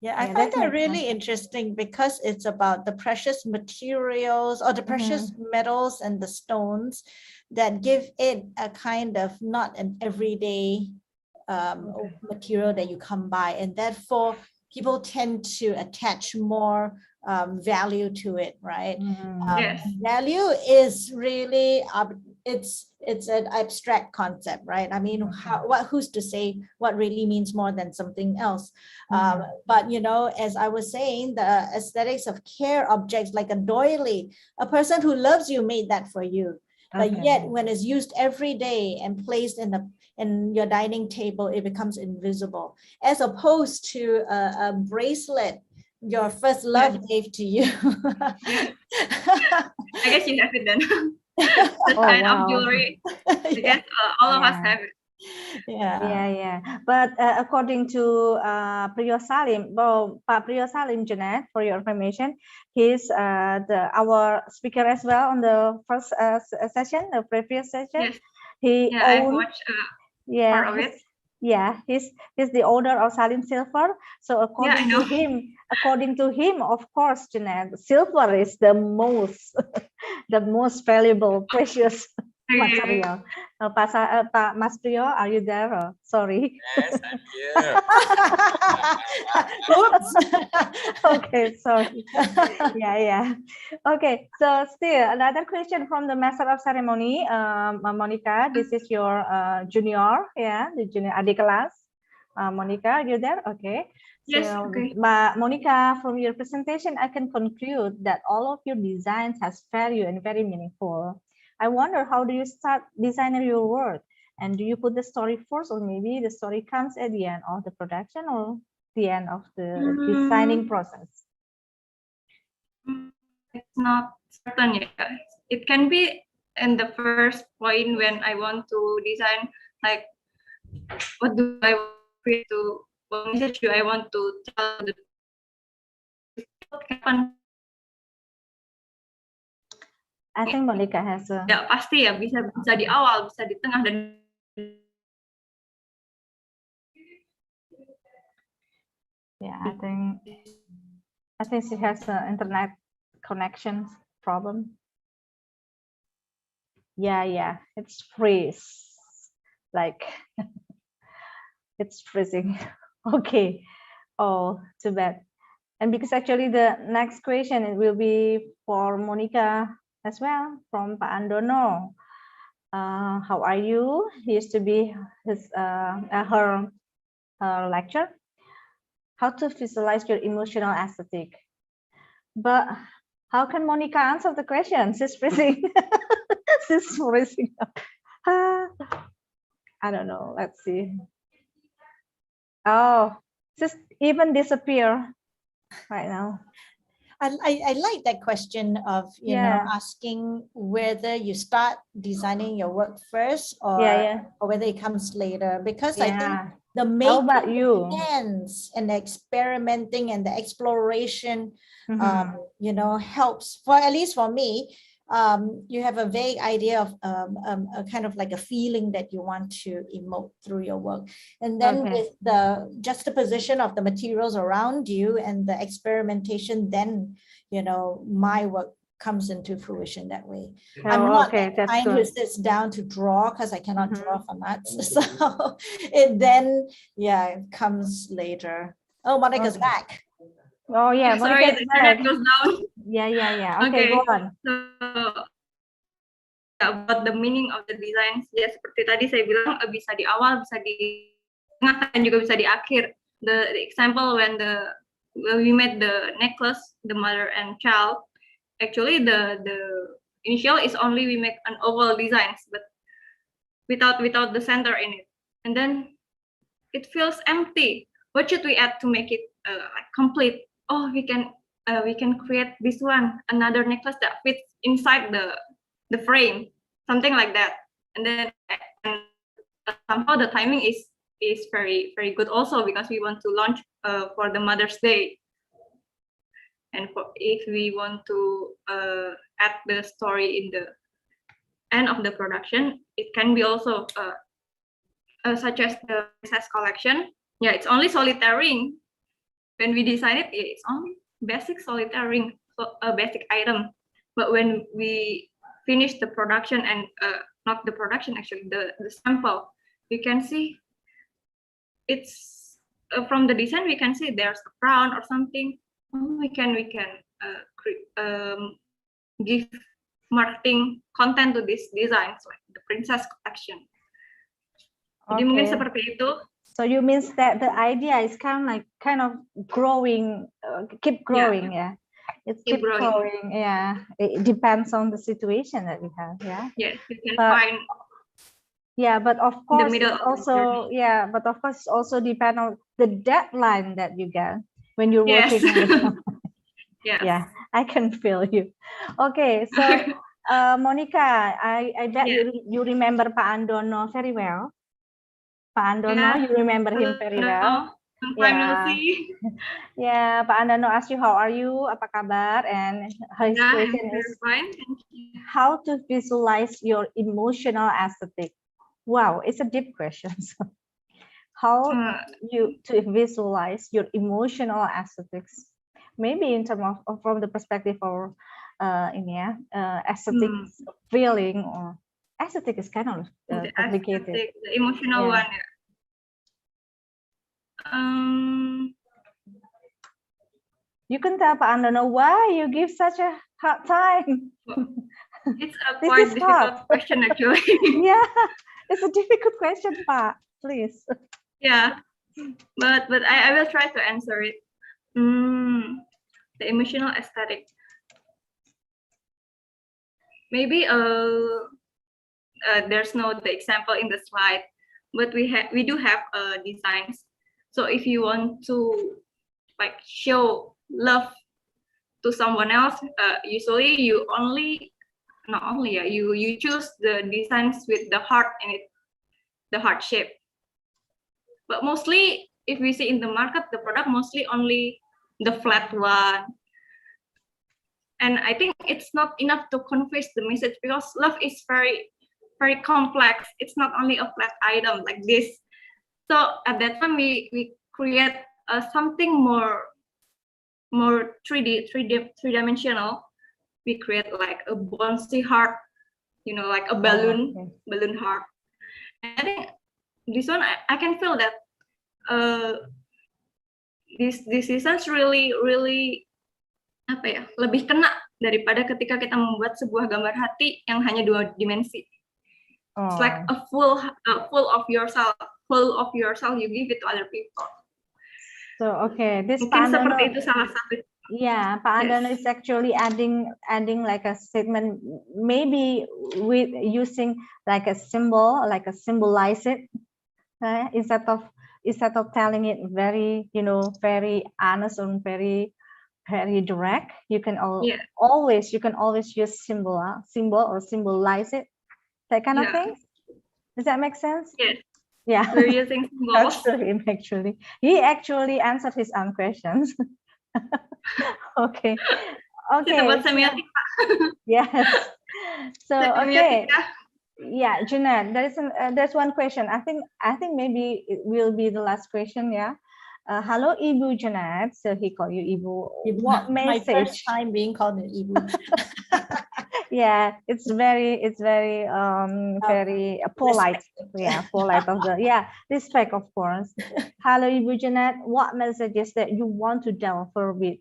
Yeah, I find that really interesting because it's about the precious materials or the precious metals and the stones that give it a kind of not an everyday material that you come by, and therefore people tend to attach more value to it, right? Yes. Value is really it's an abstract concept, right? I mean, who's to say what really means more than something else? But you know, as I was saying, the aesthetics of care objects like a doily, a person who loves you made that for you. But yet, when it's used every day and placed in your dining table, it becomes invisible. As opposed to a bracelet your first love gave to you. I guess you have it then. That kind of jewelry. I guess all of us have it. Yeah. But according to Priyo Salim, Pak Priyo Salim, Janet, for your information, he's our speaker as well on the first session, the previous session. Yes. I watched part of it. Yeah, he's the owner of Salim Silver. So according to him, of course, Janet, silver is the most valuable, precious material. Pak Mas Priyo, are you there? Sorry. Yes, I'm here. Oops. Okay, sorry. Yeah. Okay, so still another question from the Master of Ceremony, Monica. This is your junior, the junior adik kelas. Monica, are you there? Okay. Yes. So, okay. Monica, from your presentation, I can conclude that all of your designs has value and very meaningful. I wonder, how do you start designing your work? And do you put the story first, or maybe the story comes at the end of the production or the end of the designing process? It's not certain yet. It can be in the first point when I want to design, like, what do I want to, what message do I want to tell the I think Monica has a... Ya, pasti ya, bisa di awal, bisa di tengah, dan I think she has an internet connection problem. Yeah, it's freeze, like it's freezing. Okay. Oh, too bad. And because actually the next question, it will be for Monica as well, from Pak Andono. How are you? He used to be her lecture. How to visualize your emotional aesthetic. But how can Monica answer the question? She's freezing. She's freezing up. I don't know. Let's see. Oh, just even disappear right now. I like that question of, you know, asking whether you start designing your work first or whether it comes later, because I think the making depends and the experimenting and the exploration, you know, helps. For at least for me, you have a vague idea of a kind of like a feeling that you want to emote through your work, and then with the juxtaposition of the materials around you and the experimentation, then, you know, my work comes into fruition that way. I'm not the kind who sits down to draw, because I cannot draw for nuts. So it then it comes later. Oh, Monica's back. Oh yeah, sorry, the internet goes down. Yeah. Okay, go on. So, about the meaning of the designs, ya seperti tadi saya bilang, bisa di awal, bisa di tengah, dan juga bisa di akhir. The example when we made the necklace, the mother and child, actually the initial is only we make an oval designs, but without the center in it, and then it feels empty. What should we add to make it like complete? Oh, we can create this one, another necklace that fits inside the frame, something like that. And then somehow the timing is very good also, because we want to launch for the Mother's Day, and if we want to add the story in the end of the production, it can be also such as the princess collection. Yeah, it's only solitaire ring. When we design it, it's only basic solitaire ring, so a basic item. But when we finish the production, and not the production, actually the sample, we can see it's from the design, we can see there's a crown or something. We can give marketing content to this design, like the princess collection. Jadi mungkin seperti itu. So you means that the idea is kind of growing, keep growing, It's keep growing, It depends on the situation that we have, Yes, you can find. But of course, it's also depend on the deadline that you get when you're working. I can feel you. Okay, so Monica, I bet you remember Pak Andono very well. Pak Andono, you remember him very well. Pak Andono asked you, how are you? Apa kabar? And his question is, fine. Thank you. How to visualize your emotional aesthetic? Wow, it's a deep question. How you to visualize your emotional aesthetics? Maybe in terms of from the perspective of aesthetic feeling, or aesthetic is kind of complicated. Aesthetic, the emotional one. You can tell Pak Andono why you give such a hard time. It's a quite difficult question, actually. It's a difficult question, Pak. Please. But I will try to answer it. The emotional aesthetic. Maybe there's no the example in the slide, but we do have designs. So if you want to like show love to someone else, usually you you choose the designs with the heart in it, the heart shape. But mostly, if we see in the market, the product mostly only the flat one. And I think it's not enough to convey the message, because love is very, very complex. It's not only a flat item like this. So at that time, we create something more three-dimensional. We create like a bouncy heart, like a balloon heart. And I think this one, I can feel that this designs really lebih kena daripada ketika kita membuat sebuah gambar hati yang hanya 2 dimensi. It's like a full of yourself you give it to other people. So this mungkin seperti itu salah satu Yeah, Pak Andana is actually adding like a statement, maybe with using like a symbol, like a symbolize it, instead of telling it very, very honest and very direct. You can always use symbol or symbolize it, that kind of thing. Does that make sense? Yes. Yeah. We're using symbols. Actually, he actually answered his own questions. Okay. It's about semiotic. Yes. So okay. Semiotica. Yeah, Jeanette, there's one question. I think maybe it will be the last question. Yeah. Hello, Ibu Jeanette. So he called you Ibu. What My message? first time being called an Ibu. Yeah, it's very very polite. Yeah, polite of the respect, of course. Hello, Ibu Jeanette. What messages that you want to deliver with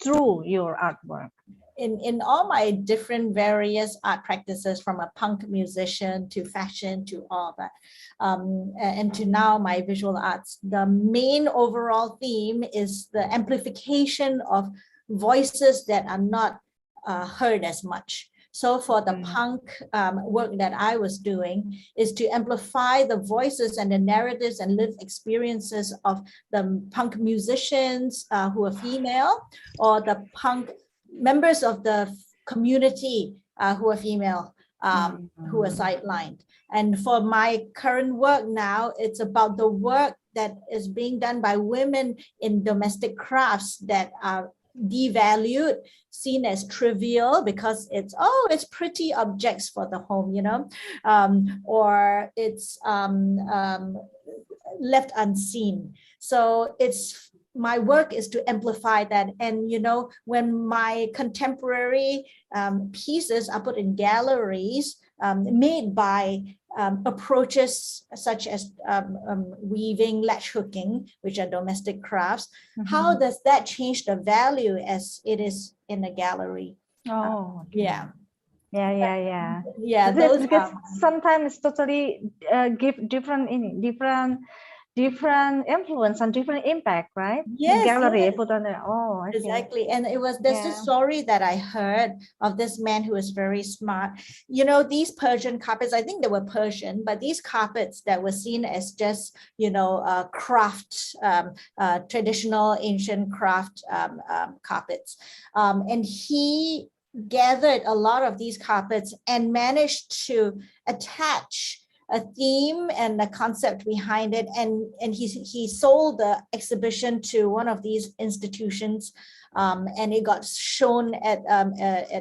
through your artwork? In all my different various art practices, from a punk musician to fashion to all that, and to now my visual arts, the main overall theme is the amplification of voices that are not heard as much. So for the punk work that I was doing is to amplify the voices and the narratives and lived experiences of the punk musicians who are female, or the punk members of the community who are female, who are sidelined. And for my current work now, it's about the work that is being done by women in domestic crafts that are devalued, seen as trivial because it's pretty objects for the home, or it's left unseen. So my work is to amplify that. And when my contemporary pieces are put in galleries made by approaches such as weaving, latch hooking, which are domestic crafts, how does that change the value as it is in a gallery? Yeah. Because sometimes totally give different influence and different impact, right? Yes, gallery yes. Put on there. Exactly. And there's this story that I heard of this man who was very smart. These Persian carpets, I think they were Persian, but these carpets that were seen as just craft, traditional ancient craft carpets, and he gathered a lot of these carpets and managed to attach a theme and a concept behind it, and he sold the exhibition to one of these institutions, and it got shown at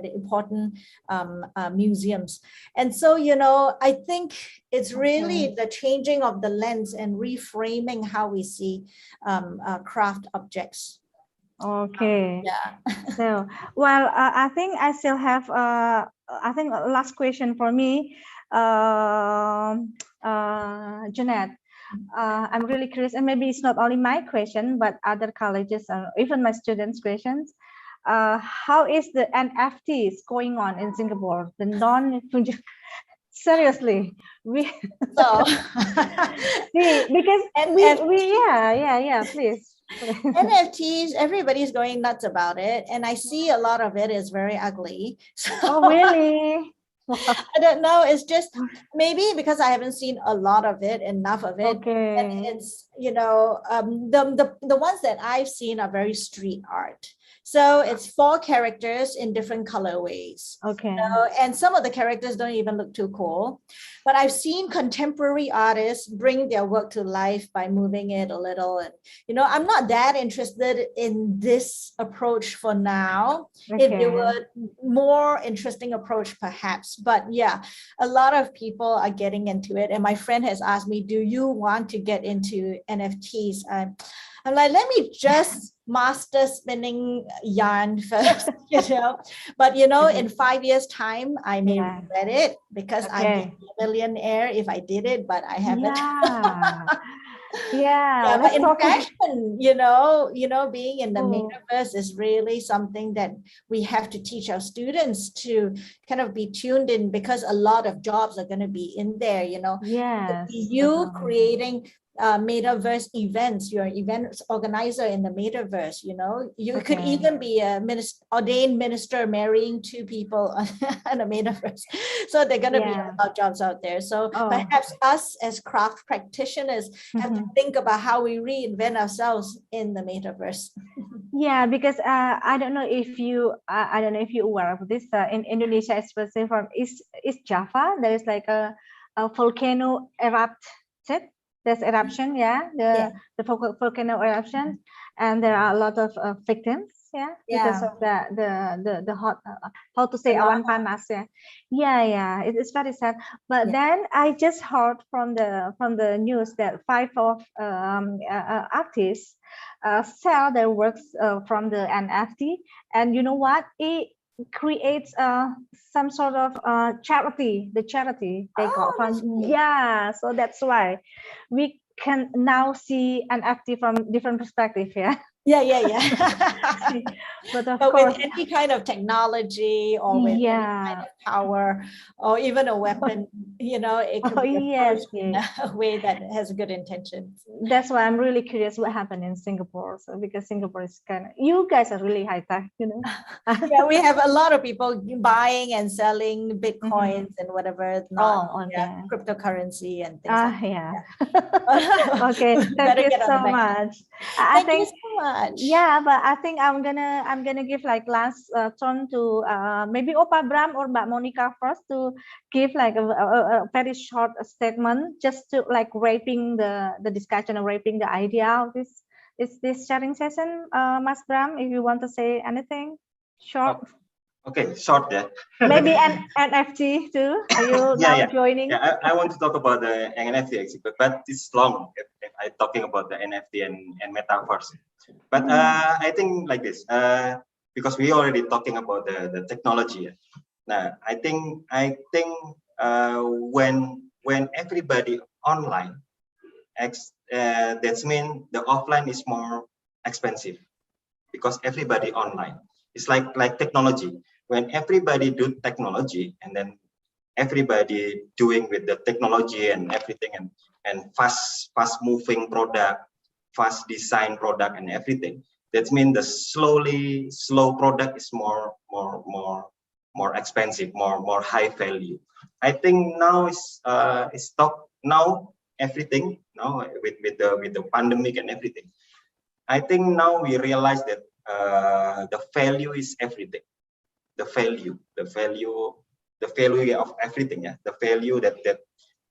important museums. And so I think it's really the changing of the lens and reframing how we see craft objects. Okay. So, well, I think I still have I think last question for me, Jeanette. I'm really curious, and maybe it's not only my question, but other colleges and even my students' questions. How is the NFTs going on in Singapore? The seriously, because please. NFTs, everybody's going nuts about it, and I see a lot of it is very ugly. So, oh, really? I don't know. It's just maybe because I haven't seen a lot of it, enough of it. Okay. And it's the ones that I've seen are very street art. So it's 4 characters in different colorways. Okay. And some of the characters don't even look too cool. But I've seen contemporary artists bring their work to life by moving it a little. And, I'm not that interested in this approach for now. Okay. If there were more interesting approach, perhaps. But yeah, a lot of people are getting into it. And my friend has asked me, do you want to get into NFTs? I'm like, let me just master spinning yarn first, But in 5 years' time, I may regret it because I'd be a millionaire if I did it, but I haven't. But in fashion, being in the metaverse is really something that we have to teach our students to kind of be tuned in, because a lot of jobs are going to be in there, Yes. You creating metaverse events. You're an event organizer in the metaverse, you know. You could even be a ordained minister marrying two people on a metaverse. So there are going to be a lot of jobs out there. So perhaps us as craft practitioners have to think about how we reinvent ourselves in the metaverse. Yeah, because I don't know if you you're aware of this. In Indonesia, especially from East Java, there is like a volcano erupted. There's eruption, the volcano eruption, and there are a lot of victims, because of the hot, how to say, awan panas, it is very sad. But then I just heard from the news that 5 of artists sell their works from the NFT, and you know what, it creates some sort of charity. The charity they got from so that's why we can now see NFT from different perspective. But of course, with any kind of technology or with any kind of power or even a weapon, you know, it could be approached in a way that has a good intention. That's why I'm really curious what happened in Singapore. So because Singapore is you guys are really high tech, you know. We have a lot of people buying and selling Bitcoins and whatever, cryptocurrency and things like that. Okay, thank you so much. Thank you so much. Yeah, but I think I'm gonna give like last turn to maybe Opa Bram or Mbak Monica first to give like a very short statement, just to like wrapping the discussion or wrapping the idea of this sharing session. Mas Bram, if you want to say anything short. Okay, short, Maybe an NFT too. Are you now joining? Yeah, I want to talk about the NFT actually, but it's long if I'm talking about the NFT and metaverse. But I think like this, because we already talking about the technology. Now I think when everybody online, that means the offline is more expensive because everybody online. It's like technology. When everybody do technology and then everybody doing with the technology and everything and fast moving product, fast design product and everything, that means the slow product is more expensive, more high value. I think now now everything now with the pandemic and everything. I think now we realize that the value is everything. The value of everything. The value that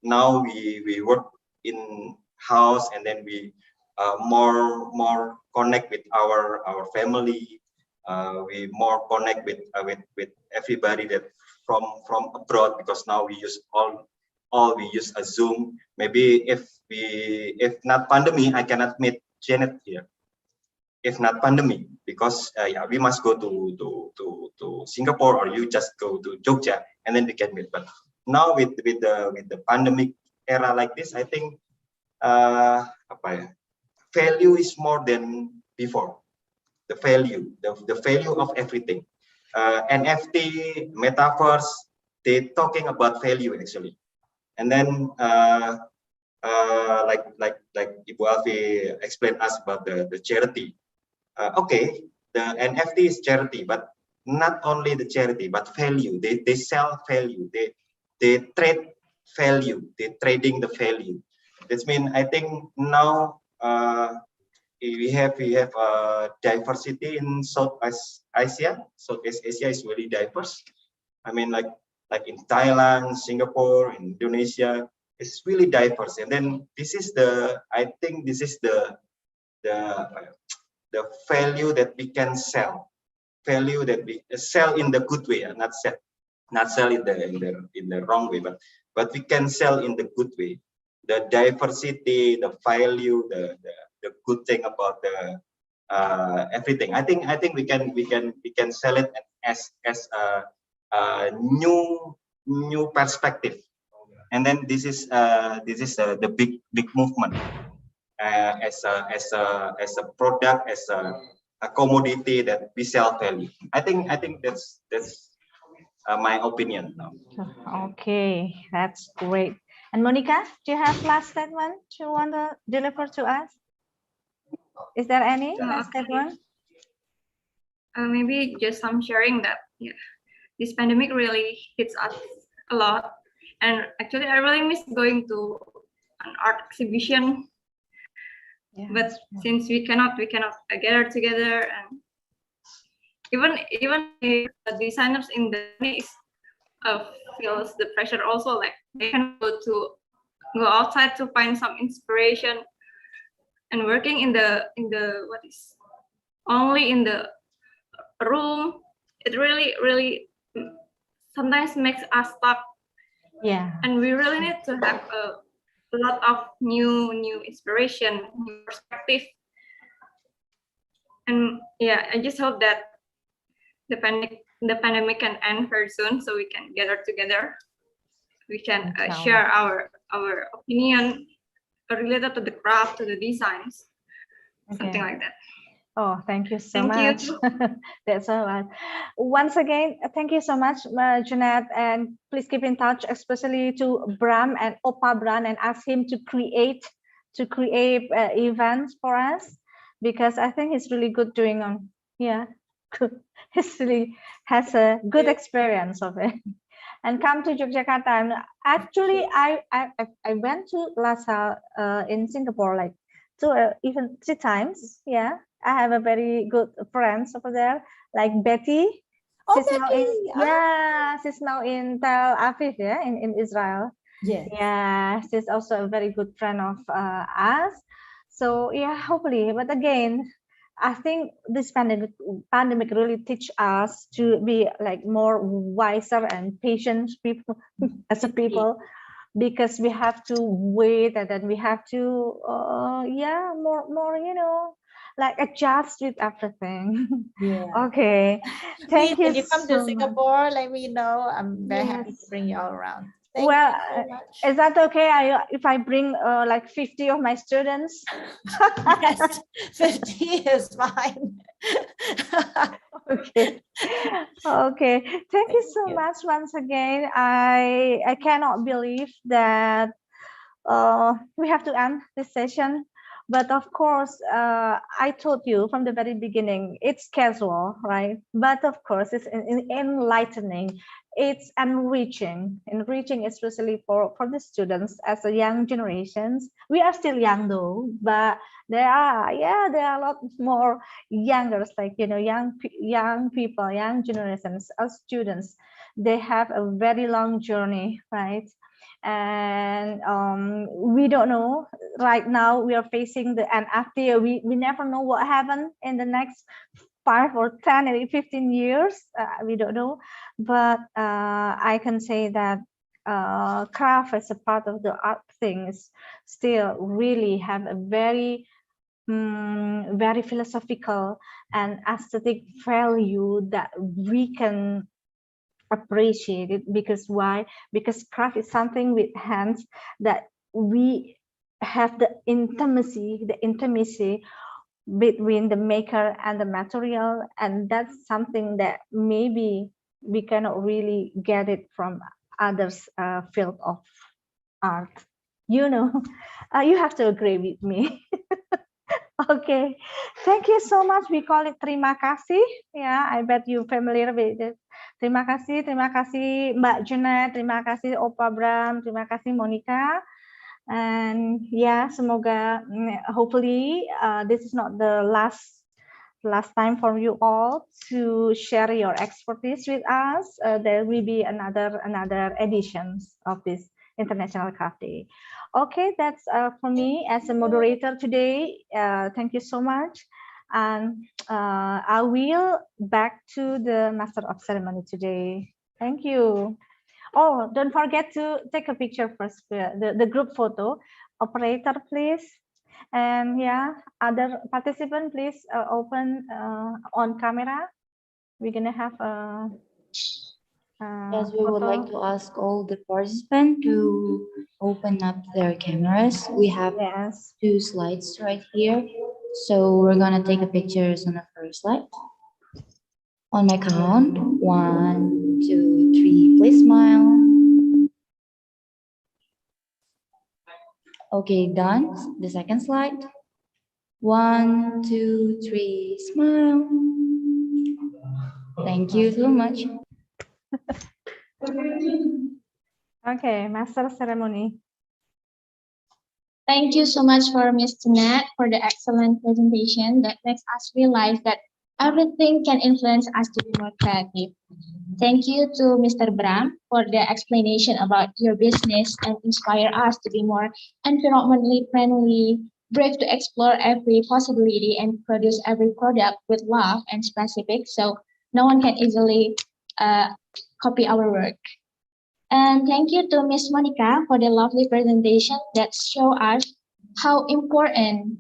now we work in house and then we more connect with our family. We more connect with everybody that from abroad, because now we use we use a Zoom. Maybe if not pandemic, I cannot meet Janet here. If not pandemic, because we must go to Singapore, or you just go to Jogja and then we can meet. But now with the pandemic era like this, I think value is more than before. The value of everything. NFT, metaverse, they talking about value actually. And then like Ibu Alfi explained us about the charity. Okay, the NFT is charity, but not only the charity, but value. They sell value. They trade value. They trading the value. That means I think now we have diversity in Southeast Asia. Southeast Asia is really diverse. I mean, like in Thailand, Singapore, Indonesia, it's really diverse. And then I think this is the value that we can sell, value that we sell in the good way, not sell in the wrong way, but we can sell in the good way. The diversity, the value, the good thing about the everything. I think we can sell it as a new perspective. And then this is the big movement. As a product, as a commodity that we sell value. I think that's my opinion now. Okay, that's great. And Monica, do you have last statement you want to deliver to us? Is there any last statement? Maybe just some sharing that this pandemic really hits us a lot, and actually I really miss going to an art exhibition. Yeah, but since we cannot gather together, and even the designers in the is feels the pressure also, like they can go outside to find some inspiration, and working in the what is only in the room, it really sometimes makes us stuck. Yeah, and we really need to have a lot of new inspiration, new perspective. And yeah, I just hope that the pandemic can end very soon, so we can gather together. We can share our opinion related to the craft, to the designs, something like that. Oh, thank you so much. That's all right. Once again, thank you so much, Jeanette, and please keep in touch, especially to Bram and Opa Bram, and ask him to create events for us, because I think he's really good doing on. Yeah, he really has a good experience of it. And come to Yogyakarta. And actually, I went to Lhasa in Singapore like even 3 times. Yeah, I have a very good friends over there, like Betty. Oh, She's Betty. She's now in Tel Aviv, yeah, in Israel. Yes. Yeah, she's also a very good friend of us. So yeah, hopefully. But again, I think this pandemic really teach us to be like more wiser and patient people as a people, because we have to wait, and then we have to more like adjust with everything. Yeah. Okay. Thank you. When you come to so Singapore, much. let me know. I'm very happy to bring you all around. Thank well, you so much. is that okay? If I bring like 50 of my students? Yes, 50 is fine. Okay. Okay. Thank you so much once again. I cannot believe that we have to end this session. But of course, I told you from the very beginning, it's casual, right? But of course, it's enlightening. It's enriching, especially for the students as a young generations. We are still young though, but there are a lot more youngers, like young people, young generations, as students. They have a very long journey, right? And we don't know. Right now we are facing the NFT. We never know what happened in the next 5 or 10 or 15 years. We don't know, but I can say that craft as a part of the art things still really have a very very philosophical and aesthetic value that we can appreciate it. Because why? Because craft is something with hands that we have the intimacy between the maker and the material, and that's something that maybe we cannot really get it from others field of art. You have to agree with me. Okay, thank you so much. We call it terima kasih. Yeah, I bet you're familiar with it. Terima kasih Mbak Jeanette, terima kasih Opa Bram, terima kasih Monica. And yeah, semoga hopefully this is not the last time for you all to share your expertise with us. There will be another editions of this International Craft Day. Okay, that's for me as a moderator today. Thank you so much. And I will back to the Master of Ceremony today. Thank you. Oh, don't forget to take a picture first, the group photo. Operator, please. And yeah, other participant, please open on camera. We're gonna have a Yes, we would like to ask all the participants to open up their cameras. We have 2 slides right here. So we're gonna take a pictures on the first slide. On my count, 1, 2, 3, please smile. Okay, done. The second slide. 1, 2, 3, smile. Thank you so much. Okay, Master Ceremony. Thank you so much for Ms. Nat for the excellent presentation that makes us realize that everything can influence us to be more creative. Thank you to Mr. Bram for the explanation about your business and inspire us to be more environmentally friendly, brave to explore every possibility and produce every product with love and specific so no one can easily copy our work. And thank you to Ms. Monica for the lovely presentation that show us how important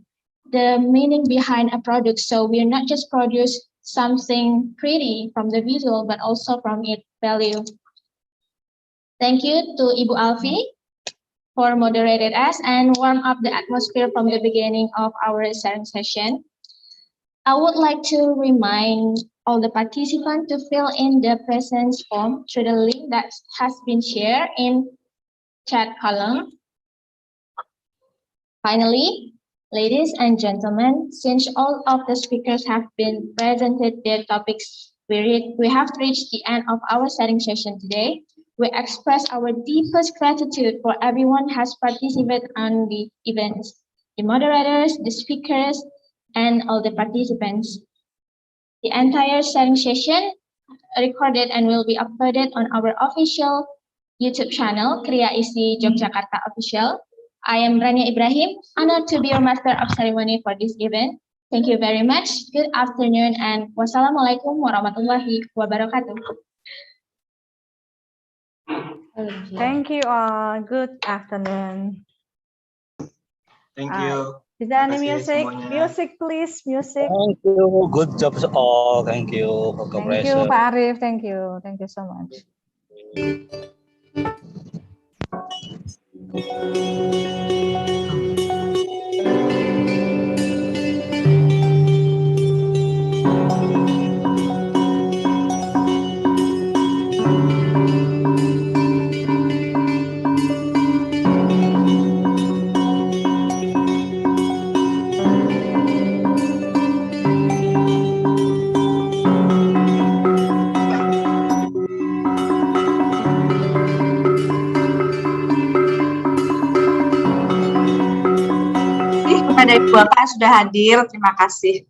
the meaning behind a product. So we're not just produce something pretty from the visual, but also from its value. Thank you to Ibu Alfi for moderated us and warm up the atmosphere from the beginning of our sharing session. I would like to remind all the participants to fill in the presence form through the link that has been shared in chat column. Finally, ladies and gentlemen, since all of the speakers have been presented their topics, we have reached the end of our sharing session today. We express our deepest gratitude for everyone who has participated on the events, the moderators, the speakers, and all the participants. The entire sharing session recorded and will be uploaded on our official YouTube channel, Kriya ISI Yogyakarta Official. I am Rania Ibrahim, honored to be your master of ceremony for this event. Thank you very much. Good afternoon and wassalamualaikum warahmatullahi wabarakatuh. Thank you all. Good afternoon. Thank you. Is there any Terima kasih music? semuanya. Music, please. Music. Thank you. Good job all. Thank you for Thank you, cooperation. Pak Arif. Thank you. Thank you so much. Kepada Ibu Bapak sudah hadir, terima kasih.